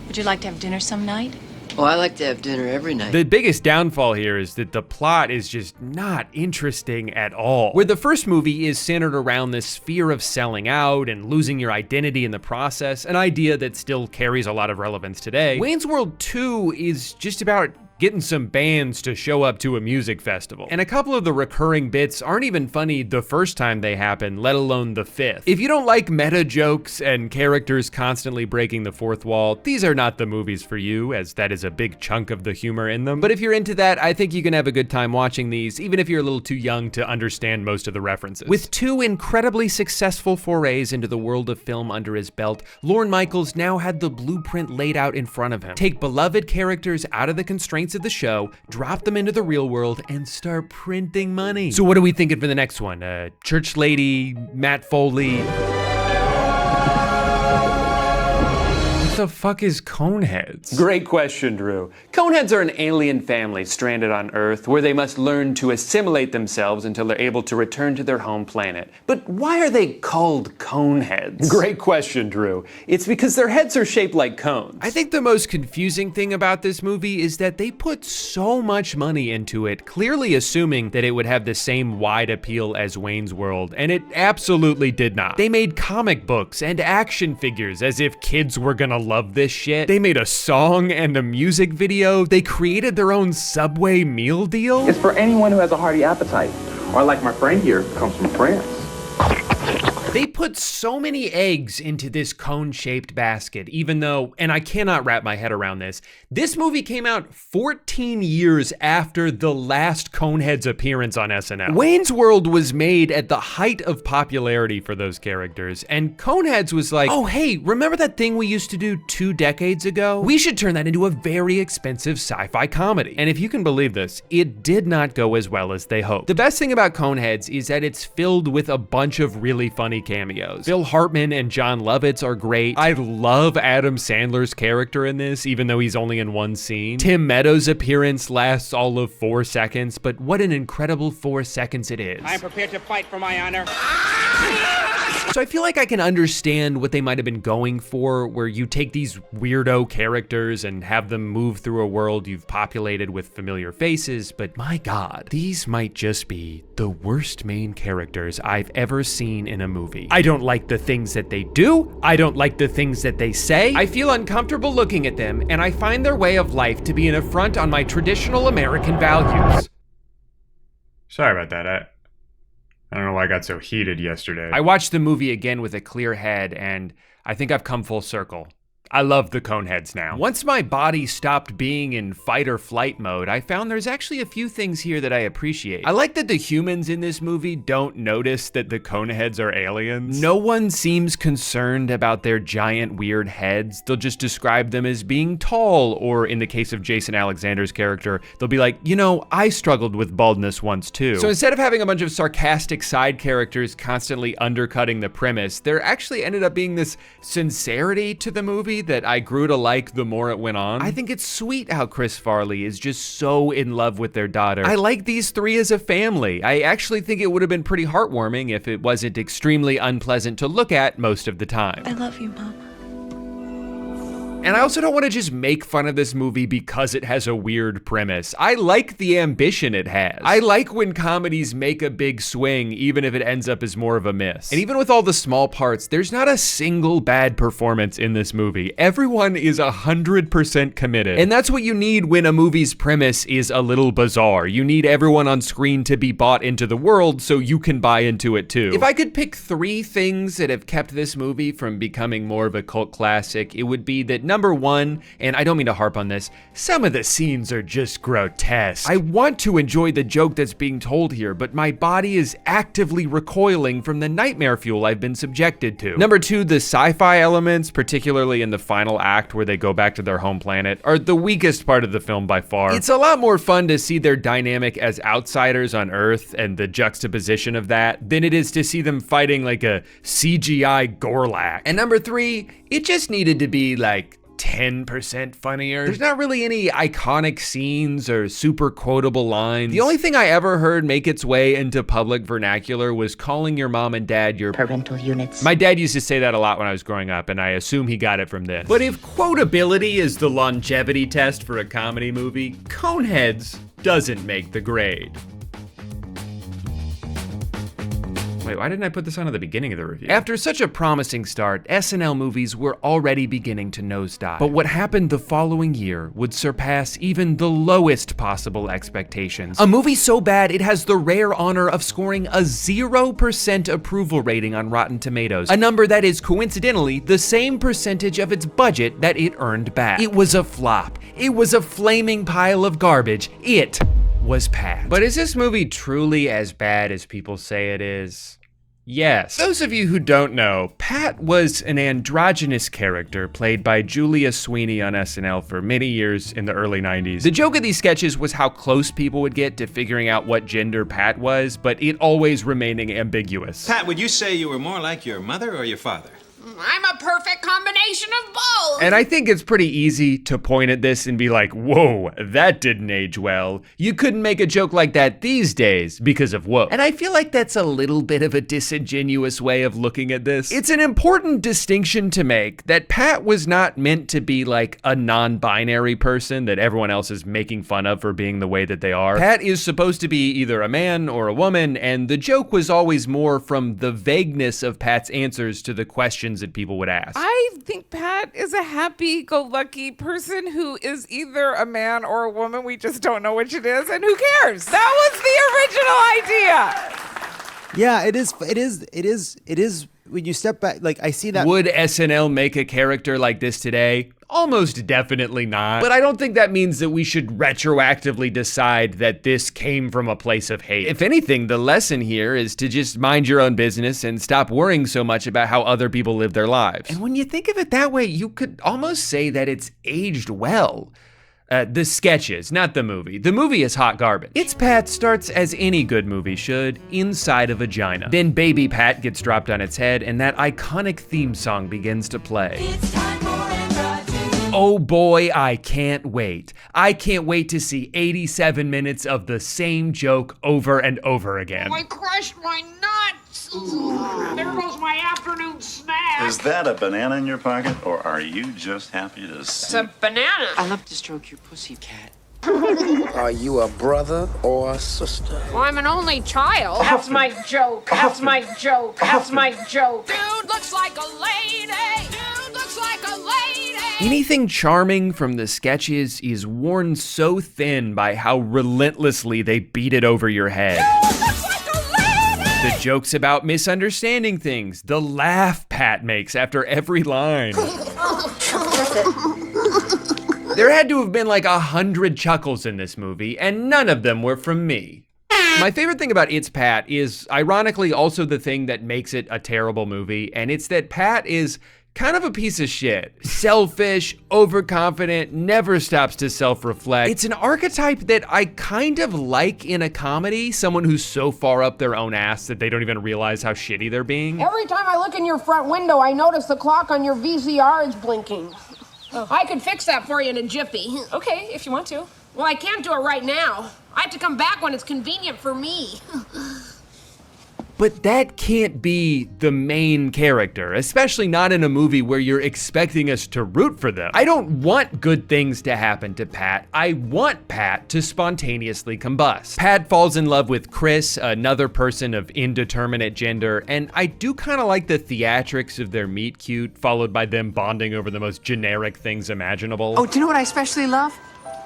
would you like to have dinner some night?
Oh, I like to have dinner every night.
The biggest downfall here is that the plot is just not interesting at all. Where the first movie is centered around this fear of selling out and losing your identity in the process, an idea that still carries a lot of relevance today, Wayne's World 2 is just about getting some bands to show up to a music festival. And a couple of the recurring bits aren't even funny the first time they happen, let alone the fifth. If you don't like meta jokes and characters constantly breaking the fourth wall, these are not the movies for you, as that is a big chunk of the humor in them. But if you're into that, I think you can have a good time watching these, even if you're a little too young to understand most of the references. With 2 incredibly successful forays into the world of film under his belt, Lorne Michaels now had the blueprint laid out in front of him. Take beloved characters out of the constraints of the show, drop them into the real world, and start printing money. So what are we thinking for the next one? Church Lady, Matt Foley? What the fuck is Coneheads?
Great question, Drew. Coneheads are an alien family stranded on Earth where they must learn to assimilate themselves until they're able to return to their home planet. But why are they called Coneheads? Great question, Drew. It's because their heads are shaped like cones.
I think the most confusing thing about this movie is that they put so much money into it, clearly assuming that it would have the same wide appeal as Wayne's World, and it absolutely did not. They made comic books and action figures as if kids were gonna love this shit. They made a song and a music video. They created their own Subway meal deal.
It's for anyone who has a hearty appetite, or like my friend here, comes from France.
They put so many eggs into this cone-shaped basket, even though, and I cannot wrap my head around this movie came out 14 years after the last Coneheads appearance on SNL. Wayne's World was made at the height of popularity for those characters, and Coneheads was like, oh hey, remember that thing we used to do 2 decades ago? We should turn that into a very expensive sci-fi comedy. And if you can believe this, it did not go as well as they hoped. The best thing about Coneheads is that it's filled with a bunch of really funny cameos. Phil Hartman and John Lovitz are great. I love Adam Sandler's character in this, even though he's only in one scene. Tim Meadows' appearance lasts all of 4 seconds, but what an incredible 4 seconds it is.
I am prepared to fight for my honor.
So I feel like I can understand what they might have been going for, where you take these weirdo characters and have them move through a world you've populated with familiar faces, but my God, these might just be the worst main characters I've ever seen in a movie. I don't like the things that they do. I don't like the things that they say. I feel uncomfortable looking at them, and I find their way of life to be an affront on my traditional American values.
Sorry about that. I don't know why I got so heated yesterday.
I watched the movie again with a clear head, and I think I've come full circle. I love the Coneheads now. Once my body stopped being in fight or flight mode, I found there's actually a few things here that I appreciate. I like that the humans in this movie don't notice that the Coneheads are aliens. No one seems concerned about their giant weird heads. They'll just describe them as being tall, or in the case of Jason Alexander's character, they'll be like, you know, I struggled with baldness once too. So instead of having a bunch of sarcastic side characters constantly undercutting the premise, there actually ended up being this sincerity to the movie that I grew to like the more it went on. I think it's sweet how Chris Farley is just so in love with their daughter. I like these three as a family. I actually think it would have been pretty heartwarming if it wasn't extremely unpleasant to look at most of the time.
I love you, Mom.
And I also don't want to just make fun of this movie because it has a weird premise. I like the ambition it has. I like when comedies make a big swing, even if it ends up as more of a miss. And even with all the small parts, there's not a single bad performance in this movie. Everyone is 100% committed. And that's what you need when a movie's premise is a little bizarre. You need everyone on screen to be bought into the world so you can buy into it too. If I could pick 3 things that have kept this movie from becoming more of a cult classic, it would be that number 1, and I don't mean to harp on this, some of the scenes are just grotesque. I want to enjoy the joke that's being told here, but my body is actively recoiling from the nightmare fuel I've been subjected to. Number 2, the sci-fi elements, particularly in the final act where they go back to their home planet, are the weakest part of the film by far. It's a lot more fun to see their dynamic as outsiders on Earth and the juxtaposition of that than it is to see them fighting like a CGI Gorlak. And number 3, it just needed to be like 10% funnier. There's not really any iconic scenes or super quotable lines. The only thing I ever heard make its way into public vernacular was calling your mom and dad your parental units. My dad used to say that a lot when I was growing up, and I assume he got it from this. But if quotability is the longevity test for a comedy movie, Coneheads doesn't make the grade.
Wait, why didn't I put this on at the beginning of the review? After such a promising start, SNL movies were already beginning to nosedive. But what happened the following year would surpass even the lowest possible expectations. A movie so bad it has the rare honor of scoring a 0% approval rating on Rotten Tomatoes, a number that is coincidentally the same percentage of its budget that it earned back. It was a flop. It was a flaming pile of garbage. It was Pat. But is this movie truly as bad as people say it is? Yes. Those of you who don't know, Pat was an androgynous character played by Julia Sweeney on SNL for many years in the early 90s. The joke of these sketches was how close people would get to figuring out what gender Pat was, but it always remaining ambiguous.
Pat, would you say you were more like your mother or your father?
I'm a perfect combination of both.
And I think it's pretty easy to point at this and be like, whoa, that didn't age well. You couldn't make a joke like that these days because of whoa. And I feel like that's a little bit of a disingenuous way of looking at this. It's an important distinction to make that Pat was not meant to be like a non-binary person that everyone else is making fun of for being the way that they are. Pat is supposed to be either a man or a woman, and the joke was always more from the vagueness of Pat's answers to the questions that people would ask.
I think Pat is a happy-go-lucky person who is either a man or a woman. We just don't know which it is, and who cares? That was the original idea.
Yeah, it is. When you step back, like I see that.
Would SNL make a character like this today? Almost definitely not. But I don't think that means that we should retroactively decide that this came from a place of hate. If anything, the lesson here is to just mind your own business and stop worrying so much about how other people live their lives. And when you think of it that way, you could almost say that it's aged well. The sketches, not the movie. The movie is hot garbage. It's Pat starts as any good movie should, inside a vagina. Then baby Pat gets dropped on its head and that iconic theme song begins to play. Oh boy, I can't wait. I can't wait to see 87 minutes of the same joke over and over again.
I crushed my nuts. There goes my afternoon snack.
Is that a banana in your pocket, or are you just happy to see?
It's a banana.
I love to stroke your pussy, cat.
Are you a brother or a sister?
Well, I'm an only child. That's my joke. That's my joke. That's my joke. Dude looks like a lady. Dude looks like a lady.
Anything charming from the sketches is worn so thin by how relentlessly they beat it over your head.
Dude looks like a lady.
The jokes about misunderstanding things, the laugh Pat makes after every line. There had to have been like 100 chuckles in this movie, and none of them were from me. My favorite thing about It's Pat is ironically also the thing that makes it a terrible movie, and it's that Pat is kind of a piece of shit. Selfish, overconfident, never stops to self-reflect. It's an archetype that I kind of like in a comedy, someone who's so far up their own ass that they don't even realize how shitty they're being.
Every time I look in your front window, I notice the clock on your VCR is blinking. Oh. I could fix that for you in a jiffy.
Okay, if you want to.
Well, I can't do it right now. I have to come back when it's convenient for me.
But that can't be the main character, especially not in a movie where you're expecting us to root for them. I don't want good things to happen to Pat. I want Pat to spontaneously combust. Pat falls in love with Chris, another person of indeterminate gender, and I do kind of like the theatrics of their meet cute, followed by them bonding over the most generic things imaginable.
Oh, do you know what I especially love?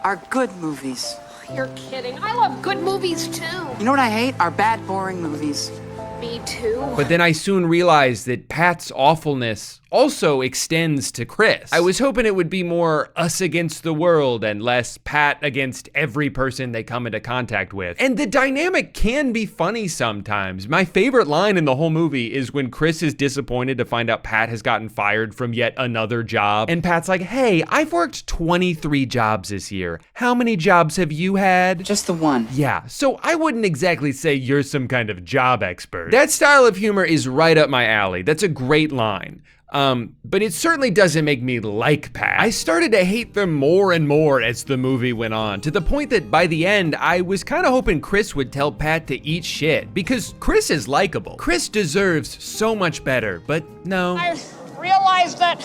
Our good movies.
You're kidding. I love good movies, too.
You know what I hate? Our bad, boring movies.
Me too.
But then I soon realized that Pat's awfulness also extends to Chris. I was hoping it would be more us against the world and less Pat against every person they come into contact with. And the dynamic can be funny sometimes. My favorite line in the whole movie is when Chris is disappointed to find out Pat has gotten fired from yet another job. And Pat's like, hey, I've worked 23 jobs this year. How many jobs have you had?
Just the one.
Yeah, so I wouldn't exactly say you're some kind of job expert. That style of humor is right up my alley. That's a great line. But it certainly doesn't make me like Pat. I started to hate them more and more as the movie went on, to the point that by the end, I was kind of hoping Chris would tell Pat to eat shit, because Chris is likable. Chris deserves so much better, but no.
I realized that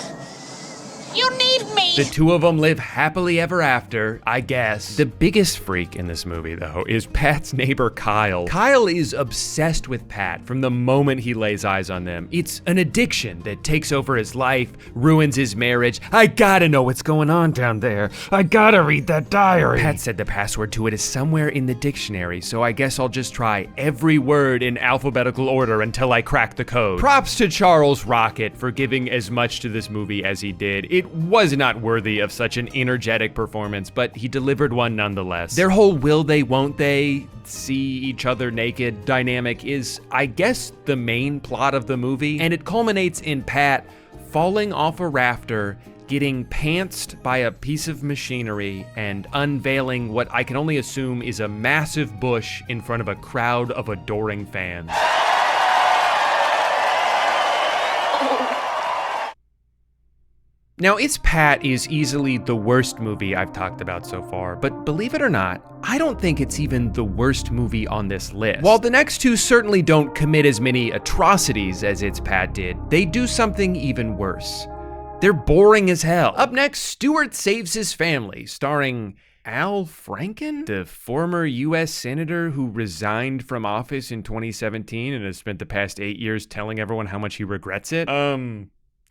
You need me.
The two of them live happily ever after, I guess. The biggest freak in this movie, though, is Pat's neighbor, Kyle. Kyle is obsessed with Pat from the moment he lays eyes on them. It's an addiction that takes over his life, ruins his marriage. I gotta know what's going on down there. I gotta read that diary. Pat said the password to it is somewhere in the dictionary, so I guess I'll just try every word in alphabetical order until I crack the code. Props to Charles Rocket for giving as much to this movie as he did. It was not worthy of such an energetic performance, but he delivered one nonetheless. Their whole will they, won't they see each other naked dynamic is, I guess, the main plot of the movie, and it culminates in Pat falling off a rafter, getting pantsed by a piece of machinery, and unveiling what I can only assume is a massive bush in front of a crowd of adoring fans. Now, It's Pat is easily the worst movie I've talked about so far, but believe it or not, I don't think it's even the worst movie on this list. While the next two certainly don't commit as many atrocities as It's Pat did, they do something even worse. They're boring as hell. Up next, Stewart Saves His Family, starring Al Franken, the former U.S. senator who resigned from office in 2017 and has spent the past 8 years telling everyone how much he regrets it.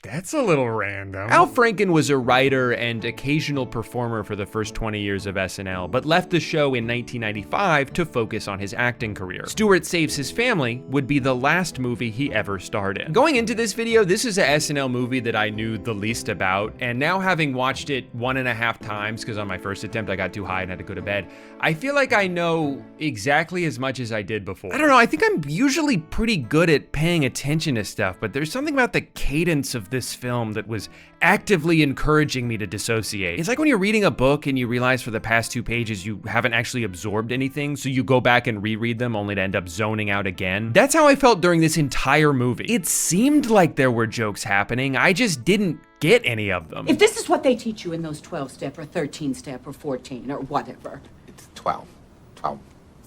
That's a little random. Al Franken was a writer and occasional performer for the first 20 years of SNL, but left the show in 1995 to focus on his acting career. Stewart Saves His Family would be the last movie he ever starred in. Going into this video, this is a SNL movie that I knew the least about, and now having watched it 1.5 times, because on my first attempt I got too high and had to go to bed, I feel like I know exactly as much as I did before. I don't know, I think I'm usually pretty good at paying attention to stuff, but there's something about the cadence of this film that was actively encouraging me to dissociate. It's like when you're reading a book and you realize for the past 2 pages you haven't actually absorbed anything, so you go back and reread them only to end up zoning out again. That's how I felt during this entire movie. It seemed like there were jokes happening, I just didn't get any of them.
If this is what they teach you in those 12-step or 13-step or 14 or whatever.
It's 12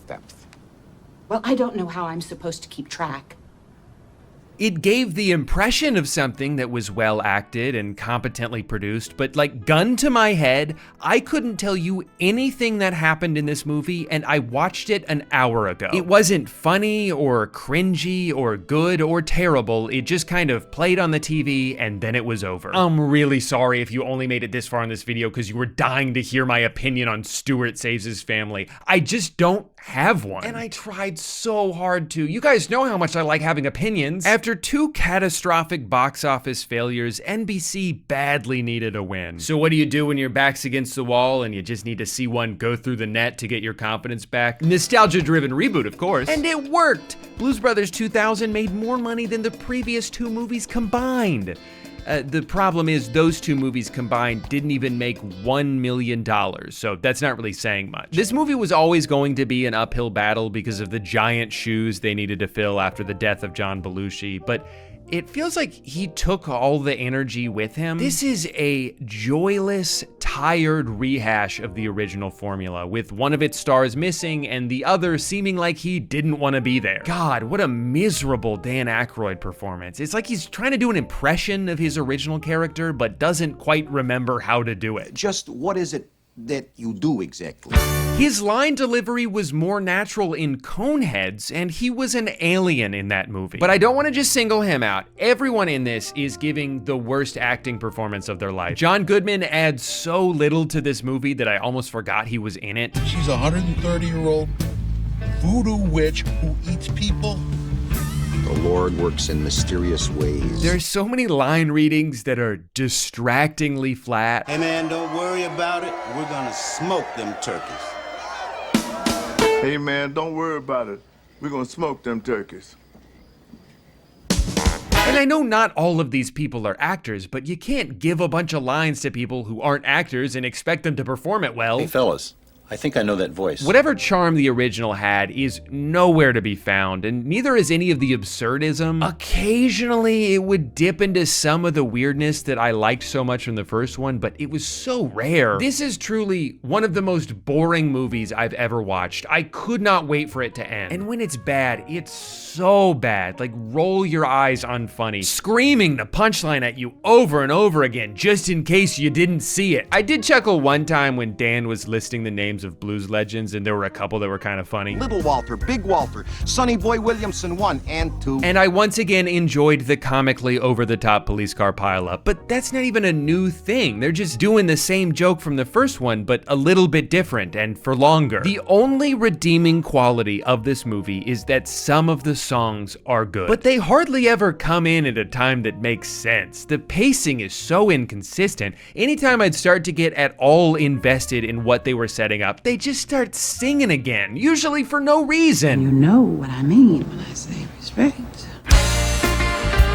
steps.
Well, I don't know how I'm supposed to keep track.
It gave the impression of something that was well acted and competently produced, but like gun to my head, I couldn't tell you anything that happened in this movie, and I watched it an hour ago. It wasn't funny or cringy or good or terrible, it just kind of played on the TV and then it was over. I'm really sorry if you only made it this far in this video because you were dying to hear my opinion on Stewart Saves His Family. I just don't have one. And I tried so hard to. You guys know how much I like having opinions. After 2 catastrophic box office failures, NBC badly needed a win. So what do you do when your back's against the wall and you just need to see one go through the net to get your confidence back? Nostalgia-driven reboot, of course. And it worked! Blues Brothers 2000 made more money than the previous 2 movies combined. The problem is those 2 movies combined didn't even make $1 million, so that's not really saying much. This movie was always going to be an uphill battle because of the giant shoes they needed to fill after the death of John Belushi, but it feels like he took all the energy with him. This is a joyless, tired rehash of the original formula, with one of its stars missing and the other seeming like he didn't want to be there. God, what a miserable Dan Aykroyd performance. It's like he's trying to do an impression of his original character, but doesn't quite remember how to do it.
Just what is it that you do exactly?
His line delivery was more natural in Coneheads, and he was an alien in that movie. But I don't want to just single him out. Everyone in this is giving the worst acting performance of their life. John Goodman adds so little to this movie that I almost forgot he was in it.
She's a 130-year-old voodoo witch who eats people.
The Lord works in mysterious ways.
There's so many line readings that are distractingly flat.
Hey man, don't worry about it. We're gonna smoke them turkeys.
Hey man, don't worry about it. We're gonna smoke them turkeys.
And I know not all of these people are actors, but you can't give a bunch of lines to people who aren't actors and expect them to perform it well.
Hey fellas,
I think I know that voice.
Whatever charm the original had is nowhere to be found, and neither is any of the absurdism. Occasionally, it would dip into some of the weirdness that I liked so much from the first one, but it was so rare. This is truly one of the most boring movies I've ever watched. I could not wait for it to end. And when it's bad, it's so bad. Like, roll your eyes unfunny, screaming the punchline at you over and over again, just in case you didn't see it. I did chuckle one time when Dan was listing the names of blues legends, and there were a couple that were kind of funny.
Little Walter, Big Walter, Sonny Boy Williamson 1 and 2.
And I once again enjoyed the comically over-the-top police car pileup, but that's not even a new thing. They're just doing the same joke from the first one, but a little bit different and for longer. The only redeeming quality of this movie is that some of the songs are good, but they hardly ever come in at a time that makes sense. The pacing is so inconsistent. Anytime I'd start to get at all invested in what they were setting up, they just start singing again, usually for no reason.
You know what I mean when I say respect.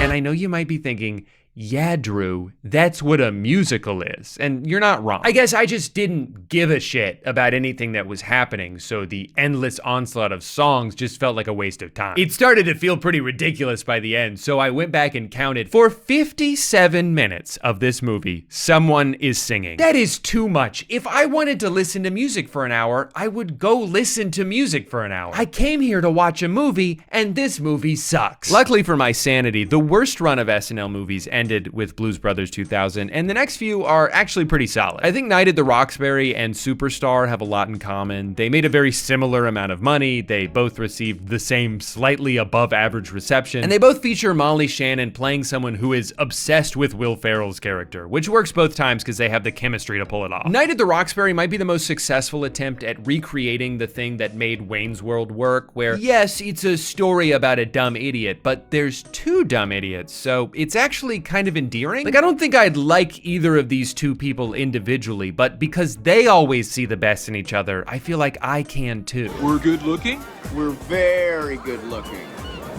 And I know you might be thinking, yeah, Drew, that's what a musical is. And you're not wrong. I guess I just didn't give a shit about anything that was happening, so the endless onslaught of songs just felt like a waste of time. It started to feel pretty ridiculous by the end, so I went back and counted. For 57 minutes of this movie, someone is singing. That is too much. If I wanted to listen to music for an hour, I would go listen to music for an hour. I came here to watch a movie, and this movie sucks. Luckily for my sanity, the worst run of SNL movies ended with Blues Brothers 2000, and the next few are actually pretty solid. I think Night at the Roxbury and Superstar have a lot in common. They made a very similar amount of money, they both received the same slightly above average reception, and they both feature Molly Shannon playing someone who is obsessed with Will Ferrell's character, which works both times because they have the chemistry to pull it off. Night at the Roxbury might be the most successful attempt at recreating the thing that made Wayne's World work, where yes, it's a story about a dumb idiot, but there's two dumb idiots, so it's actually kind of endearing. Like, I don't think I'd like either of these two people individually, but because they always see the best in each other, I feel like I can too.
We're good looking? We're very good looking.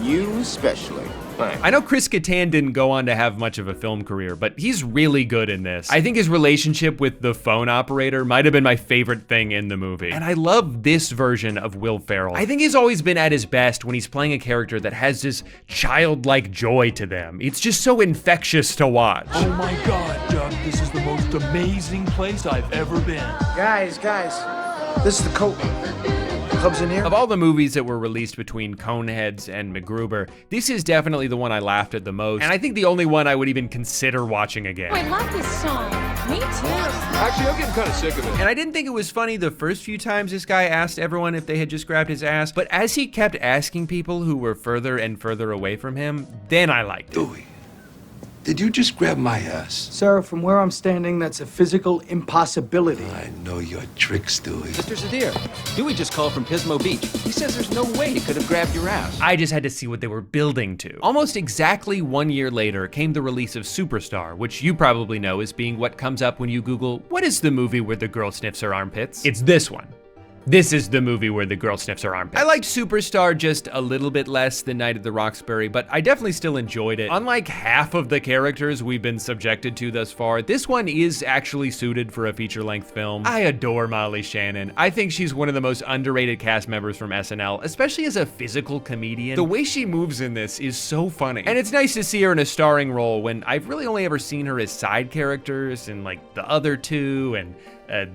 You especially. Thanks.
I know Chris Kattan didn't go on to have much of a film career, but he's really good in this. I think his relationship with the phone operator might have been my favorite thing in the movie. And I love this version of Will Ferrell. I think he's always been at his best when he's playing a character that has this childlike joy to them. It's just so infectious to watch.
Oh my God, Doug, this is the most amazing place I've ever been.
Guys, this is the coat. Clubs in here?
Of all the movies that were released between Coneheads and MacGruber, this is definitely the one I laughed at the most, and I think the only one I would even consider watching again.
I love this song. Me too.
Actually, I'm getting kind of sick of it.
And I didn't think it was funny the first few times this guy asked everyone if they had just grabbed his ass, but as he kept asking people who were further and further away from him, then I liked it.
Dewey, did you just grab my ass?
Sir, from where I'm standing, that's a physical impossibility.
I know your tricks, Dewey.
Mr. Zadir, Dewey just called from Pismo Beach. He says there's no way he could have grabbed your ass.
I just had to see what they were building to. Almost exactly 1 year later came the release of Superstar, which you probably know as being what comes up when you Google, what is the movie where the girl sniffs her armpits? It's this one. This is the movie where the girl sniffs her armpit. I liked Superstar just a little bit less than Night at the Roxbury, but I definitely still enjoyed it. Unlike half of the characters we've been subjected to thus far, this one is actually suited for a feature-length film. I adore Molly Shannon. I think she's one of the most underrated cast members from SNL, especially as a physical comedian. The way she moves in this is so funny. And it's nice to see her in a starring role when I've really only ever seen her as side characters in like the other two and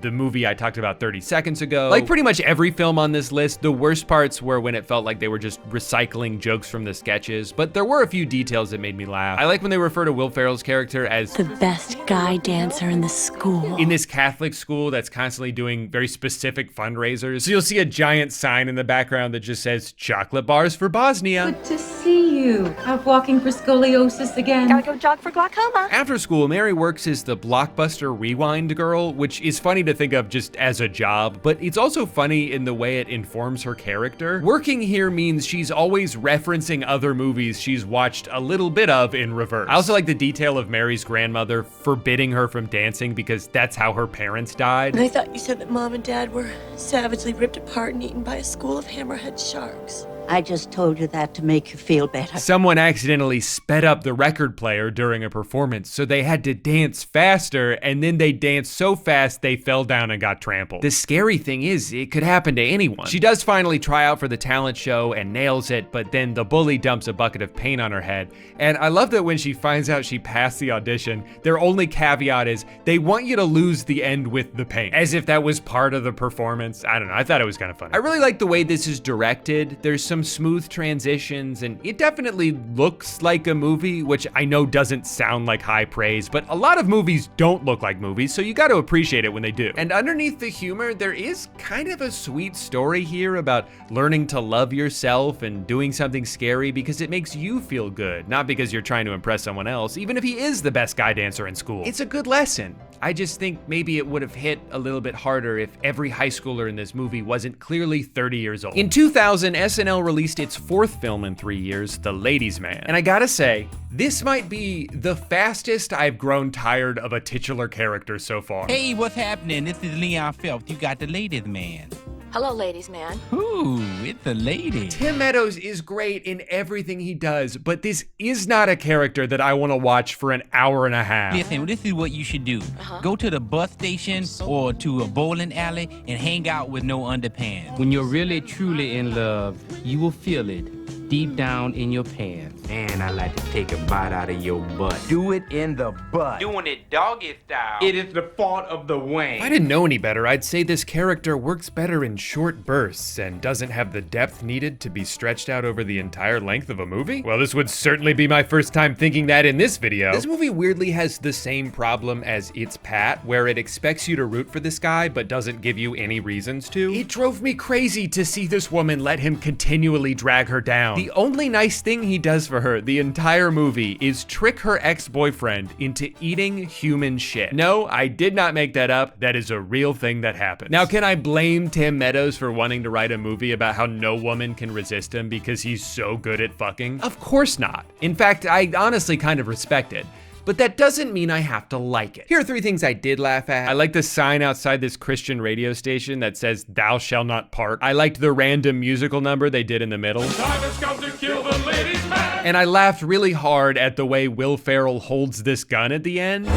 the movie I talked about 30 seconds ago. Like pretty much every film on this list, the worst parts were when it felt like they were just recycling jokes from the sketches, but there were a few details that made me laugh. I like when they refer to Will Ferrell's character as
the best guy dancer in the school.
In this Catholic school that's constantly doing very specific fundraisers. So you'll see a giant sign in the background that just says chocolate bars for Bosnia.
Good to see you. Out walking for scoliosis again.
Gotta go jog for glaucoma.
After school, Mary works as the Blockbuster Rewind girl, which is funny to think of just as a job, but it's also funny in the way it informs her character. Working here means she's always referencing other movies she's watched a little bit of in reverse. I also like the detail of Mary's grandmother forbidding her from dancing because that's how her parents died.
I thought you said that Mom and Dad were savagely ripped apart and eaten by a school of hammerhead sharks.
I just told you that to make you feel better.
Someone accidentally sped up the record player during a performance, so they had to dance faster, and then they danced so fast they fell down and got trampled. The scary thing is, it could happen to anyone. She does finally try out for the talent show and nails it, but then the bully dumps a bucket of paint on her head. And I love that when she finds out she passed the audition, their only caveat is they want you to lose the end with the paint, as if that was part of the performance. I don't know, I thought it was kind of funny. I really like the way this is directed. There's some smooth transitions, and it definitely looks like a movie, which I know doesn't sound like high praise, but a lot of movies don't look like movies, so you got to appreciate it when they do. And underneath the humor, there is kind of a sweet story here about learning to love yourself and doing something scary because it makes you feel good, not because you're trying to impress someone else, even if he is the best guy dancer in school. It's a good lesson. I just think maybe it would have hit a little bit harder if every high schooler in this movie wasn't clearly 30 years old. In 2000, SNL released its fourth film in 3 years, The Ladies' Man. And I gotta say, this might be the fastest I've grown tired of a titular character so far.
Hey, what's happening? This is Leon Phelps. You got The Ladies' Man.
Hello, ladies, man.
Ooh, it's a lady.
Tim Meadows is great in everything he does, but this is not a character that I want to watch for an hour and a half.
Listen, this is what you should do. Go to the bus station or to a bowling alley and hang out with no underpants. When you're really, truly in love, you will feel it deep down in your pants. And I like to take a bite out of your butt. Do it in the butt. Doing it doggy style. It is the fault of the wang.
If I didn't know any better, I'd say this character works better in short bursts and doesn't have the depth needed to be stretched out over the entire length of a movie. Well, this would certainly be my first time thinking that in this video. This movie weirdly has the same problem as It's Pat, where it expects you to root for this guy but doesn't give you any reasons to. It drove me crazy to see this woman let him continually drag her down. The only nice thing he does for her the entire movie is trick her ex-boyfriend into eating human shit. No, I did not make that up. That is a real thing that happens. Now, can I blame Tim Meadows for wanting to write a movie about how no woman can resist him because he's so good at fucking? Of course not. In fact, I honestly kind of respect it. But that doesn't mean I have to like it. Here are 3 things I did laugh at. I liked the sign outside this Christian radio station that says, "Thou shall not part." I liked the random musical number they did in the middle.
Time has come to kill the ladies' man.
And I laughed really hard at the way Will Ferrell holds this gun at the end.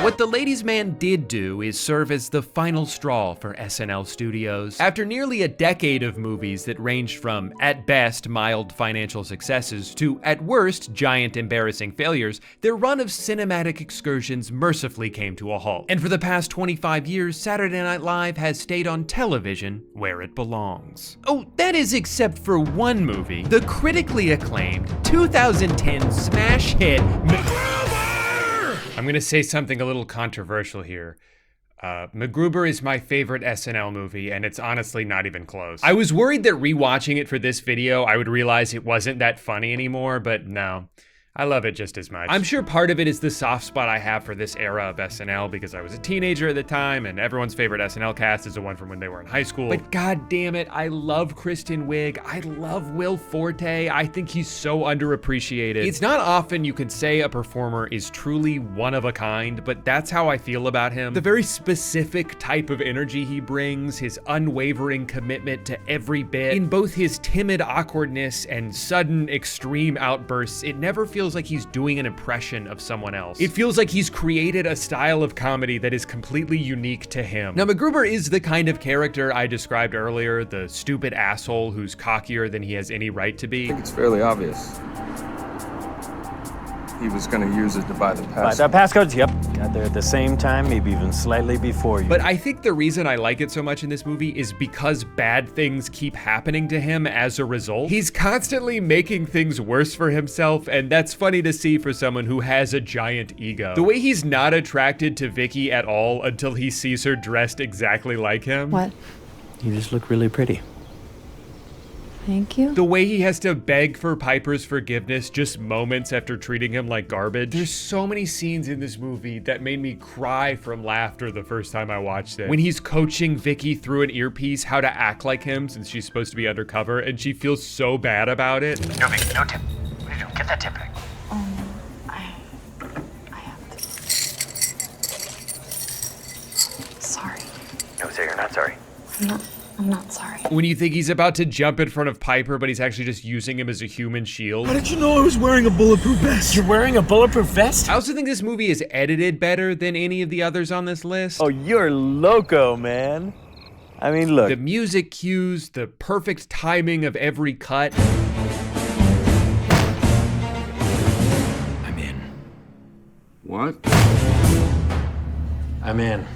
What The Ladies' Man did do is serve as the final straw for SNL Studios. After nearly a decade of movies that ranged from, at best, mild financial successes to, at worst, giant embarrassing failures, their run of cinematic excursions mercifully came to a halt. And for the past 25 years, Saturday Night Live has stayed on television where it belongs. Oh, that is except for one movie, the critically acclaimed 2010 smash hit I'm gonna say something a little controversial here. MacGruber is my favorite SNL movie, and it's honestly not even close. I was worried that rewatching it for this video, I would realize it wasn't that funny anymore, but no. I love it just as much. I'm sure part of it is the soft spot I have for this era of SNL because I was a teenager at the time and everyone's favorite SNL cast is the one from when they were in high school. But god damn it, I love Kristen Wiig. I love Will Forte. I think he's so underappreciated. It's not often you could say a performer is truly one of a kind, but that's how I feel about him. The very specific type of energy he brings, his unwavering commitment to every bit, in both his timid awkwardness and sudden extreme outbursts, it never feels like he's doing an impression of someone else. It feels like he's created a style of comedy that is completely unique to him. Now, MacGruber is the kind of character I described earlier, the stupid asshole who's cockier than he has any right to be.
I think it's fairly obvious. He was going to use it to buy the pass.
Passcodes, yep. Got there at the same time, maybe even slightly before you.
But I think the reason I like it so much in this movie is because bad things keep happening to him as a result. He's constantly making things worse for himself, and that's funny to see for someone who has a giant ego. The way he's not attracted to Vicky at all until he sees her dressed exactly like him.
What? You just look really pretty.
Thank you.
The way he has to beg for Piper's forgiveness just moments after treating him like garbage. There's so many scenes in this movie that made me cry from laughter the first time I watched it. When he's coaching Vicky through an earpiece how to act like him since she's supposed to be undercover and she feels so bad about it.
No, Vicky, no tip. What are you doing? Get that tip back.
I
not sorry.
I'm not sorry.
When you think he's about to jump in front of Piper, but he's actually just using him as a human shield.
How did you know I was wearing a bulletproof vest?
You're wearing a bulletproof vest?
I also think this movie is edited better than any of the others on this list.
Oh, you're loco, man. I mean, look.
The music cues, the perfect timing of every cut.
I'm in.
What?
I'm in.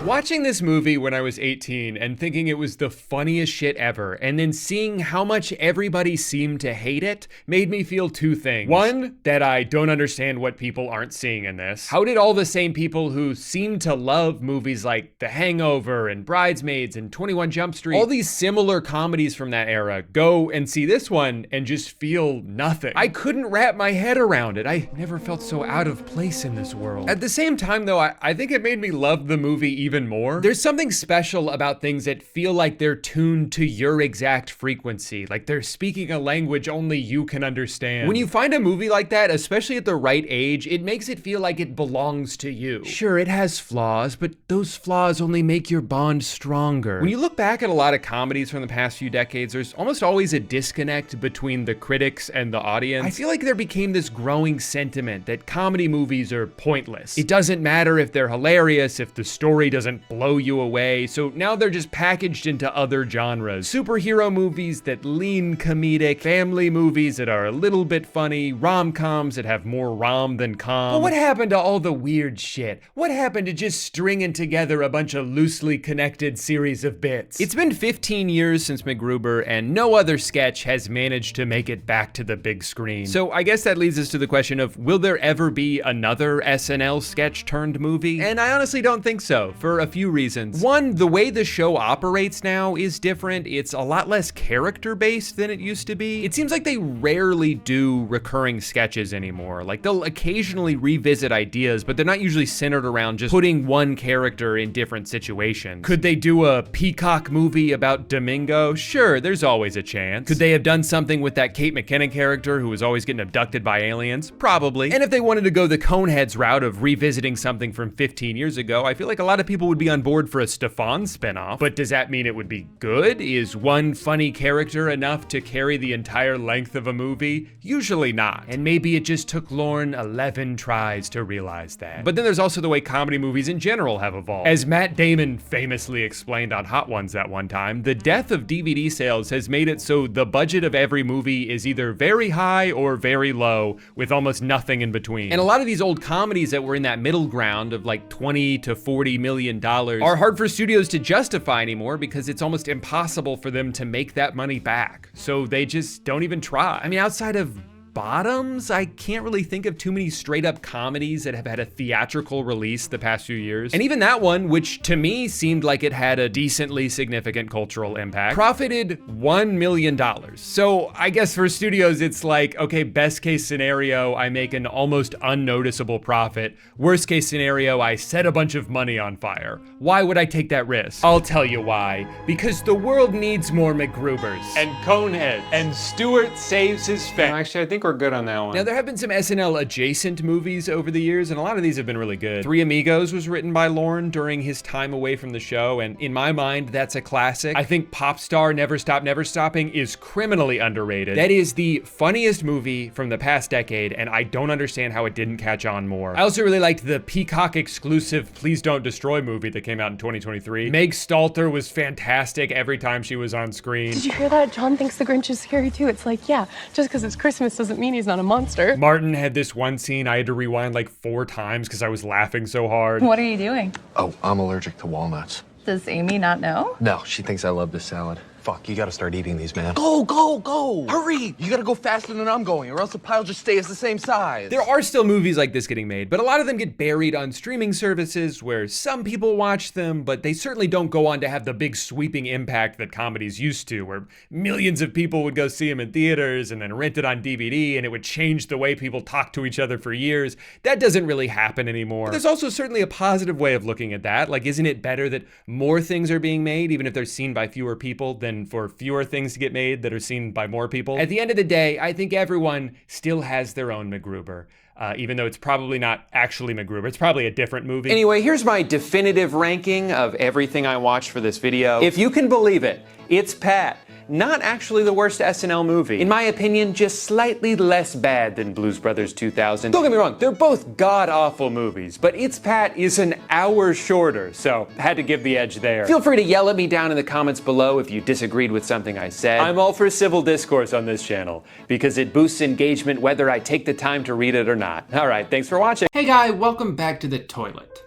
Watching this movie when I was 18 and thinking it was the funniest shit ever, and then seeing how much everybody seemed to hate it, made me feel two things. One, that I don't understand what people aren't seeing in this. How did all the same people who seem to love movies like The Hangover and Bridesmaids and 21 Jump Street, all these similar comedies from that era, go and see this one and just feel nothing? I couldn't wrap my head around it. I never felt so out of place in this world. At the same time though, I think it made me love the movie even more. There's something special about things that feel like they're tuned to your exact frequency, like they're speaking a language only you can understand. When you find a movie like that, especially at the right age, it makes it feel like it belongs to you. Sure, it has flaws, but those flaws only make your bond stronger. When you look back at a lot of comedies from the past few decades, there's almost always a disconnect between the critics and the audience. I feel like there became this growing sentiment that comedy movies are pointless. It doesn't matter if they're hilarious, if the story doesn't blow you away, so now they're just packaged into other genres. Superhero movies that lean comedic, family movies that are a little bit funny, rom-coms that have more rom than com. But what happened to all the weird shit? What happened to just stringing together a bunch of loosely connected series of bits? It's been 15 years since MacGruber, and no other sketch has managed to make it back to the big screen. So I guess that leads us to the question of, will there ever be another SNL sketch turned movie? And I honestly don't think so, for a few reasons. One, the way the show operates now is different. It's a lot less character-based than it used to be. It seems like they rarely do recurring sketches anymore. Like, they'll occasionally revisit ideas, but they're not usually centered around just putting one character in different situations. Could they do a Peacock movie about Domingo? Sure, there's always a chance. Could they have done something with that Kate McKinnon character who was always getting abducted by aliens? Probably. And if they wanted to go the Coneheads route of revisiting something from 15 years ago, I feel like a lot of people would be on board for a Stefan spinoff. But does that mean it would be good? Is one funny character enough to carry the entire length of a movie? Usually not. And maybe it just took Lorne 11 tries to realize that. But then there's also the way comedy movies in general have evolved. As Matt Damon famously explained on Hot Ones that one time, the death of DVD sales has made it so the budget of every movie is either very high or very low, with almost nothing in between. And a lot of these old comedies that were in that middle ground of like 20 to 40 million are hard for studios to justify anymore because it's almost impossible for them to make that money back. So they just don't even try. I mean, outside of Bottoms, I can't really think of too many straight up comedies that have had a theatrical release the past few years. And even that one, which to me seemed like it had a decently significant cultural impact, profited $1 million. So I guess for studios, it's like, okay, best case scenario, I make an almost unnoticeable profit. Worst case scenario, I set a bunch of money on fire. Why would I take that risk? I'll tell you why. Because the world needs more MacGrubers. And Coneheads. And Stewart saves his family. Actually, I think we're good on that one. Now, there have been some SNL adjacent movies over the years, and a lot of these have been really good. Three Amigos was written by Lorne during his time away from the show, and in my mind, that's a classic. I think Pop Star Never Stop Never Stopping is criminally underrated. That is the funniest movie from the past decade, and I don't understand how it didn't catch on more. I also really liked the Peacock exclusive Please Don't Destroy movie that came out in 2023. Meg Stalter was fantastic every time she was on screen.
Did you hear that? John thinks the Grinch is scary too. It's like, yeah, just because it's Christmas doesn't mean he's not a monster.
Martin had this one scene I had to rewind like 4 times because I was laughing so hard.
What are you doing?
Oh, I'm allergic to walnuts.
Does Amy not know?
No, she thinks I love this salad. Fuck, you gotta start eating these, man.
Go, go, go! Hurry! You gotta go faster than I'm going, or else the pile just stays the same size.
There are still movies like this getting made, but a lot of them get buried on streaming services where some people watch them, but they certainly don't go on to have the big sweeping impact that comedies used to, where millions of people would go see them in theaters and then rent it on DVD, and it would change the way people talk to each other for years. That doesn't really happen anymore. But there's also certainly a positive way of looking at that. Like, isn't it better that more things are being made, even if they're seen by fewer people, than and for fewer things to get made that are seen by more people. At the end of the day, I think everyone still has their own MacGruber. Even though it's probably not actually MacGruber. It's probably a different movie. Anyway, here's my definitive ranking of everything I watched for this video. If you can believe it, It's Pat. Not actually the worst SNL movie. In my opinion, just slightly less bad than Blues Brothers 2000. Don't get me wrong, they're both god-awful movies, but It's Pat is an hour shorter, so had to give the edge there. Feel free to yell at me down in the comments below if you disagreed with something I said. I'm all for civil discourse on this channel, because it boosts engagement whether I take the time to read it or not. All right, thanks for watching.
Hey guy, welcome back to the toilet.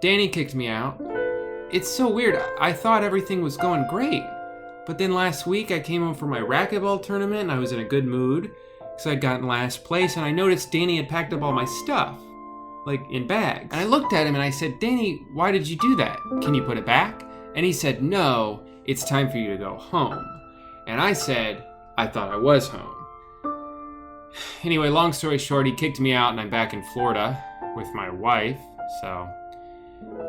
Danny kicked me out. It's so weird, I thought everything was going great. But then last week I came home from my racquetball tournament and I was in a good mood because I'd gotten last place, and I noticed Danny had packed up all my stuff, like in bags. And I looked at him and I said, Danny, why did you do that? Can you put it back? And he said, no, it's time for you to go home. And I said, I thought I was home. Anyway, long story short, he kicked me out and I'm back in Florida with my wife, so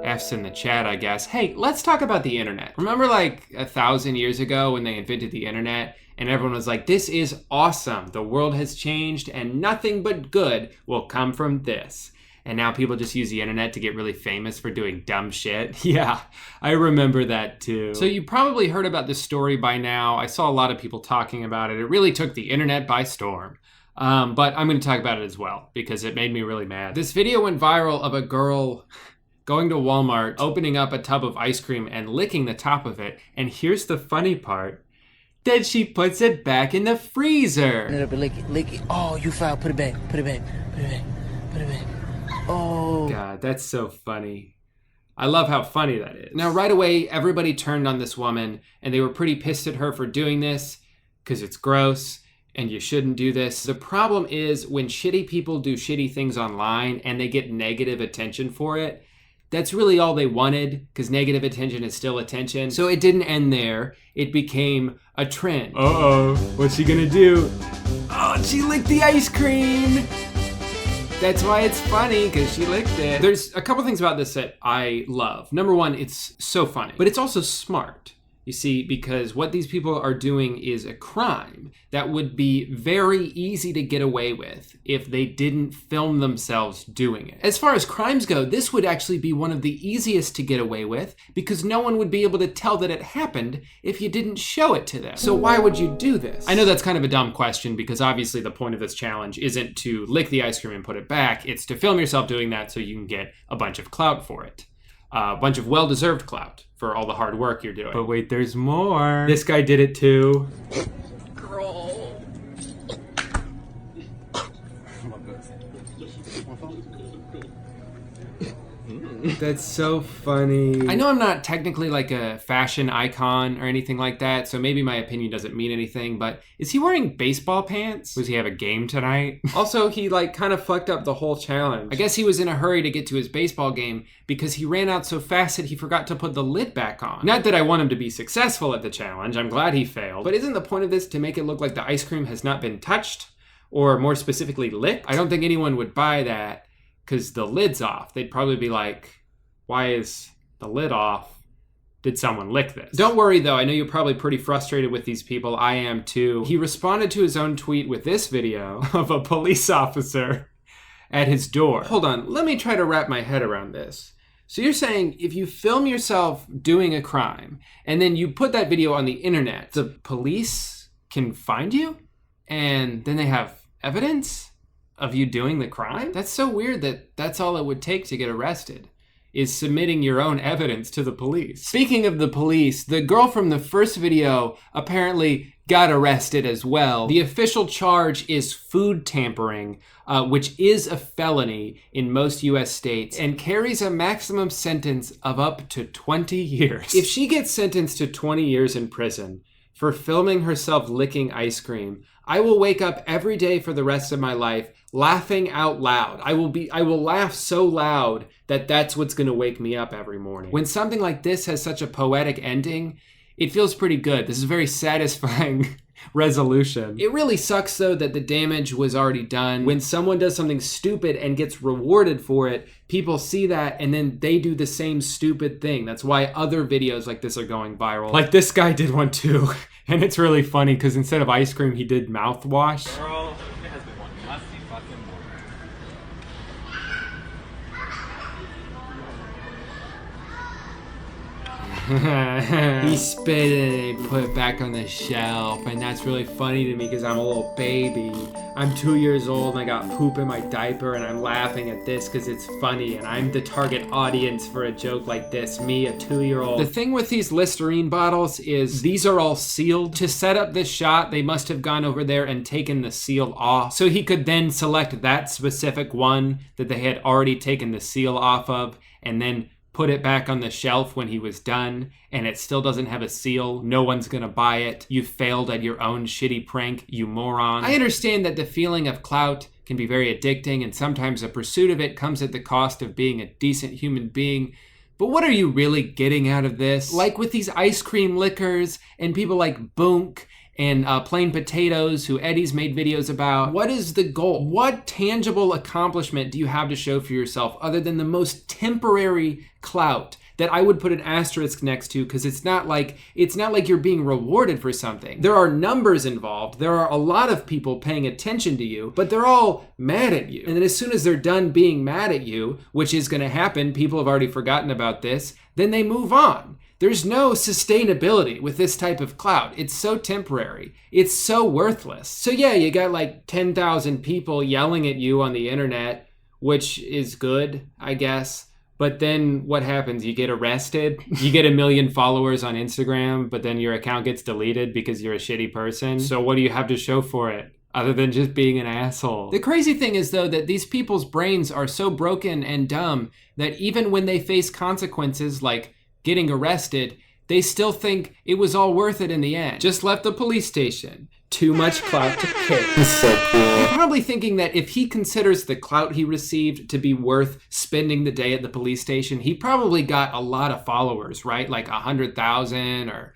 F's in the chat, I guess. Hey, let's talk about the internet. Remember like 1,000 years ago when they invented the internet and everyone was like, this is awesome. The world has changed and nothing but good will come from this. And now people just use the internet to get really famous for doing dumb shit. Yeah, I remember that too. So you probably heard about this story by now. I saw a lot of people talking about it. It really took the internet by storm. But I'm gonna talk about it as well because it made me really mad. This video went viral of a girl going to Walmart, opening up a tub of ice cream and licking the top of it. And here's the funny part. Then she puts it back in the freezer.
Lick it. Oh, you foul. Put it back. Put it back. Put it back. Put it back. Oh.
God, that's so funny. I love how funny that is. Now, right away, everybody turned on this woman and they were pretty pissed at her for doing this because it's gross and you shouldn't do this. The problem is when shitty people do shitty things online and they get negative attention for it, that's really all they wanted, because negative attention is still attention. So it didn't end there. It became a trend. Uh-oh, what's she gonna do? Oh, she licked the ice cream! That's why it's funny, because she licked it. There's a couple things about this that I love. Number one, it's so funny, but it's also smart. You see, because what these people are doing is a crime that would be very easy to get away with if they didn't film themselves doing it. As far as crimes go, this would actually be one of the easiest to get away with because no one would be able to tell that it happened if you didn't show it to them. So why would you do this? I know that's kind of a dumb question because obviously the point of this challenge isn't to lick the ice cream and put it back. It's to film yourself doing that so you can get a bunch of clout for it. A bunch of well-deserved clout for all the hard work you're doing. But wait, there's more. This guy did it too.
Girl.
That's so funny. I know I'm not technically like a fashion icon or anything like that, so maybe my opinion doesn't mean anything, but is he wearing baseball pants? Does he have a game tonight? Also, he like kind of fucked up the whole challenge. I guess he was in a hurry to get to his baseball game because he ran out so fast that he forgot to put the lid back on. Not that I want him to be successful at the challenge, I'm glad he failed, but isn't the point of this to make it look like the ice cream has not been touched? Or more specifically, licked? I don't think anyone would buy that because the lid's off. They'd probably be like, why is the lid off? Did someone lick this? Don't worry though, I know you're probably pretty frustrated with these people. I am too. He responded to his own tweet with this video of a police officer at his door. Hold on, let me try to wrap my head around this. So you're saying if you film yourself doing a crime and then you put that video on the internet, the police can find you and then they have evidence of you doing the crime? That's so weird that that's all it would take to get arrested, is submitting your own evidence to the police. Speaking of the police, the girl from the first video apparently got arrested as well. The official charge is food tampering, which is a felony in most US states and carries a maximum sentence of up to 20 years. If she gets sentenced to 20 years in prison for filming herself licking ice cream, I will wake up every day for the rest of my life laughing out loud. I will laugh so loud that that's what's gonna wake me up every morning. When something like this has such a poetic ending,
It feels pretty good. This is a very satisfying resolution. It really sucks though that the damage was already done. When someone does something stupid and gets rewarded for it, people see that and then they do the same stupid thing. That's why other videos like this are going viral. Like this guy did one too. And it's really funny because instead of ice cream, he did mouthwash.
Girl, it has been one musty fucking
He spit it and he put it back on the shelf, and that's really funny to me because I'm a little baby. I'm 2 years old and I got poop in my diaper and I'm laughing at this because it's funny and I'm the target audience for a joke like this, me, a 2-year-old. The thing with these Listerine bottles is these are all sealed. To set up this shot, they must have gone over there and taken the seal off. So he could then select that specific one that they had already taken the seal off of and then put it back on the shelf when he was done, and it still doesn't have a seal. No one's gonna buy it. You failed at your own shitty prank, you moron. I understand that the feeling of clout can be very addicting, and sometimes the pursuit of it comes at the cost of being a decent human being. But what are you really getting out of this? Like with these ice cream lickers and people like Bunk and Plain Potatoes, who Eddie's made videos about. What is the goal? What tangible accomplishment do you have to show for yourself other than the most temporary clout that I would put an asterisk next to, because it's not like you're being rewarded for something. There are numbers involved. There are a lot of people paying attention to you, but they're all mad at you. And then as soon as they're done being mad at you, which is gonna happen, people have already forgotten about this, then they move on. There's no sustainability with this type of clout. It's so temporary. It's so worthless. So yeah, you got like 10,000 people yelling at you on the internet, which is good, I guess. But then what happens? You get arrested. You get 1 million followers on Instagram, but then your account gets deleted because you're a shitty person. So what do you have to show for it? Other than just being an asshole. The crazy thing is though that these people's brains are so broken and dumb that even when they face consequences like getting arrested, they still think it was all worth it in the end. Just left the police station. Too much clout to kick. So cool. You're probably thinking that if he considers the clout he received to be worth spending the day at the police station, he probably got a lot of followers, right? Like 100,000 or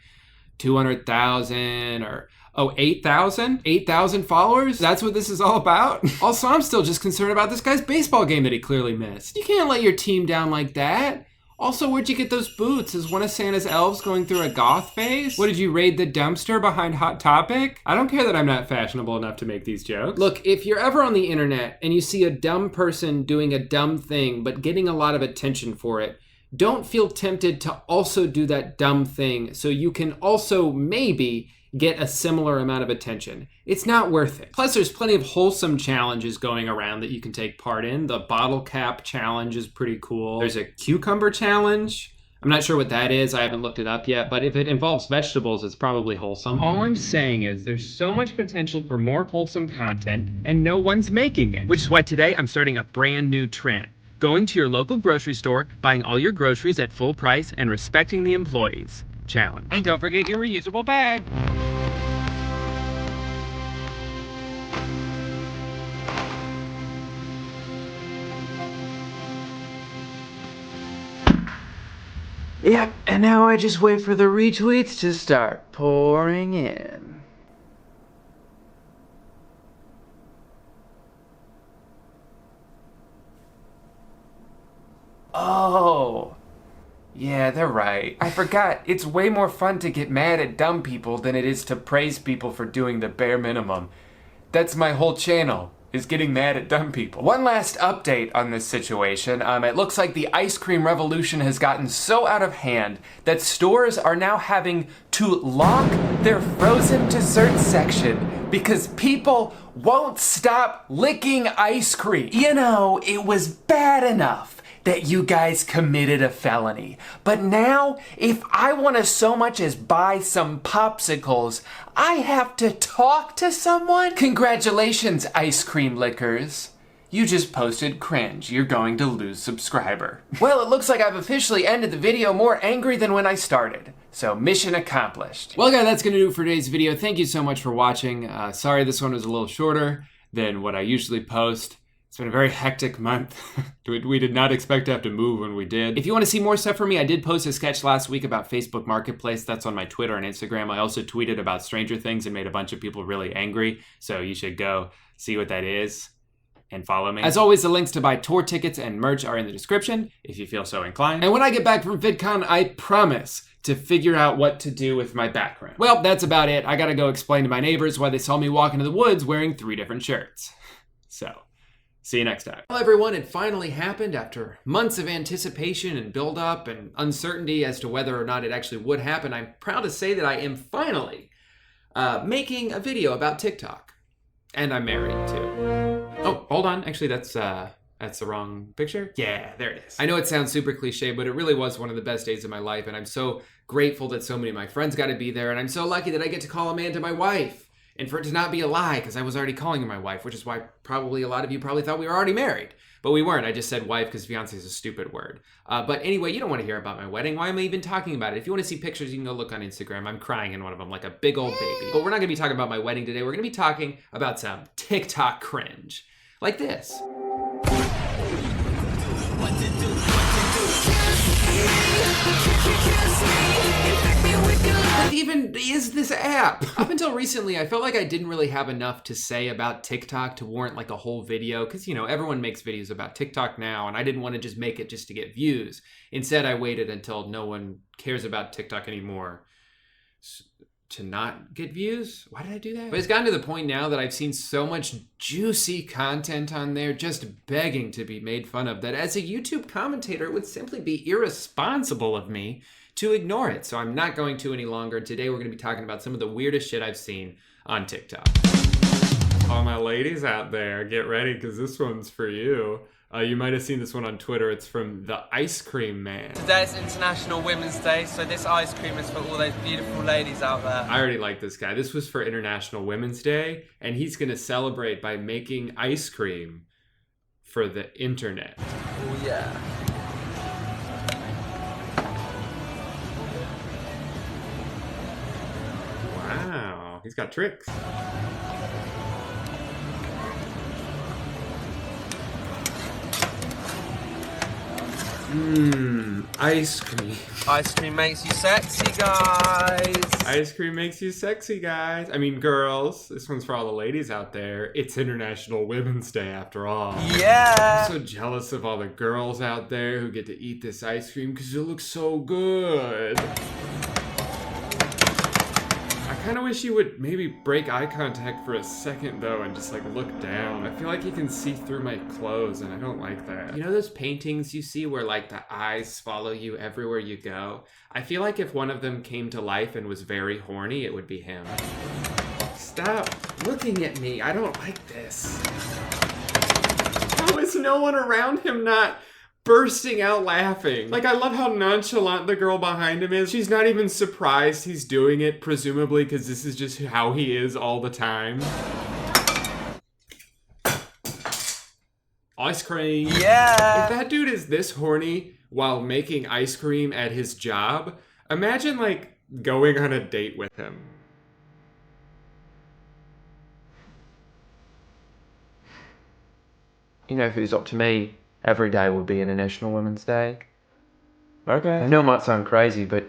200,000 or 8,000? 8,000 followers? That's what this is all about? Also, I'm still just concerned about this guy's baseball game that he clearly missed. You can't let your team down like that. Also, where'd you get those boots? Is one of Santa's elves going through a goth phase? What, did you raid the dumpster behind Hot Topic? I don't care that I'm not fashionable enough to make these jokes. Look, if you're ever on the internet and you see a dumb person doing a dumb thing but getting a lot of attention for it, don't feel tempted to also do that dumb thing so you can also maybe get a similar amount of attention. It's not worth it. Plus, there's plenty of wholesome challenges going around that you can take part in. The bottle cap challenge is pretty cool. There's a cucumber challenge. I'm not sure what that is. I haven't looked it up yet, but if it involves vegetables, it's probably wholesome.
All I'm saying is there's so much potential for more wholesome content and no one's making it. Which is why today I'm starting a brand new trend. Going to your local grocery store, buying all your groceries at full price, and respecting the employees. Challenge. And don't forget your reusable bag.
Yep, and now I just wait for the retweets to start pouring in.
Oh. Yeah, they're right. I forgot. It's way more fun to get mad at dumb people than it is to praise people for doing the bare minimum. That's my whole channel, is getting mad at dumb people. One last update on this situation. It looks like the ice cream revolution has gotten so out of hand that stores are now having to lock their frozen dessert section because people won't stop licking ice cream. You know, it was bad enough that you guys committed a felony. But now, if I want to so much as buy some popsicles, I have to talk to someone? Congratulations, ice cream lickers. You just posted cringe. You're going to lose subscriber. Well, it looks like I've officially ended the video more angry than when I started. So mission accomplished. Well guys, that's gonna do it for today's video. Thank you so much for watching. Sorry this one was a little shorter than what I usually post. It's been a very hectic month. We did not expect to have to move when we did. If you want to see more stuff from me, I did post a sketch last week about Facebook Marketplace. That's on my Twitter and Instagram. I also tweeted about Stranger Things and made a bunch of people really angry. So you should go see what that is and follow me. As always, the links to buy tour tickets and merch are in the description if you feel so inclined. And when I get back from VidCon, I promise to figure out what to do with my background. Well, that's about it. I gotta go explain to my neighbors why they saw me walk into the woods wearing 3 different shirts. So, see you next time. Well, everyone, it finally happened after months of anticipation and build-up and uncertainty as to whether or not it actually would happen. I'm proud to say that I am finally making a video about TikTok. And I'm married, too. Oh, hold on. Actually, that's the wrong picture. Yeah, there it is. I know it sounds super cliche, but it really was one of the best days of my life, and I'm so grateful that so many of my friends got to be there, and I'm so lucky that I get to call Amanda my wife. And for it to not be a lie, because I was already calling her my wife, which is why probably a lot of you probably thought we were already married. But we weren't. I just said wife because fiancé is a stupid word. But anyway, you don't want to hear about my wedding. Why am I even talking about it? If you want to see pictures, you can go look on Instagram. I'm crying in one of them like a big old baby. But we're not going to be talking about my wedding today. We're going to be talking about some TikTok cringe. Like this. What even is this app? Up until recently, I felt like I didn't really have enough to say about TikTok to warrant like a whole video, because you know, everyone makes videos about TikTok now, and I didn't want to just make it just to get views. Instead, I waited until no one cares about TikTok anymore to not get views. Why did I do that? But it's gotten to the point now that I've seen so much juicy content on there just begging to be made fun of that as a YouTube commentator, it would simply be irresponsible of me to ignore it. So I'm not going to any longer. Today we're going to be talking about some of the weirdest shit I've seen on TikTok. All my ladies out there, get ready because this one's for you. You might have seen this one on Twitter. It's from the Ice Cream Man.
Today is International Women's Day, so this ice cream is for all those beautiful ladies out there.
I already like this guy. This was for International Women's Day, and he's gonna celebrate by making ice cream for the internet.
Oh yeah.
Wow, he's got tricks. Ice cream.
Ice cream makes you sexy, guys.
Ice cream makes you sexy, guys. I mean, girls. This one's for all the ladies out there. It's International Women's Day, after all.
Yeah.
I'm so jealous of all the girls out there who get to eat this ice cream because it looks so good. I kind of wish you would maybe break eye contact for a second though and just like look down. I feel like you can see through my clothes and I don't like that. You know those paintings you see where like the eyes follow you everywhere you go? I feel like if one of them came to life and was very horny, it would be him. Stop looking at me. I don't like this. How is no one around him not bursting out laughing? Like, I love how nonchalant the girl behind him is. She's not even surprised he's doing it, presumably because this is just how he is all the time. Ice cream.
Yeah.
If that dude is this horny while making ice cream at his job, imagine like going on a date with him.
You know who's up to me? Every day would be International Women's Day. Okay. I know it might sound crazy, but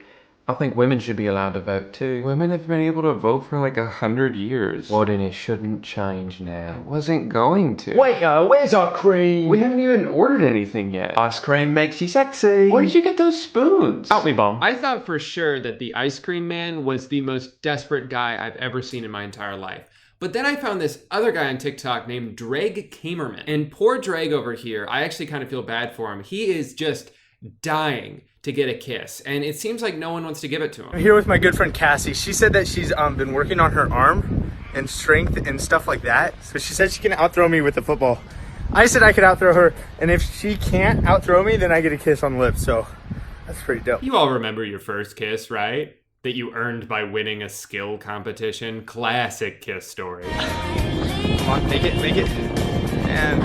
I think women should be allowed to vote too. Women have been able to vote for like 100 years. Well, then it shouldn't change now. It wasn't going to. Wait, where's our cream? We haven't even ordered anything yet. Ice cream makes you sexy. Where did you get those spoons? Help me, Bum.
I thought for sure that the Ice Cream Man was the most desperate guy I've ever seen in my entire life. But then I found this other guy on TikTok named Dreg Kamerman. And poor Dreg over here, I actually kind of feel bad for him. He is just dying to get a kiss. And it seems like no one wants to give it to him.
I'm here with my good friend Cassie. She said that she's been working on her arm and strength and stuff like that. So she said she can outthrow me with the football. I said I could outthrow her. And if she can't outthrow me, then I get a kiss on the lips. So that's pretty dope.
You all remember your first kiss, right? That you earned by winning a skill competition. Classic kiss story.
Come on, make it. And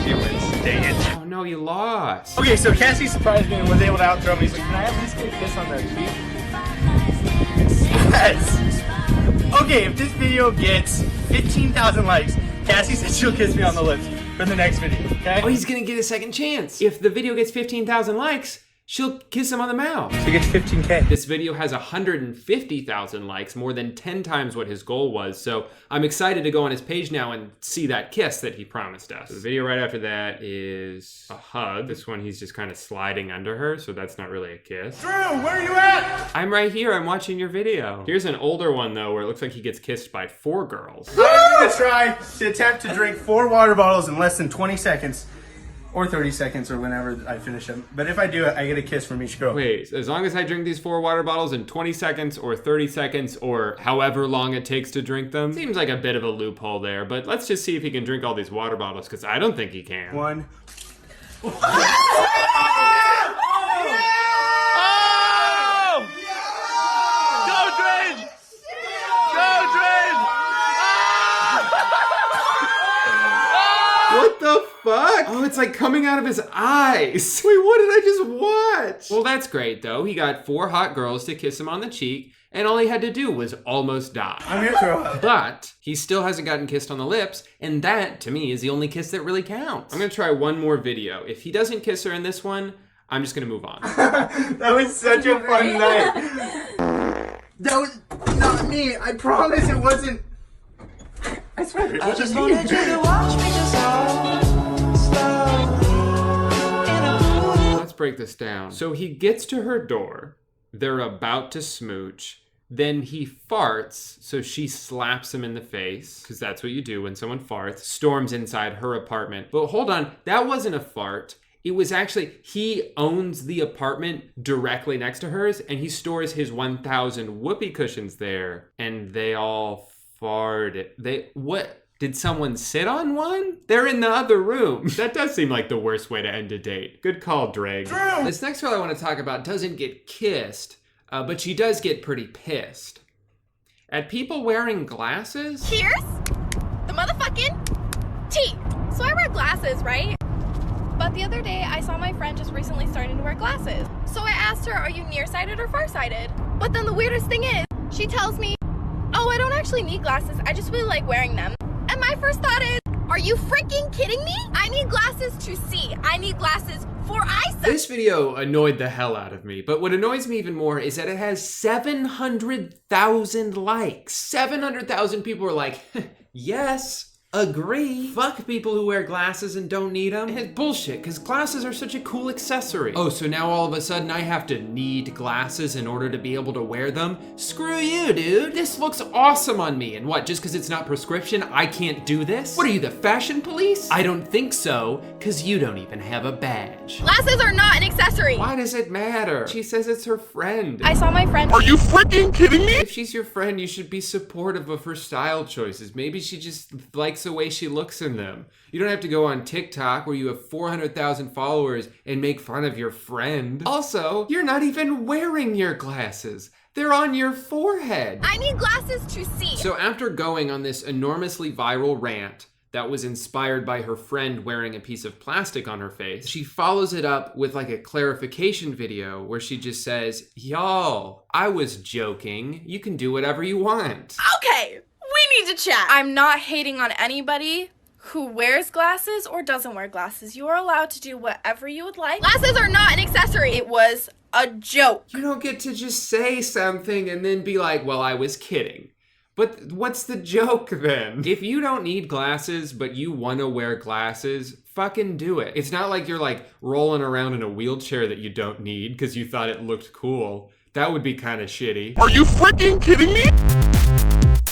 she wins. Dang it.
Oh no, you lost.
Okay, so Cassie surprised me and was able to outthrow me. So can I at least get a kiss on the cheek? Yes. Okay, if this video gets 15,000 likes, Cassie said she'll kiss me on the lips. for the next video, okay?
Oh, he's gonna get a second chance. If the video gets 15,000 likes, she'll kiss him on the mouth.
So he gets 15K.
This video has 150,000 likes, more than 10 times what his goal was. So I'm excited to go on his page now and see that kiss that he promised us. So the video right after that is a hug. This one, he's just kind of sliding under her, so that's not really a kiss.
Drew, where are you at?
I'm right here, I'm watching your video. Here's an older one though, where it looks like he gets kissed by 4 girls.
I'm gonna try to attempt to drink 4 water bottles in less than 20 seconds. Or 30 seconds, or whenever I finish them. But if I do it, I get a kiss from each girl.
Wait, as long as I drink these 4 water bottles in 20 seconds, or 30 seconds, or however long it takes to drink them, seems like a bit of a loophole there, but let's just see if he can drink all these water bottles, because I don't think he can.
1.
What the fuck? Oh, it's like coming out of his eyes. Wait, what did I just watch? Well, that's great though. He got 4 hot girls to kiss him on the cheek, and all he had to do was almost die.
I'm here, Joe.
But he still hasn't gotten kissed on the lips, and that, to me, is the only kiss that really counts. I'm gonna try one more video. If he doesn't kiss her in this one, I'm just gonna move on.
That was such a fun night. That was not me. I promise it wasn't. I swear it wasn't
just
me.
wanted you to watch me just
Let's break this down. So he gets to her door, they're about to smooch, then he farts, so she slaps him in the face, because that's what you do when someone farts, storms inside her apartment. But hold on, that wasn't a fart. It was actually, he owns the apartment directly next to hers, and he stores his 1,000 whoopee cushions there, and they all farted. What? Did someone sit on one? They're in the other room. That does seem like the worst way to end a date. Good call, Drake.
Drew!
This next girl I want to talk about doesn't get kissed, but she does get pretty pissed. At people wearing glasses?
Here's the motherfucking tea. So I wear glasses, right? But the other day, I saw my friend just recently starting to wear glasses. So I asked her, are you nearsighted or farsighted? But then the weirdest thing is, she tells me, oh, I don't actually need glasses. I just really like wearing them. And my first thought is, are you freaking kidding me? I need glasses to see. I need glasses for eyesight.
This video annoyed the hell out of me, but what annoys me even more is that it has 700,000 likes. 700,000 people are like, yes. Agree. Fuck people who wear glasses and don't need them. It's bullshit, because glasses are such a cool accessory. Oh, so now all of a sudden I have to need glasses in order to be able to wear them? Screw you, dude. This looks awesome on me. And what, just because it's not prescription, I can't do this? What are you, the fashion police? I don't think so, because you don't even have a badge.
Glasses are not an accessory.
Why does it matter? She says it's her friend.
I saw my friend.
Are you freaking kidding me?
If she's your friend, you should be supportive of her style choices. Maybe she just likes the way she looks in them. You don't have to go on TikTok where you have 400,000 followers and make fun of your friend. Also, you're not even wearing your glasses. They're on your forehead.
I need glasses to see.
So after going on this enormously viral rant that was inspired by her friend wearing a piece of plastic on her face, she follows it up with like a clarification video where she just says, y'all, I was joking. You can do whatever you want.
Okay. We need to chat. I'm not hating on anybody who wears glasses or doesn't wear glasses. You are allowed to do whatever you would like. Glasses are not an accessory. It was a joke.
You don't get to just say something and then be like, well, I was kidding. But what's the joke then? If you don't need glasses, but you want to wear glasses, fucking do it. It's not like you're like rolling around in a wheelchair that you don't need because you thought it looked cool. That would be kind of shitty.
Are you freaking kidding me?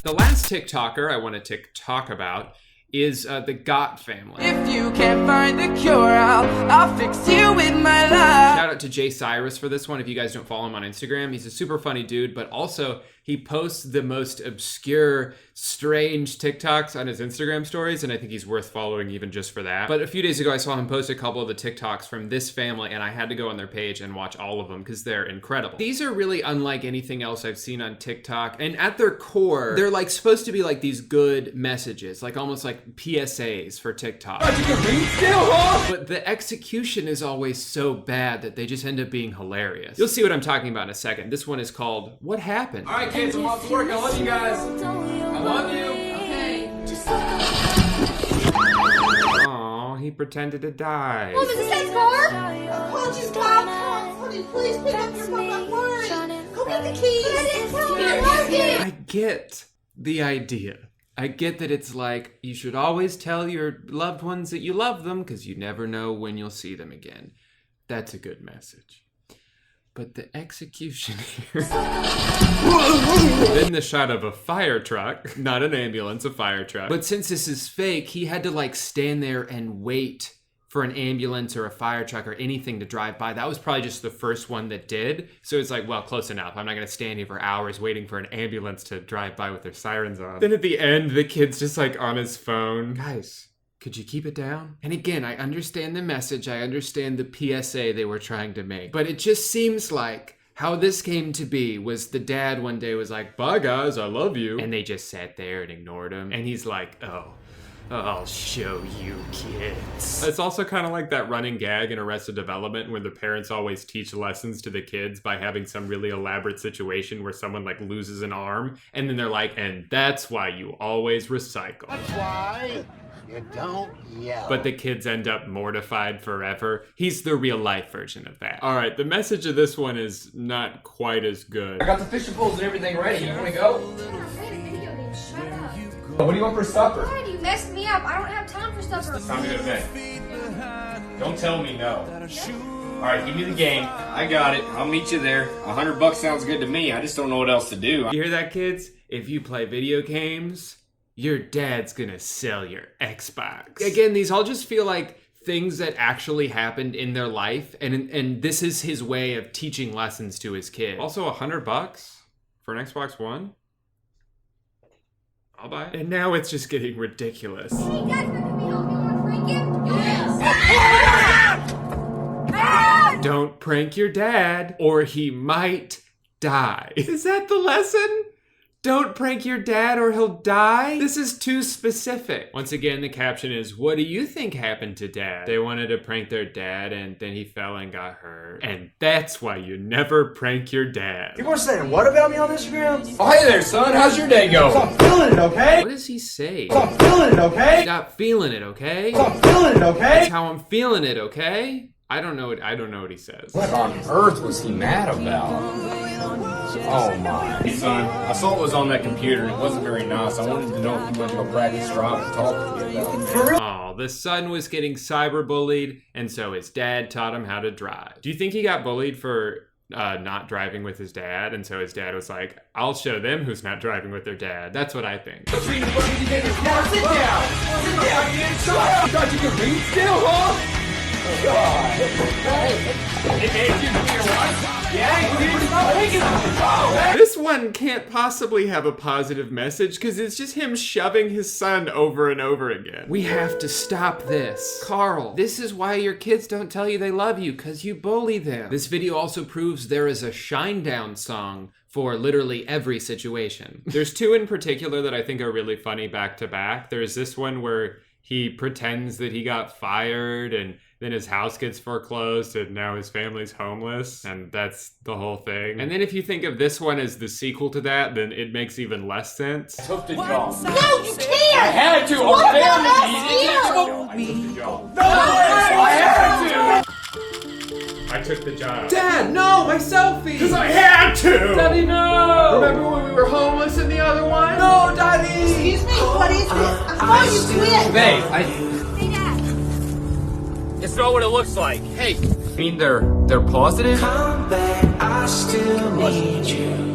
The last TikToker I want to talk about is the Gott family.
If you can't find the cure, I'll fix you with my love.
Shout out to Jay Cyrus for this one. If you guys don't follow him on Instagram, he's a super funny dude, but also he posts the most obscure, strange TikToks on his Instagram stories, and I think he's worth following even just for that. But a few days ago, I saw him post a couple of the TikToks from this family, and I had to go on their page and watch all of them because they're incredible. These are really unlike anything else I've seen on TikTok, and at their core, they're like supposed to be like these good messages, like almost like PSAs for TikTok. But the execution is always so bad that they just end up being hilarious. You'll see what I'm talking about in a second. This one is called What Happened?
All right, kids, I'm off to work. I love you guys. I love you. Okay.
Aww.
he pretended to die.
Mom, is this Dad's car? Apologies, Bob. Honey, please pick up your phone. I'm worried. Go get the keys. I didn't tell you. I love you.
I get the idea. I get that it's like, you should always tell your loved ones that you love them because you never know when you'll see them again. That's a good message. But the execution here... Then the shot of a fire truck, not an ambulance, a fire truck. But since this is fake, he had to like stand there and wait for an ambulance or a fire truck or anything to drive by. That was probably just the first one that did. So it's like, well, close enough. I'm not gonna stand here for hours waiting for an ambulance to drive by with their sirens on. Then at the end, the kid's just like on his phone. Guys, could you keep it down? And again, I understand the message. I understand the PSA they were trying to make. But it just seems like how this came to be was the dad one day was like, bye guys, I love you. And they just sat there and ignored him. And he's like, oh, I'll show you kids. It's also kind of like that running gag in Arrested Development where the parents always teach lessons to the kids by having some really elaborate situation where someone like loses an arm. And then they're like, and that's why you always recycle.
That's why you don't yell.
But the kids end up mortified forever. He's the real life version of that. All right, the message of this one is not quite as good.
I got the fishing poles and everything ready. You wanna go? What do you want for supper?
God, you messed me up. I don't have time for supper.
It's time to go to bed. Don't tell me no. All right, give me the game. I got it. I'll meet you there. $100 sounds good to me. I just don't know what else to do.
You hear that, kids? If you play video games, your dad's gonna sell your Xbox. Again, these all just feel like things that actually happened in their life, and this is his way of teaching lessons to his kid. Also, $100 for an Xbox One? I'll buy it. And now it's just getting ridiculous.
Hey, Dad, can we help you on free gift? Yes!
Don't prank your dad, or he might die. Is that the lesson? Don't prank your dad or he'll die? This is too specific. Once again, the caption is, what do you think happened to dad? They wanted to prank their dad and then he fell and got hurt. And that's why you never prank your dad.
People are saying what about me on Instagram?
Oh, hey there, son. How's your day going?
I'm feeling it, okay?
What does he say?
I'm feeling it, okay?
Stop feeling it, okay?
I'm feeling it, okay?
That's how I'm feeling it, okay? I don't know what he says.
What on earth was he mad about? Oh my. Hey son, I saw what was on that computer and it wasn't very nice. I wanted to know if you wanted to go practice driving and talk to me about it. For real?
Oh, the son was getting cyberbullied, and so his dad taught him how to drive. Do you think he got bullied for not driving with his dad? And so his dad was like, I'll show them who's not driving with their dad. That's what I think.
Sit down! Sit down! Sit down! You thought you could read still, huh? God.
This one can't possibly have a positive message because it's just him shoving his son over and over again. We have to stop this. Carl, this is why your kids don't tell you they love you, because you bully them. This video also proves there is a Shinedown song for literally every situation. There's two in particular that I think are really funny back to back. There's this one where he pretends that he got fired and then his house gets foreclosed and now his family's homeless, and that's the whole thing. And then if you think of this one as the sequel to that, then it makes even less sense.
Took the job.
No, you can't!
I had to!
What
I had to! I took the job.
Dad, no, my selfie!
Because I had to!
Daddy, no! Remember when we were homeless in the other one? No, Daddy!
Excuse me, what is this? I saw you quit.
Babe,
Hey, Dad.
it's not what it looks like. Hey, I mean they're positive?
Come back, I still need you.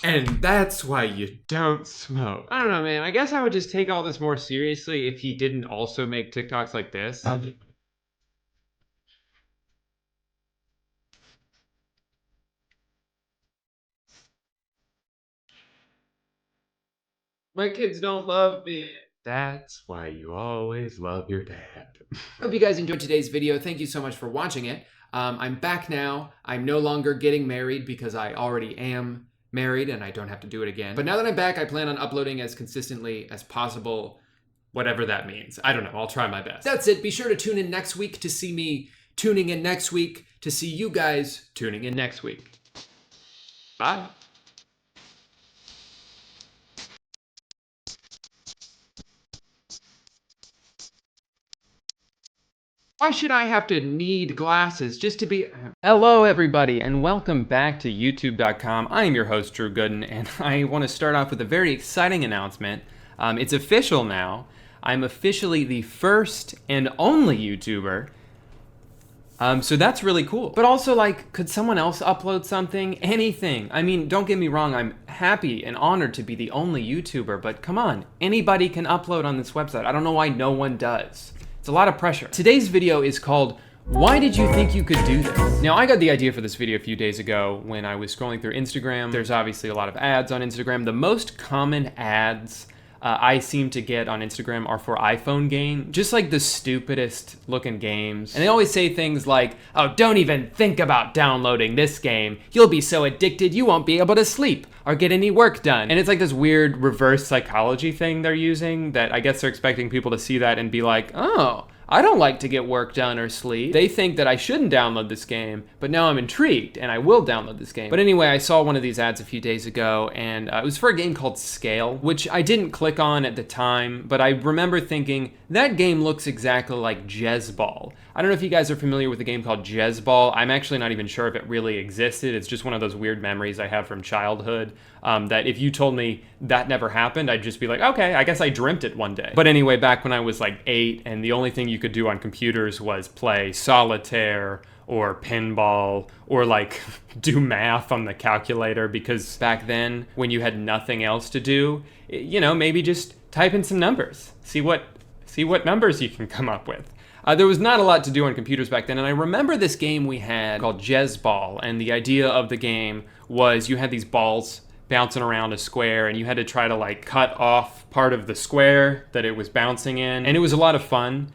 And that's why you don't smoke. I don't know, man. I guess I would just take all this more seriously if he didn't also make TikToks like this. My kids don't love me. That's why you always love your dad. Hope you guys enjoyed today's video. Thank you so much for watching it. I'm back now. I'm no longer getting married because I already am married and I don't have to do it again. But now that I'm back, I plan on uploading as consistently as possible, whatever that means. I don't know, I'll try my best. That's it. Be sure to tune in next week to see me tuning in next week to see you guys tuning in next week. Bye. Why should I have to need glasses just to be... Hello, everybody, and welcome back to YouTube.com. I am your host, Drew Gooden, and I want to start off with a very exciting announcement. It's official now. I'm officially the first and only YouTuber. So that's really cool. But also, like, could someone else upload something? Anything. I mean, don't get me wrong, I'm happy and honored to be the only YouTuber, but come on, anybody can upload on this website. I don't know why no one does. It's a lot of pressure. Today's video is called, Why Did You Think You Could Do This? Now, I got the idea for this video a few days ago when I was scrolling through Instagram. There's obviously a lot of ads on Instagram. The most common ads I seem to get on Instagram are for iPhone games, just like the stupidest looking games. And they always say things like, oh, don't even think about downloading this game. You'll be so addicted you won't be able to sleep or get any work done. And it's like this weird reverse psychology thing they're using that I guess they're expecting people to see that and be like, oh, I don't like to get work done or sleep. They think that I shouldn't download this game, but now I'm intrigued and I will download this game. But anyway, I saw one of these ads a few days ago and it was for a game called Scale, which I didn't click on at the time, but I remember thinking, that game looks exactly like Jezball. I don't know if you guys are familiar with a game called Jezball. I'm actually not even sure if it really existed. It's just one of those weird memories I have from childhood that if you told me that never happened, I'd just be like, okay, I guess I dreamt it one day. But anyway, back when I was like 8 and the only thing you could do on computers was play solitaire or pinball or like do math on the calculator, because back then when you had nothing else to do, you know, maybe just type in some numbers, see what numbers you can come up with. There was not a lot to do on computers back then, and I remember this game we had called Jezball, and the idea of the game was you had these balls bouncing around a square, and you had to try to like cut off part of the square that it was bouncing in, and it was a lot of fun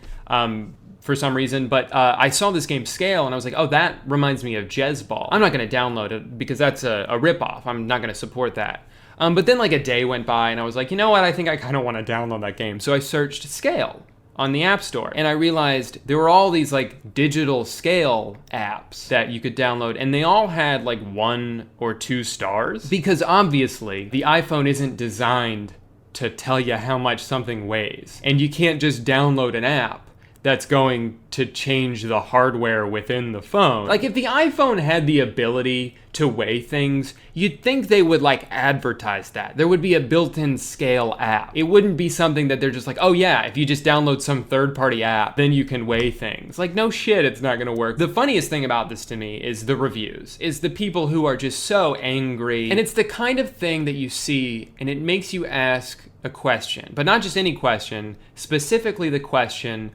for some reason. But I saw this game Scale, and I was like, oh, that reminds me of Jezball. I'm not going to download it because that's a ripoff. I'm not going to support that. But then like a day went by, and I was like, you know what? I think I kind of want to download that game. So I searched Scale on the App Store, and I realized there were all these like digital scale apps that you could download, and they all had like 1 or 2 stars, because obviously the iPhone isn't designed to tell you how much something weighs, and you can't just download an app that's going to change the hardware within the phone. Like if the iPhone had the ability to weigh things, you'd think they would like advertise that. There would be a built-in Scale app. It wouldn't be something that they're just like, oh yeah, if you just download some third-party app, then you can weigh things. Like no shit, it's not gonna work. The funniest thing about this to me is the reviews, is the people who are just so angry. And it's the kind of thing that you see and it makes you ask a question, but not just any question, specifically the question,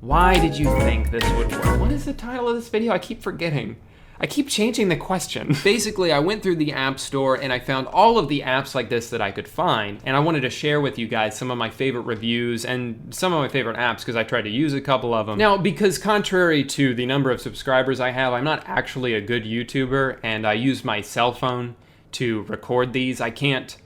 why did you think this would work? What is the title of this video? I keep forgetting. I keep changing the question. Basically, I went through the App Store and I found all of the apps like this that I could find. And I wanted to share with you guys some of my favorite reviews and some of my favorite apps because I tried to use a couple of them. Now, because contrary to the number of subscribers I have, I'm not actually a good YouTuber and I use my cell phone to record these. I can't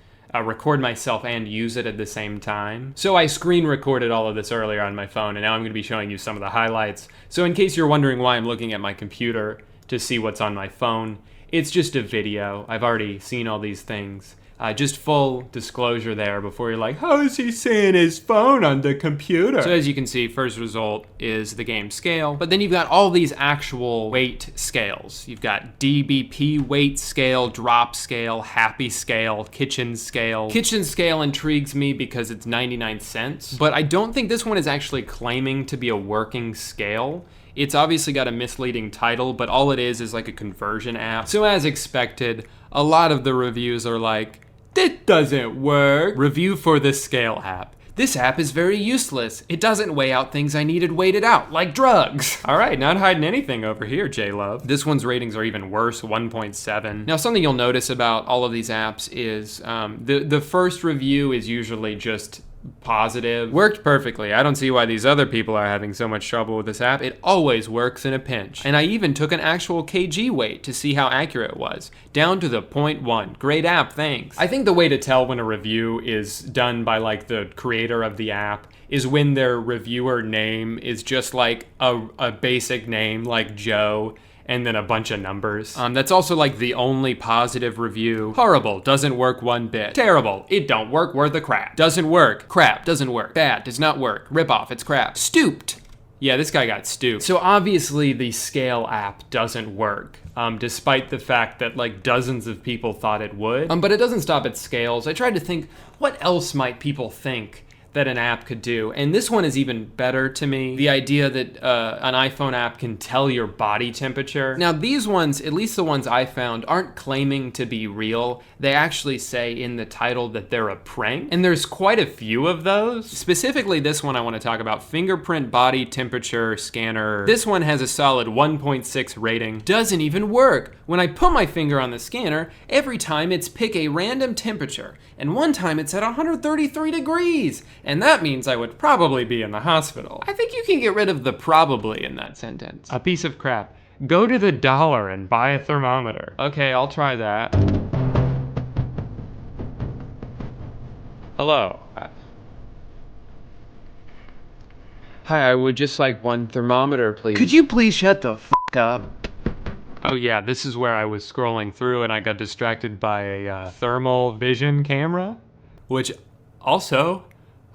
record myself and use it at the same time. So I screen recorded all of this earlier on my phone, and now I'm going to be showing you some of the highlights. So in case you're wondering why I'm looking at my computer to see what's on my phone, it's just a video. I've already seen all these things. Just full disclosure there before you're like, how is he seeing his phone on the computer? So as you can see, first result is the game Scale, but then you've got all these actual weight scales. You've got DBP weight scale, drop scale, happy scale, kitchen scale. Kitchen scale intrigues me because it's 99 cents, but I don't think this one is actually claiming to be a working scale. It's obviously got a misleading title, but all it is like a conversion app. So as expected, a lot of the reviews are like, it doesn't work. Review for the Scale app. This app is very useless. It doesn't weigh out things I needed weighted out, like drugs. All right, not hiding anything over here, J-Love. This one's ratings are even worse, 1.7. Now, something you'll notice about all of these apps is the first review is usually just positive. Worked perfectly. I don't see why these other people are having so much trouble with this app. It always works in a pinch. And I even took an actual kg weight to see how accurate it was, down to the 0.1. Great app, thanks. I think the way to tell when a review is done by like the creator of the app is when their reviewer name is just like a basic name like Joe and then a bunch of numbers. That's also like the only positive review. Horrible, doesn't work one bit. Terrible, it don't work worth a crap. Doesn't work, crap, doesn't work. Bad, does not work. Rip off, it's crap. Stooped,
Yeah, this guy got stooped. So obviously the Scale app doesn't work, despite the fact that like dozens of people thought it would. But it doesn't stop at scales. I tried to think, what else might people think that an app could do? And this one is even better to me. The idea that an iPhone app can tell your body temperature. Now these ones, at least the ones I found, aren't claiming to be real. They actually say in the title that they're a prank. And there's quite a few of those. Specifically this one I want to talk about, fingerprint body temperature scanner. This one has a solid 1.6 rating. Doesn't even work. When I put my finger on the scanner, every time it's pick a random temperature. And one time it's at 133 degrees. And that means I would probably be in the hospital. I think you can get rid of the probably in that sentence. A piece of crap. Go to the dollar and buy a thermometer. Okay, I'll try that. Hello. Hi, I would just like one thermometer, please.
Could you please shut the f up?
Oh yeah, this is where I was scrolling through and I got distracted by a thermal vision camera, which also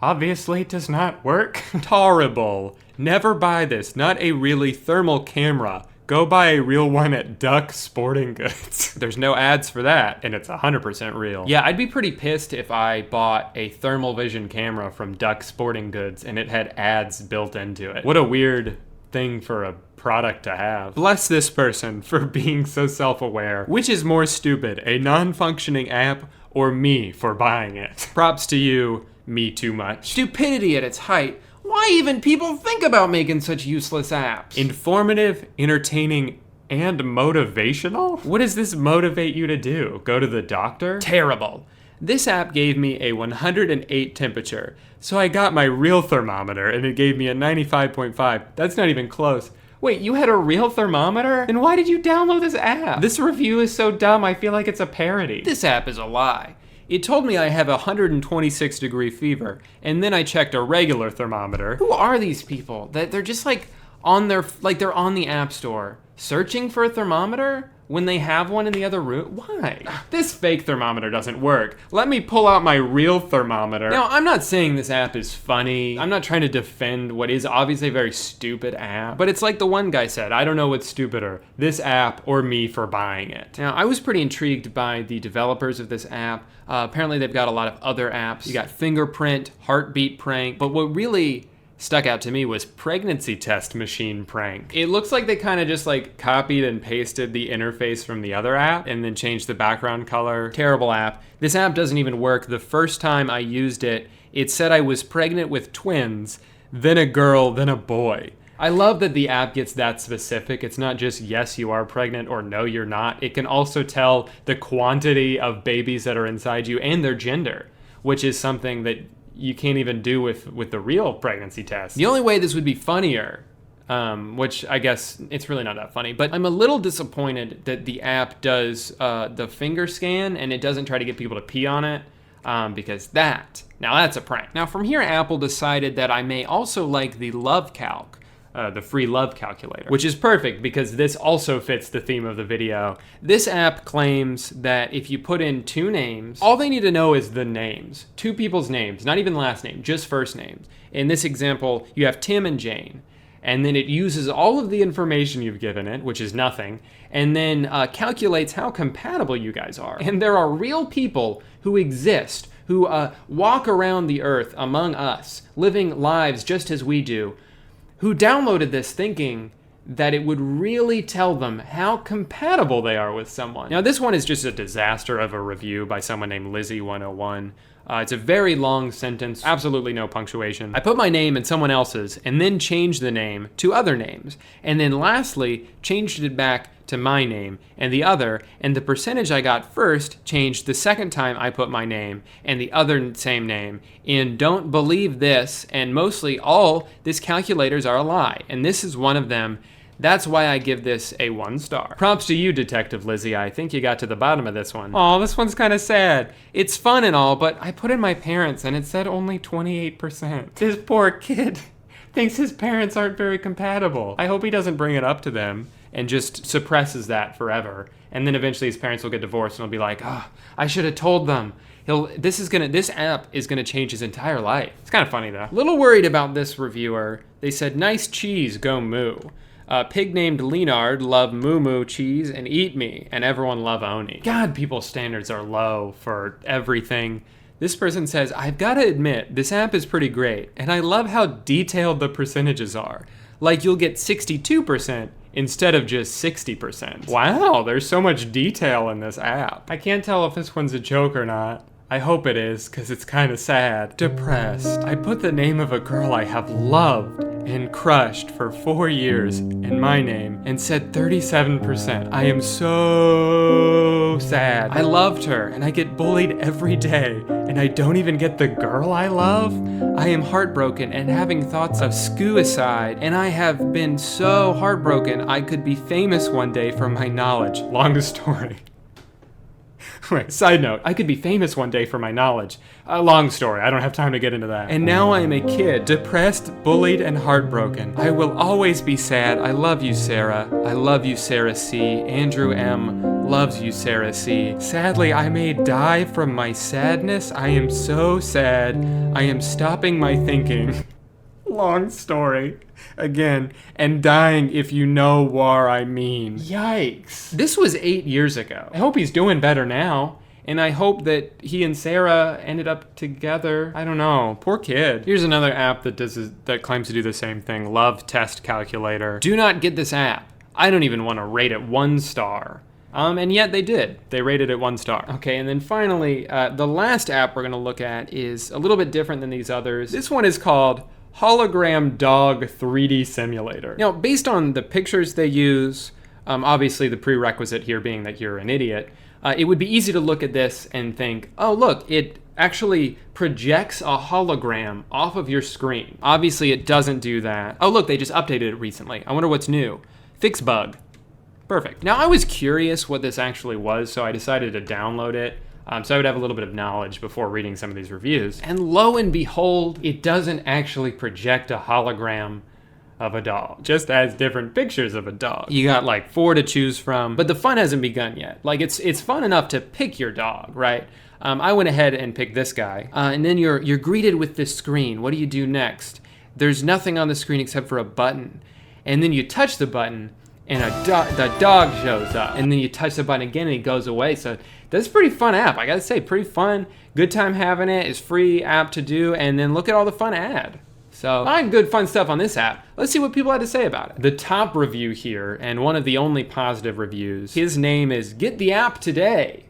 obviously does not work. Horrible. Never buy this. Not a really thermal camera. Go buy a real one at Duck Sporting Goods. There's no ads for that, and it's 100% real. Yeah, I'd be pretty pissed if I bought a thermal vision camera from Duck Sporting Goods and it had ads built into it. What a weird thing for a product to have. Bless this person for being so self-aware. Which is more stupid, a non-functioning app or me for buying it? Props to you, me too much. Stupidity at its height. Why even people think about making such useless apps? Informative, entertaining, and motivational? What does this motivate you to do? Go to the doctor? Terrible. This app gave me a 108 temperature, so I got my real thermometer and it gave me a 95.5. That's not even close. Wait, you had a real thermometer? Then why did you download this app? This review is so dumb, I feel like it's a parody. This app is a lie. It told me I have a 126 degree fever, and then I checked a regular thermometer. Who are these people? That they're just like on their, like they're on the app store, searching for a thermometer when they have one in the other room? Why? This fake thermometer doesn't work. Let me pull out my real thermometer. Now, I'm not saying this app is funny. I'm not trying to defend what is obviously a very stupid app, but it's like the one guy said, I don't know what's stupider, this app or me for buying it. Now, I was pretty intrigued by the developers of this app. Apparently they've got a lot of other apps. You got fingerprint, heartbeat prank, but what really stuck out to me was pregnancy test machine prank. It looks like they kind of just like copied and pasted the interface from the other app and then changed the background color. Terrible app. This app doesn't even work. The first time I used it, it said I was pregnant with twins, then a girl, then a boy. I love that the app gets that specific. It's not just yes, you are pregnant or no, you're not. It can also tell the quantity of babies that are inside you and their gender, which is something that you can't even do with the real pregnancy test. The only way this would be funnier, which I guess it's really not that funny, but I'm a little disappointed that the app does the finger scan and it doesn't try to get people to pee on it, because now that's a prank. Now from here, Apple decided that I may also like the Love Calc, the free love calculator, which is perfect because this also fits the theme of the video. This app claims that if you put in two names, all they need to know is the names, two people's names, not even last name, just first names. In this example, you have Tim and Jane, and then it uses all of the information you've given it, which is nothing, and then calculates how compatible you guys are. And there are real people who exist, who walk around the earth among us, living lives just as we do, who downloaded this thinking that it would really tell them how compatible they are with someone. Now this one is just a disaster of a review by someone named Lizzie101. It's a very long sentence, absolutely no punctuation. I put my name and someone else's and then changed the name to other names. And then lastly, changed it back to my name and the other, and the percentage I got first changed the second time I put my name and the other same name. And don't believe this, and mostly all, this calculators are a lie, and this is one of them. That's why I give this a 1 star. Props to you, Detective Lizzie. I think you got to the bottom of this one. Aw, this one's kind of sad. It's fun and all, but I put in my parents and it said only 28%. This poor kid thinks his parents aren't very compatible. I hope he doesn't bring it up to them and just suppresses that forever. And then eventually his parents will get divorced and he'll be like, oh, I should have told them. This app is gonna change his entire life. It's kind of funny though. A little worried about this reviewer. They said, nice cheese, go moo. Pig named Leonard love moo moo cheese and eat me, and everyone love Oni. God, people's standards are low for everything. This person says, I've got to admit, this app is pretty great, and I love how detailed the percentages are. Like you'll get 62% instead of just 60%. Wow, there's so much detail in this app. I can't tell if this one's a joke or not. I hope it is, because it's kind of sad. Depressed. I put the name of a girl I have loved and crushed for 4 years in my name and said 37%. I am so sad. I loved her and I get bullied every day and I don't even get the girl I love. I am heartbroken and having thoughts of suicide, and I have been so heartbroken I could be famous one day for my knowledge. Long story. Wait, side note, I could be famous one day for my knowledge. A long story, I don't have time to get into that. And now I am a kid, depressed, bullied, and heartbroken. I will always be sad. I love you, Sarah. I love you, Sarah C. Andrew M. loves you, Sarah C. Sadly, I may die from my sadness. I am so sad. I am stopping my thinking. Long story. Again, and dying if you know what I mean. Yikes. This was 8 years ago. I hope he's doing better now. And I hope that he and Sarah ended up together. I don't know. Poor kid. Here's another app that claims to do the same thing. Love Test Calculator. Do not get this app. I don't even want to rate it 1 star. And yet they did. They rated it 1 star. Okay, and then finally, the last app we're going to look at is a little bit different than these others. This one is called Hologram Dog 3D Simulator. Now, based on the pictures they use, obviously the prerequisite here being that you're an idiot, it would be easy to look at this and think, oh look, it actually projects a hologram off of your screen. Obviously it doesn't do that. Oh look, they just updated it recently. I wonder what's new. Fix bug. Perfect. Now I was curious what this actually was, so I decided to download it. So I would have a little bit of knowledge before reading some of these reviews. And lo and behold, it doesn't actually project a hologram of a dog. Just has different pictures of a dog. You got like 4 to choose from, but the fun hasn't begun yet. Like it's fun enough to pick your dog, right? I went ahead and picked this guy. And then you're greeted with this screen. What do you do next? There's nothing on the screen except for a button. And then you touch the button and the dog shows up. And then you touch the button again and he goes away. So that's a pretty fun app. I gotta say, pretty fun. Good time having it. It's free app to do. And then look at all the fun ad. So, I had good fun stuff on this app. Let's see what people had to say about it. The top review here, and one of the only positive reviews, his name is Get the App Today.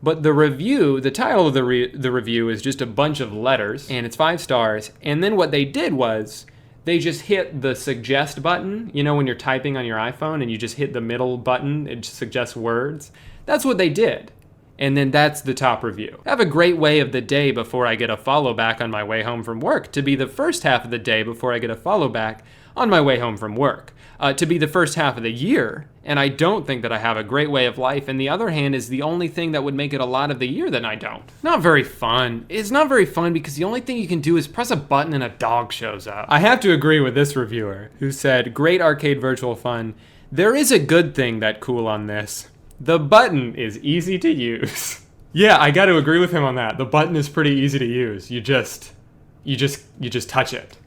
But the review, the title of the review is just a bunch of letters, and it's 5 stars. And then what they did was, they just hit the suggest button. You know when you're typing on your iPhone and you just hit the middle button, it suggests words? That's what they did. And then that's the top review. Have a great way of the day before I get a follow back on my way home from work. To be the first half of the day before I get a follow back on my way home from work. To be the first half of the year, and I don't think that I have a great way of life, and the other hand is the only thing that would make it a lot of the year that I don't. Not very fun. It's not very fun because the only thing you can do is press a button and a dog shows up. I have to agree with this reviewer who said, great arcade virtual fun. There is a good thing that cool on this. The button is easy to use. Yeah, I got to agree with him on that. The button is pretty easy to use. You just touch it.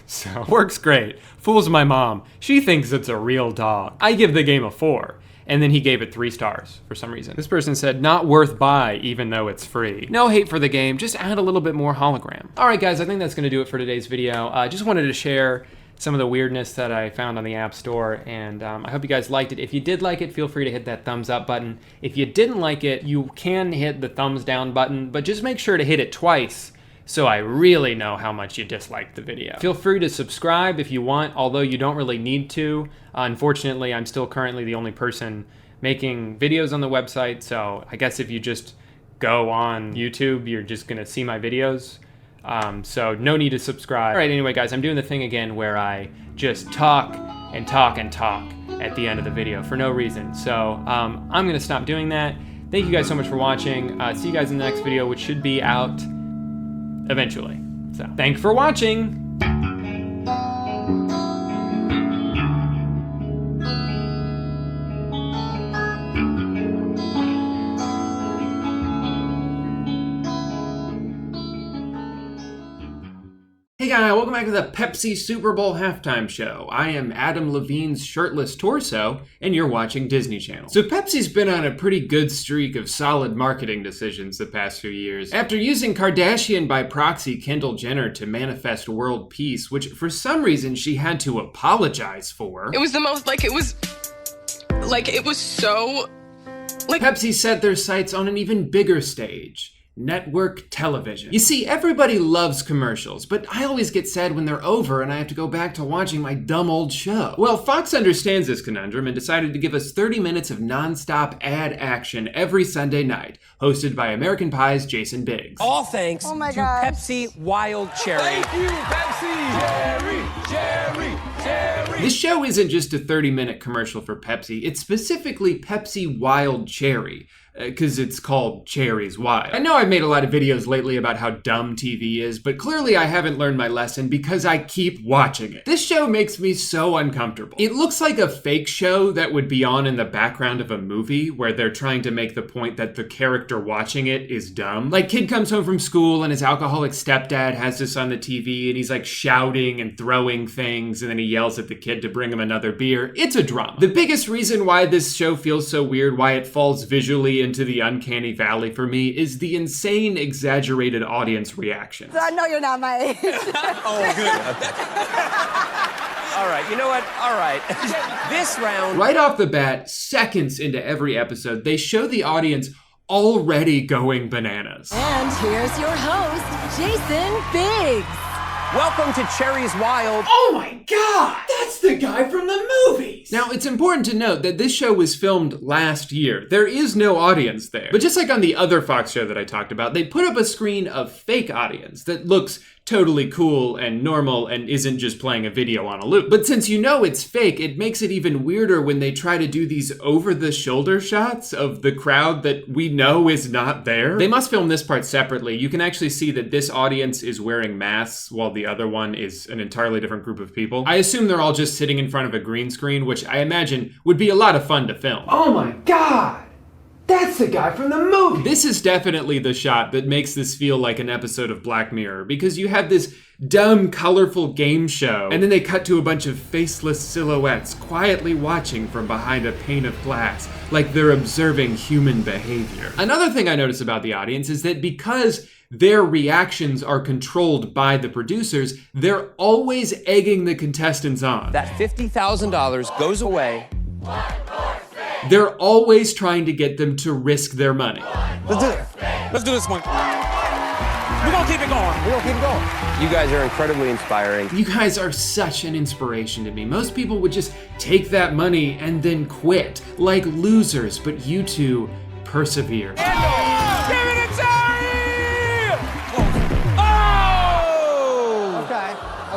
So, works great. Fools my mom. She thinks it's a real dog. I give the game a 4. And then he gave it 3 stars for some reason. This person said, not worth buy even though it's free. No hate for the game, just add a little bit more hologram. All right guys, I think that's gonna do it for today's video. I just wanted to share some of the weirdness that I found on the App Store, and I hope you guys liked it. If you did like it, feel free to hit that thumbs up button. If you didn't like it, you can hit the thumbs down button, but just make sure to hit it twice so I really know how much you disliked the video. Feel free to subscribe if you want, although you don't really need to. Unfortunately, I'm still currently the only person making videos on the website, so I guess if you just go on YouTube, you're just gonna see my videos. So no need to subscribe. All right, anyway guys, I'm doing the thing again where I just talk and talk and talk at the end of the video for no reason. So I'm gonna stop doing that. Thank you guys so much for watching. See you guys in the next video, which should be out eventually. So thanks for watching. Hi, welcome back to the Pepsi Super Bowl halftime show. I am Adam Levine's shirtless torso, and you're watching Disney Channel. So Pepsi's been on a pretty good streak of solid marketing decisions the past few years. After using Kardashian by proxy Kendall Jenner to manifest world peace, which for some reason she had to apologize for.
It was the most, it was so...
Pepsi set their sights on an even bigger stage. Network television. You see, everybody loves commercials, but I always get sad when they're over and I have to go back to watching my dumb old show. Well, Fox understands this conundrum and decided to give us 30 minutes of non-stop ad action every Sunday night, hosted by American Pie's Jason Biggs.
All thanks to Pepsi Wild Cherry.
Thank you, Pepsi! Cherry!
This show isn't just a 30-minute commercial for Pepsi, it's specifically Pepsi Wild Cherry. Because it's called Cherry's Wild. I know I've made a lot of videos lately about how dumb TV is, but clearly I haven't learned my lesson because I keep watching it. This show makes me so uncomfortable. It looks like a fake show that would be on in the background of a movie where they're trying to make the point that the character watching it is dumb. Like, kid comes home from school and his alcoholic stepdad has this on the TV and he's like shouting and throwing things and then he yells at the kid to bring him another beer. It's a drama. The biggest reason why this show feels so weird, why it falls visually into the uncanny valley for me, is the insane, exaggerated audience reaction.
So I know you're not my age.
Oh, good. Okay. All right, you know what? All right. This round...
Right off the bat, seconds into every episode, they show the audience already going bananas.
And here's your host, Jason Biggs.
Welcome to Cherry's Wild.
Oh my God! That's the guy from the movies! Now, it's important to note that this show was filmed last year. There is no audience there. But just like on the other Fox show that I talked about, they put up a screen of fake audience that looks totally cool and normal and isn't just playing a video on a loop. But since you know it's fake, it makes it even weirder when they try to do these over-the-shoulder shots of the crowd that we know is not there. They must film this part separately. You can actually see that this audience is wearing masks while the other one is an entirely different group of people. I assume they're all just sitting in front of a green screen, which I imagine would be a lot of fun to film. Oh my God! That's the guy from the movie! This is definitely the shot that makes this feel like an episode of Black Mirror, because you have this dumb, colorful game show, and then they cut to a bunch of faceless silhouettes quietly watching from behind a pane of glass, like they're observing human behavior. Another thing I notice about the audience is that because their reactions are controlled by the producers, they're always egging the contestants on.
That $50,000 goes away.
They're always trying to get them to risk their money.
Let's do it. Let's do this one. We're gonna keep it going. We're gonna keep it going. You guys are incredibly inspiring.
You guys are such an inspiration to me. Most people would just take that money and then quit, like losers, but you two persevere.
Give it to Terry! Oh!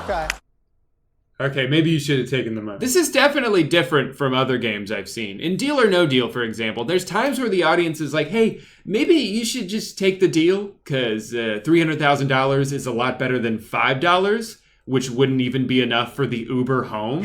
Okay.
Okay, maybe you should have taken the money. This is definitely different from other games I've seen. In Deal or No Deal, for example, there's times where the audience is like, hey, maybe you should just take the deal, because $300,000 is a lot better than $5, which wouldn't even be enough for the Uber home.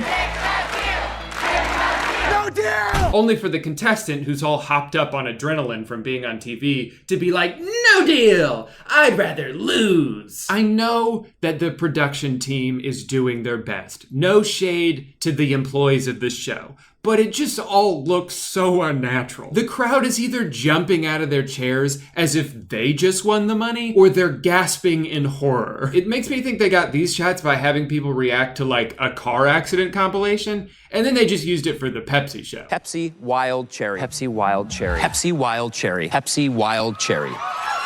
No deal!
Only for the contestant who's all hopped up on adrenaline from being on TV to be like, no deal! I'd rather lose! I know that the production team is doing their best. No shade to the employees of this show. But it just all looks so unnatural. The crowd is either jumping out of their chairs as if they just won the money, or they're gasping in horror. It makes me think they got these shots by having people react to like a car accident compilation, and then they just used it for the Pepsi show.
Pepsi Wild Cherry. Pepsi Wild Cherry. Pepsi Wild Cherry. Pepsi Wild Cherry.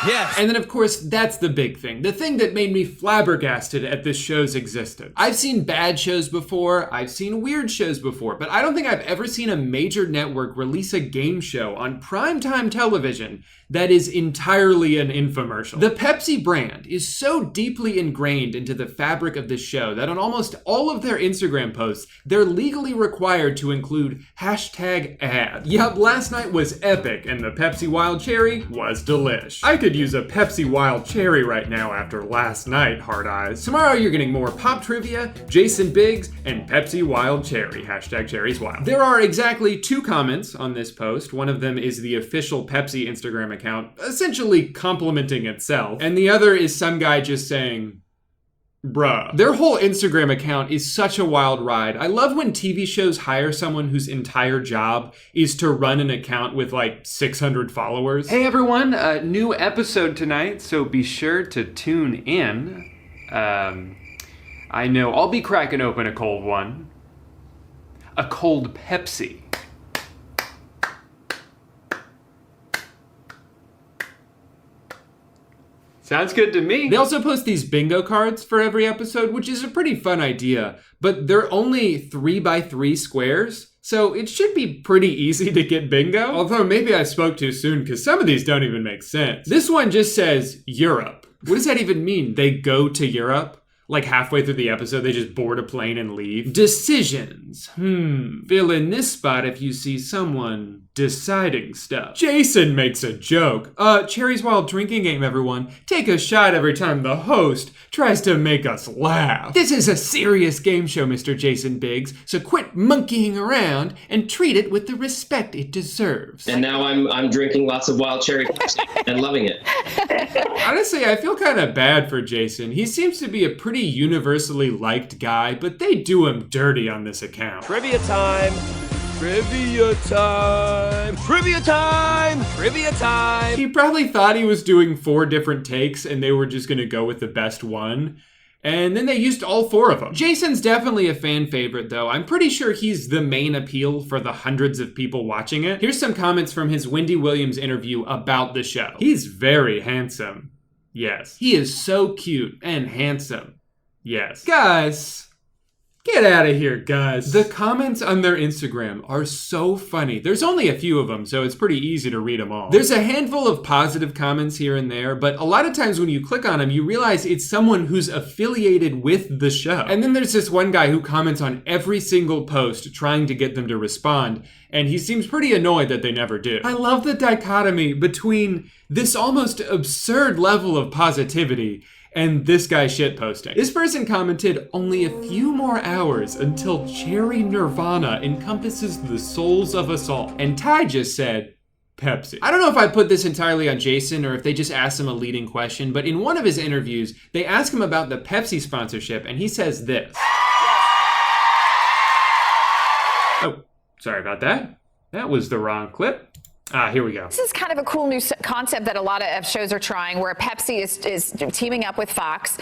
Yes. And then of course, that's the big thing. The thing that made me flabbergasted at this show's existence. I've seen bad shows before, I've seen weird shows before, but I don't think I've ever seen a major network release a game show on primetime television that is entirely an infomercial. The Pepsi brand is so deeply ingrained into the fabric of this show that on almost all of their Instagram posts, they're legally required to include #ad. Yup, last night was epic and the Pepsi Wild Cherry was delish. I could use a Pepsi Wild Cherry right now after last night, hard eyes. Tomorrow you're getting more pop trivia, Jason Biggs, and Pepsi Wild Cherry, #Cherry's Wild. There are exactly 2 comments on this post. One of them is the official Pepsi Instagram account, essentially complimenting itself, and the other is some guy just saying, bruh. Their whole Instagram account is such a wild ride. I love when TV shows hire someone whose entire job is to run an account with like 600 followers. Hey everyone, a new episode tonight, so be sure to tune in. I know I'll be cracking open a cold one. A cold Pepsi. Sounds good to me. They also post these bingo cards for every episode, which is a pretty fun idea, but they're only 3x3 squares, so it should be pretty easy to get bingo. Although maybe I spoke too soon, because some of these don't even make sense. This one just says Europe. What does that even mean? They go to Europe? Like halfway through the episode, they just board a plane and leave. Decisions. Fill in this spot if you see someone deciding stuff. Jason makes a joke. Cherry's Wild Drinking Game, everyone. Take a shot every time the host tries to make us laugh. This is a serious game show, Mr. Jason Biggs, so quit monkeying around and treat it with the respect it deserves.
And now I'm drinking lots of wild cherry and loving it.
Honestly, I feel kind of bad for Jason. He seems to be a pretty universally liked guy, but they do him dirty on this account.
Trivia time. Trivia time. Trivia time. Trivia time.
He probably thought he was doing 4 different takes and they were just gonna go with the best one. And then they used all 4 of them. Jason's definitely a fan favorite though. I'm pretty sure he's the main appeal for the hundreds of people watching it. Here's some comments from his Wendy Williams interview about the show. He's very handsome. Yes. He is so cute and handsome. Yes. Guys. Get out of here, Gus. The comments on their Instagram are so funny. There's only a few of them, so it's pretty easy to read them all. There's a handful of positive comments here and there, but a lot of times when you click on them, you realize it's someone who's affiliated with the show. And then there's this one guy who comments on every single post trying to get them to respond, and he seems pretty annoyed that they never do. I love the dichotomy between this almost absurd level of positivity and this guy shitposting. This person commented, only a few more hours until cherry nirvana encompasses the souls of us all. And Ty just said, Pepsi. I don't know if I put this entirely on Jason or if they just asked him a leading question, but in one of his interviews, they ask him about the Pepsi sponsorship and he says this. Oh, sorry about that. That was the wrong clip. Here we go.
This is kind of a cool new concept that a lot of shows are trying, where Pepsi is teaming up with Fox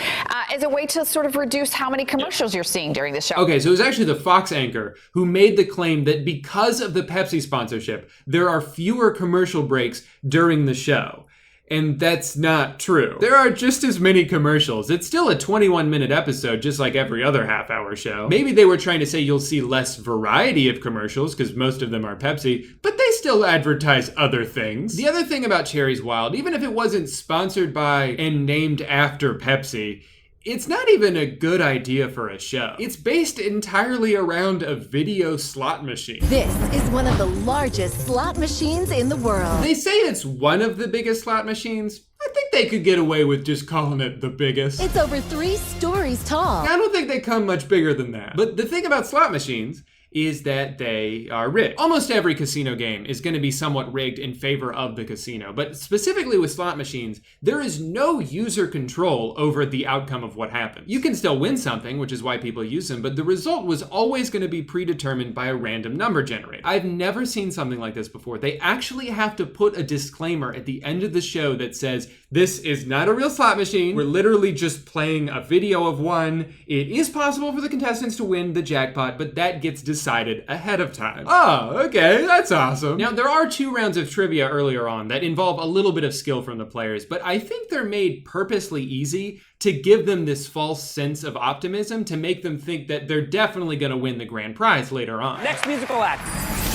as a way to sort of reduce how many commercials you're seeing during the show.
Okay, so it was actually the Fox anchor who made the claim that because of the Pepsi sponsorship, there are fewer commercial breaks during the show. And that's not true. There are just as many commercials. It's still a 21-minute episode, just like every other half-hour show. Maybe they were trying to say you'll see less variety of commercials, because most of them are Pepsi, but they still advertise other things. The other thing about Cherry's Wild, even if it wasn't sponsored by and named after Pepsi, it's not even a good idea for a show. It's based entirely around a video slot machine.
This is one of the largest slot machines in the world.
They say it's one of the biggest slot machines. I think they could get away with just calling it the biggest.
It's over 3 stories tall.
I don't think they come much bigger than that. But the thing about slot machines is that they are rigged. Almost every casino game is going to be somewhat rigged in favor of the casino, but specifically with slot machines, there is no user control over the outcome of what happens. You can still win something, which is why people use them, but the result was always going to be predetermined by a random number generator. I've never seen something like this before. They actually have to put a disclaimer at the end of the show that says, this is not a real slot machine. We're literally just playing a video of one. It is possible for the contestants to win the jackpot, but that gets decided ahead of time. Oh, okay, that's awesome. Now, there are 2 rounds of trivia earlier on that involve a little bit of skill from the players, but I think they're made purposely easy to give them this false sense of optimism to make them think that they're definitely gonna win the grand prize later on.
Next musical act.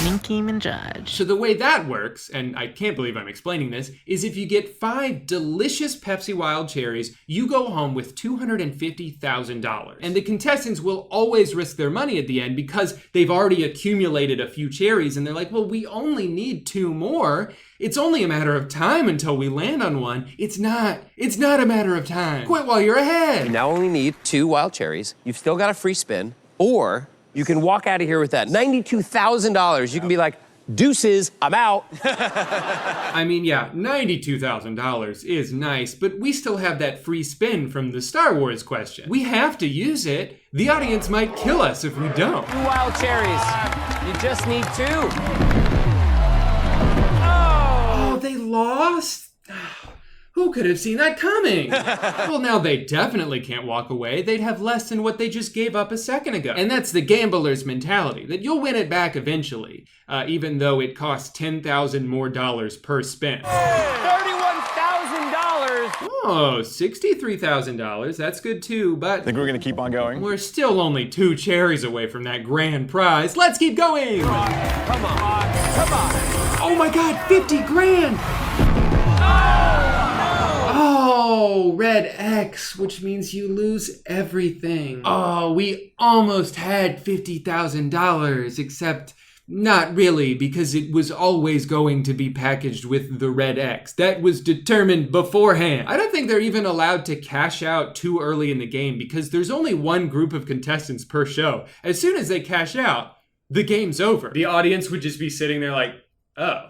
Nicki Minaj.
So the way that works, and I can't believe I'm explaining this, is if you get 5 delicious Pepsi Wild Cherries, you go home with $250,000. And the contestants will always risk their money at the end because they've already accumulated a few cherries and they're like, well, we only need 2 more. It's only a matter of time until we land on one. It's not a matter of time. Quit while you're ahead.
You now only need 2 wild cherries. You've still got a free spin, or you can walk out of here with that $92,000. You can be like, Deuces, I'm out.
I mean, yeah, $92,000 is nice, but we still have that free spin from the Star Wars question. We have to use it. The audience might kill us if we don't.
2 wild cherries. You just need 2.
Oh, they lost? Who could have seen that coming? Well, now they definitely can't walk away. They'd have less than what they just gave up a second ago. And that's the gambler's mentality, that you'll win it back eventually, even though it costs $10,000 more per spin.
$31,000.
Oh, $63,000. That's good too, but
Think we're gonna keep on going?
we're still only 2 cherries away from that grand prize. Let's keep going!
Come on.
Oh my God, 50 grand! Oh, red X, which means you lose everything. Oh, we almost had $50,000, except not really, because it was always going to be packaged with the red X. That was determined beforehand. I don't think they're even allowed to cash out too early in the game because there's only one group of contestants per show. As soon as they cash out, the game's over. The audience would just be sitting there like, oh.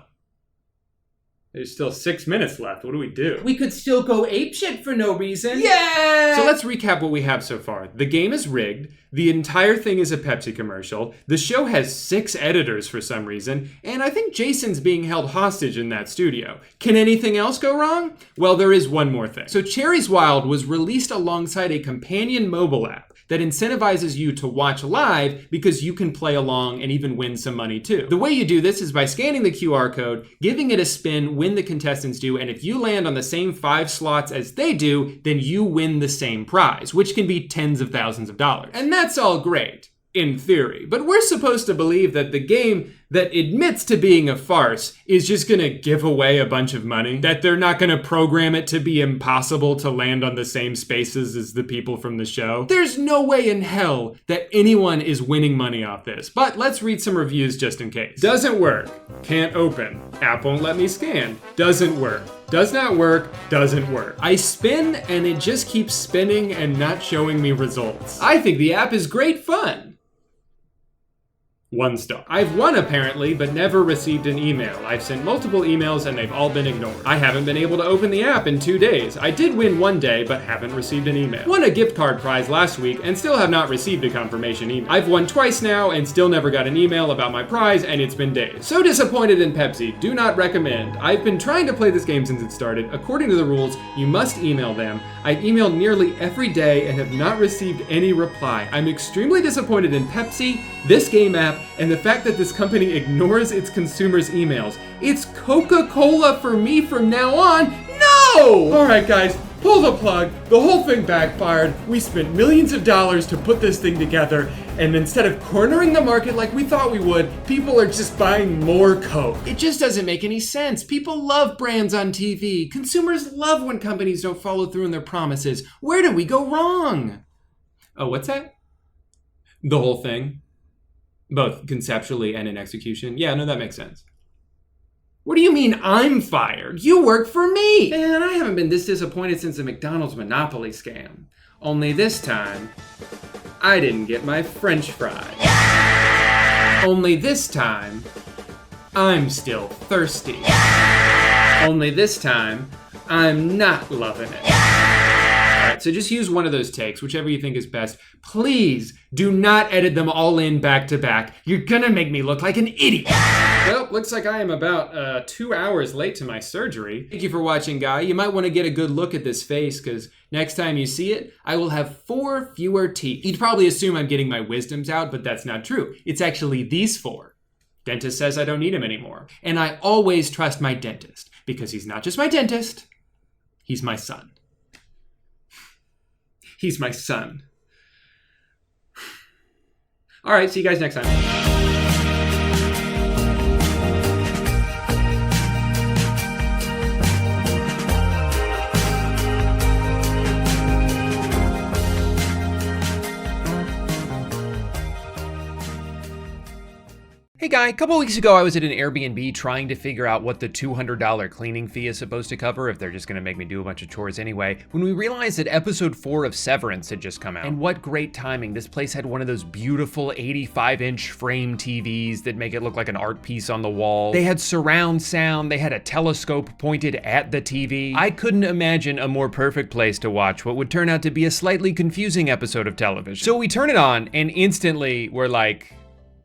There's still 6 minutes left. What do we do? We could still go apeshit for no reason. Yeah! So let's recap what we have so far. The game is rigged. The entire thing is a Pepsi commercial. The show has 6 editors for some reason. And I think Jason's being held hostage in that studio. Can anything else go wrong? Well, there is one more thing. So Cherries Wild was released alongside a companion mobile app that incentivizes you to watch live because you can play along and even win some money too. The way you do this is by scanning the QR code, giving it a spin when the contestants do, and if you land on the same 5 slots as they do, then you win the same prize, which can be tens of thousands of dollars. And that's all great, in theory. But we're supposed to believe that the game that admits to being a farce is just gonna give away a bunch of money, that they're not gonna program it to be impossible to land on the same spaces as the people from the show. There's no way in hell that anyone is winning money off this, but let's read some reviews just in case. Doesn't work. Can't open. App won't let me scan. Doesn't work. Does not work. Doesn't work. I spin and it just keeps spinning and not showing me results. I think the app is great fun. 1 star. I've won apparently, but never received an email. I've sent multiple emails and they've all been ignored. I haven't been able to open the app in 2 days. I did win one day, but haven't received an email. Won a gift card prize last week and still have not received a confirmation email. I've won twice now and still never got an email about my prize, and it's been days. So disappointed in Pepsi. Do not recommend. I've been trying to play this game since it started. According to the rules, you must email them. I've emailed nearly every day and have not received any reply. I'm extremely disappointed in Pepsi, this game app, and the fact that this company ignores its consumers' emails. It's Coca-Cola for me from now on. No! All right, guys, pull the plug. The whole thing backfired. We spent millions of dollars to put this thing together, and instead of cornering the market like we thought we would, people are just buying more Coke. It just doesn't make any sense. People love brands on TV. Consumers love when companies don't follow through on their promises. Where did we go wrong? Oh, what's that? The whole thing? Both conceptually and in execution? Yeah, no, that makes sense. What do you mean I'm fired? You work for me! Man, I haven't been this disappointed since the McDonald's Monopoly scam. Only this time, I didn't get my French fries. Only this time, I'm still thirsty. Only this time, I'm not loving it. Alright, so just use one of those takes, whichever you think is best. Please do not edit them all in back to back. You're gonna make me look like an idiot. Well, looks like I am about 2 hours late to my surgery. Thank you for watching, Guy. You might want to get a good look at this face, because next time you see it, I will have 4 fewer teeth. You'd probably assume I'm getting my wisdoms out, but that's not true. It's actually these 4. Dentist says I don't need him anymore. And I always trust my dentist, because he's not just my dentist, he's my son. He's my son. All right, see you guys next time. Hey guy, a couple weeks ago I was at an Airbnb trying to figure out what the $200 cleaning fee is supposed to cover if they're just gonna make me do a bunch of chores anyway, when we realized that episode 4 of Severance had just come out. And what great timing. This place had one of those beautiful 85-inch frame TVs that make it look like an art piece on the wall. They had surround sound, they had a telescope pointed at the TV. I couldn't imagine a more perfect place to watch what would turn out to be a slightly confusing episode of television. So we turn it on and instantly we're like,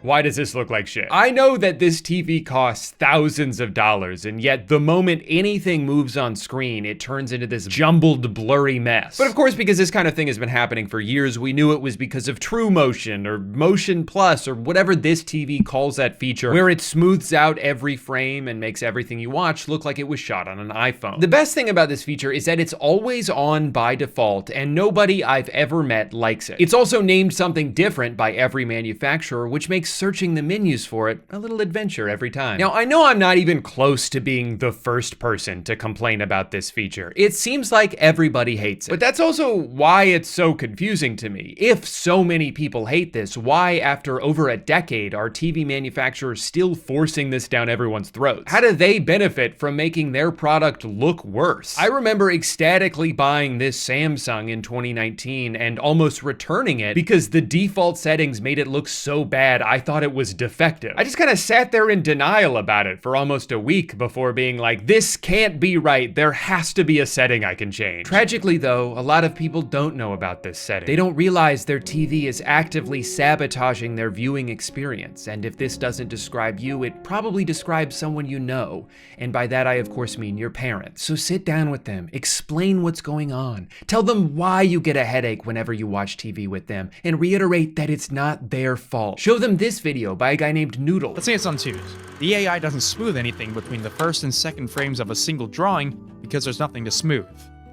why does this look like shit? I know that this TV costs thousands of dollars, and yet the moment anything moves on screen, it turns into this jumbled, blurry mess. But of course, because this kind of thing has been happening for years, we knew it was because of True Motion, or Motion Plus, or whatever this TV calls that feature, where it smooths out every frame and makes everything you watch look like it was shot on an iPhone. The best thing about this feature is that it's always on by default, and nobody I've ever met likes it. It's also named something different by every manufacturer, which makes searching the menus for it a little adventure every time. Now, I know I'm not even close to being the first person to complain about this feature. It seems like everybody hates it. But that's also why it's so confusing to me. If so many people hate this, why after over a decade are TV manufacturers still forcing this down everyone's throats? How do they benefit from making their product look worse? I remember ecstatically buying this Samsung in 2019 and almost returning it because the default settings made it look so bad I thought it was defective. I just kind of sat there in denial about it for almost a week before being like, this can't be right. There has to be a setting I can change. Tragically though, a lot of people don't know about this setting. They don't realize their TV is actively sabotaging their viewing experience. And if this doesn't describe you, it probably describes someone you know. And by that, I of course mean your parents. So sit down with them, explain what's going on, tell them why you get a headache whenever you watch TV with them, and reiterate that it's not their fault. Show them this video by a guy named Noodle.
Let's say it's on twos. The AI doesn't smooth anything between the first and second frames of a single drawing because there's nothing to smooth.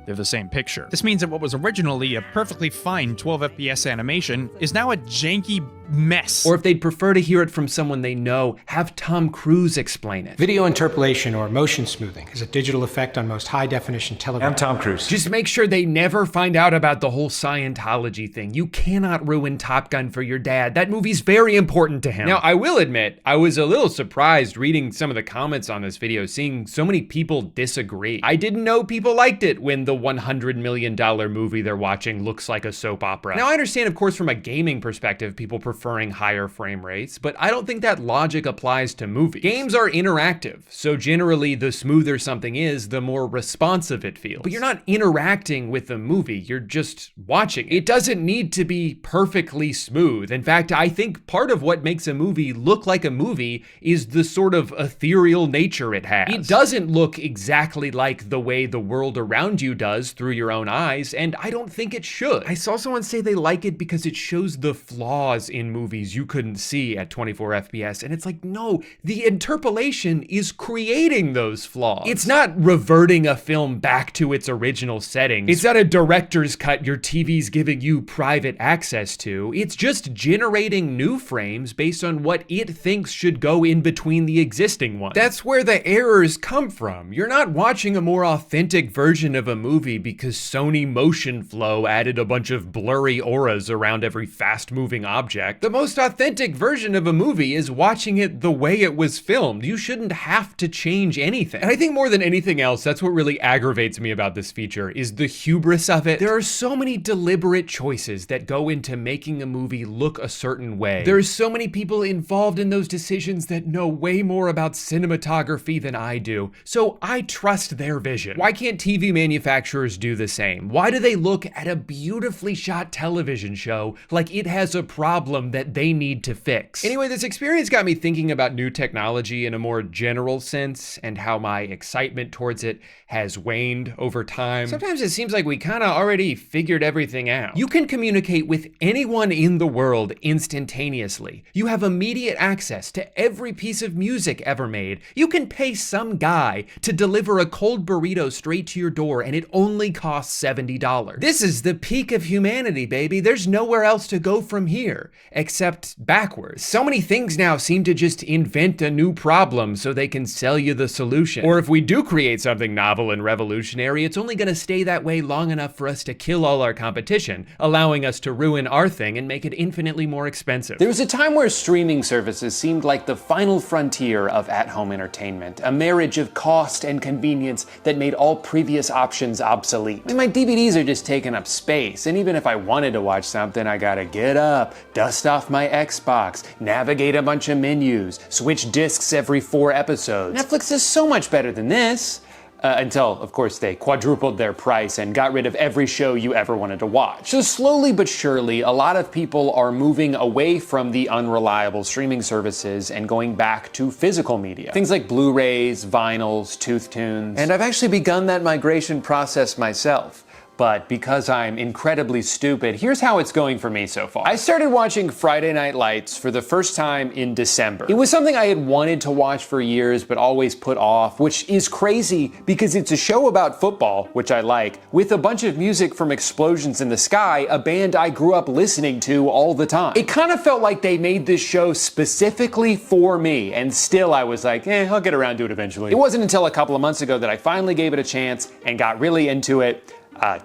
They're the same picture. This means that what was originally a perfectly fine 12 FPS animation is now a janky mess.
Or if they'd prefer to hear it from someone they know, have Tom Cruise explain it.
Video interpolation or motion smoothing is a digital effect on most high-definition television.
I'm Tom Cruise. Just make sure they never find out about the whole Scientology thing. You cannot ruin Top Gun for your dad. That movie's very important to him. Now, I will admit, I was a little surprised reading some of the comments on this video, seeing so many people disagree. I didn't know people liked it when the $100 million movie they're watching looks like a soap opera. Now, I understand, of course, from a gaming perspective, people preferring higher frame rates, but I don't think that logic applies to movies. Games are interactive, so generally the smoother something is, the more responsive it feels. But you're not interacting with the movie, you're just watching. It doesn't need to be perfectly smooth. In fact, I think part of what makes a movie look like a movie is the sort of ethereal nature it has. It doesn't look exactly like the way the world around you does through your own eyes, and I don't think it should. I saw someone say they like it because it shows the flaws in movies you couldn't see at 24 FPS, and it's like, no, the interpolation is creating those flaws. It's not reverting a film back to its original settings. It's not a director's cut your TV's giving you private access to. It's just generating new frames based on what it thinks should go in between the existing ones. That's where the errors come from. You're not watching a more authentic version of a movie because Sony Motion Flow added a bunch of blurry auras around every fast-moving object. The most authentic version of a movie is watching it the way it was filmed. You shouldn't have to change anything. And I think more than anything else, that's what really aggravates me about this feature, is the hubris of it. There are so many deliberate choices that go into making a movie look a certain way. There's so many people involved in those decisions that know way more about cinematography than I do, so I trust their vision. Why can't TV manufacturers do the same? Why do they look at a beautifully shot television show like it has a problem that they need to fix? Anyway, this experience got me thinking about new technology in a more general sense and how my excitement towards it has waned over time. Sometimes it seems like we kind of already figured everything out. You can communicate with anyone in the world instantaneously. You have immediate access to every piece of music ever made. You can pay some guy to deliver a cold burrito straight to your door and it only costs $70. This is the peak of humanity, baby. There's nowhere else to go from here. except backwards. So many things now seem to just invent a new problem so they can sell you the solution. Or if we do create something novel and revolutionary, it's only gonna stay that way long enough for us to kill all our competition, allowing us to ruin our thing and make it infinitely more expensive.
There was a time where streaming services seemed like the final frontier of at-home entertainment, a marriage of cost and convenience that made all previous options obsolete. I mean, my DVDs are just taking up space, and even if I wanted to watch something, I gotta get up, dust off my Xbox, navigate a bunch of menus, switch discs every 4 episodes. Netflix is so much better than this. Until, of course, they quadrupled their price and got rid of every show you ever wanted to watch. So slowly but surely, a lot of people are moving away from the unreliable streaming services and going back to physical media. Things like Blu-rays, vinyls, tooth tunes. And I've actually begun that migration process myself. But because I'm incredibly stupid, here's how it's going for me so far. I started watching Friday Night Lights for the first time in December. It was something I had wanted to watch for years, but always put off, which is crazy because it's a show about football, which I like, with a bunch of music from Explosions in the Sky, a band I grew up listening to all the time. It kind of felt like they made this show specifically for me, and still I was like, I'll get around to it eventually. It wasn't until a couple of months ago that I finally gave it a chance and got really into it.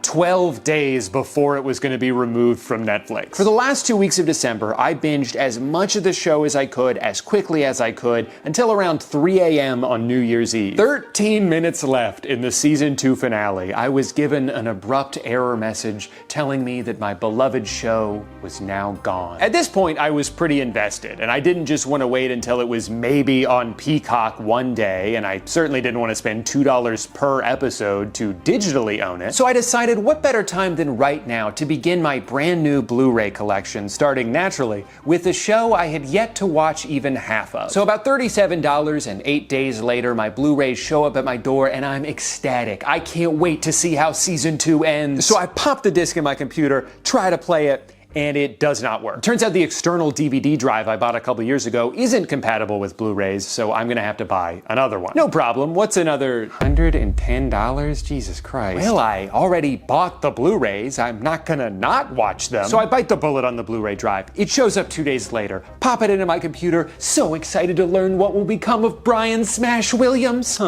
12 days before it was going to be removed from Netflix. For the last 2 weeks of December, I binged as much of the show as I could, as quickly as I could, until around 3 a.m. on New Year's Eve. 13 minutes left in the season 2 finale. I was given an abrupt error message telling me that my beloved show was now gone. At this point, I was pretty invested, and I didn't just want to wait until it was maybe on Peacock one day, and I certainly didn't want to spend $2 per episode to digitally own it. So I decided what better time than right now to begin my brand new Blu-ray collection, starting naturally with a show I had yet to watch even half of. So about $37 and 8 days later, my Blu-rays show up at my door and I'm ecstatic. I can't wait to see how season 2 ends. So I pop the disc in my computer, try to play it, and it does not work. Turns out the external DVD drive I bought a couple years ago isn't compatible with Blu-rays, so I'm gonna have to buy another one. No problem, what's another $110? Jesus Christ. Well, I already bought the Blu-rays, I'm not gonna not watch them. So I bite the bullet on the Blu-ray drive. It shows up 2 days later, pop it into my computer, so excited to learn what will become of Brian Smash Williams.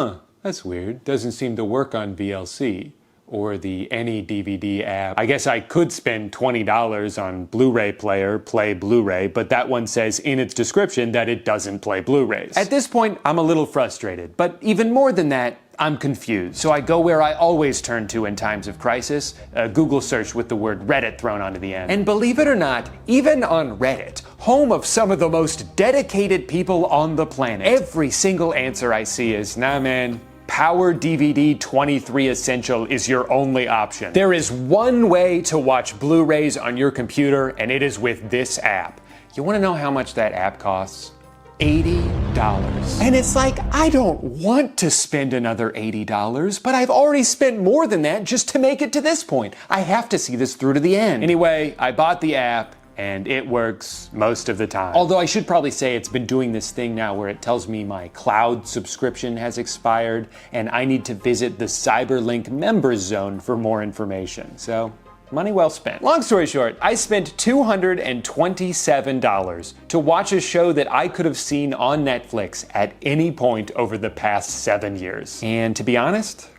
That's weird, doesn't seem to work on VLC. Or the Any DVD app. I guess I could spend $20 on Blu-ray player, play Blu-ray, but that one says in its description that it doesn't play Blu-rays. At this point, I'm a little frustrated, but even more than that, I'm confused. So I go where I always turn to in times of crisis, a Google search with the word Reddit thrown onto the end. And believe it or not, even on Reddit, home of some of the most dedicated people on the planet, every single answer I see is, nah man, Power DVD 23 Essential is your only option. There is one way to watch Blu-rays on your computer, and it is with this app. You wanna know how much that app costs? $80. And it's like, I don't want to spend another $80, but I've already spent more than that just to make it to this point. I have to see this through to the end. Anyway, I bought the app, and it works most of the time. Although I should probably say it's been doing this thing now where it tells me my cloud subscription has expired and I need to visit the Cyberlink members zone for more information. So, money well spent. Long story short, I spent $227 to watch a show that I could have seen on Netflix at any point over the past 7 years. And to be honest,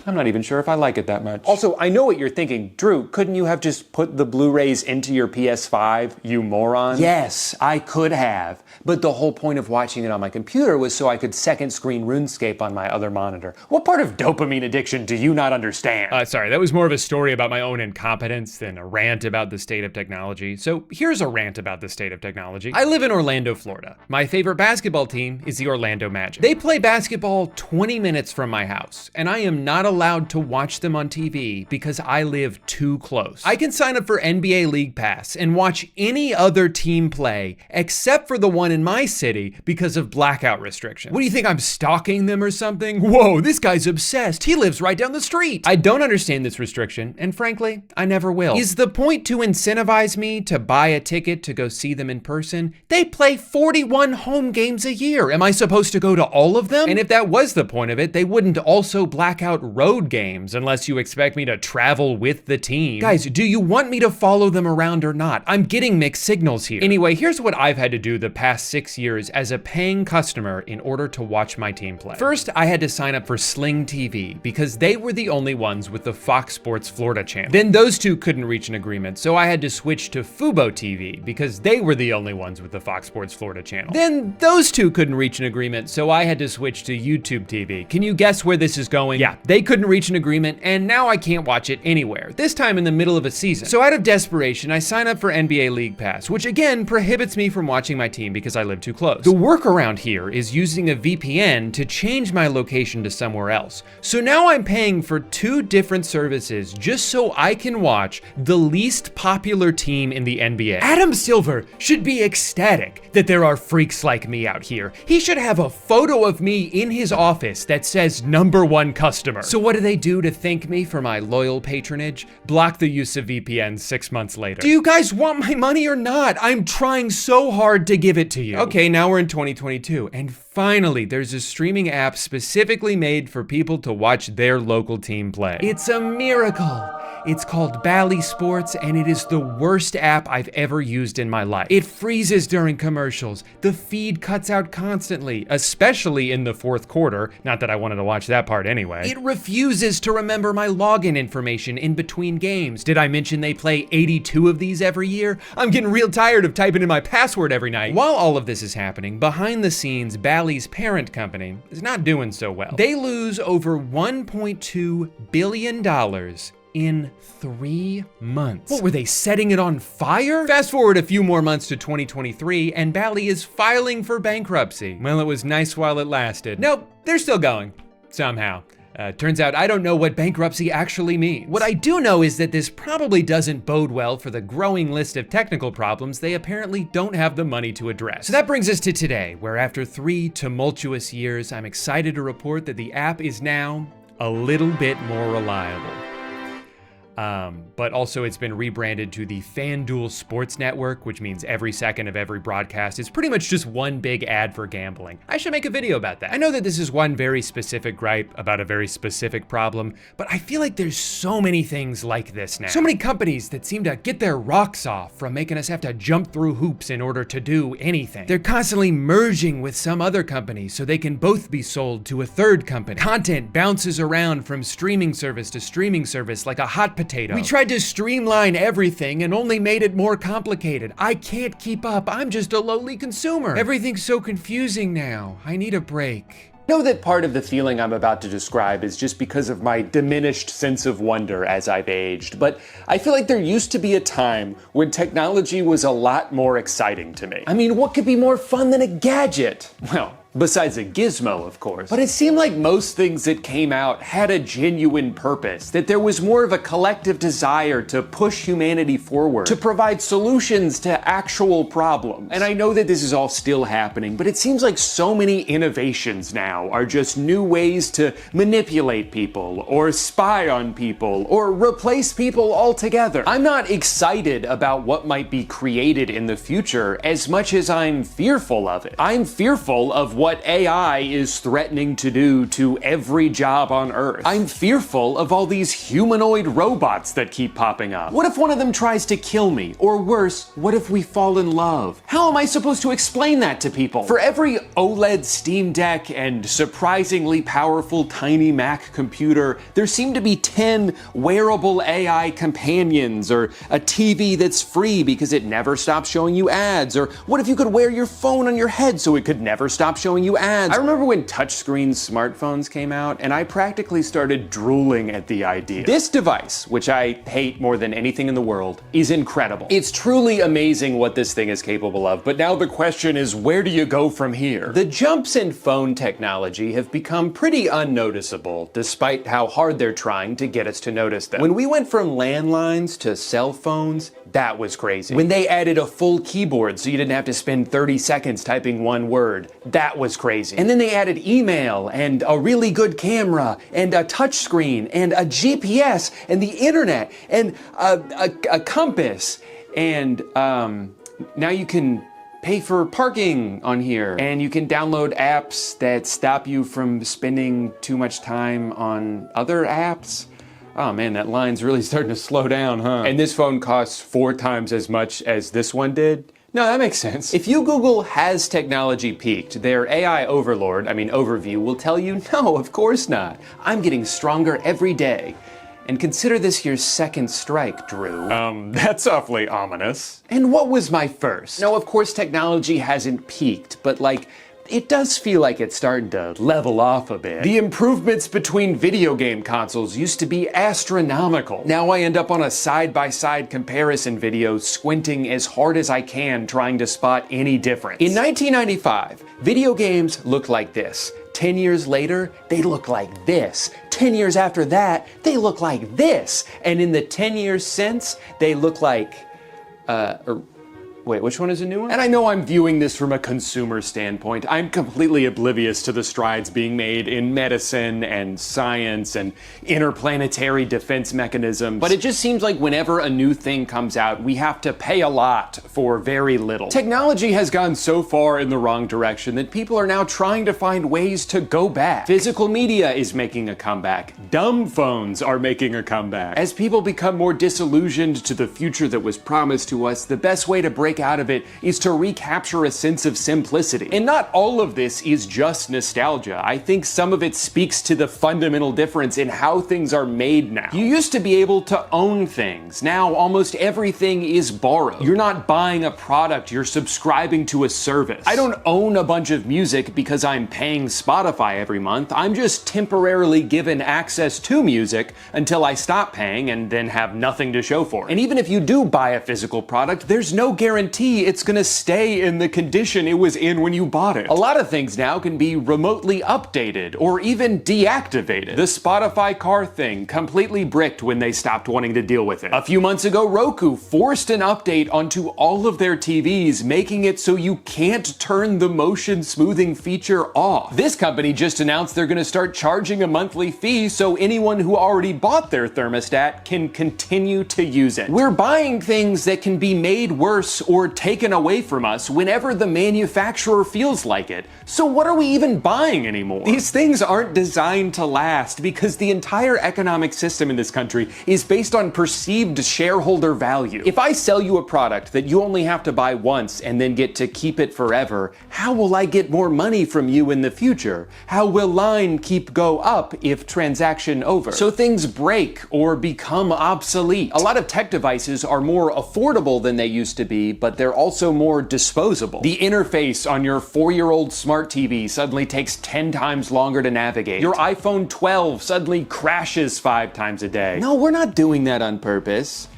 I'm not even sure if I like it that much. Also, I know what you're thinking. Drew, couldn't you have just put the Blu-rays into your PS5, you moron? Yes, I could have. But the whole point of watching it on my computer was so I could second screen RuneScape on my other monitor. What part of dopamine addiction do you not understand?
Sorry, that was more of a story about my own incompetence than a rant about the state of technology. So here's a rant about the state of technology. I live in Orlando, Florida. My favorite basketball team is the Orlando Magic. They play basketball 20 minutes from my house, and I am not allowed to watch them on TV because I live too close. I can sign up for NBA League Pass and watch any other team play except for the one in my city because of blackout restrictions. What do you think, I'm stalking them or something? Whoa, this guy's obsessed. He lives right down the street. I don't understand this restriction, and frankly, I never will. Is the point to incentivize me to buy a ticket to go see them in person? They play 41 home games a year. Am I supposed to go to all of them? And if that was the point of it, they wouldn't also black out road games unless you expect me to travel with the team. Guys, do you want me to follow them around or not? I'm getting mixed signals here. Anyway, here's what I've had to do the past 6 years as a paying customer in order to watch my team play. First, I had to sign up for Sling TV because they were the only ones with the Fox Sports Florida channel. Then those two couldn't reach an agreement, so I had to switch to Fubo TV because they were the only ones with the Fox Sports Florida channel. Then those two couldn't reach an agreement, so I had to switch to YouTube TV. Can you guess where this is going? Yeah, they couldn't reach an agreement, and now I can't watch it anywhere, this time in the middle of a season. So out of desperation, I sign up for NBA League Pass, which again prohibits me from watching my team because I live too close. The workaround here is using a VPN to change my location to somewhere else. So now I'm paying for 2 different services just so I can watch the least popular team in the NBA. Adam Silver should be ecstatic that there are freaks like me out here. He should have a photo of me in his office that says #1 customer. So what do they do to thank me for my loyal patronage? Block the use of VPN 6 months later. Do you guys want my money or not? I'm trying so hard to give it to you. Okay, now we're in 2022, and finally there's a streaming app specifically made for people to watch their local team play. It's a miracle. It's called Bally Sports, and it is the worst app I've ever used in my life. It freezes during commercials. The feed cuts out constantly, especially in the 4th quarter. Not that I wanted to watch that part anyway. It refuses to remember my login information in between games. Did I mention they play 82 of these every year? I'm getting real tired of typing in my password every night. While all of this is happening, behind the scenes, Bally's parent company is not doing so well. They lose over $1.2 billion in 3 months. What, were they setting it on fire? Fast forward a few more months to 2023, and Bally is filing for bankruptcy. Well, it was nice while it lasted. Nope, they're still going, somehow. Turns out I don't know what bankruptcy actually means. What I do know is that this probably doesn't bode well for the growing list of technical problems they apparently don't have the money to address. So that brings us to today, where after 3 tumultuous years, I'm excited to report that the app is now a little bit more reliable. But also it's been rebranded to the FanDuel Sports Network, which means every second of every broadcast is pretty much just one big ad for gambling. I should make a video about that. I know that this is one very specific gripe about a very specific problem, but I feel like there's so many things like this now. So many companies that seem to get their rocks off from making us have to jump through hoops in order to do anything. They're constantly merging with some other company so they can both be sold to a third company. Content bounces around from streaming service to streaming service like a hot potato. We tried to streamline everything and only made it more complicated. I can't keep up. I'm just a lowly consumer. Everything's so confusing now. I need a break. I know that part of the feeling I'm about to describe is just because of my diminished sense of wonder as I've aged, but I feel like there used to be a time when technology was a lot more exciting to me. I mean, what could be more fun than a gadget? Well, besides a gizmo, of course. But it seemed like most things that came out had a genuine purpose, that there was more of a collective desire to push humanity forward, to provide solutions to actual problems. And I know that this is all still happening, but it seems like so many innovations now are just new ways to manipulate people, or spy on people, or replace people altogether. I'm not excited about what might be created in the future as much as I'm fearful of it. I'm fearful of what AI is threatening to do to every job on Earth. I'm fearful of all these humanoid robots that keep popping up. What if one of them tries to kill me? Or worse, what if we fall in love? How am I supposed to explain that to people? For every OLED Steam Deck and surprisingly powerful tiny Mac computer, there seem to be 10 wearable AI companions, or a TV that's free because it never stops showing you ads, or what if you could wear your phone on your head so it could never stop showing you ads? I remember when touchscreen smartphones came out, and I practically started drooling at the idea. This device, which I hate more than anything in the world, is incredible. It's truly amazing what this thing is capable of, but now the question is, where do you go from here? The jumps in phone technology have become pretty unnoticeable, despite how hard they're trying to get us to notice them. When we went from landlines to cell phones, that was crazy. When they added a full keyboard so you didn't have to spend 30 seconds typing one word, that was crazy. And then they added email, and a really good camera, and a touchscreen, and a GPS, and the internet, and a compass, and now you can pay for parking on here. And you can download apps that stop you from spending too much time on other apps. Oh man, that line's really starting to slow down, huh? And this phone costs 4 times as much as this one did. No, that makes sense. If you Google has technology peaked, their AI overview will tell you, no, of course not. I'm getting stronger every day. And consider this your second strike, Drew. That's awfully ominous. And what was my first? No, of course technology hasn't peaked, but like, it does feel like it's starting to level off a bit. The improvements between video game consoles used to be astronomical. Now I end up on a side-by-side comparison video squinting as hard as I can trying to spot any difference. In 1995, video games looked like this. 10 years later, they look like this. 10 years after that, they look like this. And in the 10 years since, they look like, wait, which one is a new one? And I know I'm viewing this from a consumer standpoint. I'm completely oblivious to the strides being made in medicine and science and interplanetary defense mechanisms. But it just seems like whenever a new thing comes out, we have to pay a lot for very little. Technology has gone so far in the wrong direction that people are now trying to find ways to go back. Physical media is making a comeback. Dumb phones are making a comeback. As people become more disillusioned to the future that was promised to us, the best way to break out of it is to recapture a sense of simplicity. And not all of this is just nostalgia. I think some of it speaks to the fundamental difference in how things are made now. You used to be able to own things. Now almost everything is borrowed. You're not buying a product, you're subscribing to a service. I don't own a bunch of music because I'm paying Spotify every month. I'm just temporarily given access to music until I stop paying and then have nothing to show for it. And even if you do buy a physical product, there's no guarantee it's gonna stay in the condition it was in when you bought it. A lot of things now can be remotely updated or even deactivated. The Spotify car thing completely bricked when they stopped wanting to deal with it. A few months ago, Roku forced an update onto all of their TVs, making it so you can't turn the motion smoothing feature off. This company just announced they're gonna start charging a monthly fee so anyone who already bought their thermostat can continue to use it. We're buying things that can be made worse or taken away from us whenever the manufacturer feels like it. So what are we even buying anymore? These things aren't designed to last because the entire economic system in this country is based on perceived shareholder value. If I sell you a product that you only have to buy once and then get to keep it forever, how will I get more money from you in the future? How will line go up if transaction over? So things break or become obsolete. A lot of tech devices are more affordable than they used to be, but they're also more disposable. The interface on your 4-year-old smart TV suddenly takes 10 times longer to navigate. Your iPhone 12 suddenly crashes 5 times a day. No, we're not doing that on purpose.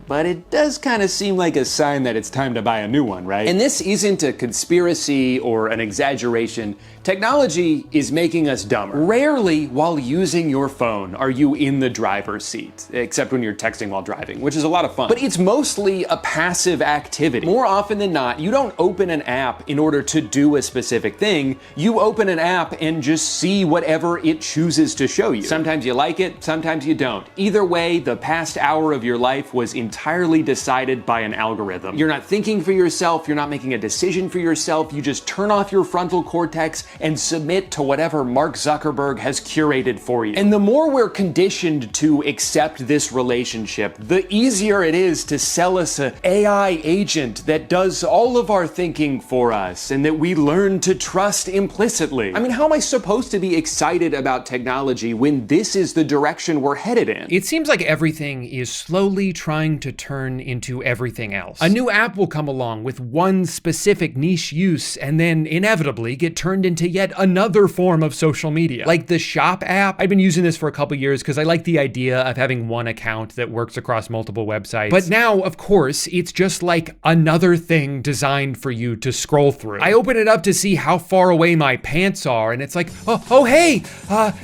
But it does kind of seem like a sign that it's time to buy a new one, right? And this isn't a conspiracy or an exaggeration. Technology is making us dumber. Rarely while using your phone are you in the driver's seat, except when you're texting while driving, which is a lot of fun. But it's mostly a passive activity. More often than not, you don't open an app in order to do a specific thing. You open an app and just see whatever it chooses to show you. Sometimes you like it, sometimes you don't. Either way, the past hour of your life was entirely decided by an algorithm. You're not thinking for yourself, you're not making a decision for yourself, you just turn off your frontal cortex and submit to whatever Mark Zuckerberg has curated for you. And the more we're conditioned to accept this relationship, the easier it is to sell us an AI agent that does all of our thinking for us and that we learn to trust implicitly. I mean, how am I supposed to be excited about technology when this is the direction we're headed in?
It seems like everything is slowly trying to turn into everything else. A new app will come along with one specific niche use and then inevitably get turned into yet another form of social media. Like the Shop app. I've been using this for a couple years because I like the idea of having one account that works across multiple websites. But now, of course, it's just like another thing designed for you to scroll through. I open it up to see how far away my pants are and it's like, oh hey,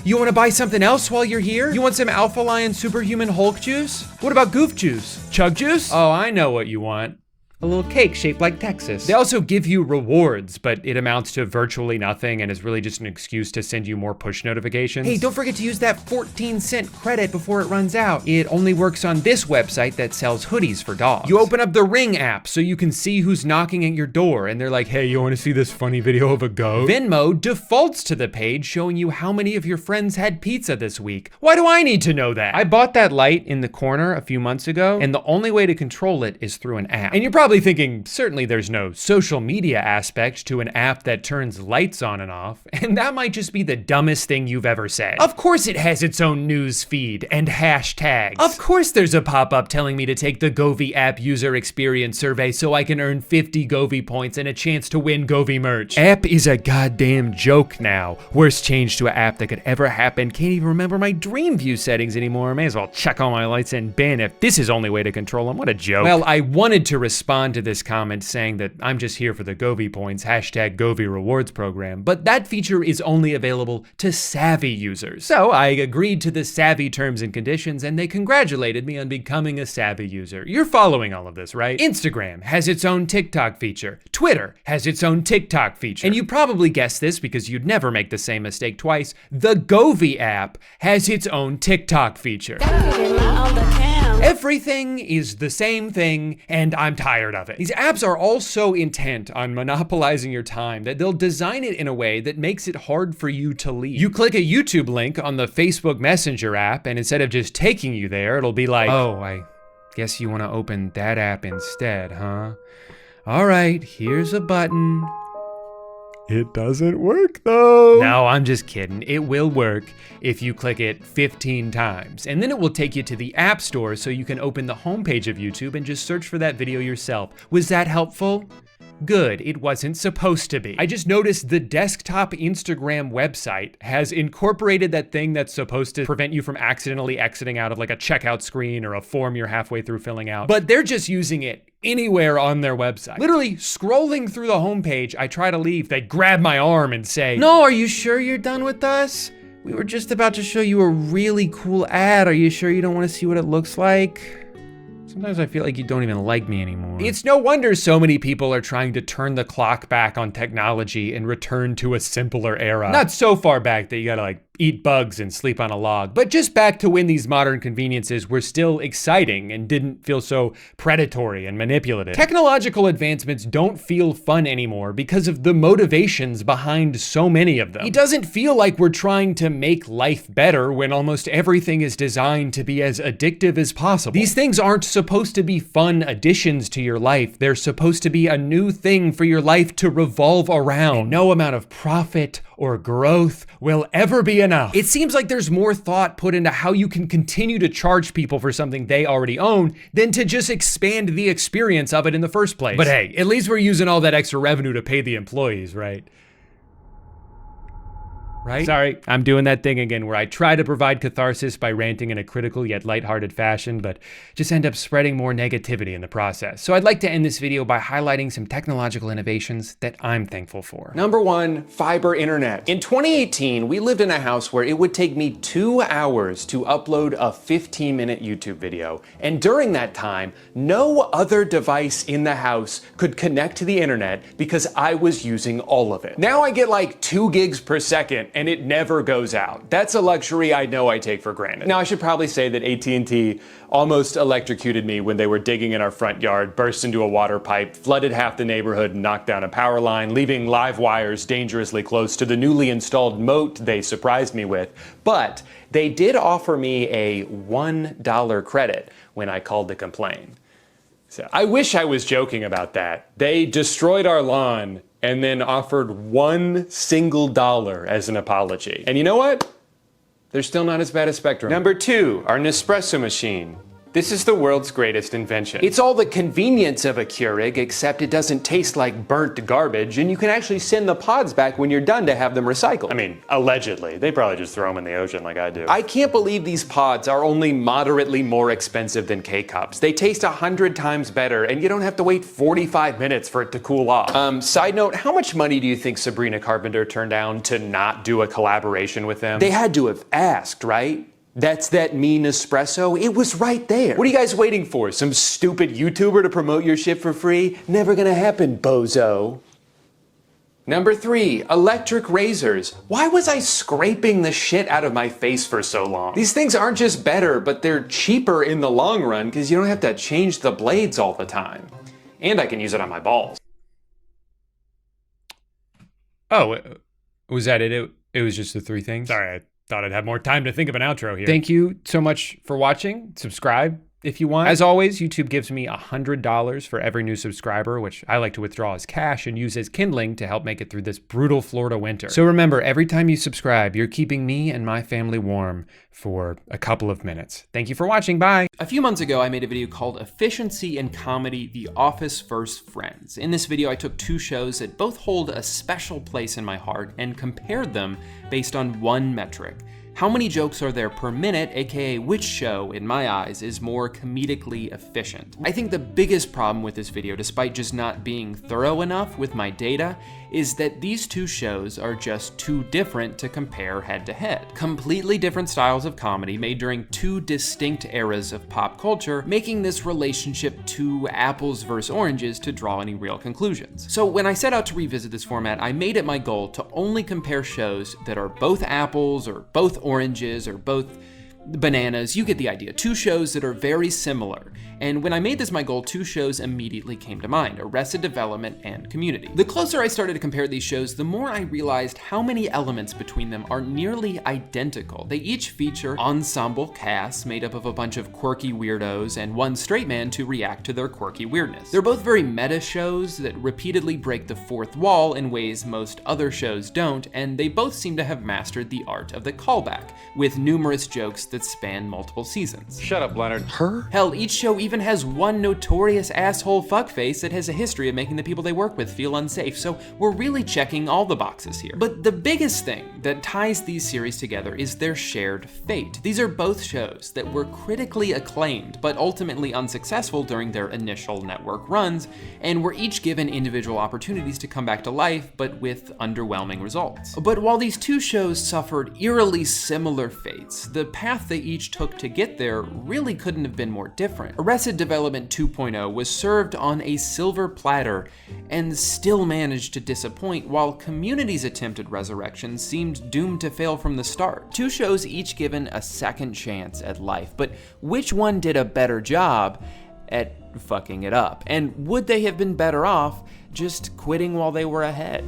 you want to buy something else while you're here? You want some Alpha Lion Superhuman Hulk juice? What about Goof juice? Chug juice? Oh, I know what you want. a little cake shaped like Texas. They also give you rewards, but it amounts to virtually nothing and is really just an excuse to send you more push notifications. Hey, don't forget to use that 14-cent credit before it runs out. It only works on this website that sells hoodies for dogs. You open up the Ring app so you can see who's knocking at your door, and they're like, hey, you want to see this funny video of a goat? Venmo defaults to the page showing you how many of your friends had pizza this week. Why do I need to know that? I bought that light in the corner a few months ago, and the only way to control it is through an app. And you're probably thinking, certainly there's no social media aspect to an app that turns lights on and off, and that might just be the dumbest thing you've ever said. Of course it has its own news feed and hashtags. Of course there's a pop-up telling me to take the Govee app user experience survey so I can earn 50 Govee points and a chance to win Govee merch. App is a goddamn joke now. Worst change to an app that could ever happen. Can't even remember my dream view settings anymore. May as well check all my lights in bin if this is the only way to control them. What a joke. Well, I wanted to respond to this comment saying that I'm just here for the Govee points, hashtag Govee rewards program, but that feature is only available to savvy users. So I agreed to the savvy terms and conditions, and they congratulated me on becoming a savvy user. You're following all of this, right? Instagram has its own TikTok feature. Twitter has its own TikTok feature. And you probably guessed this because you'd never make the same mistake twice. The Govee app has its own TikTok feature. Everything is the same thing, and I'm tired of it. These apps are all so intent on monopolizing your time that they'll design it in a way that makes it hard for you to leave. You click a YouTube link on the Facebook Messenger app, and instead of just taking you there, it'll be like, oh, I guess you want to open that app instead, huh? All right, here's a button. It doesn't work though. No, I'm just kidding. It will work if you click it 15 times. And then it will take you to the App Store so you can open the homepage of YouTube and just search for that video yourself. Was that helpful? Good, it wasn't supposed to be. I just noticed the desktop Instagram website has incorporated that thing that's supposed to prevent you from accidentally exiting out of like a checkout screen or a form you're halfway through filling out. But they're just using it anywhere on their website. Literally scrolling through the homepage, I try to leave, they grab my arm and say, no, are you sure you're done with us? We were just about to show you a really cool ad. Are you sure you don't want to see what it looks like? Sometimes I feel like you don't even like me anymore. It's no wonder so many people are trying to turn the clock back on technology and return to a simpler era. Not so far back that you gotta like eat bugs and sleep on a log, but just back to when these modern conveniences were still exciting and didn't feel so predatory and manipulative. Technological advancements don't feel fun anymore because of the motivations behind so many of them. It doesn't feel like we're trying to make life better when almost everything is designed to be as addictive as possible. These things aren't supposed to be fun additions to your life. They're supposed to be a new thing for your life to revolve around. And no amount of profit or growth will ever be enough. It seems like there's more thought put into how you can continue to charge people for something they already own than to just expand the experience of it in the first place. But hey, at least we're using all that extra revenue to pay the employees, right? Right? Sorry, I'm doing that thing again where I try to provide catharsis by ranting in a critical yet lighthearted fashion, but just end up spreading more negativity in the process. So I'd like to end this video by highlighting some technological innovations that I'm thankful for. Number one, fiber internet. In 2018, we lived in a house where it would take me 2 hours to upload a 15-minute YouTube video. And during that time, no other device in the house could connect to the internet because I was using all of it. Now I get like 2 gigs per second and it never goes out. That's a luxury I know I take for granted. Now I should probably say that AT&T almost electrocuted me when they were digging in our front yard, burst into a water pipe, flooded half the neighborhood, and knocked down a power line, leaving live wires dangerously close to the newly installed moat they surprised me with. But they did offer me a $1 credit when I called to complain. So I wish I was joking about that. They destroyed our lawn and then offered $1 single as an apology. And you know what? They're still not as bad as Spectrum. Number two, our Nespresso machine. This is the world's greatest invention. It's all the convenience of a Keurig, except it doesn't taste like burnt garbage, and you can actually send the pods back when you're done to have them recycled. I mean, allegedly. They probably just throw them in the ocean like I do. I can't believe these pods are only moderately more expensive than K-Cups. They taste 100 times better, and you don't have to wait 45 minutes for it to cool off. Side note, how much money do you think Sabrina Carpenter turned down to not do a collaboration with them? They had to have asked, right?
That's that mean espresso. It was right there. What are you guys waiting for? Some stupid YouTuber to promote your shit for free? Never gonna happen, bozo. Number 3, electric razors. Why was I scraping the shit out of my face for so long? These things aren't just better, but they're cheaper in the long run because you don't have to change the blades all the time. And I can use it on my balls.
Oh, was that it? It was just the 3 things? Sorry, I thought I'd have more time to think of an outro here. Thank you so much for watching. Subscribe if you want. As always, YouTube gives me $100 for every new subscriber, which I like to withdraw as cash and use as kindling to help make it through this brutal Florida winter. So remember, every time you subscribe, you're keeping me and my family warm for a couple of minutes. Thank you for watching. Bye.
A few months ago, I made a video called Efficiency and Comedy, The Office vs. Friends. In this video, I took 2 shows that both hold a special place in my heart and compared them based on one metric. How many jokes are there per minute, aka which show, in my eyes, is more comedically efficient? I think the biggest problem with this video, despite just not being thorough enough with my data, is that these 2 shows are just too different to compare head to head. Completely different styles of comedy made during 2 distinct eras of pop culture, making this relationship too apples versus oranges to draw any real conclusions. So when I set out to revisit this format, I made it my goal to only compare shows that are both apples or both oranges or both bananas. You get the idea. 2 shows that are very similar. And when I made this my goal, 2 shows immediately came to mind: Arrested Development and Community. The closer I started to compare these shows, the more I realized how many elements between them are nearly identical. They each feature ensemble casts made up of a bunch of quirky weirdos and one straight man to react to their quirky weirdness. They're both very meta shows that repeatedly break the 4th wall in ways most other shows don't, and they both seem to have mastered the art of the callback, with numerous jokes that span multiple seasons.
Shut up, Leonard. Her?
Hell, each show even has one notorious asshole fuckface that has a history of making the people they work with feel unsafe, so we're really checking all the boxes here. But the biggest thing that ties these series together is their shared fate. These are both shows that were critically acclaimed, but ultimately unsuccessful during their initial network runs, and were each given individual opportunities to come back to life, but with underwhelming results. But while these 2 shows suffered eerily similar fates, the path they each took to get there really couldn't have been more different. Arrested Development 2.0 was served on a silver platter and still managed to disappoint, while Community's attempt at resurrection seemed doomed to fail from the start. 2 shows each given a second chance at life, but which one did a better job at fucking it up? And would they have been better off just quitting while they were ahead?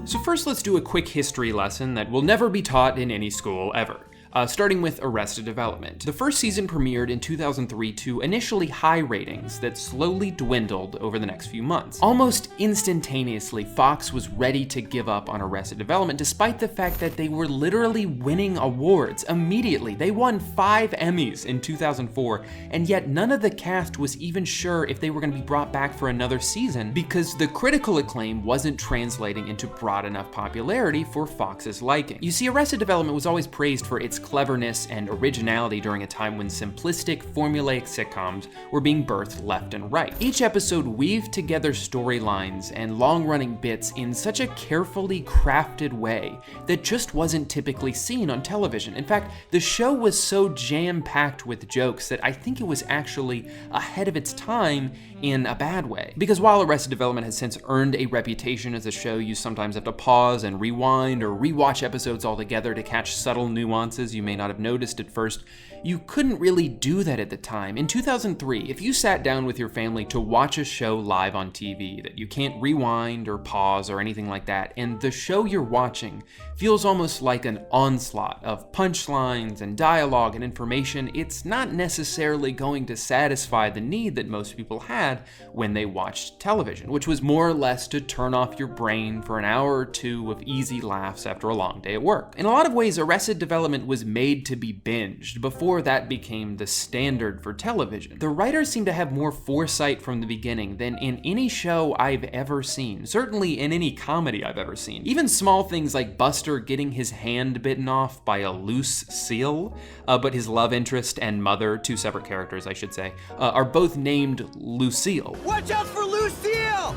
So first, let's do a quick history lesson that will never be taught in any school ever. Starting with Arrested Development. The first season premiered in 2003 to initially high ratings that slowly dwindled over the next few months. Almost instantaneously, Fox was ready to give up on Arrested Development, despite the fact that they were literally winning awards immediately. They won 5 Emmys in 2004, and yet none of the cast was even sure if they were going to be brought back for another season because the critical acclaim wasn't translating into broad enough popularity for Fox's liking. You see, Arrested Development was always praised for its cleverness and originality during a time when simplistic, formulaic sitcoms were being birthed left and right. Each episode weaved together storylines and long-running bits in such a carefully crafted way that just wasn't typically seen on television. In fact, the show was so jam-packed with jokes that I think it was actually ahead of its time in a bad way. Because while Arrested Development has since earned a reputation as a show you sometimes have to pause and rewind or rewatch episodes altogether to catch subtle nuances you may not have noticed at first, you couldn't really do that at the time. In 2003, if you sat down with your family to watch a show live on TV that you can't rewind or pause or anything like that, and the show you're watching feels almost like an onslaught of punchlines and dialogue and information, it's not necessarily going to satisfy the need that most people had when they watched television, which was more or less to turn off your brain for an hour or 2 of easy laughs after a long day at work. In a lot of ways, Arrested Development was was made to be binged before that became the standard for television. The writers seem to have more foresight from the beginning than in any show I've ever seen, certainly in any comedy I've ever seen. Even small things like Buster getting his hand bitten off by a loose seal, but his love interest and mother, two separate characters I should say, are both named Lucille.
Watch out for Lucille!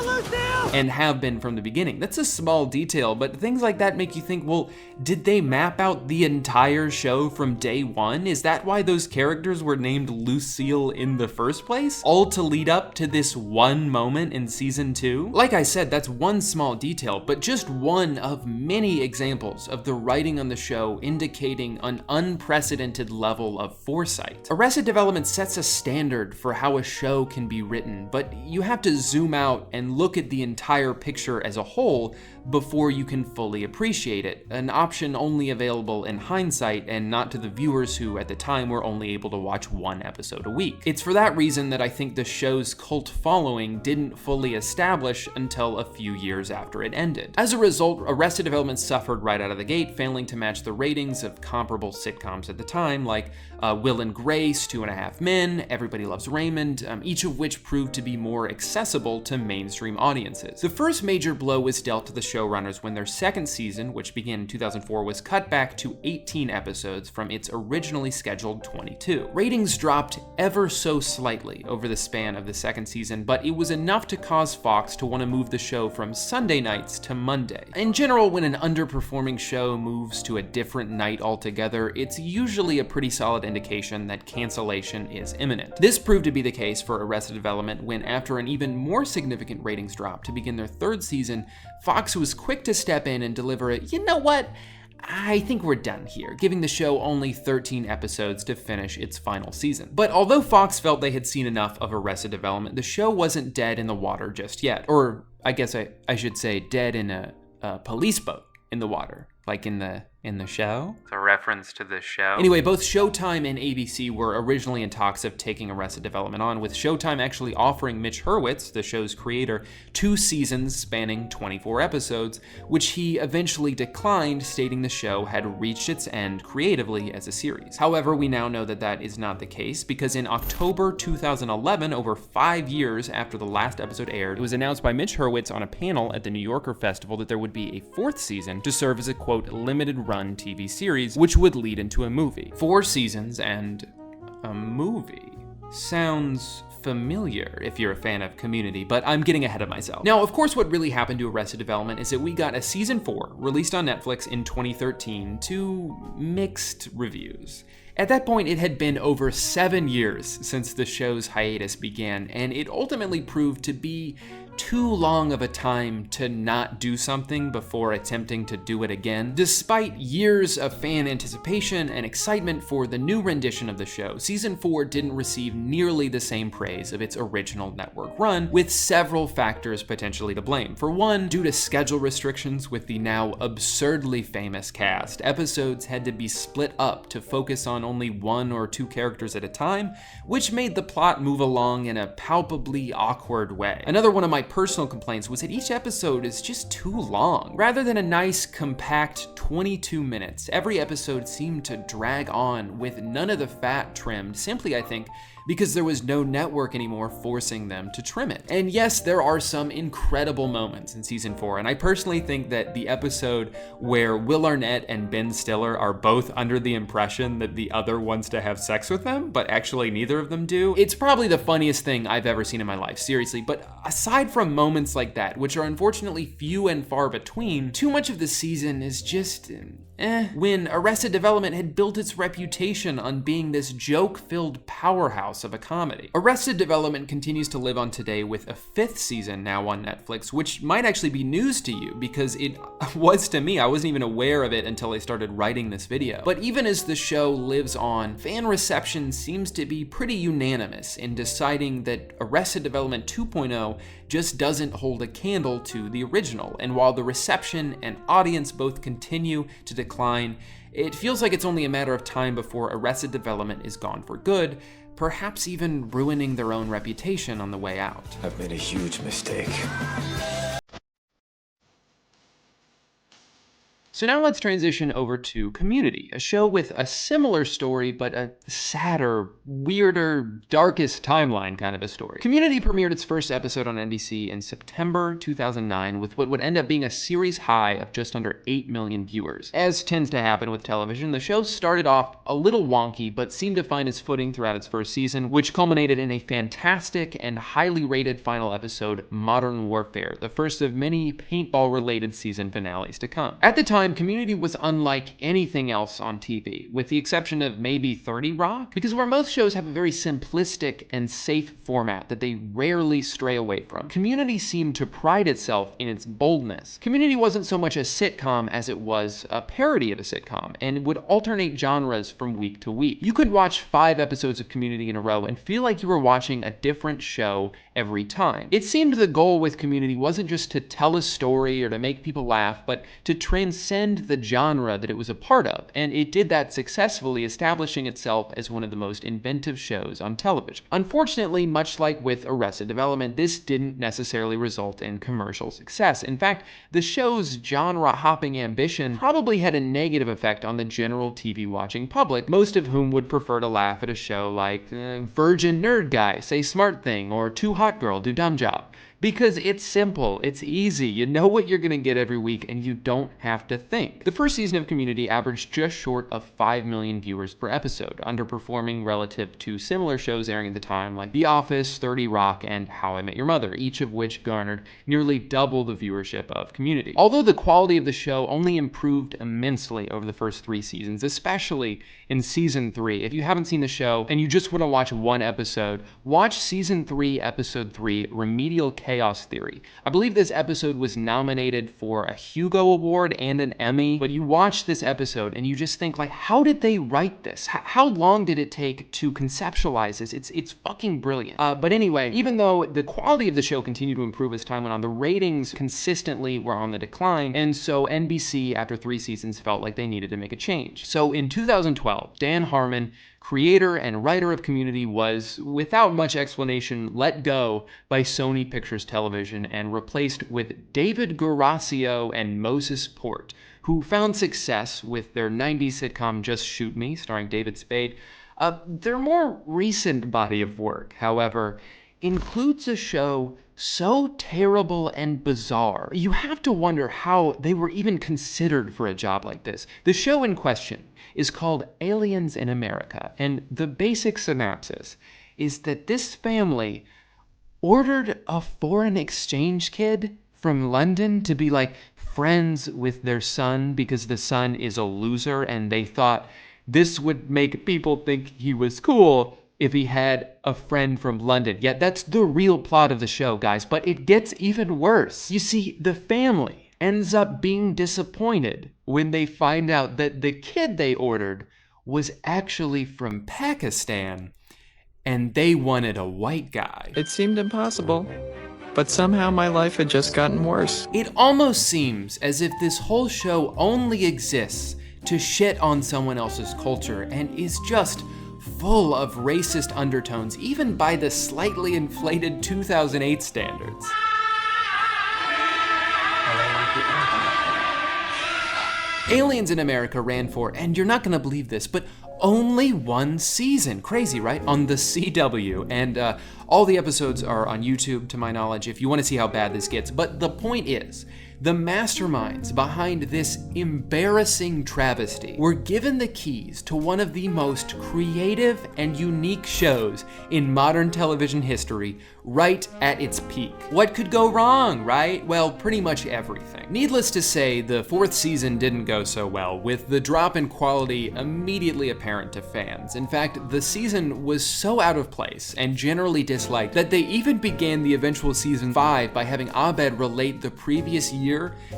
Lucille!
And have been from the beginning. That's a small detail, but things like that make you think, well, did they map out the entire show from day one? Is that why those characters were named Lucille in the first place? All to lead up to this one moment in season 2? Like I said, that's one small detail, but just one of many examples of the writing on the show indicating an unprecedented level of foresight. Arrested Development sets a standard for how a show can be written, but you have to zoom out and look at the entire picture as a whole before you can fully appreciate it, an option only available in hindsight and not to the viewers who at the time were only able to watch one episode a week. It's for that reason that I think the show's cult following didn't fully establish until a few years after it ended. As a result, Arrested Development suffered right out of the gate, failing to match the ratings of comparable sitcoms at the time, like Will and Grace, 2.5 Men, Everybody Loves Raymond, each of which proved to be more accessible to mainstream audiences. The first major blow was dealt to the showrunners when their second season, which began in 2004, was cut back to 18 episodes from its originally scheduled 22. Ratings dropped ever so slightly over the span of the second season, but it was enough to cause Fox to want to move the show from Sunday nights to Monday. In general, when an underperforming show moves to a different night altogether, it's usually a pretty solid indication that cancellation is imminent. This proved to be the case for Arrested Development when, after an even more significant ratings drop to begin their third season, Fox was quick to step in and deliver a, you know what, I think we're done here, giving the show only 13 episodes to finish its final season. But although Fox felt they had seen enough of Arrested Development, the show wasn't dead in the water just yet. Or I guess I should say dead in a police boat in the water, like in the show. It's a reference to the show. Anyway, both Showtime and ABC were originally in talks of taking Arrested Development on, with Showtime actually offering Mitch Hurwitz, the show's creator, 2 seasons spanning 24 episodes, which he eventually declined, stating the show had reached its end creatively as a series. However, we now know that that is not the case, because in October 2011, over 5 years after the last episode aired, it was announced by Mitch Hurwitz on a panel at the New Yorker Festival that there would be a 4th season to serve as a, quote, limited run TV series, which would lead into a movie. 4 seasons and a movie. Sounds familiar if you're a fan of Community, but I'm getting ahead of myself. Now, of course, what really happened to Arrested Development is that we got a season 4 released on Netflix in 2013 to mixed reviews. At that point, it had been over 7 years since the show's hiatus began, and it ultimately proved to be too long of a time to not do something before attempting to do it again. Despite years of fan anticipation and excitement for the new rendition of the show, season 4 didn't receive nearly the same praise of its original network run, with several factors potentially to blame. For one, due to schedule restrictions with the now absurdly famous cast, episodes had to be split up to focus on only 1 or 2 characters at a time, which made the plot move along in a palpably awkward way. Another one of my personal complaints was that each episode is just too long. Rather than a nice, compact 22 minutes, every episode seemed to drag on with none of the fat trimmed, simply, I think, because there was no network anymore forcing them to trim it. And yes, there are some incredible moments in season 4, and I personally think that the episode where Will Arnett and Ben Stiller are both under the impression that the other wants to have sex with them, but actually neither of them do, it's probably the funniest thing I've ever seen in my life, seriously. But aside from moments like that, which are unfortunately few and far between, too much of the season is just when Arrested Development had built its reputation on being this joke-filled powerhouse of a comedy. Arrested Development continues to live on today with a 5th season now on Netflix, which might actually be news to you, because it was to me. I wasn't even aware of it until I started writing this video. But even as the show lives on, fan reception seems to be pretty unanimous in deciding that Arrested Development 2.0 just doesn't hold a candle to the original, and while the reception and audience both continue to decline, it feels like it's only a matter of time before Arrested Development is gone for good, perhaps even ruining their own reputation on the way out.
I've made a huge mistake.
So now let's transition over to Community, a show with a similar story, but a sadder, weirder, darkest timeline kind of a story. Community premiered its first episode on NBC in September 2009 with what would end up being a series high of just under 8 million viewers. As tends to happen with television, the show started off a little wonky, but seemed to find its footing throughout its first season, which culminated in a fantastic and highly rated final episode, Modern Warfare, the first of many paintball-related season finales to come. At the time, Community was unlike anything else on TV, with the exception of maybe 30 Rock, because where most shows have a very simplistic and safe format that they rarely stray away from, Community seemed to pride itself in its boldness. Community wasn't so much a sitcom as it was a parody of a sitcom, and would alternate genres from week to week. You could watch 5 episodes of Community in a row and feel like you were watching a different show every time. It seemed the goal with Community wasn't just to tell a story or to make people laugh, but to transcend the genre that it was a part of, and it did that successfully, establishing itself as one of the most inventive shows on television. Unfortunately, much like with Arrested Development, this didn't necessarily result in commercial success. In fact, the show's genre-hopping ambition probably had a negative effect on the general TV-watching public, most of whom would prefer to laugh at a show like Virgin Nerd Guy Say Smart Thing or Too Hot Girl Do Dumb Job. Because it's simple, it's easy, you know what you're gonna get every week, and you don't have to think. The first season of Community averaged just short of 5 million viewers per episode, underperforming relative to similar shows airing at the time like The Office, 30 Rock, and How I Met Your Mother, each of which garnered nearly double the viewership of Community. Although the quality of the show only improved immensely over the first 3 seasons, especially in season 3. If you haven't seen the show and you just want to watch one episode, watch season 3, episode 3, Remedial Chaos Theory. I believe this episode was nominated for a Hugo Award and an Emmy, but you watch this episode and you just think, like, how did they write this? How long did it take to conceptualize this? It's fucking brilliant. But anyway, even though the quality of the show continued to improve as time went on, the ratings consistently were on the decline, and so NBC, after 3 seasons, felt like they needed to make a change. So in 2012, Dan Harmon, creator and writer of Community, was, without much explanation, let go by Sony Pictures Television and replaced with David Garasio and Moses Port, who found success with their 90s sitcom Just Shoot Me, starring David Spade. Their more recent body of work, however, includes a show so terrible and bizarre, you have to wonder how they were even considered for a job like this. The show in question is called Aliens in America, and the basic synopsis is that this family ordered a foreign exchange kid from London to be like friends with their son because the son is a loser, and they thought this would make people think he was cool if he had a friend from London. Yeah, that's the real plot of the show, guys, but it gets even worse. You see, the family ends up being disappointed when they find out that the kid they ordered was actually from Pakistan, and they wanted a white guy.
It seemed impossible, but somehow my life had just gotten worse.
It almost seems as if this whole show only exists to shit on someone else's culture and is just full of racist undertones, even by the slightly inflated 2008 standards. Aliens in America ran for, and you're not gonna believe this, but only 1 season. Crazy, right? On the CW, and all the episodes are on YouTube, to my knowledge, if you want to see how bad this gets. But the point is, the masterminds behind this embarrassing travesty were given the keys to one of the most creative and unique shows in modern television history right at its peak. What could go wrong, right? Well, pretty much everything. Needless to say, the 4th season didn't go so well, with the drop in quality immediately apparent to fans. In fact, the season was so out of place and generally disliked that they even began the eventual season 5 by having Abed relate the previous year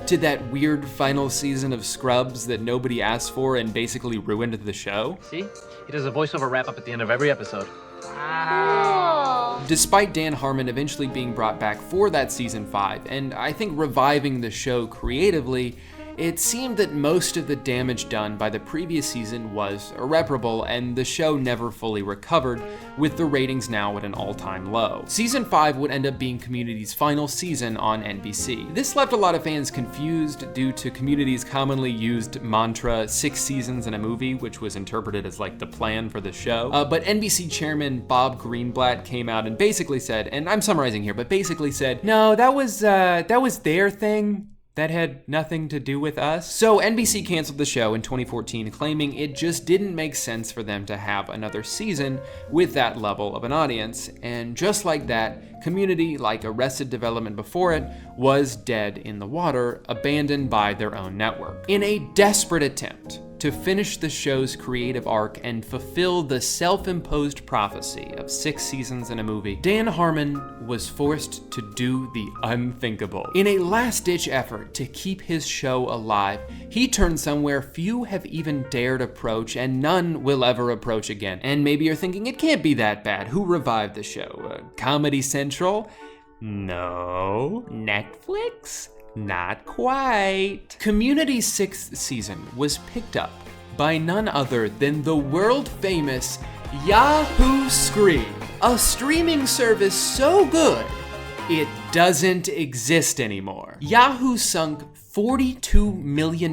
to that weird final season of Scrubs that nobody asked for and basically ruined the show.
See? He does a voiceover wrap-up at the end of every episode.
Despite Dan Harmon eventually being brought back for that season 5, and I think reviving the show creatively,
it seemed that most of the damage done by the previous season was irreparable, and the show never fully recovered, with the ratings now at an all-time low. Season 5 would end up being Community's final season on NBC. This left a lot of fans confused due to Community's commonly used mantra, 6 seasons in a movie, which was interpreted as like the plan for the show. But NBC chairman Bob Greenblatt came out and basically said, and I'm summarizing here, but basically said, no, that was their thing. That had nothing to do with us. So NBC canceled the show in 2014, claiming it just didn't make sense for them to have another season with that level of an audience. And just like that, Community, like Arrested Development before it, was dead in the water, abandoned by their own network. In a desperate attempt to finish the show's creative arc and fulfill the self-imposed prophecy of 6 seasons in a movie, Dan Harmon was forced to do the unthinkable. In a last-ditch effort to keep his show alive, he turned somewhere few have even dared approach and none will ever approach again. And maybe you're thinking, it can't be that bad. Who revived the show? Comedy Central? No. Netflix? Not quite. Community's 6th season was picked up by none other than the world-famous Yahoo Screen, a streaming service so good it doesn't exist anymore. Yahoo sunk $42 million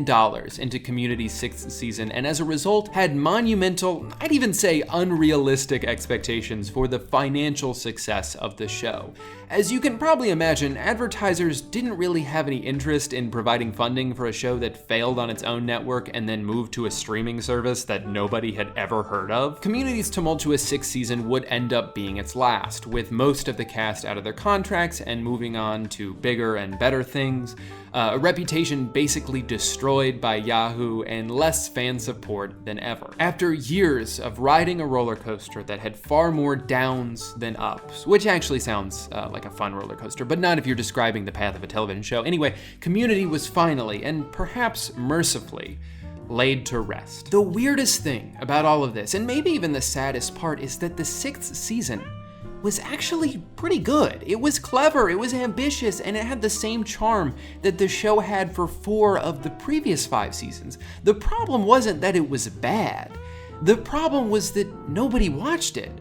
into Community's 6th season, and as a result had monumental, I'd even say unrealistic expectations for the financial success of the show. As you can probably imagine, advertisers didn't really have any interest in providing funding for a show that failed on its own network and then moved to a streaming service that nobody had ever heard of. Community's tumultuous 6th season would end up being its last, with most of the cast out of their contracts and moving on to bigger and better things. A reputation basically destroyed by Yahoo and less fan support than ever. After years of riding a roller coaster that had far more downs than ups, which actually sounds like a fun roller coaster, but not if you're describing the path of a television show. Anyway, Community was finally, and perhaps mercifully, laid to rest. The weirdest thing about all of this, and maybe even the saddest part, is that the 6th season was actually pretty good. It was clever, it was ambitious, and it had the same charm that the show had for 4 of the previous 5 seasons. The problem wasn't that it was bad. The problem was that nobody watched it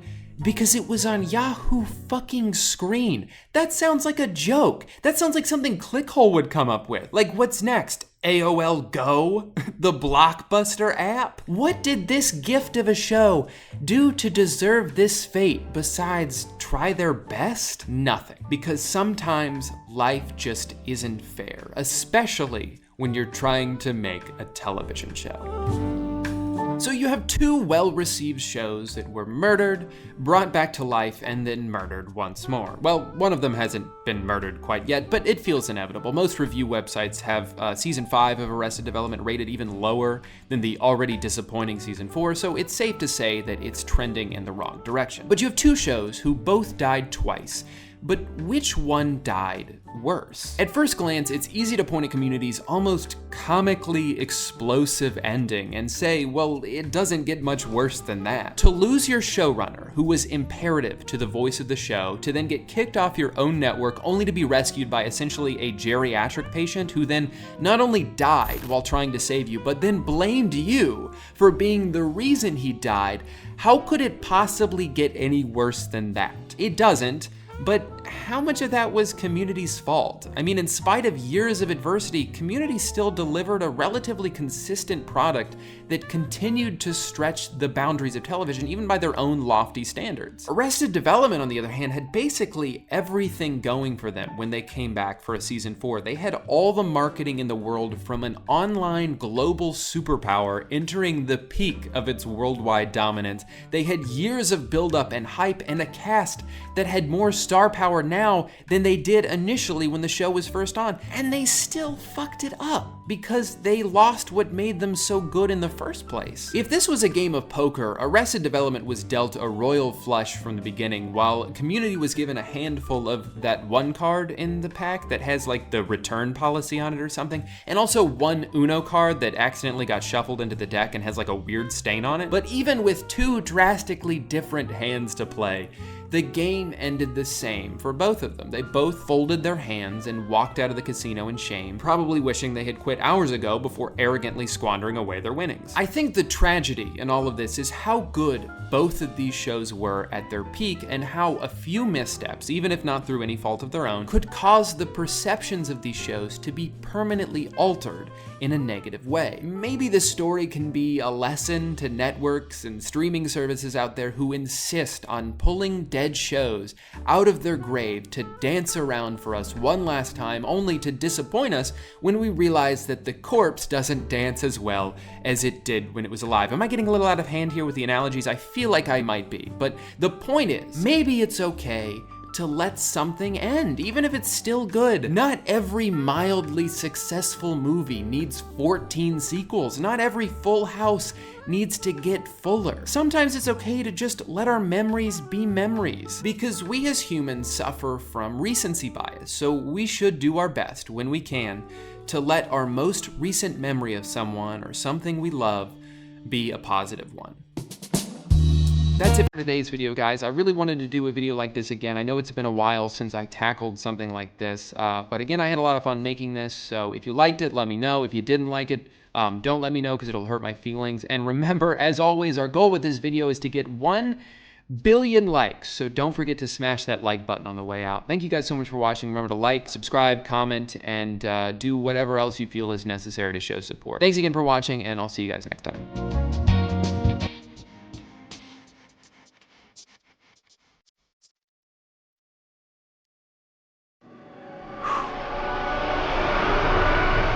because it was on Yahoo fucking Screen. That sounds like a joke. That sounds like something Clickhole would come up with. Like, what's next? AOL Go? The Blockbuster app? What did this gift of a show do to deserve this fate besides try their best? Nothing. Because sometimes life just isn't fair, especially when you're trying to make a television show. So you have 2 well-received shows that were murdered, brought back to life, and then murdered once more. Well, one of them hasn't been murdered quite yet, but it feels inevitable. Most review websites have season 5 of Arrested Development rated even lower than the already disappointing season 4, so it's safe to say that it's trending in the wrong direction. But you have 2 shows who both died twice. But which one died worse? At first glance, it's easy to point at Community's almost comically explosive ending and say, well, it doesn't get much worse than that. To lose your showrunner, who was imperative to the voice of the show, to then get kicked off your own network only to be rescued by essentially a geriatric patient who then not only died while trying to save you, but then blamed you for being the reason he died, how could it possibly get any worse than that? It doesn't. But how much of that was Community's fault? I mean, in spite of years of adversity, Community still delivered a relatively consistent product that continued to stretch the boundaries of television, even by their own lofty standards. Arrested Development, on the other hand, had basically everything going for them when they came back for a season 4. They had all the marketing in the world from an online global superpower entering the peak of its worldwide dominance. They had years of buildup and hype and a cast that had more star power now than they did initially when the show was first on, and they still fucked it up because they lost what made them so good in the first place. If this was a game of poker, Arrested Development was dealt a royal flush from the beginning, while Community was given a handful of that one card in the pack that has like the return policy on it or something, and also one Uno card that accidentally got shuffled into the deck and has like a weird stain on it. But even with 2 drastically different hands to play,
the game ended the same for both of them. They both folded their hands and walked out of the casino in shame, probably wishing they had quit hours ago before arrogantly squandering away their winnings. I think the tragedy in all of this is how good both of these shows were at their peak, and how a few missteps, even if not through any fault of their own, could cause the perceptions of these shows to be permanently altered in a negative way. Maybe this story can be a lesson to networks and streaming services out there who insist on pulling dead shows out of their grave to dance around for us one last time, only to disappoint us when we realize that the corpse doesn't dance as well as it did when it was alive. Am I getting a little out of hand here with the analogies? I feel like I might be, but the point is, maybe it's okay to let something end, even if it's still good. Not every mildly successful movie needs 14 sequels. Not every Full House needs to get fuller. Sometimes it's okay to just let our memories be memories, because we as humans suffer from recency bias, so we should do our best when we can to let our most recent memory of someone or something we love be a positive one. That's it for today's video, guys. I really wanted to do a video like this again. I know it's been a while since I tackled something like this, but again, I had a lot of fun making this, so if you liked it, let me know. If you didn't like it, don't let me know, because it'll hurt my feelings. And remember, as always, our goal with this video is to get 1 billion likes, so don't forget to smash that like button on the way out. Thank you guys so much for watching. Remember to like, subscribe, comment, and do whatever else you feel is necessary to show support. Thanks again for watching, and I'll see you guys next time.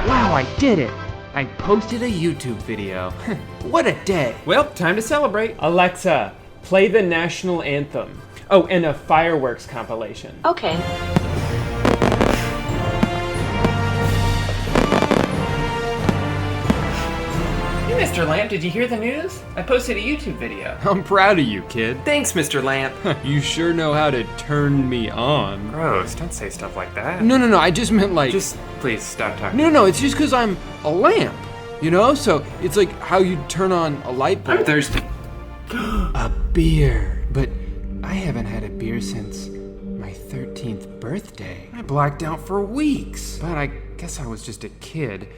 Wow, I did it! I posted a YouTube video. What a day! Well, time to celebrate. Alexa, play the national anthem. Oh, and a fireworks compilation.
Okay.
Hey, Mr. Lamp, did you hear the news? I posted a YouTube video. I'm proud of you, kid. Thanks, Mr. Lamp. You sure know how to turn me on. Gross, don't say stuff like that. No, I just meant like... Just please stop talking. No, it's just because I'm a lamp, you know? So it's like how you turn on a light bulb. I'm thirsty. A beer. But I haven't had a beer since my 13th birthday. I blacked out for weeks. But I guess I was just a kid.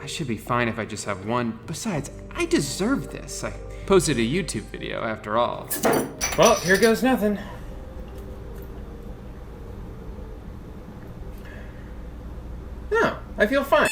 I should be fine if I just have one. Besides, I deserve this. I posted a YouTube video after all. Well, here goes nothing. No, I feel fine.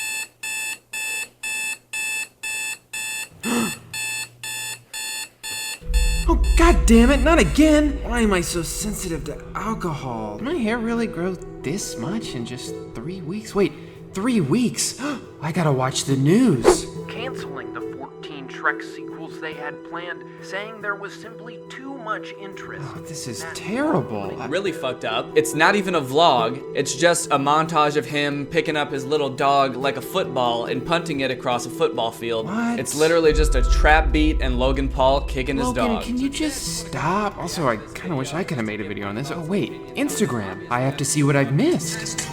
Oh, god damn it, not again! Why am I so sensitive to alcohol? Did my hair really grow this much in just 3 weeks? Wait, 3 weeks? I gotta watch the news. Canceling the 14 Shrek sequels they had planned, saying there was simply too much interest. Oh, this is terrible.
Really fucked up. It's not even a vlog. It's just a montage of him picking up his little dog like a football and punting it across a football field.
What?
It's literally just a trap beat and Logan Paul kicking his dog.
Logan, can you just stop? Also, I kind of wish I could have made a video on this. Oh wait, Instagram. I have to see what I've missed.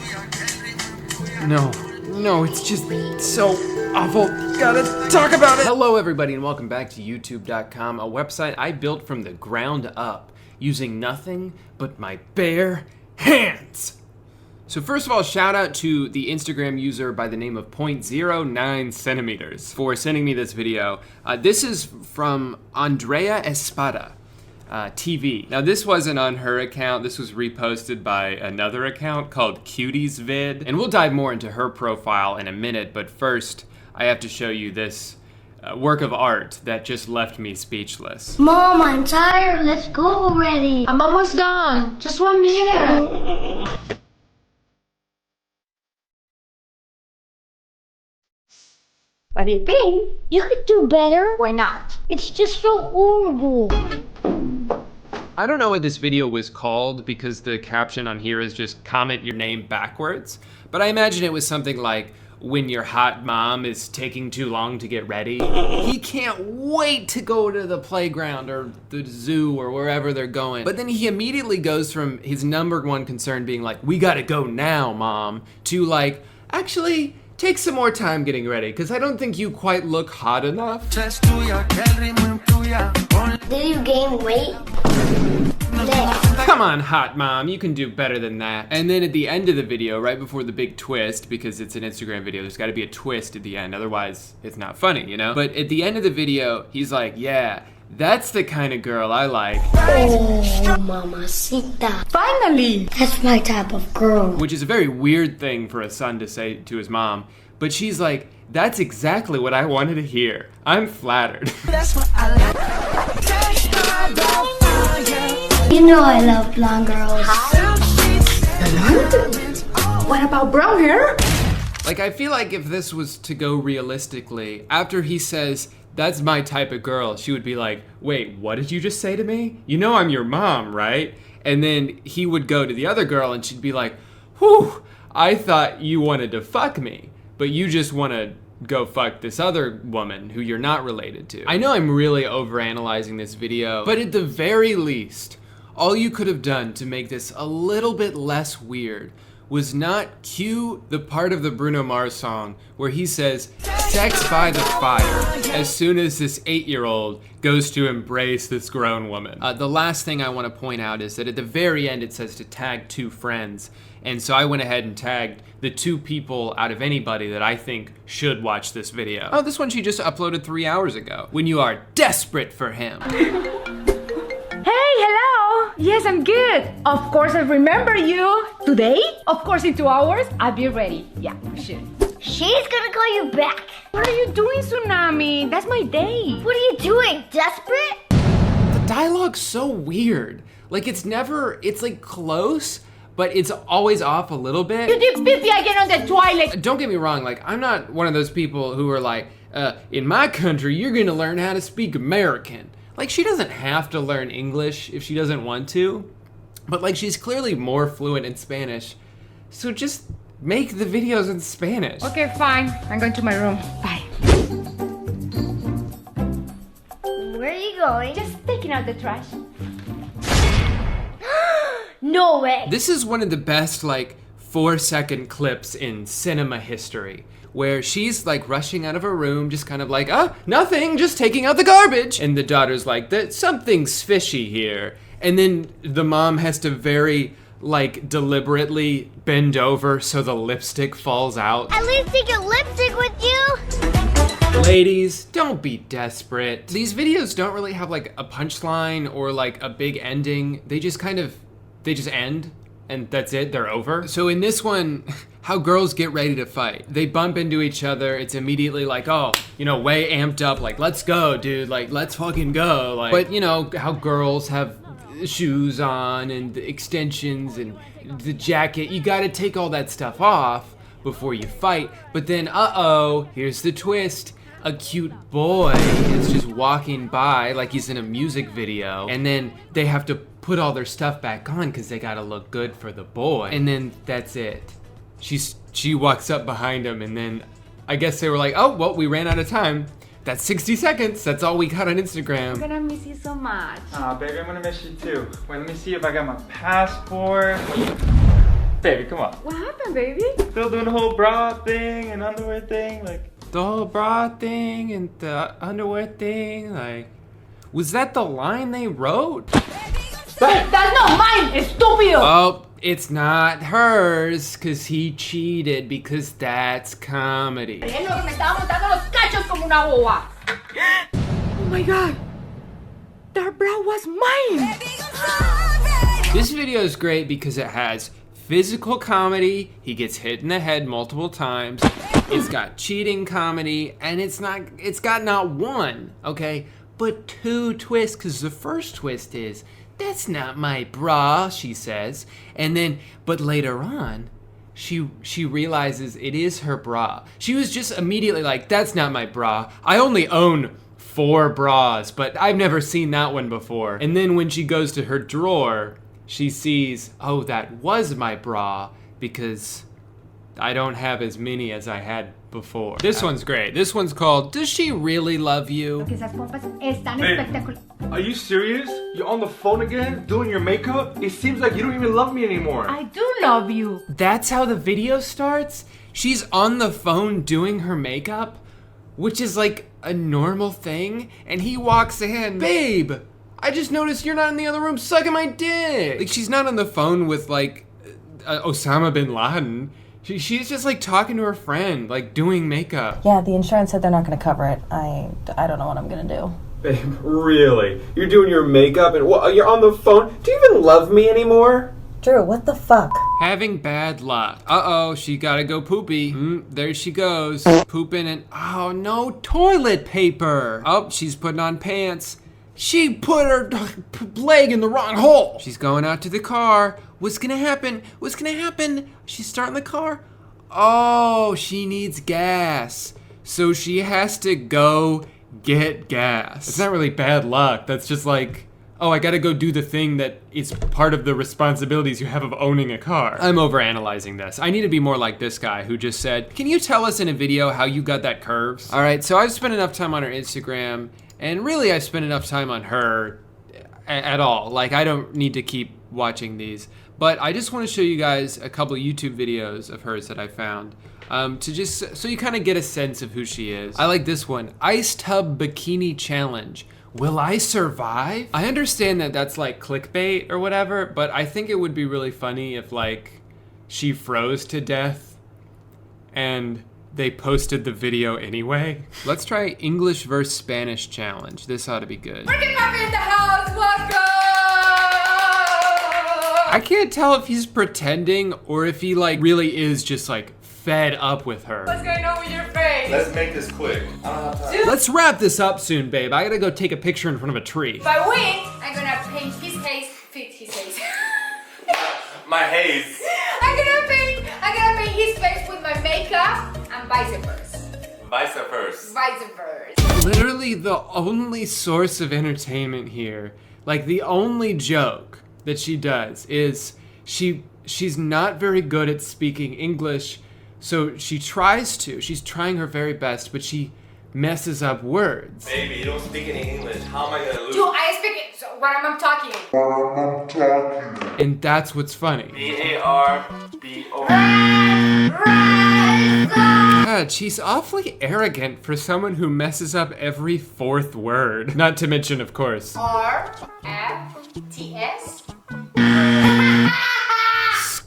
No, it's just so awful. Gotta talk about it. Hello everybody and welcome back to YouTube.com, a website I built from the ground up using nothing but my bare hands. So first of all, shout out to the Instagram user by the name of 0.09 centimeters for sending me this video. This is from Andrea Espada. TV. Now this wasn't on her account, this was reposted by another account called Cutiesvid, and we'll dive more into her profile in a minute, but first I have to show you this work of art that just left me speechless.
Mom, I'm tired, let's go already. I'm almost done, just 1 minute. What do you think? You could do better. Why not? It's just so horrible.
I don't know what this video was called because the caption on here is just comment your name backwards, but I imagine it was something like, when your hot mom is taking too long to get ready. He can't wait to go to the playground or the zoo or wherever they're going. But then he immediately goes from his #1 concern being like, we gotta go now, mom, to like, actually, take some more time getting ready, because I don't think you quite look hot enough.
Did you gain weight?
Come on, hot mom, you can do better than that. And then at the end of the video, right before the big twist, because it's an Instagram video, there's gotta be a twist at the end, otherwise it's not funny, you know? But at the end of the video, he's like, yeah, that's the kind of girl I like.
Oh, mamacita. Finally! That's my type of girl.
Which is a very weird thing for a son to say to his mom, but she's like, that's exactly what I wanted to hear. I'm flattered.
That's what I like. You know I love blonde girls.
What about brown hair?
Like, I feel like if this was to go realistically, after he says, that's my type of girl, she would be like, wait, what did you just say to me? You know I'm your mom, right? And then he would go to the other girl and she'd be like, whew, I thought you wanted to fuck me, but you just want to go fuck this other woman who you're not related to. I know I'm really overanalyzing this video, but at the very least, all you could have done to make this a little bit less weird was not cue the part of the Bruno Mars song where he says, sex by the fire, as soon as this 8-year-old goes to embrace this grown woman. The last thing I want to point out is that at the very end it says to tag 2 friends. And so I went ahead and tagged the 2 people out of anybody that I think should watch this video. Oh, this one she just uploaded 3 hours ago. When you are desperate for him.
Hey, hello! Yes, I'm good. Of course I remember you. Today? Of course in 2 hours, I'll be ready. Yeah, sure.
She's gonna call you back.
What are you doing, Tsunami? That's my date.
What are you doing? Desperate?
The dialogue's so weird. Like it's like close, but it's always off a little bit.
You did pee again on the toilet.
Don't get me wrong, like I'm not one of those people who are like, in my country, you're gonna learn how to speak American. Like she doesn't have to learn English if she doesn't want to, but like she's clearly more fluent in Spanish. So just make the videos in Spanish.
Okay, fine. I'm going to my room. Bye.
Where are you going?
Just taking out the trash.
No way.
This is one of the best like 4-second clips in cinema history, where she's like rushing out of her room, just kind of like, oh, nothing, just taking out the garbage. And the daughter's like, something's fishy here. And then the mom has to very like deliberately bend over so the lipstick falls out.
At least take your lipstick with you.
Ladies, don't be desperate. These videos don't really have like a punchline or like a big ending. They just end. And that's it, they're over. So in this one, how girls get ready to fight. They bump into each other, it's immediately like, oh, you know, way amped up, like, let's go, dude, like, let's fucking go. Like, but you know, how girls have shoes on and the extensions and the jacket, you gotta take all that stuff off before you fight. But then, uh-oh, here's the twist. A cute boy is just walking by like he's in a music video, and then they have to put all their stuff back on because they gotta look good for the boy. And then that's it. She walks up behind him, and then I guess they were like, oh, well, we ran out of time. That's 60 seconds. That's all we got on Instagram.
I'm gonna miss you so much.
Aw, baby, I'm gonna miss you too. Wait, let me see if I got my passport. Baby, come on.
What happened, baby?
Still doing the whole bra thing and underwear thing, like.
The whole bra thing and the underwear thing, like, was that the line they wrote?
That's not mine, estúpido!
Oh, it's not hers, cause he cheated, because that's comedy.
Oh my god, that bra was mine!
This video is great because it has physical comedy, he gets hit in the head multiple times, it's got cheating comedy, and it's got not one, okay, but 2 twists, because the first twist is, that's not my bra, she says, and then, but later on, she realizes it is her bra. She was just immediately like, that's not my bra, I only own 4 bras, but I've never seen that one before. And then when she goes to her drawer, she sees, oh, that was my bra, because I don't have as many as I had before. This one's great. This one's called, Does She Really Love You?
Hey, are you serious? You're on the phone again, doing your makeup? It seems like you don't even love me anymore.
I do love you.
That's how the video starts? She's on the phone doing her makeup? Which is like a normal thing, and he walks in, babe, I just noticed you're not in the other room sucking my dick. Like, she's not on the phone with like Osama bin Laden. She's just like talking to her friend, like doing makeup.
Yeah, the insurance said they're not gonna cover it. I don't know what I'm gonna do.
Babe, really? You're doing your makeup and you're on the phone? Do you even love me anymore?
Drew, what the fuck?
Having bad luck. Uh-oh, she gotta go poopy. There she goes, pooping and, oh no, toilet paper. Oh, she's putting on pants. She put her leg in the wrong hole. She's going out to the car. What's gonna happen? What's gonna happen? She's starting the car. Oh, she needs gas. So she has to go get gas. It's not really bad luck. That's just like, oh, I gotta go do the thing that is part of the responsibilities you have of owning a car. I'm overanalyzing this. I need to be more like this guy who just said, can you tell us in a video how you got that curves? All right, so I've spent enough time on her Instagram, and really I've spent enough time on her at all. Like, I don't need to keep watching these. But I just wanna show you guys a couple YouTube videos of hers that I found. To just, so you kind of get a sense of who she is. I like this one, Ice Tub Bikini Challenge. Will I survive? I understand that that's like clickbait or whatever, but I think it would be really funny if like she froze to death and they posted the video anyway. Let's try English versus Spanish challenge. This ought to be good.
Freaking Puppy in the house, let's go!
I can't tell if he's pretending or if he like really is just like fed up with her.
What's going on with your face?
Let's make this quick. I don't have time.
Let's wrap this up soon, babe. I gotta go take a picture in front of a tree.
If I win, I'm gonna paint his face, fit his face.
My haze.
I'm gonna paint his face with my makeup and vice versa.
Vice versa.
Vice versa.
Literally the only source of entertainment here, like the only joke that she does is she's not very good at speaking English. So she's trying her very best, but she messes up words.
Baby, you don't speak any English. How am I gonna lose?
Dude, I speak it so when I'm talking.
And that's what's funny.
B-A-R-B-O.
God, she's awfully arrogant for someone who messes up every fourth word. Not to mention, of course,
R-F-T-S.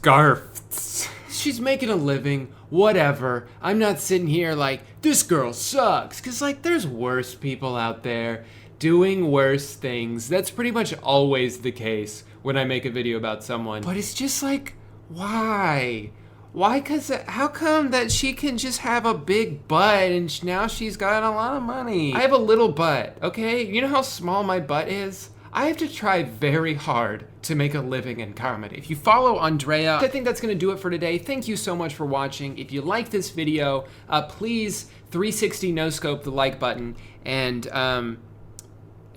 scarfs. She's making a living, whatever. I'm not sitting here like, this girl sucks. Cause like, there's worse people out there doing worse things. That's pretty much always the case when I make a video about someone. But it's just like, why? Why? Cause how come that she can just have a big butt and now she's got a lot of money? I have a little butt, okay? You know how small my butt is? I have to try very hard to make a living in comedy. If you follow Andrea, I think that's gonna do it for today. Thank you so much for watching. If you like this video, please 360 no scope the like button, and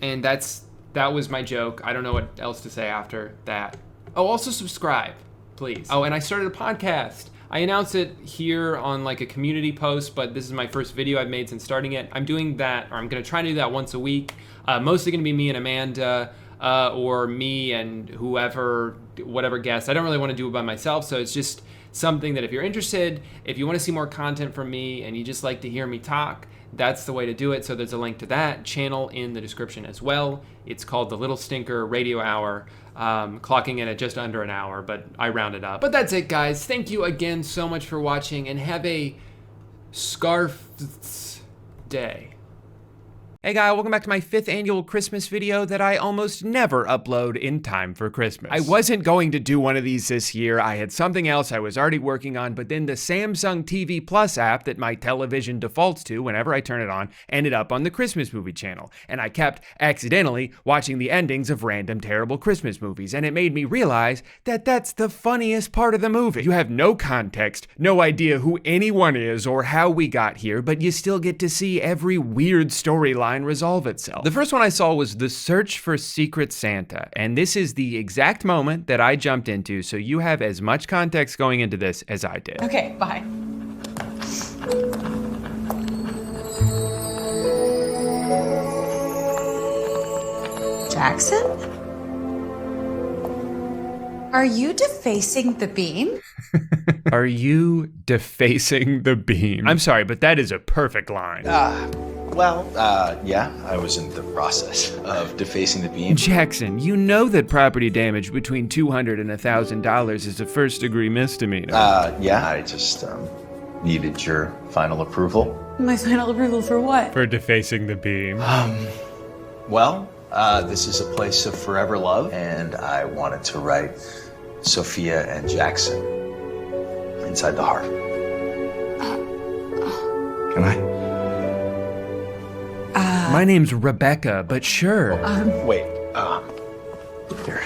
that was my joke. I don't know what else to say after that. Oh, also subscribe, please. Oh, and I started a podcast. I announced it here on like a community post, but this is my first video I've made since starting it. I'm doing that, or I'm gonna try to do that once a week. Mostly gonna be me and Amanda, or me and whoever, whatever guest. I don't really wanna do it by myself, so it's just something that if you're interested, if you wanna see more content from me and you just like to hear me talk, that's the way to do it. So there's a link to that channel in the description as well. It's called The Little Stinker Radio Hour, clocking in at just under an hour, but I rounded up. But that's it, guys. Thank you again so much for watching, and have a scarf day. Hey guys, welcome back to my 5th annual Christmas video that I almost never upload in time for Christmas. I wasn't going to do one of these this year. I had something else I was already working on, but then the Samsung TV Plus app that my television defaults to whenever I turn it on ended up on the Christmas movie channel, and I kept accidentally watching the endings of random terrible Christmas movies, and it made me realize that that's the funniest part of the movie. You have no context, no idea who anyone is or how we got here, but you still get to see every weird storyline resolve itself. The first one I saw was The Search for Secret Santa, and this is the exact moment that I jumped into, so you have as much context going into this as I did.
Okay, bye.
Jackson? Are you defacing the beam?
Are you defacing the beam? I'm sorry, but that is a perfect line.
Well, yeah, I was in the process of defacing the beam.
Jackson, you know that property damage between $200 and $1,000 is a first-degree misdemeanor.
Yeah, I just, needed your final approval.
My final approval for what?
For defacing the beam.
Well, this is a place of forever love, and I wanted to write Sophia and Jackson inside the heart. Can I?
My name's Rebecca, but sure.
Wait, here.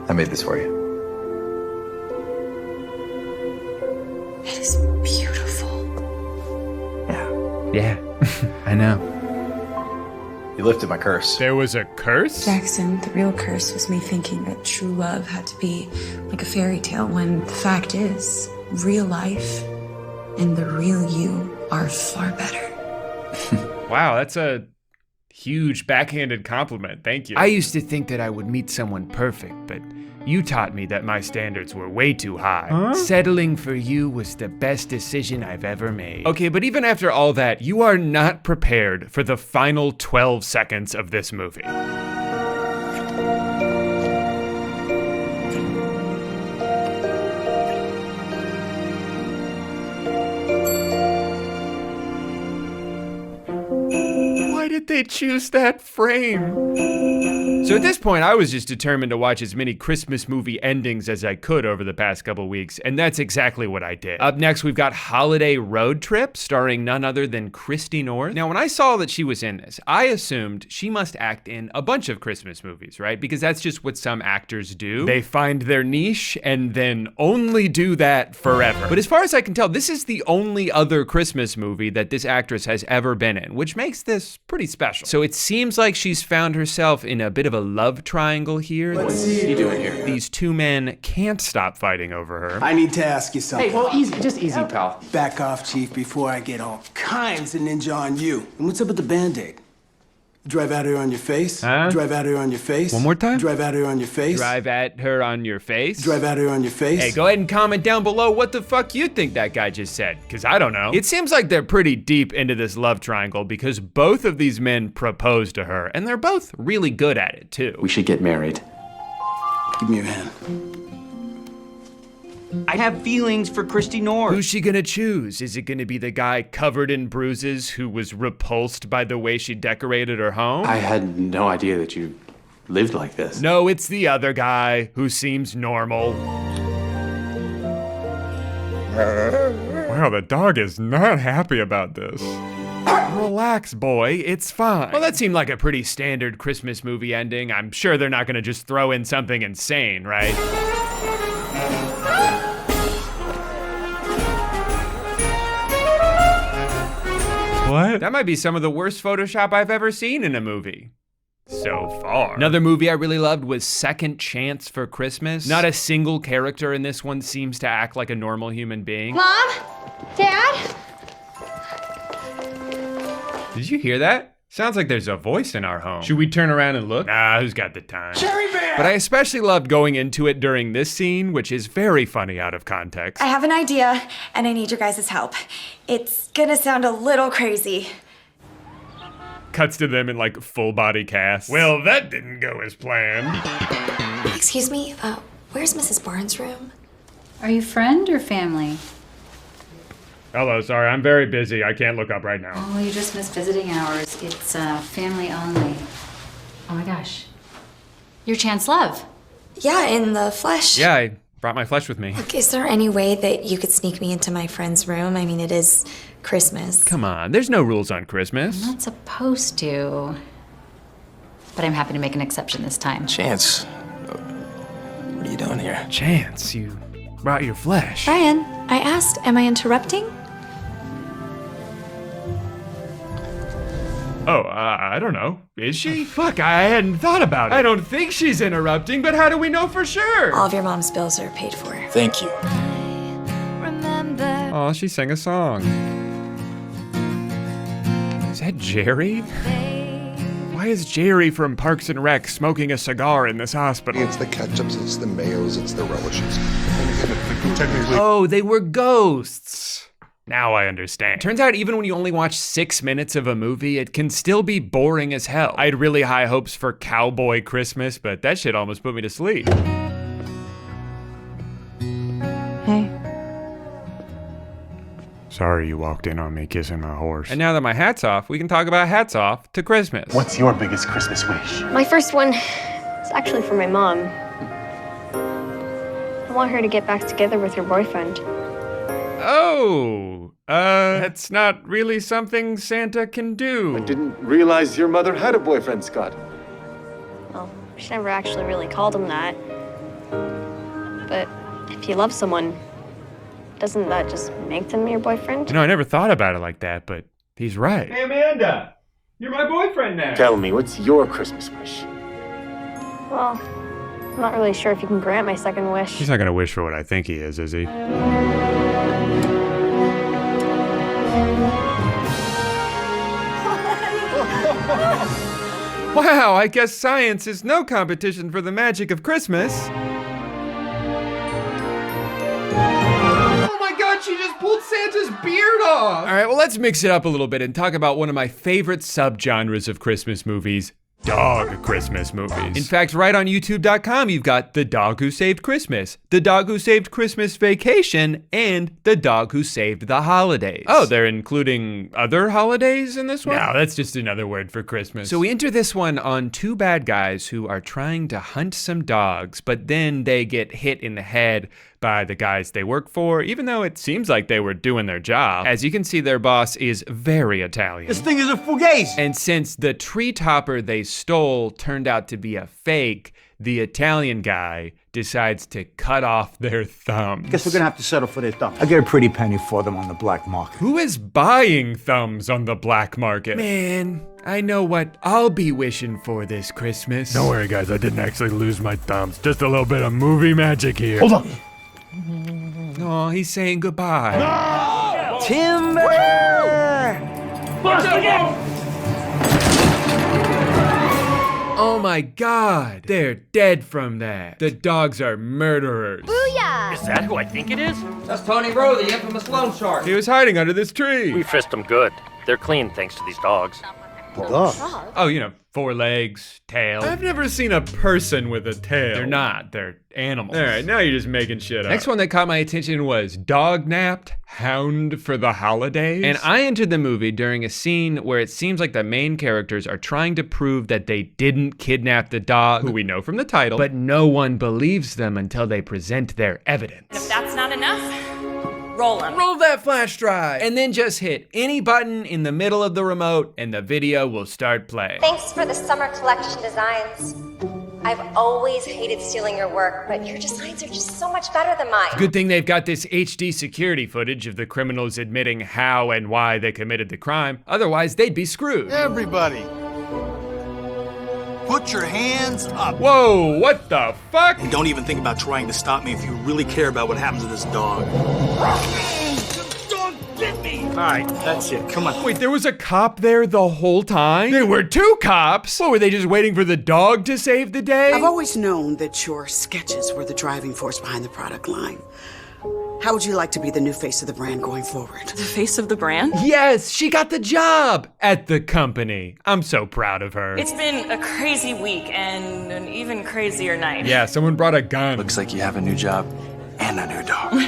I made this for you.
It is beautiful.
Yeah, I know.
You lifted my curse.
There was a curse?
Jackson, the real curse was me thinking that true love had to be like a fairy tale, when the fact is, real life and the real you are far better.
Wow, that's a huge backhanded compliment. Thank you.
I used to think that I would meet someone perfect, but you taught me that my standards were way too high.
Huh?
Settling for you was the best decision I've ever made. Okay, but even after all that, you are not prepared for the final 12 seconds of this movie. Why did they choose that frame? So at this point, I was just determined to watch as many Christmas movie endings as I could over the past couple weeks, and that's exactly what I did. Up next, we've got Holiday Road Trip, starring none other than Christy North. Now, when I saw that she was in this, I assumed she must act in a bunch of Christmas movies, right? Because that's just what some actors do. They find their niche and then only do that forever. But as far as I can tell, this is the only other Christmas movie that this actress has ever been in, which makes this pretty special. So it seems like she's found herself in a bit of a love triangle here.
What's he doing here?
These two men can't stop fighting over her.
I need to ask you something.
Hey, well, easy, just easy, pal.
Back off, Chief, before I get all kinds of ninja on you. And what's up with the Band-Aid? Drive at her on your face?
Huh?
Drive at her on your face?
One more time?
Drive at her on your face?
Drive at her on your face?
Drive at her on your face?
Hey, go ahead and comment down below what the fuck you think that guy just said, because I don't know. It seems like they're pretty deep into this love triangle because both of these men propose to her, and they're both really good at it, too.
We should get married.
Give me your hand.
I have feelings for Christy North.
Who's she gonna choose? Is it gonna be the guy covered in bruises who was repulsed by the way she decorated her home?
I had no idea that you lived like this.
No, it's the other guy who seems normal. Wow, the dog is not happy about this. Relax, boy, it's fine. Well, that seemed like a pretty standard Christmas movie ending. I'm sure they're not gonna just throw in something insane, right? What? That might be some of the worst Photoshop I've ever seen in a movie. So far. Another movie I really loved was Second Chance for Christmas. Not a single character in this one seems to act like a normal human being.
Mom? Dad?
Did you hear that? Sounds like there's a voice in our home. Should we turn around and look? Nah, who's got the time?
Cherry Bear!
But I especially loved going into it during this scene, which is very funny out of context.
I have an idea, and I need your guys' help. It's gonna sound a little crazy.
Cuts to them in like full body cast. Well, that didn't go as planned.
Excuse me, where's Mrs. Barnes' room?
Are you friend or family?
Hello, sorry, I'm very busy. I can't look up right now.
Oh, you just missed visiting hours. It's family only. Oh my gosh. Your Chance Love.
Yeah, in the flesh.
Yeah, I brought my flesh with me.
Look, is there any way that you could sneak me into my friend's room? I mean, it is Christmas.
Come on, there's no rules on Christmas.
I'm not supposed to. But I'm happy to make an exception this time.
Chance, what are you doing here?
Chance, you brought your flesh.
Brian, I asked, am I interrupting?
Oh, I don't know. Is she? Fuck, I hadn't thought about it. I don't think she's interrupting, but how do we know for sure?
All of your mom's bills are paid for.
Thank you.
Oh, she sang a song. Is that Jerry? Why is Jerry from Parks and Rec smoking a cigar in this hospital?
It's the ketchups, it's the mayos, it's the relishes. And again, technically...
Oh, they were ghosts.
Now I understand. Turns out even when you only watch 6 minutes of a movie, it can still be boring as hell. I had really high hopes for Cowboy Christmas, but that shit almost put me to sleep.
Hey.
Sorry you walked in on me kissing my horse. And now that my hat's off, we can talk about hats off to Christmas.
What's your biggest Christmas wish?
My first one is actually for my mom. I want her to get back together with her boyfriend.
Oh, that's not really something Santa can do.
I didn't realize your mother had a boyfriend, Scott.
Well, she never actually really called him that. But if you love someone, doesn't that just make them your boyfriend?
You know, I never thought about it like that, but he's right.
Hey, Amanda, you're my boyfriend now.
Tell me, what's your Christmas wish?
Well, I'm not really sure if you can grant my second wish.
He's not gonna wish for what I think he is he? Wow, I guess science is no competition for the magic of Christmas.
Oh my god, she just pulled Santa's beard off!
All right, well, let's mix it up a little bit and talk about one of my favorite subgenres of Christmas movies, dog Christmas movies. In fact, right on YouTube.com, you've got The Dog Who Saved Christmas, The Dog Who Saved Christmas Vacation, and The Dog Who Saved the Holidays. Oh, they're including other holidays in this one? No, that's just another word for Christmas. So we enter this one on two bad guys who are trying to hunt some dogs, but then they get hit in the head by the guys they work for, even though it seems like they were doing their job. As you can see, their boss is very Italian.
This thing is a fugazi!
And since the tree topper they stole turned out to be a fake, the Italian guy decides to cut off their thumbs.
Guess we're gonna have to settle for their thumbs. I get a pretty penny for them on the black market.
Who is buying thumbs on the black market? Man, I know what I'll be wishing for this Christmas. Don't worry, guys, I didn't actually lose my thumbs. Just a little bit of movie magic here.
Hold on.
Oh, he's saying goodbye.
No! Timber!
Oh my god, they're dead from that. The dogs are murderers.
Booyah!
Is that who I think it is?
That's Tony Rowe, the infamous loan shark.
He was hiding under this tree.
We fished them good. They're clean thanks to these dogs.
Dogs?
Oh, you know, 4 legs, tail. I've never seen a person with a tail. They're not, they're animals. All right, now you're just making shit up. Next one that caught my attention was Dog Napped, Hound for the Holidays. And I entered the movie during a scene where it seems like the main characters are trying to prove that they didn't kidnap the dog, who we know from the title, but no one believes them until they present their evidence.
If that's not enough, roll them.
Roll that flash drive. And then just hit any button in the middle of the remote and the video will start playing.
Thanks for the summer collection designs. I've always hated stealing your work, but your designs are just so much better than mine.
Good thing they've got this HD security footage of the criminals admitting how and why they committed the crime. Otherwise, they'd be screwed.
Everybody, put your hands up.
Whoa, what the fuck?
And don't even think about trying to stop me if you really care about what happens to this dog. Dog, get me! All right, that's it, come on.
Wait, there was a cop there the whole time? There were 2 cops? What, were they just waiting for the dog to save the day?
I've always known that your sketches were the driving force behind the product line. How would you like to be the new face of the brand going forward?
The face of the brand?
Yes, she got the job at the company. I'm so proud of her.
It's been a crazy week and an even crazier night.
Yeah, someone brought a gun.
Looks like you have a new job and a new dog.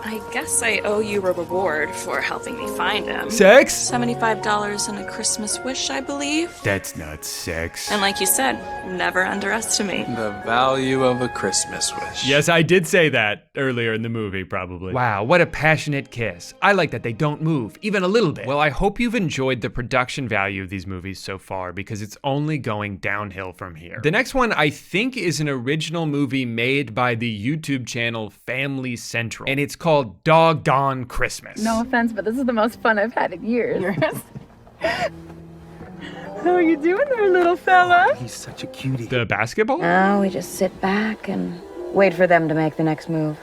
I guess I owe you a reward for helping me find him.
Sex?
$75 and a Christmas wish, I believe.
That's not sex.
And like you said, never underestimate
The value of a Christmas wish.
Yes, I did say that earlier in the movie, probably. Wow, what a passionate kiss. I like that they don't move, even a little bit. Well, I hope you've enjoyed the production value of these movies so far, because it's only going downhill from here. The next one, I think, is an original movie made by the YouTube channel Family Central, and it's called Doggone Christmas.
No offense, but this is the most fun I've had in years. How are you doing there, little fella?
He's such a cutie.
The basketball?
Now we just sit back and wait for them to make the next move.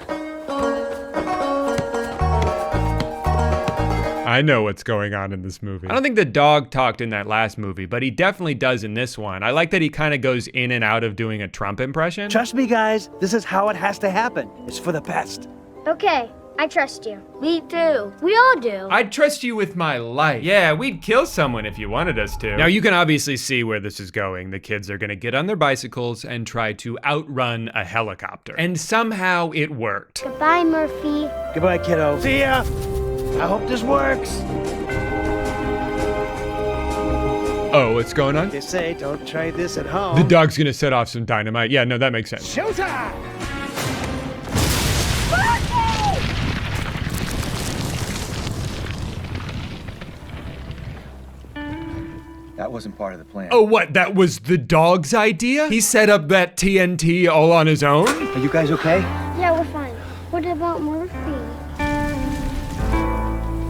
I know what's going on in this movie. I don't think the dog talked in that last movie, but he definitely does in this one. I like that he kind of goes in and out of doing a Trump impression.
Trust me, guys, this is how it has to happen. It's for the best.
Okay, I trust you. Me too. We all do.
I'd trust you with my life. Yeah, we'd kill someone if you wanted us to. Now you can obviously see where this is going. The kids are gonna get on their bicycles and try to outrun a helicopter. And somehow it worked.
Goodbye, Murphy.
Goodbye, kiddo. See ya. I hope this works.
Oh, what's going on?
They say don't try this at home.
The dog's gonna set off some dynamite. Yeah, no, that makes sense.
Showtime!
That wasn't part of the plan.
Oh, what? That was the dog's idea? He set up that TNT all on his own?
Are you guys okay?
Yeah, we're fine. What about Murphy?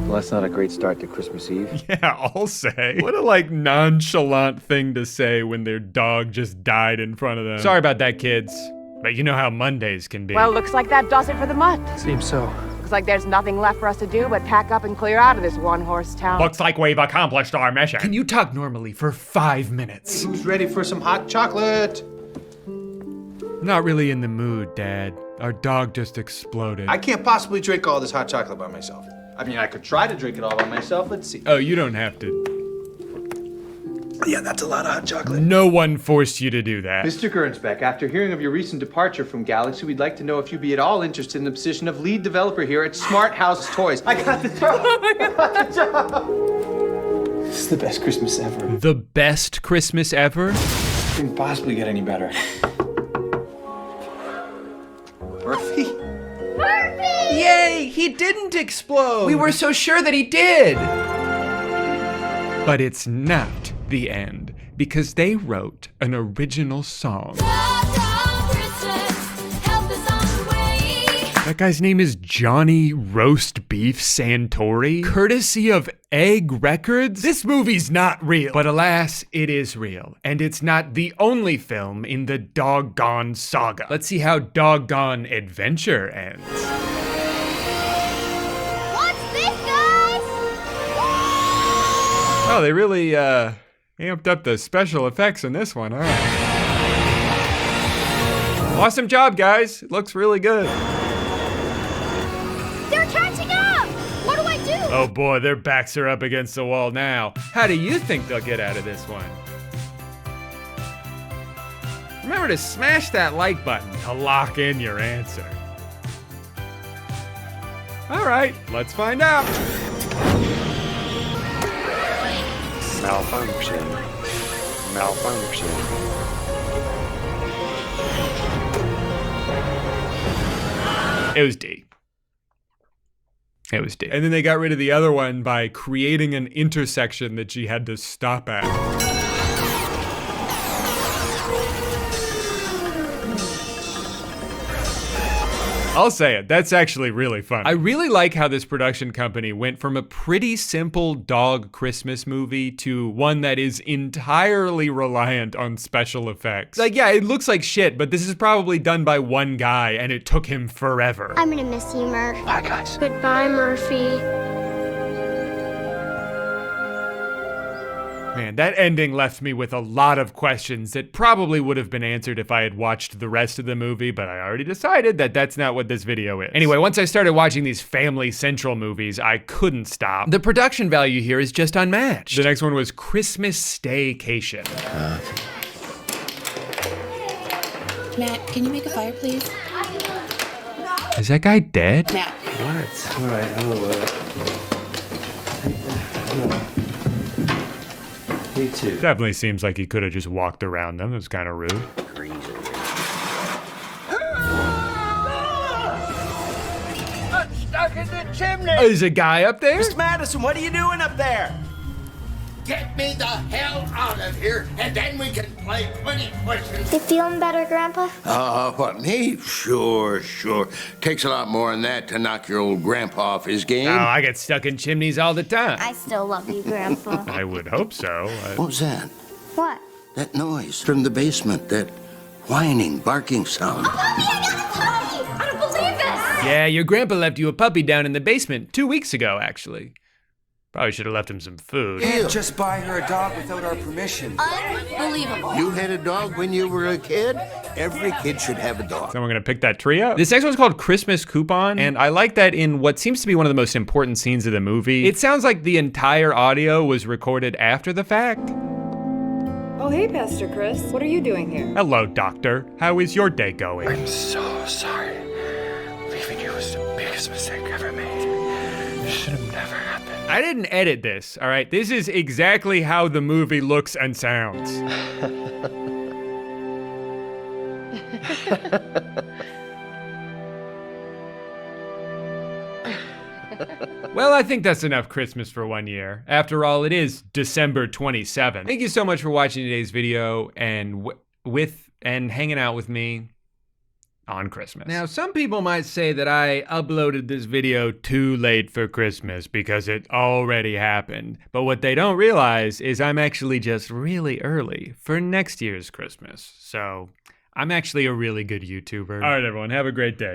Well, that's not a great start to Christmas Eve.
Yeah, I'll say. What a nonchalant thing to say when their dog just died in front of them. Sorry about that, kids. But you know how Mondays can be.
Well, looks like that does it for the month.
Seems so.
Looks like there's nothing left for us to do but pack up and clear out of this one-horse town.
Looks like we've accomplished our mission. Can you talk normally for 5 minutes?
Who's ready for some hot chocolate?
Not really in the mood, Dad. Our dog just exploded.
I can't possibly drink all this hot chocolate by myself. I mean, I could try to drink it all by myself. Let's see.
Oh, you don't have to.
Yeah, that's a lot of hot chocolate.
No one forced you to do that.
Mr. Gernsback, after hearing of your recent departure from Galaxy, we'd like to know if you'd be at all interested in the position of lead developer here at Smart House Toys. I got the job! I got the job!
This is the best Christmas ever.
The best Christmas ever?
Couldn't possibly get any better.
Murphy?
Murphy!
Yay! He didn't explode! We were so sure that he did!
But it's not the end, because they wrote an original song. That guy's name is Johnny Roast Beef Santori, courtesy of Egg Records. This movie's not real, but alas, it is real. And it's not the only film in the Doggone saga. Let's see how Doggone Adventure ends.
What's this, guys?
Oh, they really, amped up the special effects in this one, all right. Awesome job, guys. It looks really good.
They're catching up! What do I do?
Oh boy, their backs are up against the wall now. How do you think they'll get out of this one? Remember to smash that like button to lock in your answer. All right, let's find out.
Malfunction. Malfunction.
It was D. It was D. And then they got rid of the other one by creating an intersection that she had to stop at. I'll say it, that's actually really fun. I really like how this production company went from a pretty simple dog Christmas movie to one that is entirely reliant on special effects. Like, yeah, it looks like shit, but this is probably done by one guy and it took him forever.
I'm gonna miss you, Murph.
Bye, guys.
Goodbye, Murphy.
Man, that ending left me with a lot of questions that probably would have been answered if I had watched the rest of the movie, but I already decided that that's not what this video is. Anyway, once I started watching these Family Central movies, I couldn't stop. The production value here is just unmatched. The next one was Christmas Staycation.
Matt, can you make a fire, please?
Is that guy dead?
Matt.
What? All right, Me too.
Definitely seems like he could have just walked around them. It was kind of rude.
I'm stuck in the chimney!
There's a guy up there?
Miss Madison, what are you doing up there?
Get me the hell out of here, and then we can play 20 questions.
You feeling better, Grandpa?
What, me? Sure. Takes a lot more than that to knock your old grandpa off his game.
Oh, I get stuck in chimneys all the time.
I still love you, Grandpa.
I would hope so.
What was that?
What?
That noise from the basement, that whining, barking sound.
A puppy! I got a puppy! I don't believe this!
Yeah, your grandpa left you a puppy down in the basement 2 weeks ago, actually. Probably should have left him some food.
You can't just buy her a dog without our permission.
Unbelievable.
You had a dog when you were a kid? Every kid should have a dog.
Someone gonna pick that tree up? This next one's called Christmas Coupon, and I like that in what seems to be one of the most important scenes of the movie. It sounds like the entire audio was recorded after the fact.
Oh, hey, Pastor Chris. What are you doing here?
Hello, Doctor. How is your day going?
I'm so sorry. Leaving you was the biggest mistake I ever made. It should have never happened.
I didn't edit this, all right? This is exactly how the movie looks and sounds. Well, I think that's enough Christmas for 1 year. After all, it is December 27th. Thank you so much for watching today's video and hanging out with me on Christmas. Now, some people might say that I uploaded this video too late for Christmas because it already happened. But what they don't realize is I'm actually just really early for next year's Christmas. So I'm actually a really good YouTuber. All right, everyone, have a great day.